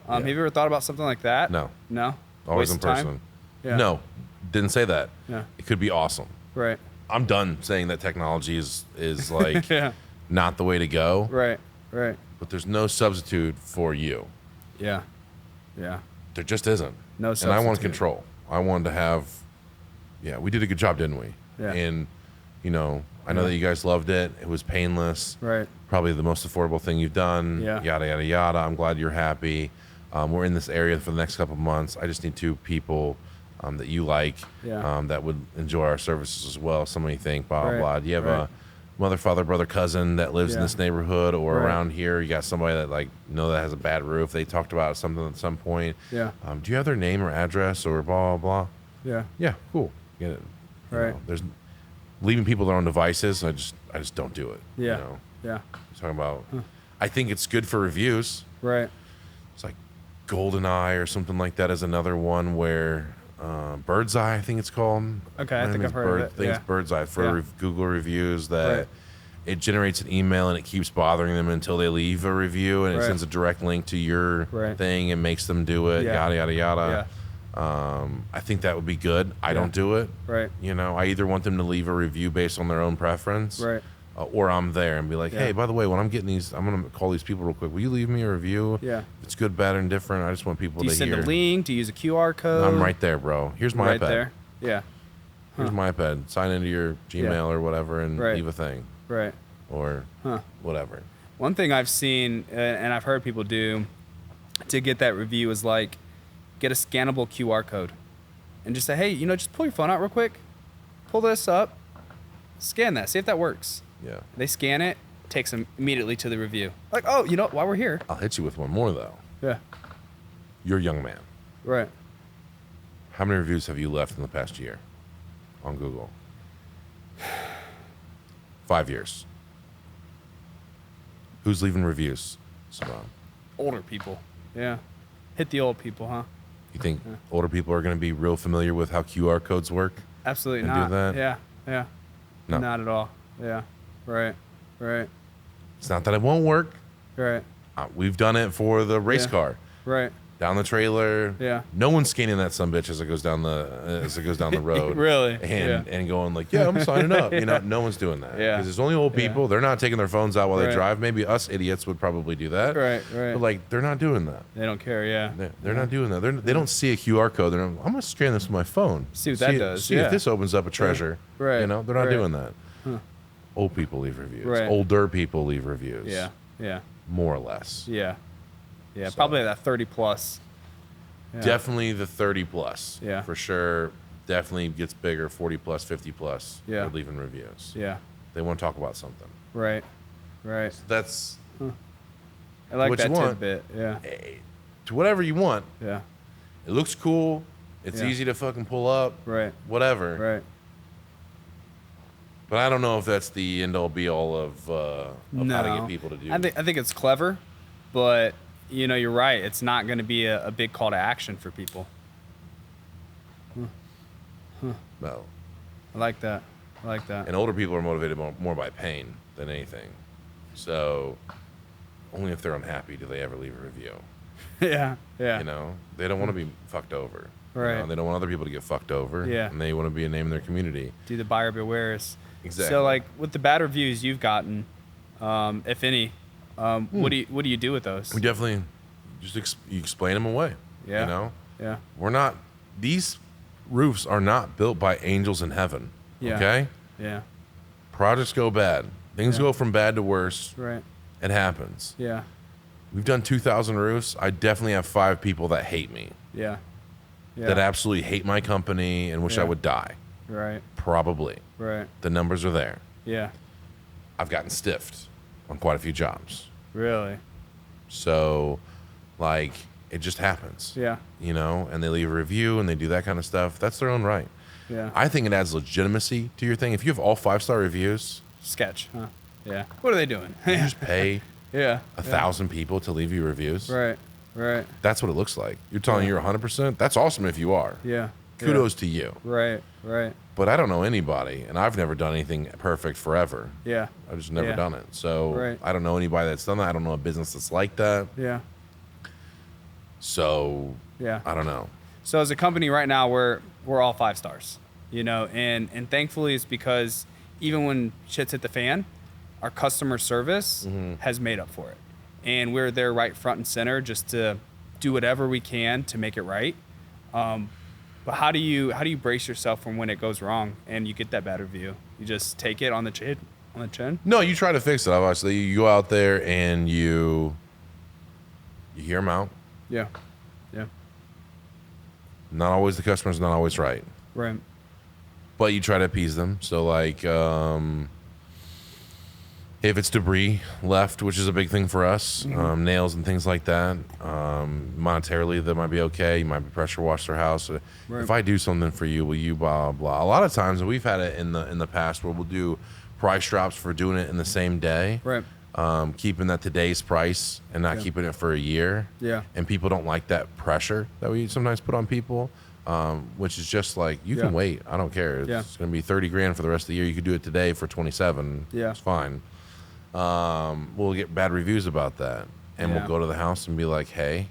Speaker 1: Yeah.
Speaker 2: Have you ever thought about something like that?
Speaker 1: No.
Speaker 2: No.
Speaker 1: Always
Speaker 2: Waste
Speaker 1: in
Speaker 2: of time?
Speaker 1: person.
Speaker 2: Yeah.
Speaker 1: No, didn't say that.
Speaker 2: Yeah.
Speaker 1: It could be awesome.
Speaker 2: Right.
Speaker 1: I'm done saying that technology is like
Speaker 2: Yeah.
Speaker 1: not the way to go.
Speaker 2: Right. Right.
Speaker 1: But there's no substitute for you.
Speaker 2: Yeah. Yeah.
Speaker 1: There just isn't.
Speaker 2: No
Speaker 1: And I want
Speaker 2: substitute.
Speaker 1: control. I wanted to have. Yeah, we did a good job, didn't we?
Speaker 2: Yeah.
Speaker 1: And I know that you guys loved it. It was painless.
Speaker 2: Right.
Speaker 1: Probably the most affordable thing you've done.
Speaker 2: Yeah.
Speaker 1: Yada yada yada. I'm glad you're happy. We're in this area for the next couple of months. I just need 2 people that you like
Speaker 2: Yeah.
Speaker 1: that would enjoy our services as well. Somebody think blah
Speaker 2: Right.
Speaker 1: blah. Do you have
Speaker 2: Right.
Speaker 1: a mother, father, brother, cousin that lives in
Speaker 2: Yeah.
Speaker 1: this neighborhood or
Speaker 2: Right.
Speaker 1: around here? You got somebody that that has a bad roof. They talked about something at some point.
Speaker 2: Yeah.
Speaker 1: Do you have their name or address or blah blah blah?
Speaker 2: Yeah.
Speaker 1: Yeah, cool. Get it. You
Speaker 2: Right.
Speaker 1: know, there's leaving people their own devices. I just don't do it.
Speaker 2: Yeah.
Speaker 1: You know?
Speaker 2: Yeah.
Speaker 1: Talking about, I think it's good for reviews.
Speaker 2: Right.
Speaker 1: It's like GoldenEye or something like that is another one where Bird's Eye, I think it's called.
Speaker 2: Okay, I think I've heard of it.
Speaker 1: I think it's
Speaker 2: Yeah.
Speaker 1: Bird's Eye for
Speaker 2: Yeah.
Speaker 1: Google reviews that
Speaker 2: Right.
Speaker 1: it generates an email and it keeps bothering them until they leave a review and it
Speaker 2: Right.
Speaker 1: sends a direct link to your
Speaker 2: Right.
Speaker 1: thing and makes them do it.
Speaker 2: Yeah.
Speaker 1: Yada yada yada.
Speaker 2: Yeah.
Speaker 1: I think that would be good. I don't do it.
Speaker 2: Right.
Speaker 1: You know, I either want them to leave a review based on their own preference,
Speaker 2: Right.
Speaker 1: Or I'm there and be like,
Speaker 2: Yeah.
Speaker 1: hey, by the way, when I'm getting these, I'm gonna call these people real quick. Will you leave me a review?
Speaker 2: Yeah.
Speaker 1: If it's good, bad, and different, I just want people
Speaker 2: Do you
Speaker 1: to
Speaker 2: send
Speaker 1: hear.
Speaker 2: a link? Do you use a QR code?
Speaker 1: I'm right there, bro. Here's my
Speaker 2: right
Speaker 1: iPad.
Speaker 2: there. Yeah.
Speaker 1: Here's my iPad. Sign into your Gmail or whatever and
Speaker 2: Right.
Speaker 1: leave a thing
Speaker 2: Right.
Speaker 1: or
Speaker 2: Huh.
Speaker 1: whatever.
Speaker 2: One thing I've seen and I've heard people do to get that review is like get a scannable QR code and just say, hey, just pull your phone out real quick, pull this up, scan that, see if that works.
Speaker 1: Yeah.
Speaker 2: They scan it, takes them immediately to the review. Like, oh, while we're here.
Speaker 1: I'll hit you with one more though.
Speaker 2: Yeah.
Speaker 1: You're a young man.
Speaker 2: Right.
Speaker 1: How many reviews have you left in the past year on Google? 5 years. Who's leaving reviews? Seabron?
Speaker 2: Older people. Yeah. Hit the old people, huh?
Speaker 1: You think older people are going to be real familiar with how QR codes work?
Speaker 2: Absolutely
Speaker 1: And do
Speaker 2: not.
Speaker 1: that?
Speaker 2: Yeah. Yeah.
Speaker 1: No.
Speaker 2: Not at all. Yeah. Right. Right.
Speaker 1: It's not that it won't work.
Speaker 2: Right.
Speaker 1: We've done it for the race
Speaker 2: Yeah.
Speaker 1: car.
Speaker 2: Right.
Speaker 1: Down the trailer.
Speaker 2: Yeah.
Speaker 1: No one's scanning that sumbitch as it goes down the road.
Speaker 2: Really?
Speaker 1: And going like, yeah, I'm signing up. No one's doing that.
Speaker 2: Yeah.
Speaker 1: Because there's only old people. They're not taking their phones out while they
Speaker 2: Right.
Speaker 1: drive. Maybe us idiots would probably do that.
Speaker 2: Right. Right.
Speaker 1: But like, they're not doing that.
Speaker 2: They don't care. Yeah.
Speaker 1: They're not doing that. They don't see a QR code. I'm going to scan this with my phone.
Speaker 2: See what that does,
Speaker 1: See
Speaker 2: yeah.
Speaker 1: if this opens up a treasure.
Speaker 2: Right.
Speaker 1: They're not
Speaker 2: Right.
Speaker 1: doing that. Old people leave reviews.
Speaker 2: Right.
Speaker 1: Older people leave reviews.
Speaker 2: Yeah. Yeah.
Speaker 1: More or less.
Speaker 2: Yeah. Yeah.
Speaker 1: So-
Speaker 2: Probably that 30 plus. Yeah.
Speaker 1: Definitely the 30 plus.
Speaker 2: Yeah.
Speaker 1: For sure. Definitely gets bigger. 40 plus, 50 plus.
Speaker 2: Yeah.
Speaker 1: Are leaving reviews.
Speaker 2: Yeah.
Speaker 1: They want to talk about something.
Speaker 2: Right. Right.
Speaker 1: That's
Speaker 2: I like
Speaker 1: What you
Speaker 2: that
Speaker 1: want.
Speaker 2: tidbit. Yeah.
Speaker 1: to whatever you want.
Speaker 2: Yeah.
Speaker 1: It looks cool. It's
Speaker 2: Yeah.
Speaker 1: easy to fucking pull up.
Speaker 2: Right.
Speaker 1: Whatever.
Speaker 2: Right.
Speaker 1: But I don't know if that's the end all be all of how to get people to do.
Speaker 2: I think it's clever, but you're right. It's not going to be a big call to action for people.
Speaker 1: No.
Speaker 2: I like that. I like that.
Speaker 1: And older people are motivated more by pain than anything. So only if they're unhappy do they ever leave a review.
Speaker 2: Yeah. Yeah.
Speaker 1: They don't want to be fucked over.
Speaker 2: Right.
Speaker 1: They don't want other people to get fucked over.
Speaker 2: Yeah.
Speaker 1: And they want to be a name in their community.
Speaker 2: Do the buyer bewares.
Speaker 1: Exactly.
Speaker 2: So like with the bad reviews you've gotten, if any, what do you do with those?
Speaker 1: We definitely just you explain them away.
Speaker 2: Yeah. Yeah.
Speaker 1: We're not these roofs are not built by angels in heaven.
Speaker 2: Yeah.
Speaker 1: Okay?
Speaker 2: Yeah.
Speaker 1: Projects go bad. Things
Speaker 2: Yeah.
Speaker 1: go from bad to worse.
Speaker 2: Right.
Speaker 1: It happens.
Speaker 2: Yeah.
Speaker 1: We've done 2,000 roofs. I definitely have 5 people that hate me,
Speaker 2: Yeah. Yeah.
Speaker 1: that absolutely hate my company and wish I
Speaker 2: Yeah.
Speaker 1: would die.
Speaker 2: Right.
Speaker 1: Probably.
Speaker 2: Right.
Speaker 1: The numbers are there.
Speaker 2: Yeah.
Speaker 1: I've gotten stiffed on quite a few jobs.
Speaker 2: Really.
Speaker 1: So, like, it just happens.
Speaker 2: Yeah.
Speaker 1: You know, and they leave a review and they do that kind of stuff. That's their own right.
Speaker 2: Yeah.
Speaker 1: I think it adds legitimacy to your thing. If you have all 5-star reviews,
Speaker 2: Sketch, huh? Yeah. What are they doing?
Speaker 1: you just pay
Speaker 2: Yeah.
Speaker 1: 1,000 people to leave you reviews.
Speaker 2: Right. Right.
Speaker 1: That's what it looks like. You're telling
Speaker 2: Yeah.
Speaker 1: you're 100%. That's awesome if you are.
Speaker 2: Yeah.
Speaker 1: Kudos to you.
Speaker 2: Right. Right.
Speaker 1: But I don't know anybody, and I've never done anything perfect forever.
Speaker 2: Yeah.
Speaker 1: I've just never
Speaker 2: Yeah.
Speaker 1: done it. So
Speaker 2: Right.
Speaker 1: I don't know anybody that's done that. I don't know a business that's like that.
Speaker 2: Yeah.
Speaker 1: So
Speaker 2: Yeah.
Speaker 1: I don't know.
Speaker 2: So as a company right now, we're all 5 stars, you know, and thankfully it's because even when shit's hit the fan, our customer service has made up for it, and we're there right front and center just to do whatever we can to make it right. But how do you brace yourself from when it goes wrong and you get that bad review? You just take it on the chin. On the chin.
Speaker 1: No, you try to fix it. Obviously, you go out there and you hear them out.
Speaker 2: Yeah. Yeah.
Speaker 1: Not always the customer's not always right,
Speaker 2: Right.
Speaker 1: but you try to appease them. So like, if it's debris left, which is a big thing for us, nails and things like that, monetarily that might be okay. You might be pressure wash their house.
Speaker 2: Right.
Speaker 1: If I do something for you, will you blah blah? A lot of times, and we've had it in the past where we'll do price drops for doing it in the same day.
Speaker 2: Right.
Speaker 1: Keeping that today's price and not
Speaker 2: Yeah.
Speaker 1: keeping it for a year.
Speaker 2: Yeah.
Speaker 1: And people don't like that pressure that we sometimes put on people, which is just like, you
Speaker 2: Yeah.
Speaker 1: can wait. I don't care. It's
Speaker 2: Yeah.
Speaker 1: going to be 30 grand for the rest of the year. You could do it today for 27.
Speaker 2: Yeah.
Speaker 1: It's fine. We'll get bad reviews about that. And
Speaker 2: Yeah.
Speaker 1: we'll go to the house and be like, hey,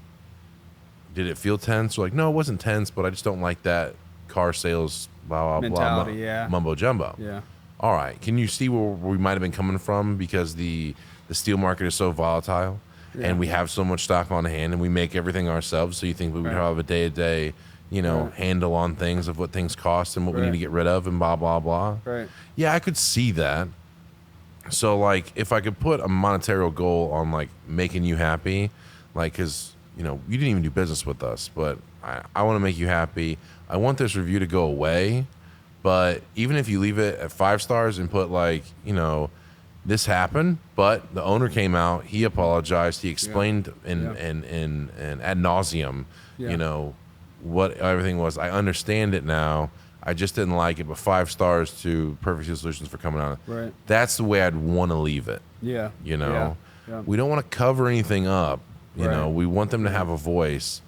Speaker 1: did it feel tense? We're like, no, it wasn't tense, but I just don't like that car sales, blah, blah,
Speaker 2: Mentality,
Speaker 1: blah,
Speaker 2: yeah.
Speaker 1: mumbo jumbo.
Speaker 2: Yeah.
Speaker 1: All right. Can you see where we might have been coming from because the steel market is so volatile
Speaker 2: Yeah.
Speaker 1: and we have so much stock on hand and we make everything ourselves? So you think we would
Speaker 2: Right.
Speaker 1: have a day-to-day,
Speaker 2: Right.
Speaker 1: handle on things of what things cost and what we need
Speaker 2: Right.
Speaker 1: to get rid of and blah, blah, blah.
Speaker 2: Right.
Speaker 1: Yeah, I could see that. So, like, if I could put a monetary goal on, like, making you happy, like, because, you didn't even do business with us, but I want to make you happy. I want this review to go away. But even if you leave it at 5 stars and put, like, this happened, but the owner came out, he apologized, he explained in ad nauseum,
Speaker 2: Yeah.
Speaker 1: what everything was. I understand it now. I just didn't like it, but 5 stars to Perfect Steel Solutions for coming on.
Speaker 2: Right.
Speaker 1: That's the way I'd want to leave it.
Speaker 2: Yeah.
Speaker 1: Yeah.
Speaker 2: Yeah.
Speaker 1: We don't want to cover anything up.
Speaker 2: Right.
Speaker 1: We want them to have a voice,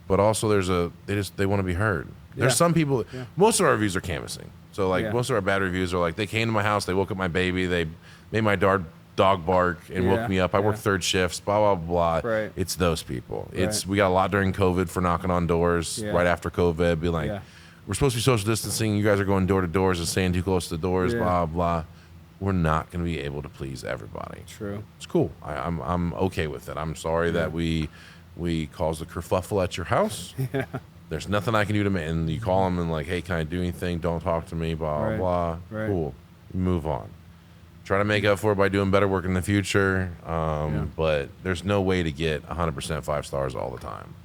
Speaker 1: but also they want to be heard. There's
Speaker 2: Yeah.
Speaker 1: some people.
Speaker 2: Yeah.
Speaker 1: Most of our reviews are canvassing. So like
Speaker 2: Yeah.
Speaker 1: most of our bad reviews are like they came to my house, they woke up my baby, they made my dog bark and
Speaker 2: Yeah.
Speaker 1: woke me up. I work
Speaker 2: Yeah.
Speaker 1: 3rd shifts, blah blah blah.
Speaker 2: Right.
Speaker 1: It's those people.
Speaker 2: Right.
Speaker 1: We got a lot during COVID for knocking on doors
Speaker 2: Yeah.
Speaker 1: right after COVID. Be like,
Speaker 2: Yeah.
Speaker 1: we're supposed to be social distancing. You guys are going door to doors and staying too close to the doors.
Speaker 2: Yeah.
Speaker 1: Blah blah. We're not going to be able to please everybody.
Speaker 2: True.
Speaker 1: It's cool. I'm okay with it. I'm sorry that we caused a kerfuffle at your house.
Speaker 2: Yeah.
Speaker 1: There's nothing I can do to make. And you call them and like, hey, can I do anything? Don't talk to me. Blah
Speaker 2: Right.
Speaker 1: blah.
Speaker 2: Right.
Speaker 1: Cool. Move on. Try to make up for it by doing better work in the future.
Speaker 2: Yeah.
Speaker 1: But there's no way to get 100% 5 stars all the time.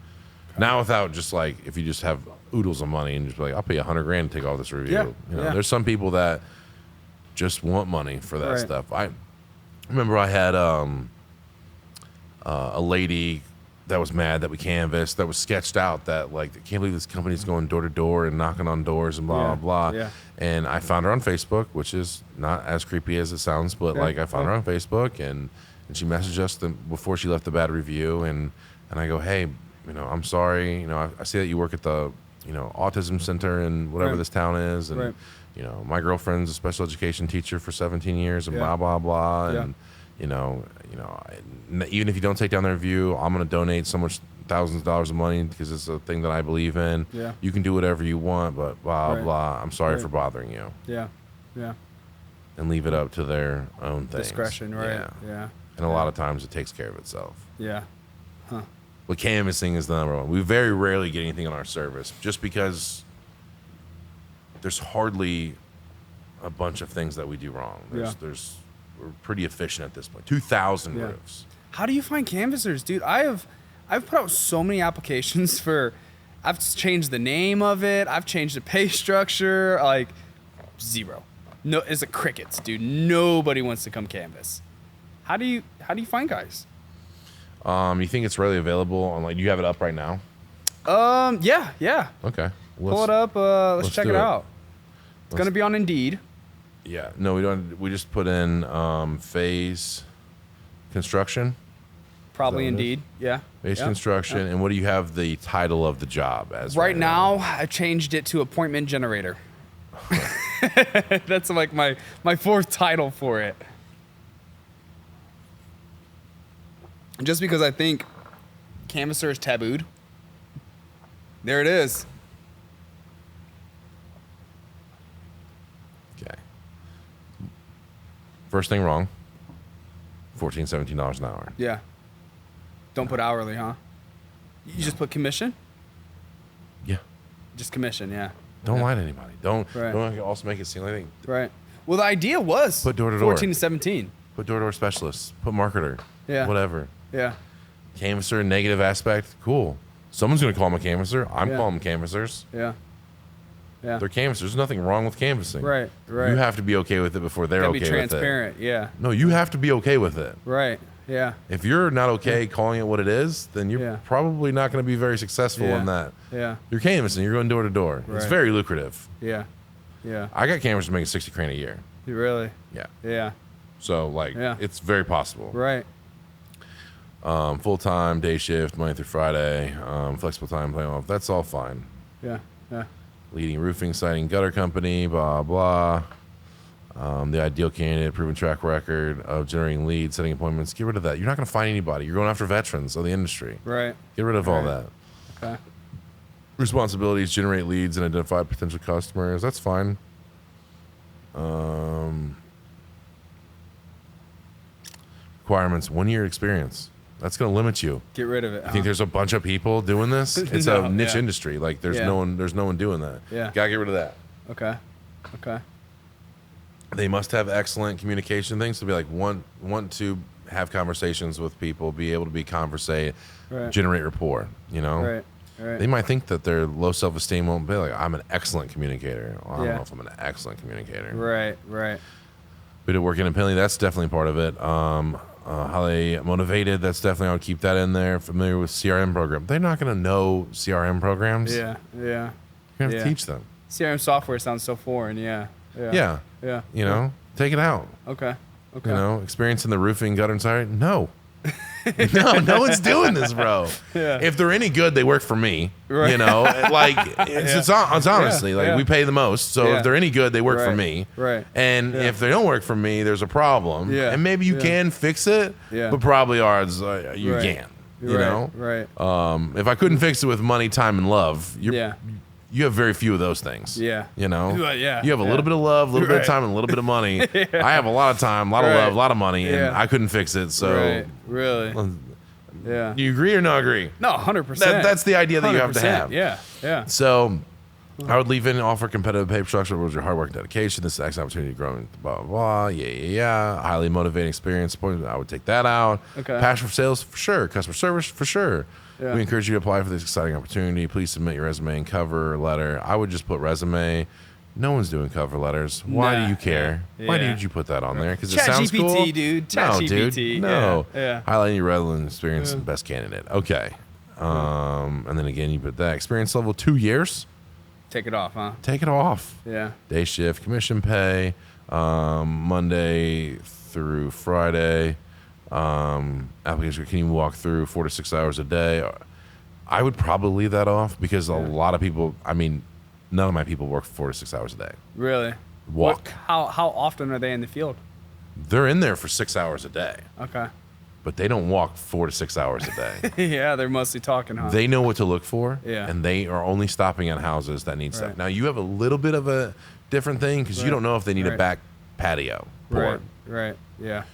Speaker 1: Now without just like if you just have oodles of money and just be like, I'll pay $100 grand to take all this review.
Speaker 2: Yeah. Yeah.
Speaker 1: There's some people that just want money for that
Speaker 2: Right.
Speaker 1: stuff. I remember I had a lady that was mad that we canvassed that was sketched out that like I can't believe this company's going door to door and knocking on doors and blah
Speaker 2: Yeah.
Speaker 1: blah blah.
Speaker 2: Yeah.
Speaker 1: And I found her on Facebook, which is not as creepy as it sounds, but
Speaker 2: Yeah.
Speaker 1: like I found her on Facebook and she messaged us before she left the bad review and I go, hey, I'm sorry, I see that you work at the autism center and whatever
Speaker 2: Right.
Speaker 1: this town is and
Speaker 2: Right.
Speaker 1: my girlfriend's a special education teacher for 17 years and
Speaker 2: Yeah.
Speaker 1: blah blah blah
Speaker 2: Yeah.
Speaker 1: and even if you don't take down the review, I'm going to donate so much thousands of dollars of money because it's a thing that I believe in.
Speaker 2: Yeah.
Speaker 1: You can do whatever you want, but blah
Speaker 2: Right.
Speaker 1: blah. I'm sorry
Speaker 2: Right.
Speaker 1: for bothering you,
Speaker 2: Yeah. Yeah.
Speaker 1: and leave it up to their own things.
Speaker 2: Discretion, right?
Speaker 1: Yeah.
Speaker 2: Yeah.
Speaker 1: And a lot of times it takes care of itself.
Speaker 2: Yeah.
Speaker 1: But canvassing is the number one. We very rarely get anything on our service just because there's hardly a bunch of things that we do wrong. We're pretty efficient at this point. 2,000 roofs.
Speaker 2: How do you find canvassers, dude? I've put out so many applications for. I've changed the name of it. I've changed the pay structure. Like, zero. No, it's a crickets, dude. Nobody wants to come canvas. How do you find guys?
Speaker 1: You think it's readily available on, like, you have it up right now?
Speaker 2: Yeah.
Speaker 1: Okay.
Speaker 2: Pull it up. Let's check it out. It's gonna be on Indeed.
Speaker 1: Yeah. No, we don't. We just put in Faze Construction.
Speaker 2: Probably Indeed. Yeah.
Speaker 1: Faze Construction. And what do you have the title of the job as?
Speaker 2: Right now, I changed it to appointment generator. That's like my fourth title for it. Just because I think canvasser is tabooed. There it is.
Speaker 1: Okay. First thing wrong. $14, $17 an hour.
Speaker 2: Yeah. Don't put hourly, huh? You just put commission?
Speaker 1: Yeah.
Speaker 2: Just commission, yeah.
Speaker 1: Don't lie to anybody. Don't
Speaker 2: Right.
Speaker 1: also make it seem like
Speaker 2: Right. Well, the idea was
Speaker 1: put door to door.
Speaker 2: 14 to 17.
Speaker 1: Put door-to-door specialists. Put marketer.
Speaker 2: Yeah.
Speaker 1: Whatever.
Speaker 2: Yeah.
Speaker 1: Canvasser, negative aspect. Cool. Someone's going to call them a canvasser. I'm
Speaker 2: Yeah.
Speaker 1: calling them canvassers.
Speaker 2: Yeah. Yeah.
Speaker 1: They're canvassers. There's nothing wrong with canvassing.
Speaker 2: Right.
Speaker 1: You have to be okay with it before they're
Speaker 2: Gotta
Speaker 1: okay
Speaker 2: be
Speaker 1: with it.
Speaker 2: transparent, yeah.
Speaker 1: No, you have to be okay with it.
Speaker 2: Right. Yeah.
Speaker 1: If you're not okay calling it what it is, then you're
Speaker 2: Yeah.
Speaker 1: probably not going to be very successful
Speaker 2: Yeah.
Speaker 1: in that.
Speaker 2: Yeah.
Speaker 1: You're canvassing. You're going door to door. It's
Speaker 2: Right.
Speaker 1: very lucrative.
Speaker 2: Yeah. Yeah.
Speaker 1: I got canvassers making $60,000 a year.
Speaker 2: You really?
Speaker 1: Yeah.
Speaker 2: Yeah.
Speaker 1: So like,
Speaker 2: Yeah.
Speaker 1: it's very possible.
Speaker 2: Right.
Speaker 1: Full time, day shift, Monday through Friday, flexible time, playing off. That's all fine.
Speaker 2: Yeah. Yeah.
Speaker 1: Leading roofing, siding, gutter company, blah blah. The ideal candidate, proven track record of generating leads, setting appointments. Get rid of that. You're not going to find anybody. You're going after veterans of the industry.
Speaker 2: Right.
Speaker 1: Get rid of all
Speaker 2: Right.
Speaker 1: that.
Speaker 2: Okay.
Speaker 1: Responsibilities: generate leads and identify potential customers. That's fine. Requirements: 1 year experience. That's going to limit you.
Speaker 2: Get rid of it.
Speaker 1: I think there's a bunch of people doing this. It's
Speaker 2: No,
Speaker 1: a niche
Speaker 2: yeah.
Speaker 1: industry. Like there's
Speaker 2: Yeah.
Speaker 1: no one doing that.
Speaker 2: Yeah.
Speaker 1: Gotta get rid of that.
Speaker 2: Okay. Okay.
Speaker 1: They must have excellent communication things to be like want to have conversations with people, be able to be conversate,
Speaker 2: Right.
Speaker 1: generate rapport. You know,
Speaker 2: Right. Right.
Speaker 1: they might think that their low self-esteem won't be like, I'm an excellent communicator. Well, I don't
Speaker 2: Yeah.
Speaker 1: know if I'm an excellent communicator.
Speaker 2: Right. Right.
Speaker 1: We did work independently. That's definitely part of it. Highly motivated. That's definitely, I would keep that in there. Familiar with CRM program. They're not going to know CRM programs.
Speaker 2: Yeah. Yeah.
Speaker 1: You're going to have
Speaker 2: Yeah.
Speaker 1: to teach them.
Speaker 2: CRM software sounds so foreign. Yeah. Yeah.
Speaker 1: Yeah.
Speaker 2: Yeah.
Speaker 1: You know, take it out.
Speaker 2: Okay. Okay.
Speaker 1: You know, experience in the roofing, gutter, and siding. No. no one's doing this, bro.
Speaker 2: Yeah.
Speaker 1: If they're any good, they work for me.
Speaker 2: Right.
Speaker 1: You know, like it's honestly like
Speaker 2: Yeah.
Speaker 1: we pay the most. So
Speaker 2: Yeah.
Speaker 1: if they're any good, they work for
Speaker 2: Right.
Speaker 1: me.
Speaker 2: Right.
Speaker 1: And
Speaker 2: Yeah.
Speaker 1: if they don't work for me, there's a problem.
Speaker 2: Yeah.
Speaker 1: And maybe you
Speaker 2: Yeah.
Speaker 1: can fix it.
Speaker 2: Yeah.
Speaker 1: But probably odds you
Speaker 2: Right.
Speaker 1: can't. You
Speaker 2: Right.
Speaker 1: know.
Speaker 2: Right.
Speaker 1: If I couldn't fix it with money, time, and love,
Speaker 2: Yeah.
Speaker 1: you have very few of those things.
Speaker 2: Yeah.
Speaker 1: You know?
Speaker 2: Yeah.
Speaker 1: You have a
Speaker 2: Yeah.
Speaker 1: little bit of love, a little bit of
Speaker 2: Right.
Speaker 1: time, and a little bit of money. I have a lot of time, a lot of
Speaker 2: Right.
Speaker 1: love, a lot of money, and
Speaker 2: Yeah.
Speaker 1: I couldn't fix it. So,
Speaker 2: Right. Really. Yeah.
Speaker 1: do you agree or not agree?
Speaker 2: No, 100%.
Speaker 1: That's the idea that you have to
Speaker 2: 100%.
Speaker 1: have.
Speaker 2: Yeah. Yeah.
Speaker 1: So, I would leave in and offer competitive pay structure with your hard work and dedication. This is an excellent opportunity to grow and blah, blah, blah. Yeah. Highly motivating experience. I would take that out.
Speaker 2: Okay.
Speaker 1: Passion for sales, for sure. Customer service, for sure.
Speaker 2: Yeah.
Speaker 1: We encourage you to apply for this exciting opportunity. Please submit your resume and cover letter. I would just put resume. No one's doing cover letters. Why
Speaker 2: Nah.
Speaker 1: do you care? Why
Speaker 2: Yeah.
Speaker 1: did you put that on there? Because it
Speaker 2: Chat
Speaker 1: sounds
Speaker 2: GPT,
Speaker 1: cool.
Speaker 2: dude.
Speaker 1: No,
Speaker 2: Chat
Speaker 1: dude.
Speaker 2: GPT.
Speaker 1: No.
Speaker 2: Yeah.
Speaker 1: Highlighting your relevant experience and best candidate. Okay. And then again, you put that experience level 2 years.
Speaker 2: Take it off, huh?
Speaker 1: Take it off.
Speaker 2: Yeah.
Speaker 1: Day shift, commission pay, Monday through Friday. Application, can you walk through 4 to 6 hours a day? I would probably leave that off because a lot of people, none of my people work 4 to 6 hours a day.
Speaker 2: Really?
Speaker 1: Walk.
Speaker 2: How often are they in the field?
Speaker 1: They're in there for 6 hours a day,
Speaker 2: Okay.
Speaker 1: but they don't walk 4 to 6 hours a day.
Speaker 2: Yeah, they're mostly talking, huh?
Speaker 1: They know what to look for,
Speaker 2: Yeah.
Speaker 1: and they are only stopping at houses that need stuff.
Speaker 2: Right.
Speaker 1: Now, you have a little bit of a different thing because you
Speaker 2: Right.
Speaker 1: don't know if they need a
Speaker 2: Right.
Speaker 1: back patio
Speaker 2: Right.
Speaker 1: board.
Speaker 2: Right. Yeah.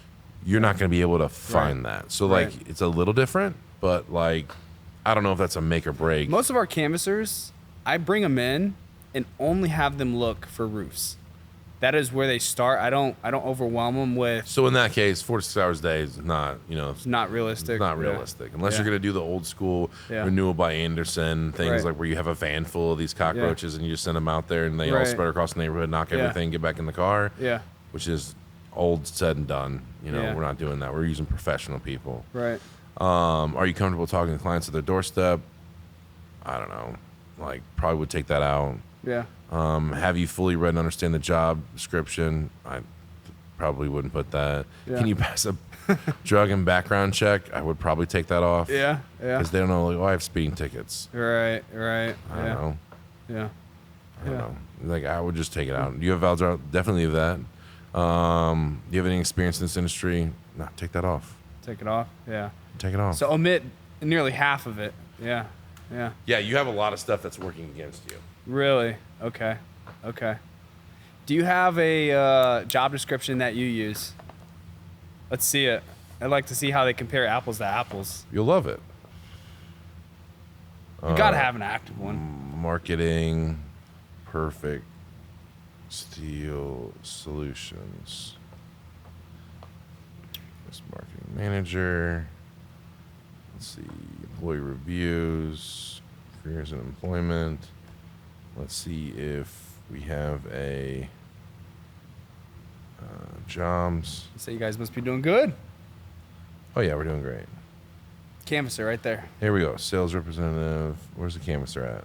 Speaker 1: You're not going to be able to find that. So, like,
Speaker 2: Right.
Speaker 1: it's a little different, but, like, I don't know if that's a make or break.
Speaker 2: Most of our canvassers, I bring them in and only have them look for roofs. That is where they start. I don't overwhelm them with.
Speaker 1: So in that case, 4 to 6 hours a day is not,
Speaker 2: It's not realistic.
Speaker 1: It's not realistic unless you're going to do the old school
Speaker 2: Yeah.
Speaker 1: renewal by Anderson things,
Speaker 2: Right.
Speaker 1: like where you have a van full of these cockroaches and you just send them out there and they all
Speaker 2: Right.
Speaker 1: spread across the neighborhood, knock
Speaker 2: Yeah.
Speaker 1: everything, get back in the car.
Speaker 2: Yeah.
Speaker 1: Which is old said and done.
Speaker 2: Yeah.
Speaker 1: We're not doing that. We're using professional people.
Speaker 2: Right.
Speaker 1: Are you comfortable talking to clients at their doorstep? I don't know. Like, probably would take that out.
Speaker 2: Yeah.
Speaker 1: Have you fully read and understand the job description? I probably wouldn't put that.
Speaker 2: Yeah.
Speaker 1: Can you pass a drug and background check? I would probably take that off.
Speaker 2: Yeah. Yeah.
Speaker 1: Because they don't know, like, oh, I have speeding tickets.
Speaker 2: Right.
Speaker 1: I don't know.
Speaker 2: Yeah.
Speaker 1: I don't know. Like, I would just take it out. Do you have valid driver? Definitely leave that. Do you have any experience in this industry? No, take that off.
Speaker 2: Take it off. Yeah.
Speaker 1: Take it off.
Speaker 2: So omit nearly half of it. Yeah. Yeah.
Speaker 1: Yeah, you have a lot of stuff that's working against you.
Speaker 2: Really? Okay. Okay. Do you have a job description that you use? Let's see it. I'd like to see how they compare apples to apples.
Speaker 1: You'll love it.
Speaker 2: You gotta have an active one.
Speaker 1: Marketing, perfect steel solutions. This marketing manager. Let's see, employee reviews, careers and employment. Let's see if we have a jobs.
Speaker 2: So you guys must be doing good.
Speaker 1: Oh yeah, we're doing great.
Speaker 2: Canvasser right there.
Speaker 1: Here we go. Sales representative. Where's the canvasser at?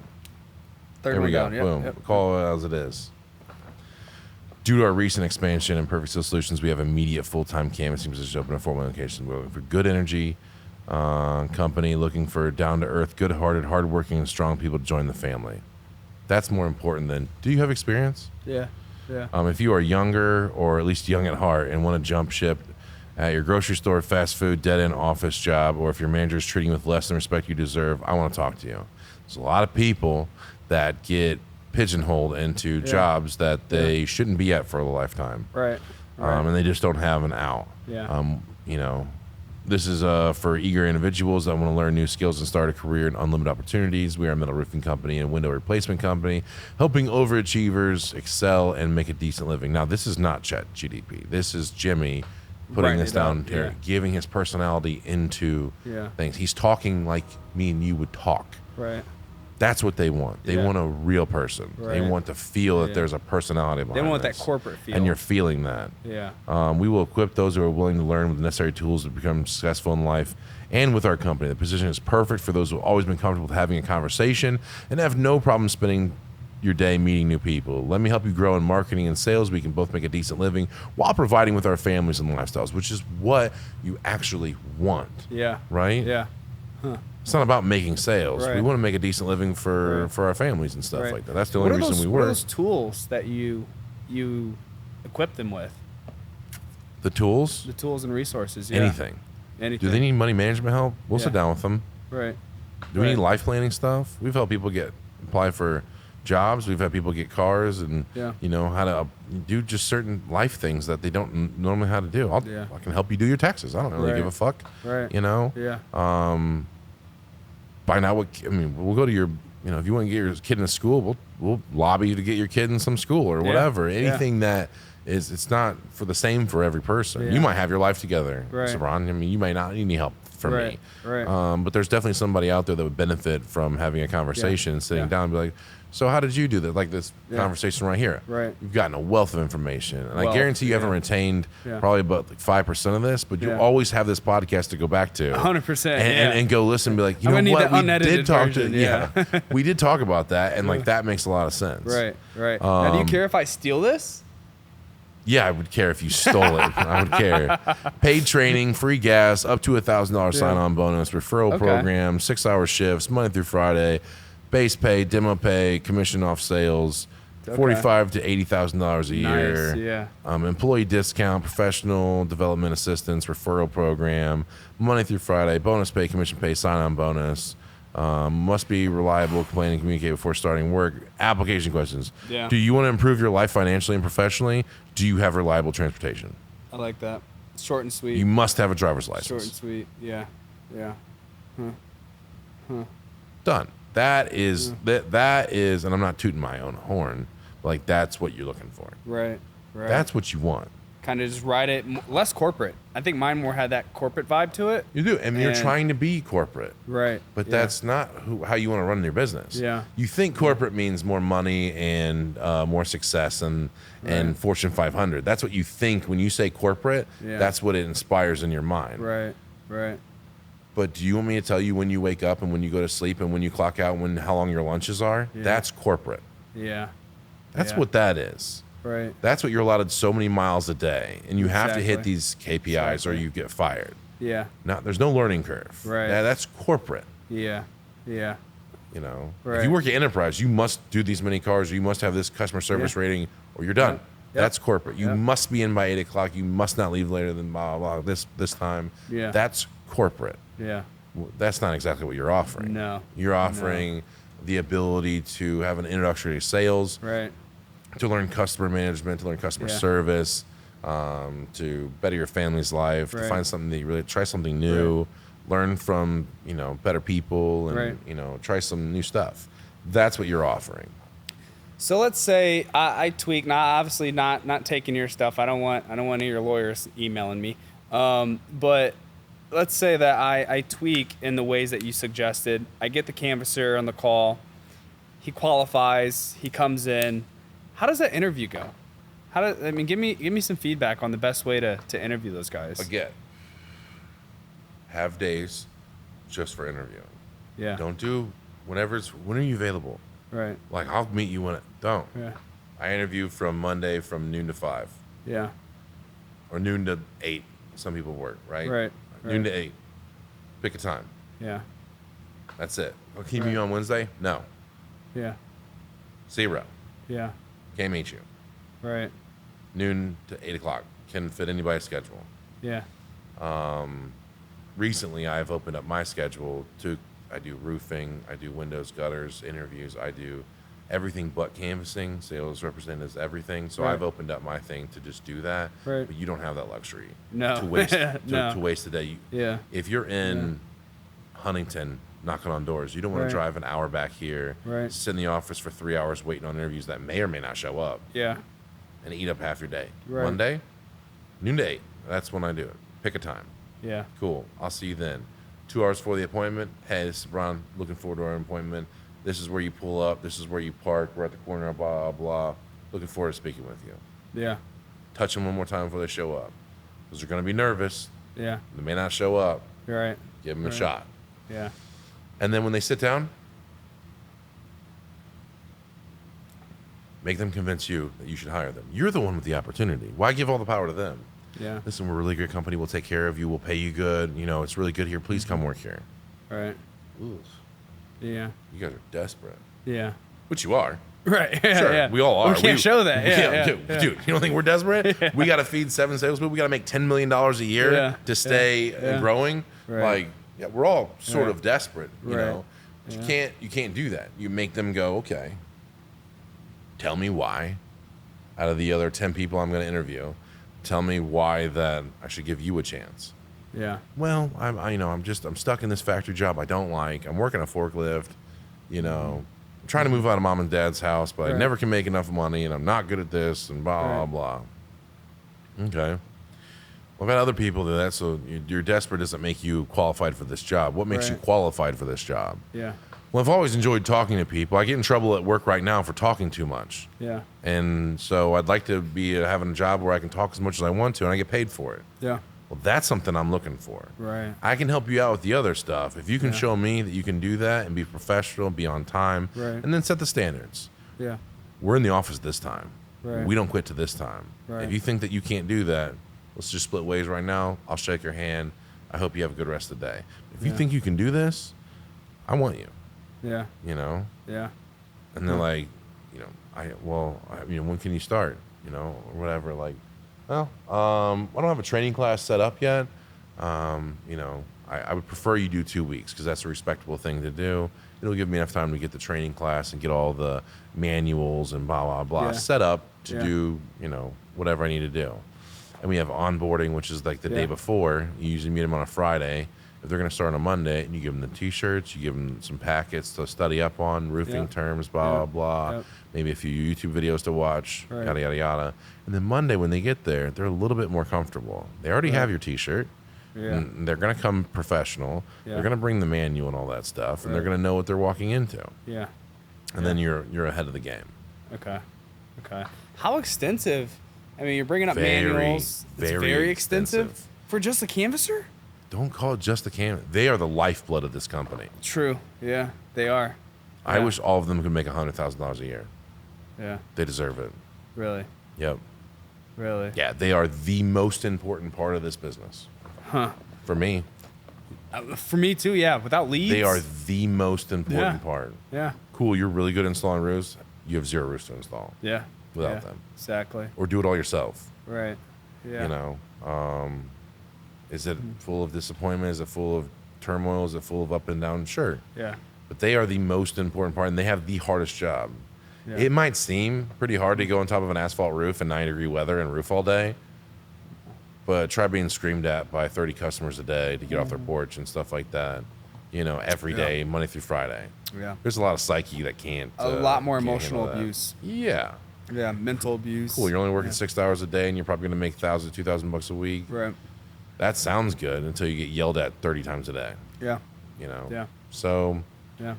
Speaker 2: Third
Speaker 1: There
Speaker 2: one
Speaker 1: we go.
Speaker 2: down. Yep,
Speaker 1: Boom.
Speaker 2: yep.
Speaker 1: Call it as it is. Due to our recent expansion in Perfect Steel Solutions, we have immediate full-time canvassing positions open at 4 locations. We're looking for good energy company, looking for down-to-earth, good-hearted, hardworking, and strong people to join the family. That's more important than, do you have experience?
Speaker 2: Yeah. Yeah.
Speaker 1: If you are younger or at least young at heart and want to jump ship at your grocery store, fast food, dead-end office job, or if your manager is treating you with less than respect you deserve, I want to talk to you. There's a lot of people that get pigeonholed into jobs that they shouldn't be at for a lifetime.
Speaker 2: Right. Right.
Speaker 1: And they just don't have an out.
Speaker 2: Yeah.
Speaker 1: This is for eager individuals that want to learn new skills and start a career in unlimited opportunities. We are a metal roofing company and window replacement company, helping overachievers excel and make a decent living. Now, this is not Chet GDP. This is Jimmy putting
Speaker 2: Writing
Speaker 1: this
Speaker 2: it
Speaker 1: down
Speaker 2: out,
Speaker 1: here,
Speaker 2: yeah.
Speaker 1: giving his personality into
Speaker 2: Yeah.
Speaker 1: things. He's talking like me and you would talk.
Speaker 2: Right.
Speaker 1: That's what they want. They
Speaker 2: Yeah.
Speaker 1: want a real person. They
Speaker 2: Right.
Speaker 1: want to feel that
Speaker 2: Yeah.
Speaker 1: there's a personality behind
Speaker 2: They don't want
Speaker 1: this.
Speaker 2: that corporate feel.
Speaker 1: And you're feeling that.
Speaker 2: Yeah.
Speaker 1: We will equip those who are willing to learn with the necessary tools to become successful in life and with our company. The position is perfect for those who have always been comfortable with having a conversation and have no problem spending your day meeting new people. Let me help you grow in marketing and sales. We can both make a decent living while providing with our families and lifestyles, which is what you actually want.
Speaker 2: Yeah.
Speaker 1: Right?
Speaker 2: Yeah.
Speaker 1: It's not about making sales.
Speaker 2: Right.
Speaker 1: We want to make a decent living for our families and stuff
Speaker 2: Right.
Speaker 1: like that. That's the only reason we
Speaker 2: What are
Speaker 1: work.
Speaker 2: those tools that you equip them with?
Speaker 1: The tools?
Speaker 2: The tools and resources. Yeah.
Speaker 1: Anything.
Speaker 2: Anything.
Speaker 1: Do they need money management help? We'll sit
Speaker 2: Yeah.
Speaker 1: down with them.
Speaker 2: Right.
Speaker 1: Do we
Speaker 2: Right.
Speaker 1: need life planning stuff? We've helped people apply for jobs. We've had people get cars and,
Speaker 2: Yeah.
Speaker 1: how to do just certain life things that they don't normally how to do.
Speaker 2: Yeah.
Speaker 1: I can help you do your taxes. I don't really
Speaker 2: Right.
Speaker 1: give a fuck.
Speaker 2: Right.
Speaker 1: Yeah. Find out we'll go to your, if you want to get your kid in a school, we'll lobby you to get your kid in some school or whatever. Anything that is, it's not for the same for every person.
Speaker 2: Yeah.
Speaker 1: You might have your life together,
Speaker 2: Right.
Speaker 1: Seabron. You might not need any help from me.
Speaker 2: Right.
Speaker 1: But there's definitely somebody out there that would benefit from having a conversation and sitting down and be like, so how did you do that? Like this conversation right here.
Speaker 2: Right.
Speaker 1: You've gotten a wealth of information. And I
Speaker 2: Wealth,
Speaker 1: guarantee you haven't retained probably about 5% of this, but you always have this podcast to go back to.
Speaker 2: 100%.
Speaker 1: And go listen and be like,
Speaker 2: I'm gonna need
Speaker 1: what?
Speaker 2: the unedited version,
Speaker 1: We did talk about that. And like, that makes a lot of sense.
Speaker 2: Right. Right. Now, do you care if I steal this?
Speaker 1: Yeah, I would care if you stole it. I would care. Paid training, free gas, up to $1,000 sign-on bonus, referral program, 6-hour shifts, Monday through Friday, base pay, demo pay, commission off sales, $45,000 to $80,000 a year.
Speaker 2: Nice. Yeah.
Speaker 1: Employee discount, professional development assistance, referral program, Monday through Friday, bonus pay, commission pay, sign-on bonus. Must be reliable, complain, and communicate before starting work. Application questions.
Speaker 2: Yeah.
Speaker 1: Do you want to improve your life financially and professionally? Do you have reliable transportation?
Speaker 2: I like that. Short and sweet.
Speaker 1: You must have a driver's license.
Speaker 2: Short and sweet. Yeah. Yeah.
Speaker 1: Done. That is that is, and I'm not tooting my own horn, but like that's what you're looking for.
Speaker 2: Right.
Speaker 1: That's what you want.
Speaker 2: Kind of just ride it less corporate. I think mine more had that corporate vibe to it.
Speaker 1: You do, and you're trying to be corporate,
Speaker 2: right?
Speaker 1: But that's not how you want to run your business.
Speaker 2: Yeah.
Speaker 1: You think corporate means more money and more success and Fortune 500. That's what you think when you say corporate.
Speaker 2: Yeah.
Speaker 1: That's what it inspires in your mind.
Speaker 2: Right.
Speaker 1: But do you want me to tell you when you wake up and when you go to sleep and when you clock out, how long your lunches are?
Speaker 2: Yeah.
Speaker 1: That's corporate.
Speaker 2: Yeah.
Speaker 1: That's what that is.
Speaker 2: Right.
Speaker 1: That's what you're allotted so many miles a day, and you have to hit these KPIs or you get fired.
Speaker 2: Yeah.
Speaker 1: Now, there's no learning curve.
Speaker 2: Right.
Speaker 1: That's corporate.
Speaker 2: Yeah.
Speaker 1: You know,
Speaker 2: Right.
Speaker 1: if you work at enterprise, you must do these many cars, or you must have this customer service rating, or you're done.
Speaker 2: Yep.
Speaker 1: That's corporate. You must be in by 8 o'clock. You must not leave later than blah, blah, blah, this time.
Speaker 2: Yeah.
Speaker 1: That's corporate.
Speaker 2: Yeah.
Speaker 1: That's not exactly what you're offering.
Speaker 2: No.
Speaker 1: You're offering the ability to have an introductory to sales,
Speaker 2: Right.
Speaker 1: to learn customer management, to learn customer service, to better your family's life, to find something that you really try something new, learn from, better people, and, try some new stuff. That's what you're offering.
Speaker 2: So let's say I tweak, obviously not taking your stuff. I don't want any of your lawyers emailing me. But let's say that I tweak in the ways that you suggested. I get the canvasser on the call. He qualifies. He comes in. How does that interview go? Give me some feedback on the best way to interview those guys.
Speaker 1: Again, have days just for interviewing.
Speaker 2: Yeah.
Speaker 1: Don't do when are you available?
Speaker 2: Right.
Speaker 1: Like, I'll meet you don't.
Speaker 2: Yeah.
Speaker 1: I interview from Monday from noon to 5.
Speaker 2: Yeah.
Speaker 1: Or noon to 8. Some people work, right?
Speaker 2: Right.
Speaker 1: Noon to 8. Pick a time.
Speaker 2: Yeah.
Speaker 1: That's it. I'll keep you on Wednesday? No.
Speaker 2: Yeah.
Speaker 1: 0.
Speaker 2: Yeah.
Speaker 1: Can't meet you.
Speaker 2: Right.
Speaker 1: Noon to 8 o'clock. Can fit anybody's schedule.
Speaker 2: Yeah.
Speaker 1: Recently, I've opened up my schedule I do roofing, I do windows, gutters, interviews, I do everything but canvassing, sales representatives, everything. So I've opened up my thing to just do that.
Speaker 2: Right.
Speaker 1: But you don't have that luxury.
Speaker 2: No.
Speaker 1: To waste
Speaker 2: No.
Speaker 1: to waste a day. If you're in Huntington knocking on doors, you don't want to drive an hour back here, sit in the office for 3 hours waiting on interviews that may or may not show up.
Speaker 2: Yeah.
Speaker 1: And eat up half your day.
Speaker 2: Right.
Speaker 1: One day, noon to 8. That's when I do it. Pick a time.
Speaker 2: Yeah.
Speaker 1: Cool. I'll see you then. 2 hours before the appointment. Hey, this is Ron. Looking forward to our appointment. This is where you pull up. This is where you park. We're at the corner. Blah, blah, blah. Looking forward to speaking with you.
Speaker 2: Yeah.
Speaker 1: Touch them one more time before they show up. Because they're going to be nervous.
Speaker 2: Yeah.
Speaker 1: They may not show up.
Speaker 2: You're right.
Speaker 1: Give them a shot.
Speaker 2: Yeah.
Speaker 1: And then when they sit down, make them convince you that you should hire them. You're the one with the opportunity. Why give all the power to them?
Speaker 2: Yeah.
Speaker 1: Listen, we're a really great company. We'll take care of you. We'll pay you good. It's really good here. Please come work here.
Speaker 2: Right.
Speaker 1: Ooh,
Speaker 2: Yeah.
Speaker 1: you guys are desperate.
Speaker 2: Yeah.
Speaker 1: Which you are.
Speaker 2: Right.
Speaker 1: Sure,
Speaker 2: Yeah.
Speaker 1: we all are.
Speaker 2: We can't show that. Yeah.
Speaker 1: Dude, you don't think we're desperate? We got to feed 7 salespeople. We got to make $10 million a year to stay growing.
Speaker 2: Right.
Speaker 1: Like, we're all sort of desperate, you
Speaker 2: Right.
Speaker 1: know. But you can't do that. You make them go, okay, tell me why. Out of the other 10 people I'm going to interview, tell me why that I should give you a chance.
Speaker 2: Yeah.
Speaker 1: Well, I'm stuck in this factory job I don't like. I'm working a forklift, I'm trying to move out of mom and dad's house, but I never can make enough money, and I'm not good at this, and blah, blah, blah. Okay. Well, I've got other people do that, so you're desperate doesn't make you qualified for this job. What makes you qualified for this job?
Speaker 2: Yeah.
Speaker 1: Well, I've always enjoyed talking to people. I get in trouble at work right now for talking too much.
Speaker 2: Yeah.
Speaker 1: And so I'd like to be having a job where I can talk as much as I want to, and I get paid for it.
Speaker 2: Yeah.
Speaker 1: Well, that's something I'm looking for.
Speaker 2: Right.
Speaker 1: I can help you out with the other stuff. If you can show me that you can do that and be professional, be on time, and then set the standards.
Speaker 2: Yeah.
Speaker 1: We're in the office this time.
Speaker 2: Right.
Speaker 1: We don't quit to this time.
Speaker 2: Right.
Speaker 1: If you think that you can't do that, let's just split ways right now. I'll shake your hand. I hope you have a good rest of the day. If you think you can do this, I want you.
Speaker 2: Yeah.
Speaker 1: Yeah. And they're like, when can you start? Or whatever. Like, well, I don't have a training class set up yet. I would prefer you do 2 weeks because that's a respectable thing to do. It'll give me enough time to get the training class and get all the manuals and blah, blah, blah set up to do, whatever I need to do. And we have onboarding, which is like the day before. You usually meet them on a Friday. If they're going to start on a Monday, and you give them the T-shirts, you give them some packets to study up on, roofing terms, blah, blah, blah. Maybe a few YouTube videos to watch, yada, yada, yada. And then Monday, when they get there, they're a little bit more comfortable. They already have your T-shirt. And they're going to come professional. They're going to bring the manual and all that stuff, and they're going to know what they're walking into. And then you're ahead of the game.
Speaker 2: Okay. How extensive? I mean, you're bringing up manuals. It's very extensive for just a canvasser?
Speaker 1: Don't call it just the canvas. They are the lifeblood of this company.
Speaker 2: True. Yeah, they are.
Speaker 1: I wish all of them could make $100,000 a year.
Speaker 2: Yeah.
Speaker 1: They deserve it.
Speaker 2: Really?
Speaker 1: Yep.
Speaker 2: Really?
Speaker 1: Yeah, they are the most important part of this business.
Speaker 2: Huh.
Speaker 1: For me.
Speaker 2: For me too, yeah. Without leads.
Speaker 1: They are the most important part.
Speaker 2: Yeah.
Speaker 1: Cool, you're really good at installing roofs. You have 0 roofs to install.
Speaker 2: Yeah.
Speaker 1: Without them.
Speaker 2: Exactly.
Speaker 1: Or do it all yourself.
Speaker 2: Right. Yeah.
Speaker 1: You know, is it full of disappointment? Is it full of turmoil? Is it full of up and down? Sure.
Speaker 2: Yeah.
Speaker 1: But they are the most important part, and they have the hardest job.
Speaker 2: Yeah.
Speaker 1: It might seem pretty hard to go on top of an asphalt roof in 90-degree weather and roof all day, but try being screamed at by 30 customers a day to get off their porch and stuff like that, you know, every day, Monday through Friday.
Speaker 2: Yeah.
Speaker 1: There's a lot of psyche that can't.
Speaker 2: A lot more
Speaker 1: can't
Speaker 2: emotional
Speaker 1: handle that.
Speaker 2: abuse.
Speaker 1: Yeah.
Speaker 2: Yeah, mental abuse.
Speaker 1: Cool, you're only working 6 hours a day, and you're probably going to make $1,000, $2,000 a week.
Speaker 2: Right.
Speaker 1: That sounds good until you get yelled at 30 times a day.
Speaker 2: Yeah.
Speaker 1: You know.
Speaker 2: Yeah.
Speaker 1: So.
Speaker 2: Yeah.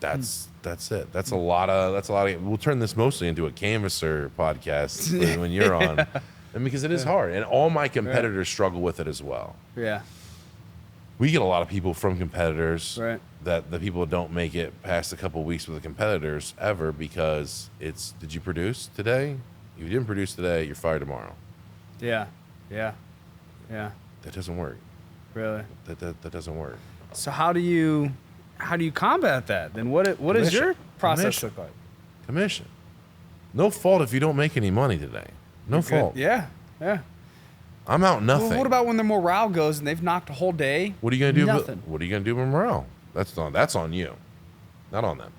Speaker 1: That's it. That's a lot of. We'll turn this mostly into a canvasser podcast when you're on, and because it is hard, and all my competitors struggle with it as well.
Speaker 2: Yeah.
Speaker 1: We get a lot of people from competitors
Speaker 2: that
Speaker 1: the people don't make it past a couple weeks with the competitors ever because it's, did you produce today? If you didn't produce today, you're fired tomorrow.
Speaker 2: Yeah. Yeah. Yeah.
Speaker 1: That doesn't work.
Speaker 2: Really?
Speaker 1: That doesn't work.
Speaker 2: So how do you combat that? Then what does your process look like?
Speaker 1: Commission. No fault if you don't make any money today. No fault.
Speaker 2: Yeah. Yeah.
Speaker 1: I'm out nothing.
Speaker 2: Well, what about when their morale goes and they've knocked a whole day?
Speaker 1: What are you gonna do?
Speaker 2: Nothing.
Speaker 1: What are you gonna do with morale? That's on you, not on them.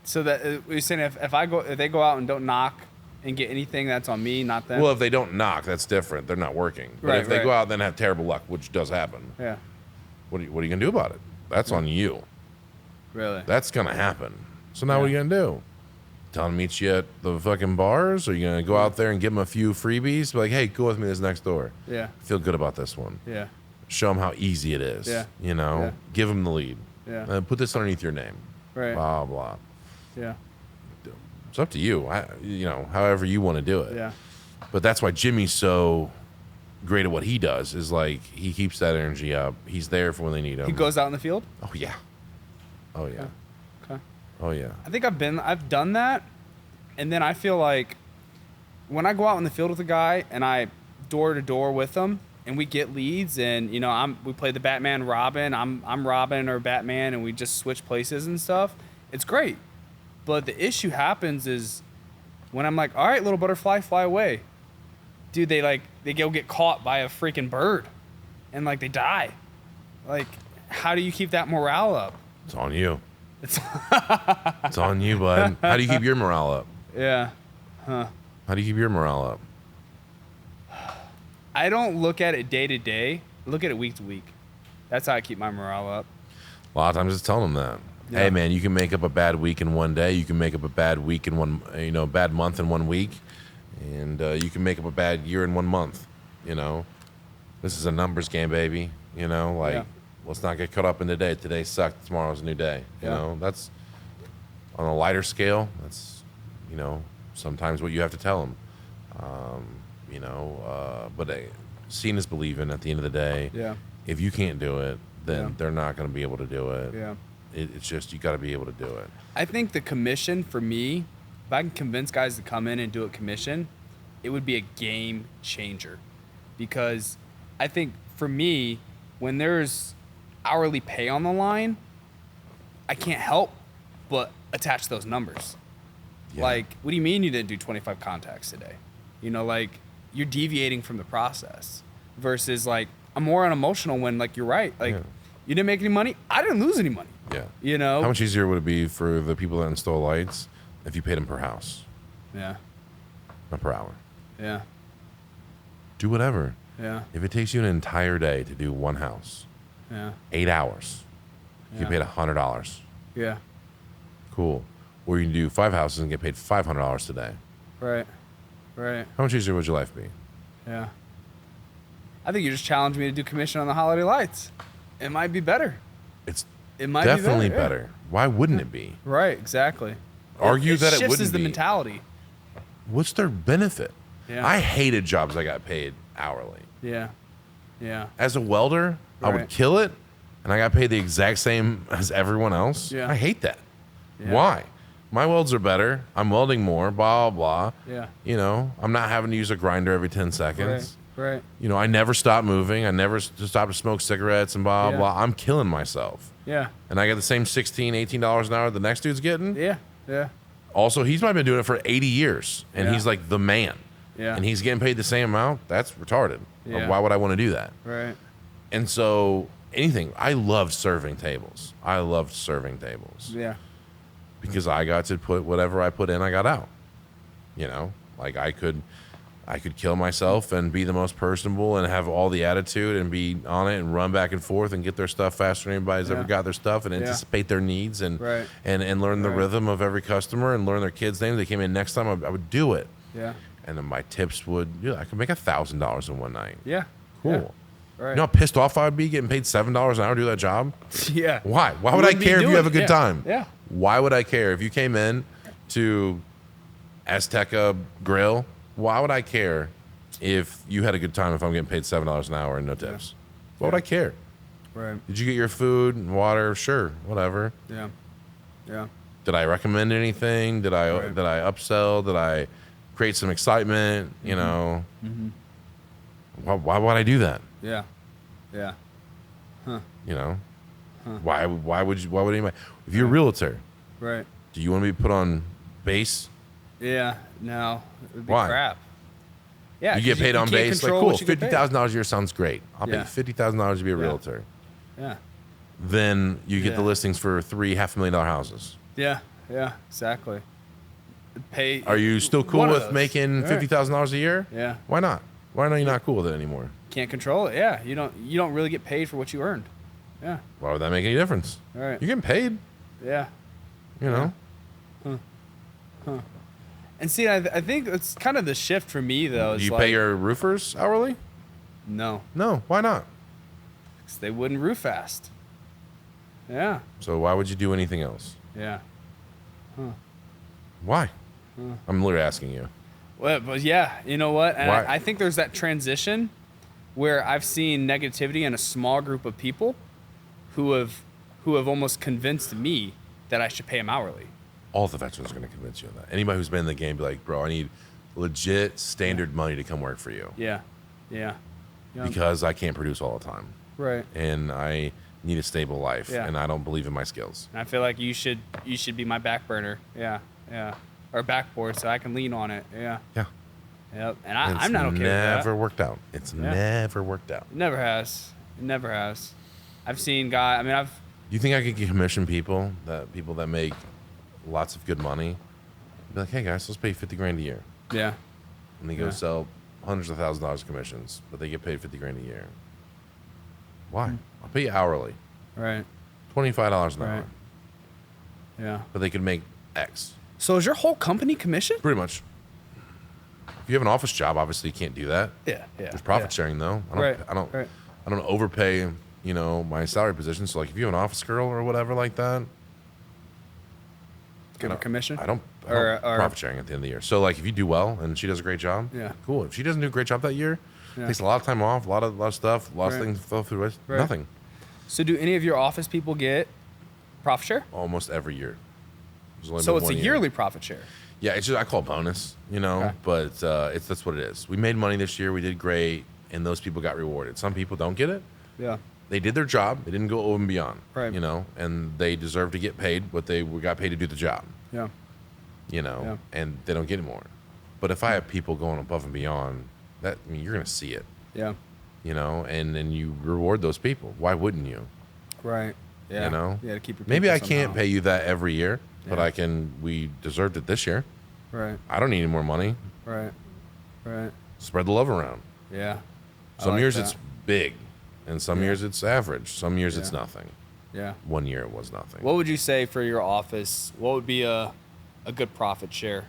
Speaker 2: So that you're saying if they go out and don't knock and get anything, that's on me, not them.
Speaker 1: Well, if they don't knock, that's different. They're not working. But if they go out and then have terrible luck, which does happen.
Speaker 2: Yeah.
Speaker 1: What are you gonna do about it? That's on you.
Speaker 2: Really?
Speaker 1: That's gonna happen. So now what are you gonna do? Tell them to meet you at the fucking bars? Or are you gonna go out there and give them a few freebies? Be like, hey, go with me this next door.
Speaker 2: Yeah.
Speaker 1: Feel good about this one.
Speaker 2: Yeah.
Speaker 1: Show them how easy it is.
Speaker 2: Yeah.
Speaker 1: You know,
Speaker 2: Yeah.
Speaker 1: give them the lead.
Speaker 2: Yeah.
Speaker 1: Put this underneath your name.
Speaker 2: Right.
Speaker 1: Blah blah.
Speaker 2: Yeah.
Speaker 1: It's up to you. You know, however you want to do it.
Speaker 2: Yeah.
Speaker 1: But that's why Jimmy's so great at what he does. Is like he keeps that energy up. He's there for when they need him.
Speaker 2: He goes out in the field?
Speaker 1: Oh yeah. Oh yeah.
Speaker 2: Okay.
Speaker 1: Oh yeah.
Speaker 2: I think I've done that, and then I feel like when I go out in the field with a guy and I door to door with him and we get leads and you know we play the Batman Robin, I'm Robin or Batman and we just switch places and stuff. It's great. But the issue happens is when I'm like, all right, little butterfly, fly away. Dude, they go get caught by a freaking bird and like they die. Like, how do you keep that morale up?
Speaker 1: It's on you. It's on you, bud. How do you keep your morale up?
Speaker 2: Yeah. Huh.
Speaker 1: How do you keep your morale up?
Speaker 2: I don't look at it day to day. I look at it week to week. That's how I keep my morale up.
Speaker 1: A lot of times just tell them that.
Speaker 2: Yeah.
Speaker 1: Hey man, you can make up a bad week in one day. You can make up a bad week in one, bad month in 1 week. And you can make up a bad year in 1 month. You know, this is a numbers game, baby. You know, like, let's not get caught up in today. Today sucked. Tomorrow's a new day. You know, that's on a lighter scale. That's, sometimes what you have to tell them. But seeing is believing at the end of the day.
Speaker 2: Yeah.
Speaker 1: If you can't do it, then they're not going to be able to do it.
Speaker 2: Yeah.
Speaker 1: It's just, you got to be able to do it.
Speaker 2: I think the commission for me, if I can convince guys to come in and do a commission, it would be a game changer. Because I think for me, when there's hourly pay on the line, I can't help but attach those numbers.
Speaker 1: Yeah.
Speaker 2: Like, what do you mean you didn't do 25 contacts today? Like, you're deviating from the process. Versus, like, I'm more unemotional when, like, you're right. Like, you didn't make any money. I didn't lose any money.
Speaker 1: Yeah. How much easier would it be for the people that install lights if you paid them per house?
Speaker 2: Yeah.
Speaker 1: Not per hour.
Speaker 2: Yeah.
Speaker 1: Do whatever.
Speaker 2: Yeah.
Speaker 1: If it takes you an entire day to do one house,
Speaker 2: Yeah.
Speaker 1: 8 hours, you get paid $100.
Speaker 2: Yeah.
Speaker 1: Cool. Or you can do 5 houses and get paid $500 today.
Speaker 2: Right. Right.
Speaker 1: How much easier would your life be?
Speaker 2: Yeah. I think you just challenged me to do commission on the holiday lights. It might be better. It might
Speaker 1: Definitely
Speaker 2: be better.
Speaker 1: better. Why wouldn't it be?
Speaker 2: Right. Exactly.
Speaker 1: Argue that it
Speaker 2: shifts
Speaker 1: wouldn't
Speaker 2: is the
Speaker 1: be.
Speaker 2: mentality.
Speaker 1: What's their benefit?
Speaker 2: Yeah.
Speaker 1: I hated jobs I got paid hourly.
Speaker 2: Yeah. Yeah.
Speaker 1: As a welder, I would
Speaker 2: Right.
Speaker 1: kill it, and I got paid the exact same as everyone else.
Speaker 2: Yeah.
Speaker 1: I hate that.
Speaker 2: Yeah.
Speaker 1: Why? My welds are better. I'm welding more, blah, blah, blah.
Speaker 2: Yeah.
Speaker 1: You know, I'm not having to use a grinder every 10 seconds.
Speaker 2: Right.
Speaker 1: You know, I never stop moving. I never stop to smoke cigarettes and blah,
Speaker 2: Yeah.
Speaker 1: blah. I'm killing myself.
Speaker 2: Yeah.
Speaker 1: And I get the same $16, $18 an hour the next dude's getting.
Speaker 2: Yeah. Yeah.
Speaker 1: Also, he's probably been doing it for 80 years, and
Speaker 2: Yeah.
Speaker 1: he's like the man.
Speaker 2: Yeah.
Speaker 1: And he's getting paid the same amount. That's retarded.
Speaker 2: Yeah.
Speaker 1: Why would I want to do that?
Speaker 2: Right.
Speaker 1: And so, anything. I loved serving tables.
Speaker 2: Yeah.
Speaker 1: Because I got to put whatever I put in, I got out. You know, like I could kill myself and be the most personable and have all the attitude and be on it and run back and forth and get their stuff faster than anybody's ever got their stuff and anticipate their needs and
Speaker 2: Right.
Speaker 1: and learn the rhythm of every customer and learn their kids' names. They came in next time, I would do it.
Speaker 2: Yeah.
Speaker 1: And then my tips would, I could make $1,000 in one night.
Speaker 2: Yeah.
Speaker 1: Cool.
Speaker 2: Right.
Speaker 1: You know how pissed off I would be getting paid $7 an hour to do that job?
Speaker 2: Yeah.
Speaker 1: Why? Why would I
Speaker 2: wouldn't be
Speaker 1: care if you
Speaker 2: doing
Speaker 1: have a
Speaker 2: it.
Speaker 1: good
Speaker 2: Yeah.
Speaker 1: time?
Speaker 2: Yeah.
Speaker 1: Why would I care if you came in to Azteca Grill? Why would I care if you had a good time if I'm getting paid $7 an hour and no tips? Why would I care?
Speaker 2: Right.
Speaker 1: Did you get your food and water? Sure, whatever.
Speaker 2: Yeah. Yeah.
Speaker 1: Did I recommend anything? Did I upsell? Did I create some excitement? You know, why would I do that?
Speaker 2: Yeah. Yeah.
Speaker 1: You know, why would anybody? If you're a realtor,
Speaker 2: Right.
Speaker 1: do you want to be put on base?
Speaker 2: Yeah. No. It would be
Speaker 1: Why?
Speaker 2: crap. Yeah.
Speaker 1: You get
Speaker 2: 'cause
Speaker 1: paid on
Speaker 2: can't
Speaker 1: base, like
Speaker 2: control
Speaker 1: cool.
Speaker 2: what you get paid.
Speaker 1: $50,000 a year sounds great. I'll pay
Speaker 2: Yeah.
Speaker 1: you $50,000 to be a realtor.
Speaker 2: Yeah.
Speaker 1: Then you get the
Speaker 2: Yeah.
Speaker 1: listings for 3 $500,000 houses.
Speaker 2: Yeah. Yeah. Exactly. Pay.
Speaker 1: Are you still cool
Speaker 2: one of
Speaker 1: with
Speaker 2: those.
Speaker 1: making
Speaker 2: Right.
Speaker 1: $50,000 a year?
Speaker 2: Yeah.
Speaker 1: Why not? Why are you not cool with it anymore?
Speaker 2: Can't control it. Yeah. You don't really get paid for what you earned. Yeah.
Speaker 1: Why would that make any difference?
Speaker 2: All right.
Speaker 1: You're getting paid.
Speaker 2: Yeah.
Speaker 1: You know.
Speaker 2: And see, I think it's kind of the shift for me though.
Speaker 1: Do
Speaker 2: Is
Speaker 1: you
Speaker 2: like,
Speaker 1: pay your roofers hourly?
Speaker 2: No,
Speaker 1: No. Why not?
Speaker 2: 'cause they wouldn't roof fast. Yeah.
Speaker 1: So why would you do anything else?
Speaker 2: Yeah.
Speaker 1: Why? I'm literally asking you.
Speaker 2: Well, but yeah, you know what? And
Speaker 1: Why-
Speaker 2: I think there's that transition where I've seen negativity in a small group of people who have almost convinced me that I should pay them hourly.
Speaker 1: All the veterans are going to convince you of that. Anybody who's been in the game be like, bro, I need legit standard money to come work for you
Speaker 2: Yeah. Yeah. Yeah.
Speaker 1: because I can't produce all the time
Speaker 2: Right.
Speaker 1: and I need a stable life
Speaker 2: Yeah.
Speaker 1: and I don't believe in my skills.
Speaker 2: And I feel like you should be my back burner. Yeah. Yeah. Or backboard so I can lean on it. Yeah.
Speaker 1: Yeah.
Speaker 2: Yep. And
Speaker 1: And
Speaker 2: I'm not okay with that.
Speaker 1: Never worked out. It's never worked out.
Speaker 2: It never has. It never has. I've seen I've
Speaker 1: You think I could commission people that make lots of good money? Be like, hey guys, let's pay $50,000 a year.
Speaker 2: yeah.
Speaker 1: And they go
Speaker 2: Yeah.
Speaker 1: sell hundreds of thousands of dollars commissions, but they get paid $50,000 a year. Why? I'll pay you hourly,
Speaker 2: Right.
Speaker 1: $25 an hour,
Speaker 2: Right. Yeah.
Speaker 1: but they could make X.
Speaker 2: So is your whole company commission?
Speaker 1: Pretty much. If you have an office job, obviously you can't do that.
Speaker 2: Yeah. Yeah.
Speaker 1: There's profit sharing though.
Speaker 2: Right.
Speaker 1: I don't
Speaker 2: Right.
Speaker 1: overpay, my salary position. So like if you have an office girl or whatever like that,
Speaker 2: Give her commission.
Speaker 1: I don't
Speaker 2: Or-
Speaker 1: profit sharing at the end of the year. So like if you do well and she does a great job,
Speaker 2: Yeah.
Speaker 1: cool. If she doesn't do a great job that year,
Speaker 2: Yeah.
Speaker 1: takes a lot of time off, a lot of stuff, lots of
Speaker 2: Right.
Speaker 1: things fell through it,
Speaker 2: Right.
Speaker 1: nothing.
Speaker 2: So do any of your office people get profit share?
Speaker 1: Almost every year. There's only
Speaker 2: So
Speaker 1: been
Speaker 2: it's a
Speaker 1: one year.
Speaker 2: yearly profit share.
Speaker 1: Yeah, it's just I call it bonus,
Speaker 2: Okay.
Speaker 1: but that's what it is. We made money this year, we did great, and those people got rewarded. Some people don't get it.
Speaker 2: Yeah.
Speaker 1: They did their job. They didn't go over and beyond.
Speaker 2: Right.
Speaker 1: And they deserve to get paid what they got paid to do the job.
Speaker 2: Yeah. Yeah.
Speaker 1: And they don't get any more. But if I have people going above and beyond, you're gonna see it.
Speaker 2: Yeah.
Speaker 1: And then you reward those people. Why wouldn't you?
Speaker 2: Right. Yeah.
Speaker 1: You
Speaker 2: to keep your
Speaker 1: Maybe
Speaker 2: people
Speaker 1: I can't
Speaker 2: somehow.
Speaker 1: pay you that every year, but
Speaker 2: Yeah.
Speaker 1: we deserved it this year.
Speaker 2: Right.
Speaker 1: I don't need any more money.
Speaker 2: Right. Right.
Speaker 1: Spread the love around.
Speaker 2: Yeah.
Speaker 1: Some years it's big, and some
Speaker 2: Yeah.
Speaker 1: years it's average. Some years it's
Speaker 2: Yeah.
Speaker 1: nothing.
Speaker 2: Yeah.
Speaker 1: One year it was nothing.
Speaker 2: What would you say for your office? What would be a good profit share?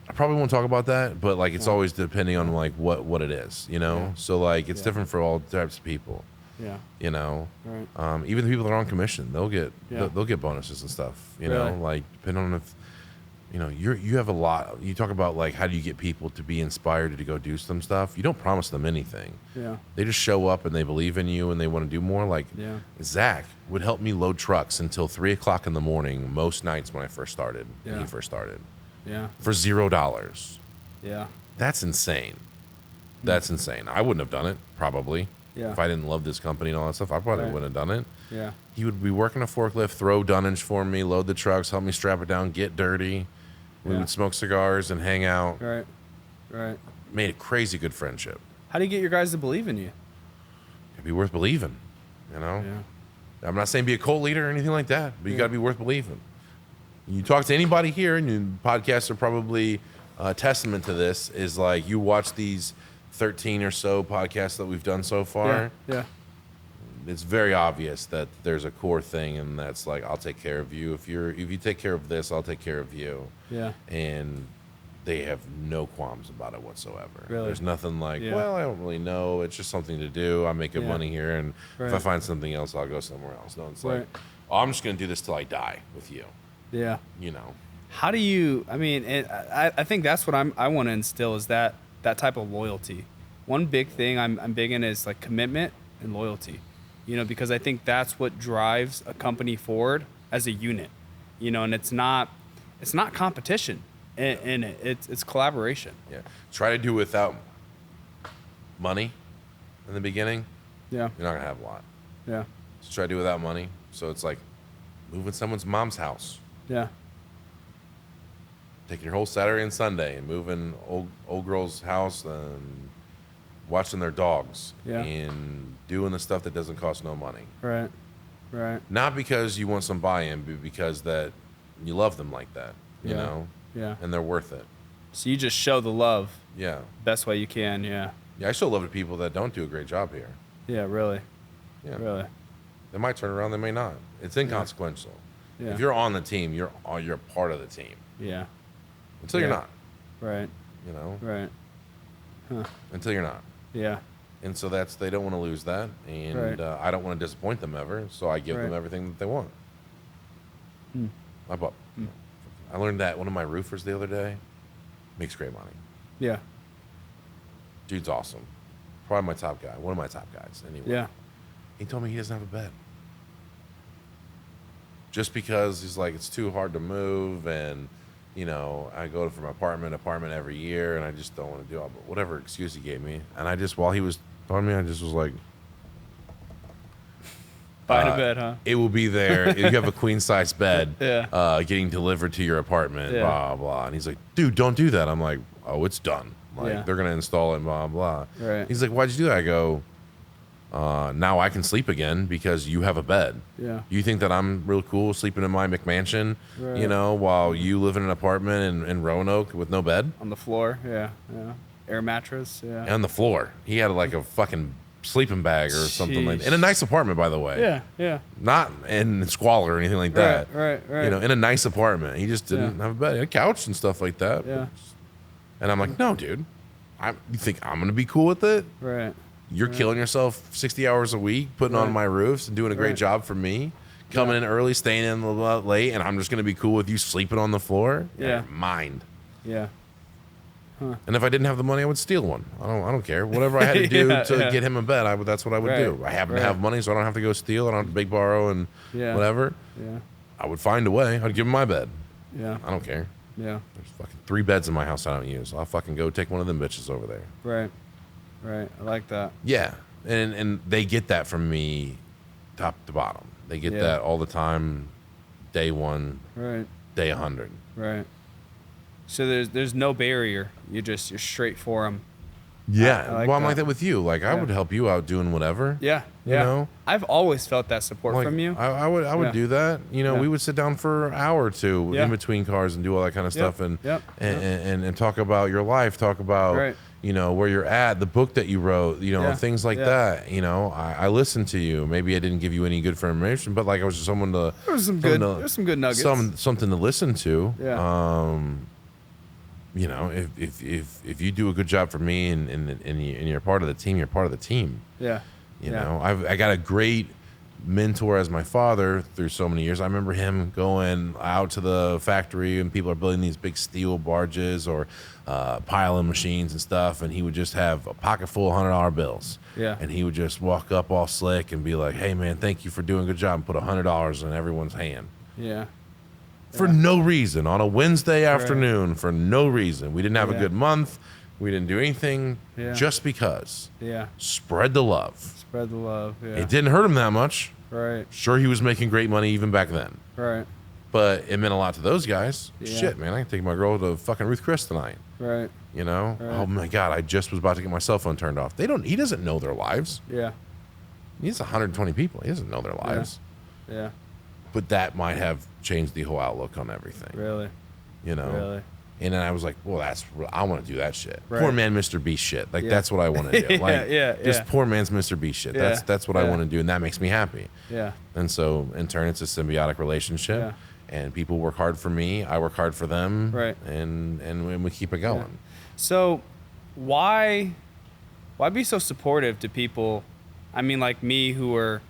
Speaker 1: I probably won't talk about that, but like it's always depending on like what it is, you know.
Speaker 2: Yeah.
Speaker 1: So like it's
Speaker 2: Yeah.
Speaker 1: different for all types of people,
Speaker 2: Yeah.
Speaker 1: you know.
Speaker 2: Right.
Speaker 1: Even the people that are on commission, they'll get
Speaker 2: Yeah.
Speaker 1: they'll get bonuses and stuff, you
Speaker 2: Really?
Speaker 1: know. Like depending on if you know you have a lot. You talk about like how do you get people to be inspired to go do some stuff. You don't promise them anything.
Speaker 2: Yeah.
Speaker 1: They just show up and they believe in you and they want to do more. Like
Speaker 2: Yeah.
Speaker 1: Zach would help me load trucks until 3:00 in the morning most nights when I first started. When
Speaker 2: Yeah.
Speaker 1: he first started
Speaker 2: Yeah.
Speaker 1: for $0.
Speaker 2: Yeah.
Speaker 1: That's insane. That's insane. I wouldn't have done it, probably.
Speaker 2: Yeah.
Speaker 1: If I didn't love this company and all that stuff, I probably
Speaker 2: Right.
Speaker 1: wouldn't have done it.
Speaker 2: Yeah.
Speaker 1: He would be working a forklift, throw dunnage for me, load the trucks, help me strap it down, get dirty. We
Speaker 2: Yeah.
Speaker 1: would smoke cigars and hang out.
Speaker 2: Right. Right.
Speaker 1: Made a crazy good friendship.
Speaker 2: How do you get your guys to believe in you?
Speaker 1: It'd be worth believing, you know?
Speaker 2: Yeah.
Speaker 1: I'm not saying be a cult leader or anything like that, but you got to be worth believing. You talk to anybody here, and your podcasts are probably a testament to this, is like you watch these 13 or so podcasts that we've done so far.
Speaker 2: Yeah.
Speaker 1: It's very obvious that there's a core thing, and that's like, I'll take care of you. If you take care of this, I'll take care of you.
Speaker 2: Yeah.
Speaker 1: And they have no qualms about it whatsoever.
Speaker 2: Really?
Speaker 1: There's nothing like,
Speaker 2: Yeah.
Speaker 1: well, I don't really know. It's just something to do. I make good
Speaker 2: Yeah.
Speaker 1: money here, and if I
Speaker 2: Right.
Speaker 1: find something else, I'll go somewhere else. No, it's like,
Speaker 2: Right.
Speaker 1: oh, I'm just going to do this till I die with you.
Speaker 2: Yeah.
Speaker 1: You know?
Speaker 2: How do you? I mean, I think that's what I want to instill is that type of loyalty. One big thing I'm big in is like commitment and loyalty. You know, because I think that's what drives a company forward as a unit. You know, and it's not competition, and it's collaboration.
Speaker 1: Yeah. Try to do without money in the beginning.
Speaker 2: Yeah.
Speaker 1: You're not going to have a lot.
Speaker 2: Yeah.
Speaker 1: So try to do without money. So it's like moving someone's mom's house.
Speaker 2: Yeah.
Speaker 1: Taking your whole Saturday and Sunday and moving old girl's house and watching their dogs
Speaker 2: Yeah.
Speaker 1: and doing the stuff that doesn't cost no money.
Speaker 2: Right. Right.
Speaker 1: Not because you want some buy-in, but because that you love them like that, you
Speaker 2: Yeah.
Speaker 1: know,
Speaker 2: Yeah.
Speaker 1: and they're worth it.
Speaker 2: So you just show the love
Speaker 1: Yeah.
Speaker 2: best way you can. Yeah.
Speaker 1: Yeah, I still love the people that don't do a great job here.
Speaker 2: Yeah. Really.
Speaker 1: Yeah.
Speaker 2: Really.
Speaker 1: They might turn around, they may not. It's inconsequential.
Speaker 2: Yeah.
Speaker 1: If you're on the team, you're part of the team.
Speaker 2: Yeah.
Speaker 1: Until you're
Speaker 2: Yeah.
Speaker 1: not,
Speaker 2: Right.
Speaker 1: you know,
Speaker 2: Right.
Speaker 1: until you're not.
Speaker 2: Yeah.
Speaker 1: And so they don't want to lose that. And
Speaker 2: Right.
Speaker 1: I don't want to disappoint them ever. So I give them
Speaker 2: Right.
Speaker 1: everything that they want.
Speaker 2: Hmm.
Speaker 1: I learned that one of my roofers the other day makes great money.
Speaker 2: Yeah.
Speaker 1: Dude's awesome. Probably my top guy. One of my top guys, anyway.
Speaker 2: Yeah.
Speaker 1: He told me he doesn't have a bed. Just because he's like, it's too hard to move. And, you know, I go from apartment to apartment every year. And I just don't want to do it. But whatever excuse he gave me. And I just, while he was telling me, I just was like,
Speaker 2: Find a bed, huh?
Speaker 1: it will be there. You have a queen size bed
Speaker 2: Yeah.
Speaker 1: getting delivered to your apartment,
Speaker 2: Yeah.
Speaker 1: blah, blah. And he's like, dude, don't do that. I'm like, oh, it's done. Like,
Speaker 2: Yeah.
Speaker 1: they're going to install it, blah, blah.
Speaker 2: Right.
Speaker 1: He's like, why'd you do that? I go, now I can sleep again because you have a bed.
Speaker 2: Yeah.
Speaker 1: You think that I'm real cool sleeping in my McMansion,
Speaker 2: Right.
Speaker 1: you know, while you live in an apartment in Roanoke with no bed?
Speaker 2: On the floor. Yeah. Yeah. Air mattress. Yeah.
Speaker 1: On the floor. He had like a fucking sleeping bag or something like that.
Speaker 2: Jeez.
Speaker 1: In a nice apartment, by the way.
Speaker 2: Yeah. Yeah.
Speaker 1: Not in squalor or anything like that.
Speaker 2: Right.
Speaker 1: You know, in a nice apartment. He just didn't have a bed. He had a couch and stuff like that.
Speaker 2: Yeah.
Speaker 1: And I'm like, no, dude. You think I'm going to be cool with it?
Speaker 2: Right.
Speaker 1: You're killing yourself 60 hours a week, putting on
Speaker 2: Right.
Speaker 1: my roofs and doing a great
Speaker 2: Right.
Speaker 1: job for me, coming in early, staying in a little late, and I'm just going to be cool with you sleeping on the floor?
Speaker 2: Yeah.
Speaker 1: Mind.
Speaker 2: Yeah.
Speaker 1: And if I didn't have the money, I would steal one. I don't care. Whatever I had to do to
Speaker 2: Yeah.
Speaker 1: get him a bed, that's what I would
Speaker 2: Right.
Speaker 1: do. I happen to
Speaker 2: Right.
Speaker 1: have money, so I don't have to go steal. I don't have to big borrow and
Speaker 2: Yeah.
Speaker 1: whatever.
Speaker 2: Yeah.
Speaker 1: I would find a way. I'd give him my bed.
Speaker 2: Yeah.
Speaker 1: I don't care.
Speaker 2: Yeah.
Speaker 1: There's fucking 3 beds in my house I don't use. I'll fucking go take one of them bitches over there.
Speaker 2: Right. Right. I like that.
Speaker 1: Yeah. And they get that from me top to bottom. They get
Speaker 2: Yeah.
Speaker 1: that all the time, day 1,
Speaker 2: Right.
Speaker 1: day 100.
Speaker 2: Right. So there's no barrier. You're straight for them.
Speaker 1: Yeah.
Speaker 2: I like
Speaker 1: I'm
Speaker 2: that.
Speaker 1: like that with you. Like, I would help you out doing whatever.
Speaker 2: Yeah.
Speaker 1: You know?
Speaker 2: I've always felt that support
Speaker 1: Like,
Speaker 2: from you.
Speaker 1: I would
Speaker 2: Yeah.
Speaker 1: do that. You know,
Speaker 2: Yeah.
Speaker 1: we would sit down for an hour or two
Speaker 2: Yeah.
Speaker 1: in between cars and do all that kind of stuff and
Speaker 2: Yep.
Speaker 1: and talk about your life, talk about
Speaker 2: Right.
Speaker 1: you know where you're at, the book that you wrote, you know,
Speaker 2: Yeah.
Speaker 1: things like
Speaker 2: Yeah.
Speaker 1: that. You know, I listened to you. Maybe I didn't give you any good information, but like I was just someone to
Speaker 2: There's some good nuggets.
Speaker 1: something to listen to.
Speaker 2: Yeah.
Speaker 1: You know, if you do a good job for me and you're part of the team, you're part of the team.
Speaker 2: Yeah.
Speaker 1: You know, I got a great mentor as my father through so many years. I remember him going out to the factory and people are building these big steel barges or piling machines and stuff, and he would just have a pocket full of $100 bills.
Speaker 2: Yeah.
Speaker 1: And he would just walk up all slick and be like, "Hey man, thank you for doing a good job," and put $100 in everyone's hand.
Speaker 2: Yeah.
Speaker 1: For no reason on a Wednesday afternoon, for no reason. We didn't have a
Speaker 2: Yeah.
Speaker 1: good month. We didn't do anything
Speaker 2: Yeah.
Speaker 1: just because.
Speaker 2: Yeah.
Speaker 1: Spread the love.
Speaker 2: Spread the love. Yeah.
Speaker 1: It didn't hurt him that much.
Speaker 2: Right.
Speaker 1: Sure, he was making great money even back then,
Speaker 2: Right.
Speaker 1: but it meant a lot to those guys.
Speaker 2: Yeah.
Speaker 1: Shit, man, I can take my girl to fucking Ruth Chris tonight.
Speaker 2: Right.
Speaker 1: You know?
Speaker 2: Right.
Speaker 1: Oh my God, I just was about to get my cell phone turned off. He doesn't know their lives.
Speaker 2: Yeah.
Speaker 1: He's 120 people. He doesn't know their lives.
Speaker 2: Yeah.
Speaker 1: But that might have changed the whole outlook on everything.
Speaker 2: Really.
Speaker 1: You know?
Speaker 2: Really.
Speaker 1: And then I was like, well, I want to do that shit.
Speaker 2: Right.
Speaker 1: Poor man, Mr. Beast shit. Like,
Speaker 2: Yeah.
Speaker 1: that's what I want to do. Like,
Speaker 2: yeah.
Speaker 1: just poor man's Mr. Beast shit.
Speaker 2: Yeah.
Speaker 1: That's what I
Speaker 2: Yeah.
Speaker 1: want to do, and that makes me happy.
Speaker 2: Yeah.
Speaker 1: And so, in turn, it's a symbiotic relationship.
Speaker 2: Yeah.
Speaker 1: And people work hard for me. I work hard for them.
Speaker 2: Right.
Speaker 1: And we keep it going.
Speaker 2: So, why be so supportive to people? I mean, like me, who are,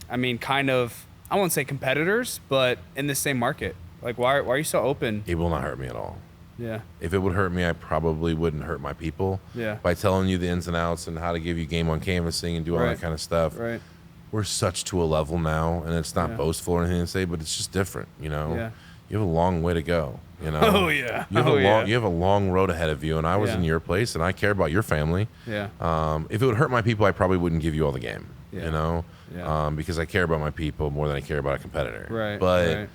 Speaker 2: I mean, kind of, I won't say competitors, but in the same market. Like, why are you so open?
Speaker 1: It will not hurt me at all.
Speaker 2: Yeah.
Speaker 1: If it would hurt me, I probably wouldn't hurt my people.
Speaker 2: Yeah.
Speaker 1: By telling you the ins and outs and how to give you game on canvassing and do all
Speaker 2: Right.
Speaker 1: that kind of stuff.
Speaker 2: Right.
Speaker 1: We're such to a level now, and it's not
Speaker 2: Yeah.
Speaker 1: boastful or anything to say, but it's just different, you know?
Speaker 2: Yeah.
Speaker 1: You have a long way to go, you know?
Speaker 2: Oh, yeah.
Speaker 1: You have
Speaker 2: Oh,
Speaker 1: a
Speaker 2: yeah.
Speaker 1: long you have a long road ahead of you, and I was
Speaker 2: Yeah.
Speaker 1: in your place, and I care about your family.
Speaker 2: Yeah.
Speaker 1: If it would hurt my people, I probably wouldn't give you all the game,
Speaker 2: Yeah.
Speaker 1: you know?
Speaker 2: Yeah.
Speaker 1: Because I care about my people more than I care about a competitor.
Speaker 2: Right.
Speaker 1: But
Speaker 2: Right.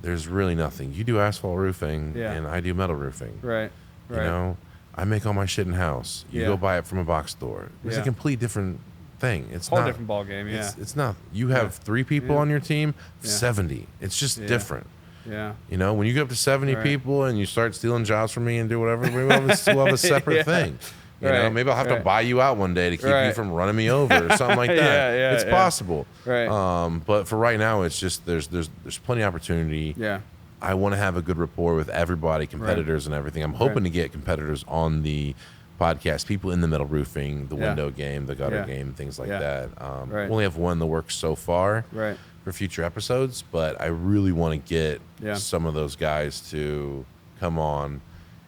Speaker 1: there's really nothing. You do asphalt roofing,
Speaker 2: Yeah.
Speaker 1: and I do metal roofing.
Speaker 2: Right. Right.
Speaker 1: You know, I make all my shit in house. You
Speaker 2: Yeah.
Speaker 1: go buy it from a box store. It's a
Speaker 2: Yeah.
Speaker 1: complete different thing. It's
Speaker 2: Whole
Speaker 1: not
Speaker 2: different ball game. Yeah.
Speaker 1: It's not. You have 3 people
Speaker 2: Yeah.
Speaker 1: on your team,
Speaker 2: Yeah.
Speaker 1: 70. It's just
Speaker 2: Yeah.
Speaker 1: different.
Speaker 2: Yeah.
Speaker 1: You know, when you get up to 70
Speaker 2: Right.
Speaker 1: people and you start stealing jobs from me and do whatever, we'll have a separate
Speaker 2: Yeah.
Speaker 1: thing. You know,
Speaker 2: Right.
Speaker 1: maybe I'll have to
Speaker 2: Right.
Speaker 1: buy you out one day to keep you
Speaker 2: Right.
Speaker 1: from running me over or something like that.
Speaker 2: Yeah,
Speaker 1: it's
Speaker 2: yeah.
Speaker 1: possible.
Speaker 2: Right.
Speaker 1: But for right now, it's just there's plenty of opportunity.
Speaker 2: Yeah.
Speaker 1: I want to have a good rapport with everybody, competitors and everything. I'm hoping to get competitors on the podcast, people in the metal roofing, the
Speaker 2: Yeah.
Speaker 1: window game, the gutter
Speaker 2: Yeah.
Speaker 1: game, things like
Speaker 2: Yeah.
Speaker 1: that.
Speaker 2: Right.
Speaker 1: We only have one in the works so far
Speaker 2: Right.
Speaker 1: for future episodes, but I really want to get
Speaker 2: Yeah.
Speaker 1: some of those guys to come on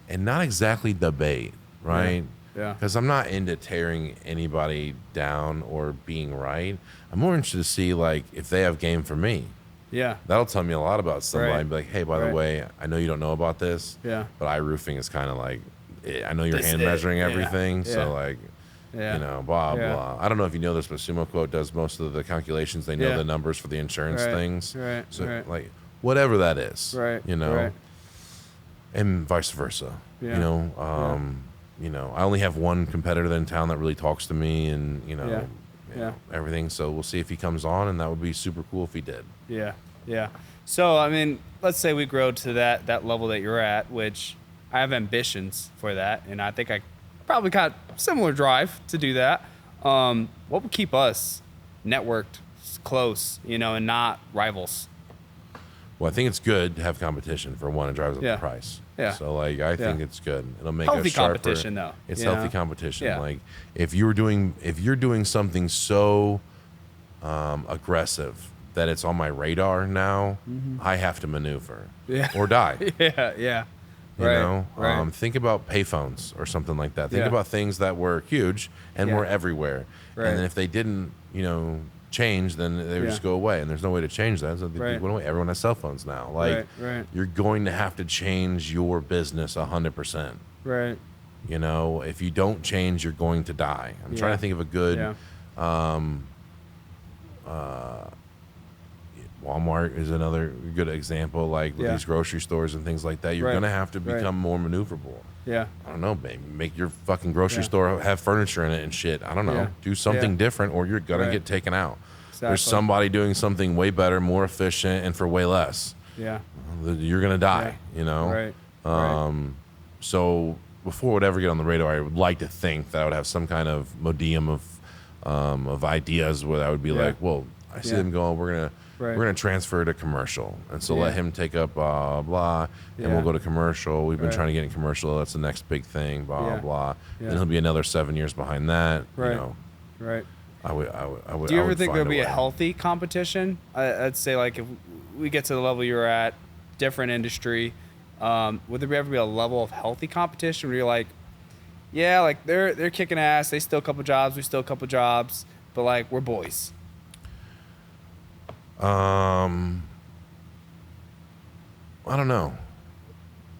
Speaker 1: and not exactly debate, right?
Speaker 2: Yeah.
Speaker 1: Because I'm not into tearing anybody down or being right. I'm more interested to see like if they have game for me.
Speaker 2: Yeah.
Speaker 1: That'll tell me a lot about somebody.
Speaker 2: Right.
Speaker 1: And be like, hey, by the
Speaker 2: Right.
Speaker 1: way, I know you don't know about this,
Speaker 2: Yeah.
Speaker 1: but iRoofing is kind of like, I know you're
Speaker 2: This
Speaker 1: hand
Speaker 2: is it.
Speaker 1: measuring
Speaker 2: Yeah.
Speaker 1: everything,
Speaker 2: Yeah.
Speaker 1: so like,
Speaker 2: Yeah.
Speaker 1: you know, blah
Speaker 2: Yeah.
Speaker 1: blah. I don't know if you know this, but Sumo Quote does most of the calculations. They know
Speaker 2: Yeah.
Speaker 1: the numbers for the insurance
Speaker 2: Right.
Speaker 1: things,
Speaker 2: Right.
Speaker 1: so
Speaker 2: Right.
Speaker 1: like whatever that is,
Speaker 2: Right.
Speaker 1: You know,
Speaker 2: Right.
Speaker 1: and vice versa.
Speaker 2: Yeah.
Speaker 1: You know, you know, I only have one competitor in town that really talks to me, and you know,
Speaker 2: Yeah.
Speaker 1: you
Speaker 2: Yeah.
Speaker 1: know, everything. So we'll see if he comes on, and that would be super cool if he did.
Speaker 2: Yeah, yeah. So I mean, let's say we grow to that level that you're at, which I have ambitions for that, and I think I probably got similar drive to do that. What would keep us networked, close, you know, and not rivals?
Speaker 1: Well, I think it's good to have competition. For one, it drives up
Speaker 2: Yeah.
Speaker 1: the price.
Speaker 2: Yeah.
Speaker 1: So like, I think
Speaker 2: Yeah.
Speaker 1: it's good. It'll make
Speaker 2: Healthy
Speaker 1: us sharper.
Speaker 2: competition, though,
Speaker 1: It's
Speaker 2: you
Speaker 1: healthy
Speaker 2: know?
Speaker 1: competition.
Speaker 2: Yeah.
Speaker 1: Like if you're doing something so aggressive that it's on my radar now, I have to maneuver.
Speaker 2: Yeah.
Speaker 1: Or die.
Speaker 2: Yeah, yeah.
Speaker 1: You
Speaker 2: Right,
Speaker 1: know,
Speaker 2: right.
Speaker 1: think about payphones or something like that. Think
Speaker 2: Yeah.
Speaker 1: about things that were huge and
Speaker 2: Yeah.
Speaker 1: were everywhere.
Speaker 2: Right.
Speaker 1: And then if they didn't, you know, change, then they would
Speaker 2: Yeah.
Speaker 1: just go away. And there's no way to change that. So they
Speaker 2: Right.
Speaker 1: went away. Everyone has cell phones now. Like,
Speaker 2: Right, right.
Speaker 1: you're going to have to change your business 100%.
Speaker 2: Right.
Speaker 1: You know, if you don't change, you're going to die. I'm trying
Speaker 2: Yeah.
Speaker 1: to think of a good.
Speaker 2: Yeah.
Speaker 1: Walmart is another good example. Like with these grocery stores and things like that, you're gonna have to become more maneuverable.
Speaker 2: Yeah.
Speaker 1: I don't know, maybe make your fucking grocery store have furniture in it and shit. I don't know.
Speaker 2: Yeah.
Speaker 1: Do something different, or you're gonna get taken out.
Speaker 2: Exactly.
Speaker 1: There's somebody doing something way better, more efficient, and for way less.
Speaker 2: Yeah.
Speaker 1: You're gonna die. You know.
Speaker 2: Right.
Speaker 1: So before it would ever get on the radar, I would like to think that I would have some kind of modium of ideas where I would be like, well, I see them going, we're gonna transfer to commercial, and so let him take up blah, and we'll go to commercial. We've been trying to get in commercial. That's the next big thing, blah blah. And he'll be another 7 years behind that.
Speaker 2: Right.
Speaker 1: You know.
Speaker 2: Right.
Speaker 1: I would.
Speaker 2: Do you
Speaker 1: I
Speaker 2: ever
Speaker 1: would
Speaker 2: think
Speaker 1: find
Speaker 2: there'll be a
Speaker 1: way.
Speaker 2: healthy competition? I'd say like if we get to the level you're at, different industry, would there ever be a level of healthy competition where you're like, yeah, like they're kicking ass, they still a couple jobs, we still a couple jobs, but like we're boys.
Speaker 1: I don't know.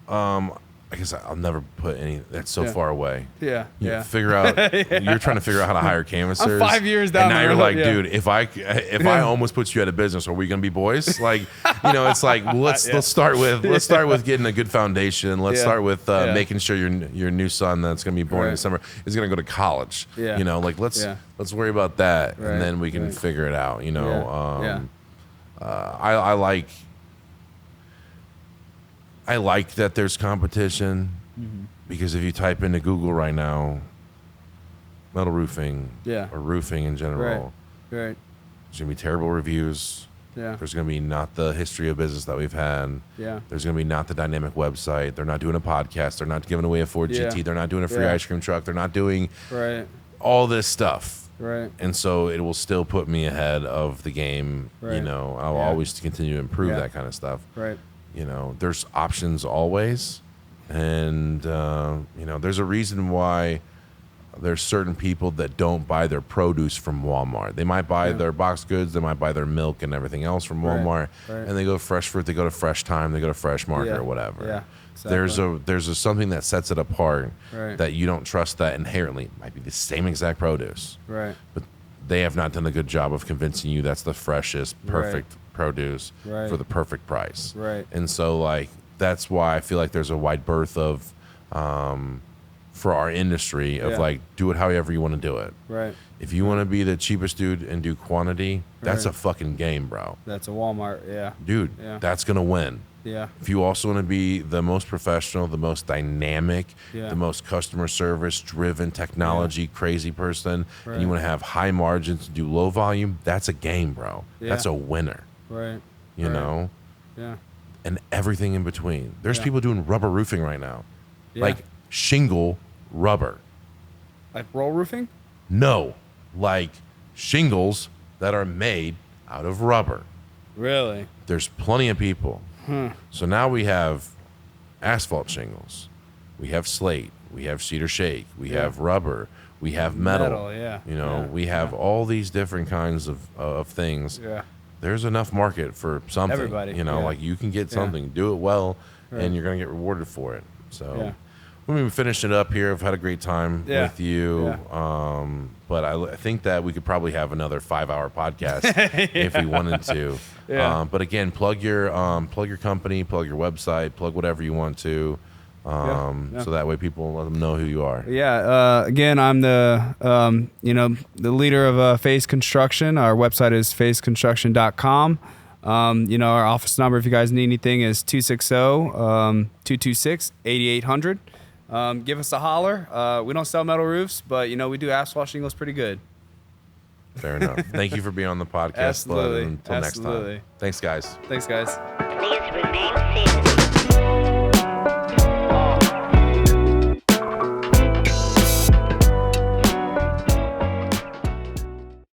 Speaker 1: I guess I'll never put any. That's so far away.
Speaker 2: Yeah.
Speaker 1: You figure out. You're trying to figure out how to hire canvassers.
Speaker 2: I'm 5 years down
Speaker 1: and now
Speaker 2: the
Speaker 1: you're
Speaker 2: road,
Speaker 1: like, dude, if I almost put you out of business, are we gonna be boys? Like, you know, it's like let's start with getting a good foundation. Let's start with making sure your new son that's gonna be born in December is gonna go to college.
Speaker 2: Yeah.
Speaker 1: You know, like let's worry about that, and then we can figure it out. You know. I like that there's competition because if you type into Google right now, metal roofing or roofing in general,
Speaker 2: Right.
Speaker 1: there's going to be terrible reviews.
Speaker 2: Yeah.
Speaker 1: There's going to be not the history of business that we've had.
Speaker 2: Yeah.
Speaker 1: There's going to be not the dynamic website. They're not doing a podcast. They're not giving away a Ford GT. They're not doing a free ice cream truck. They're not doing all this stuff.
Speaker 2: Right.
Speaker 1: And so it will still put me ahead of the game.
Speaker 2: Right.
Speaker 1: You know, I'll always continue to improve that kind of stuff.
Speaker 2: Right.
Speaker 1: You know, there's options always. And, you know, there's a reason why there's certain people that don't buy their produce from Walmart. They might buy their box goods. They might buy their milk and everything else from Walmart. And they go Fresh Fruit. They go to Fresh Time. They go to Fresh Market or whatever.
Speaker 2: Yeah. Exactly.
Speaker 1: There's something that sets it apart that you don't trust that inherently. It might be the same exact produce.
Speaker 2: Right.
Speaker 1: But they have not done a good job of convincing you that's the freshest, perfect produce for the perfect price.
Speaker 2: Right.
Speaker 1: And so, like, that's why I feel like there's a wide berth of, for our industry of like, do it however you want to do it.
Speaker 2: Right.
Speaker 1: If you want to be the cheapest dude and do quantity, that's a fucking game, bro.
Speaker 2: That's a Walmart. Yeah.
Speaker 1: Dude, that's going to win.
Speaker 2: Yeah.
Speaker 1: If you also want to be the most professional, the most dynamic,
Speaker 2: Yeah.
Speaker 1: the most customer service driven, technology crazy person, and you want to have high margins, do low volume, that's a game, bro.
Speaker 2: Yeah.
Speaker 1: That's a winner.
Speaker 2: Right.
Speaker 1: You know?
Speaker 2: Yeah.
Speaker 1: And everything in between. There's
Speaker 2: Yeah.
Speaker 1: people doing rubber roofing right now.
Speaker 2: Yeah.
Speaker 1: Like shingle rubber.
Speaker 2: Like roll roofing?
Speaker 1: No. Like shingles that are made out of rubber.
Speaker 2: Really?
Speaker 1: There's plenty of people. So now we have asphalt shingles, we have slate, we have cedar shake, we have rubber, we have metal. You know, we have all these different kinds of things.
Speaker 2: Yeah.
Speaker 1: There's enough market for something.
Speaker 2: Everybody.
Speaker 1: You know, like you can get something, do it well, and you're gonna get rewarded for it. So when we finish it up here, I've had a great time with you. But I think that we could probably have another 5-hour podcast if we wanted to. But again, plug your company, plug your website, plug whatever you want to, so that way people let them know who you are.
Speaker 2: Yeah. Again, I'm the the leader of Faze Construction. Our website is fazeconstruction.com. Our office number, if you guys need anything, is 260-226-8800. Give us a holler. We don't sell metal roofs, but we do asphalt shingles pretty good.
Speaker 1: Fair enough. Thank you for being on the podcast.
Speaker 2: Absolutely.
Speaker 1: Bud. Until next time. Thanks, guys.
Speaker 2: Thanks, guys.
Speaker 3: Please remain seated.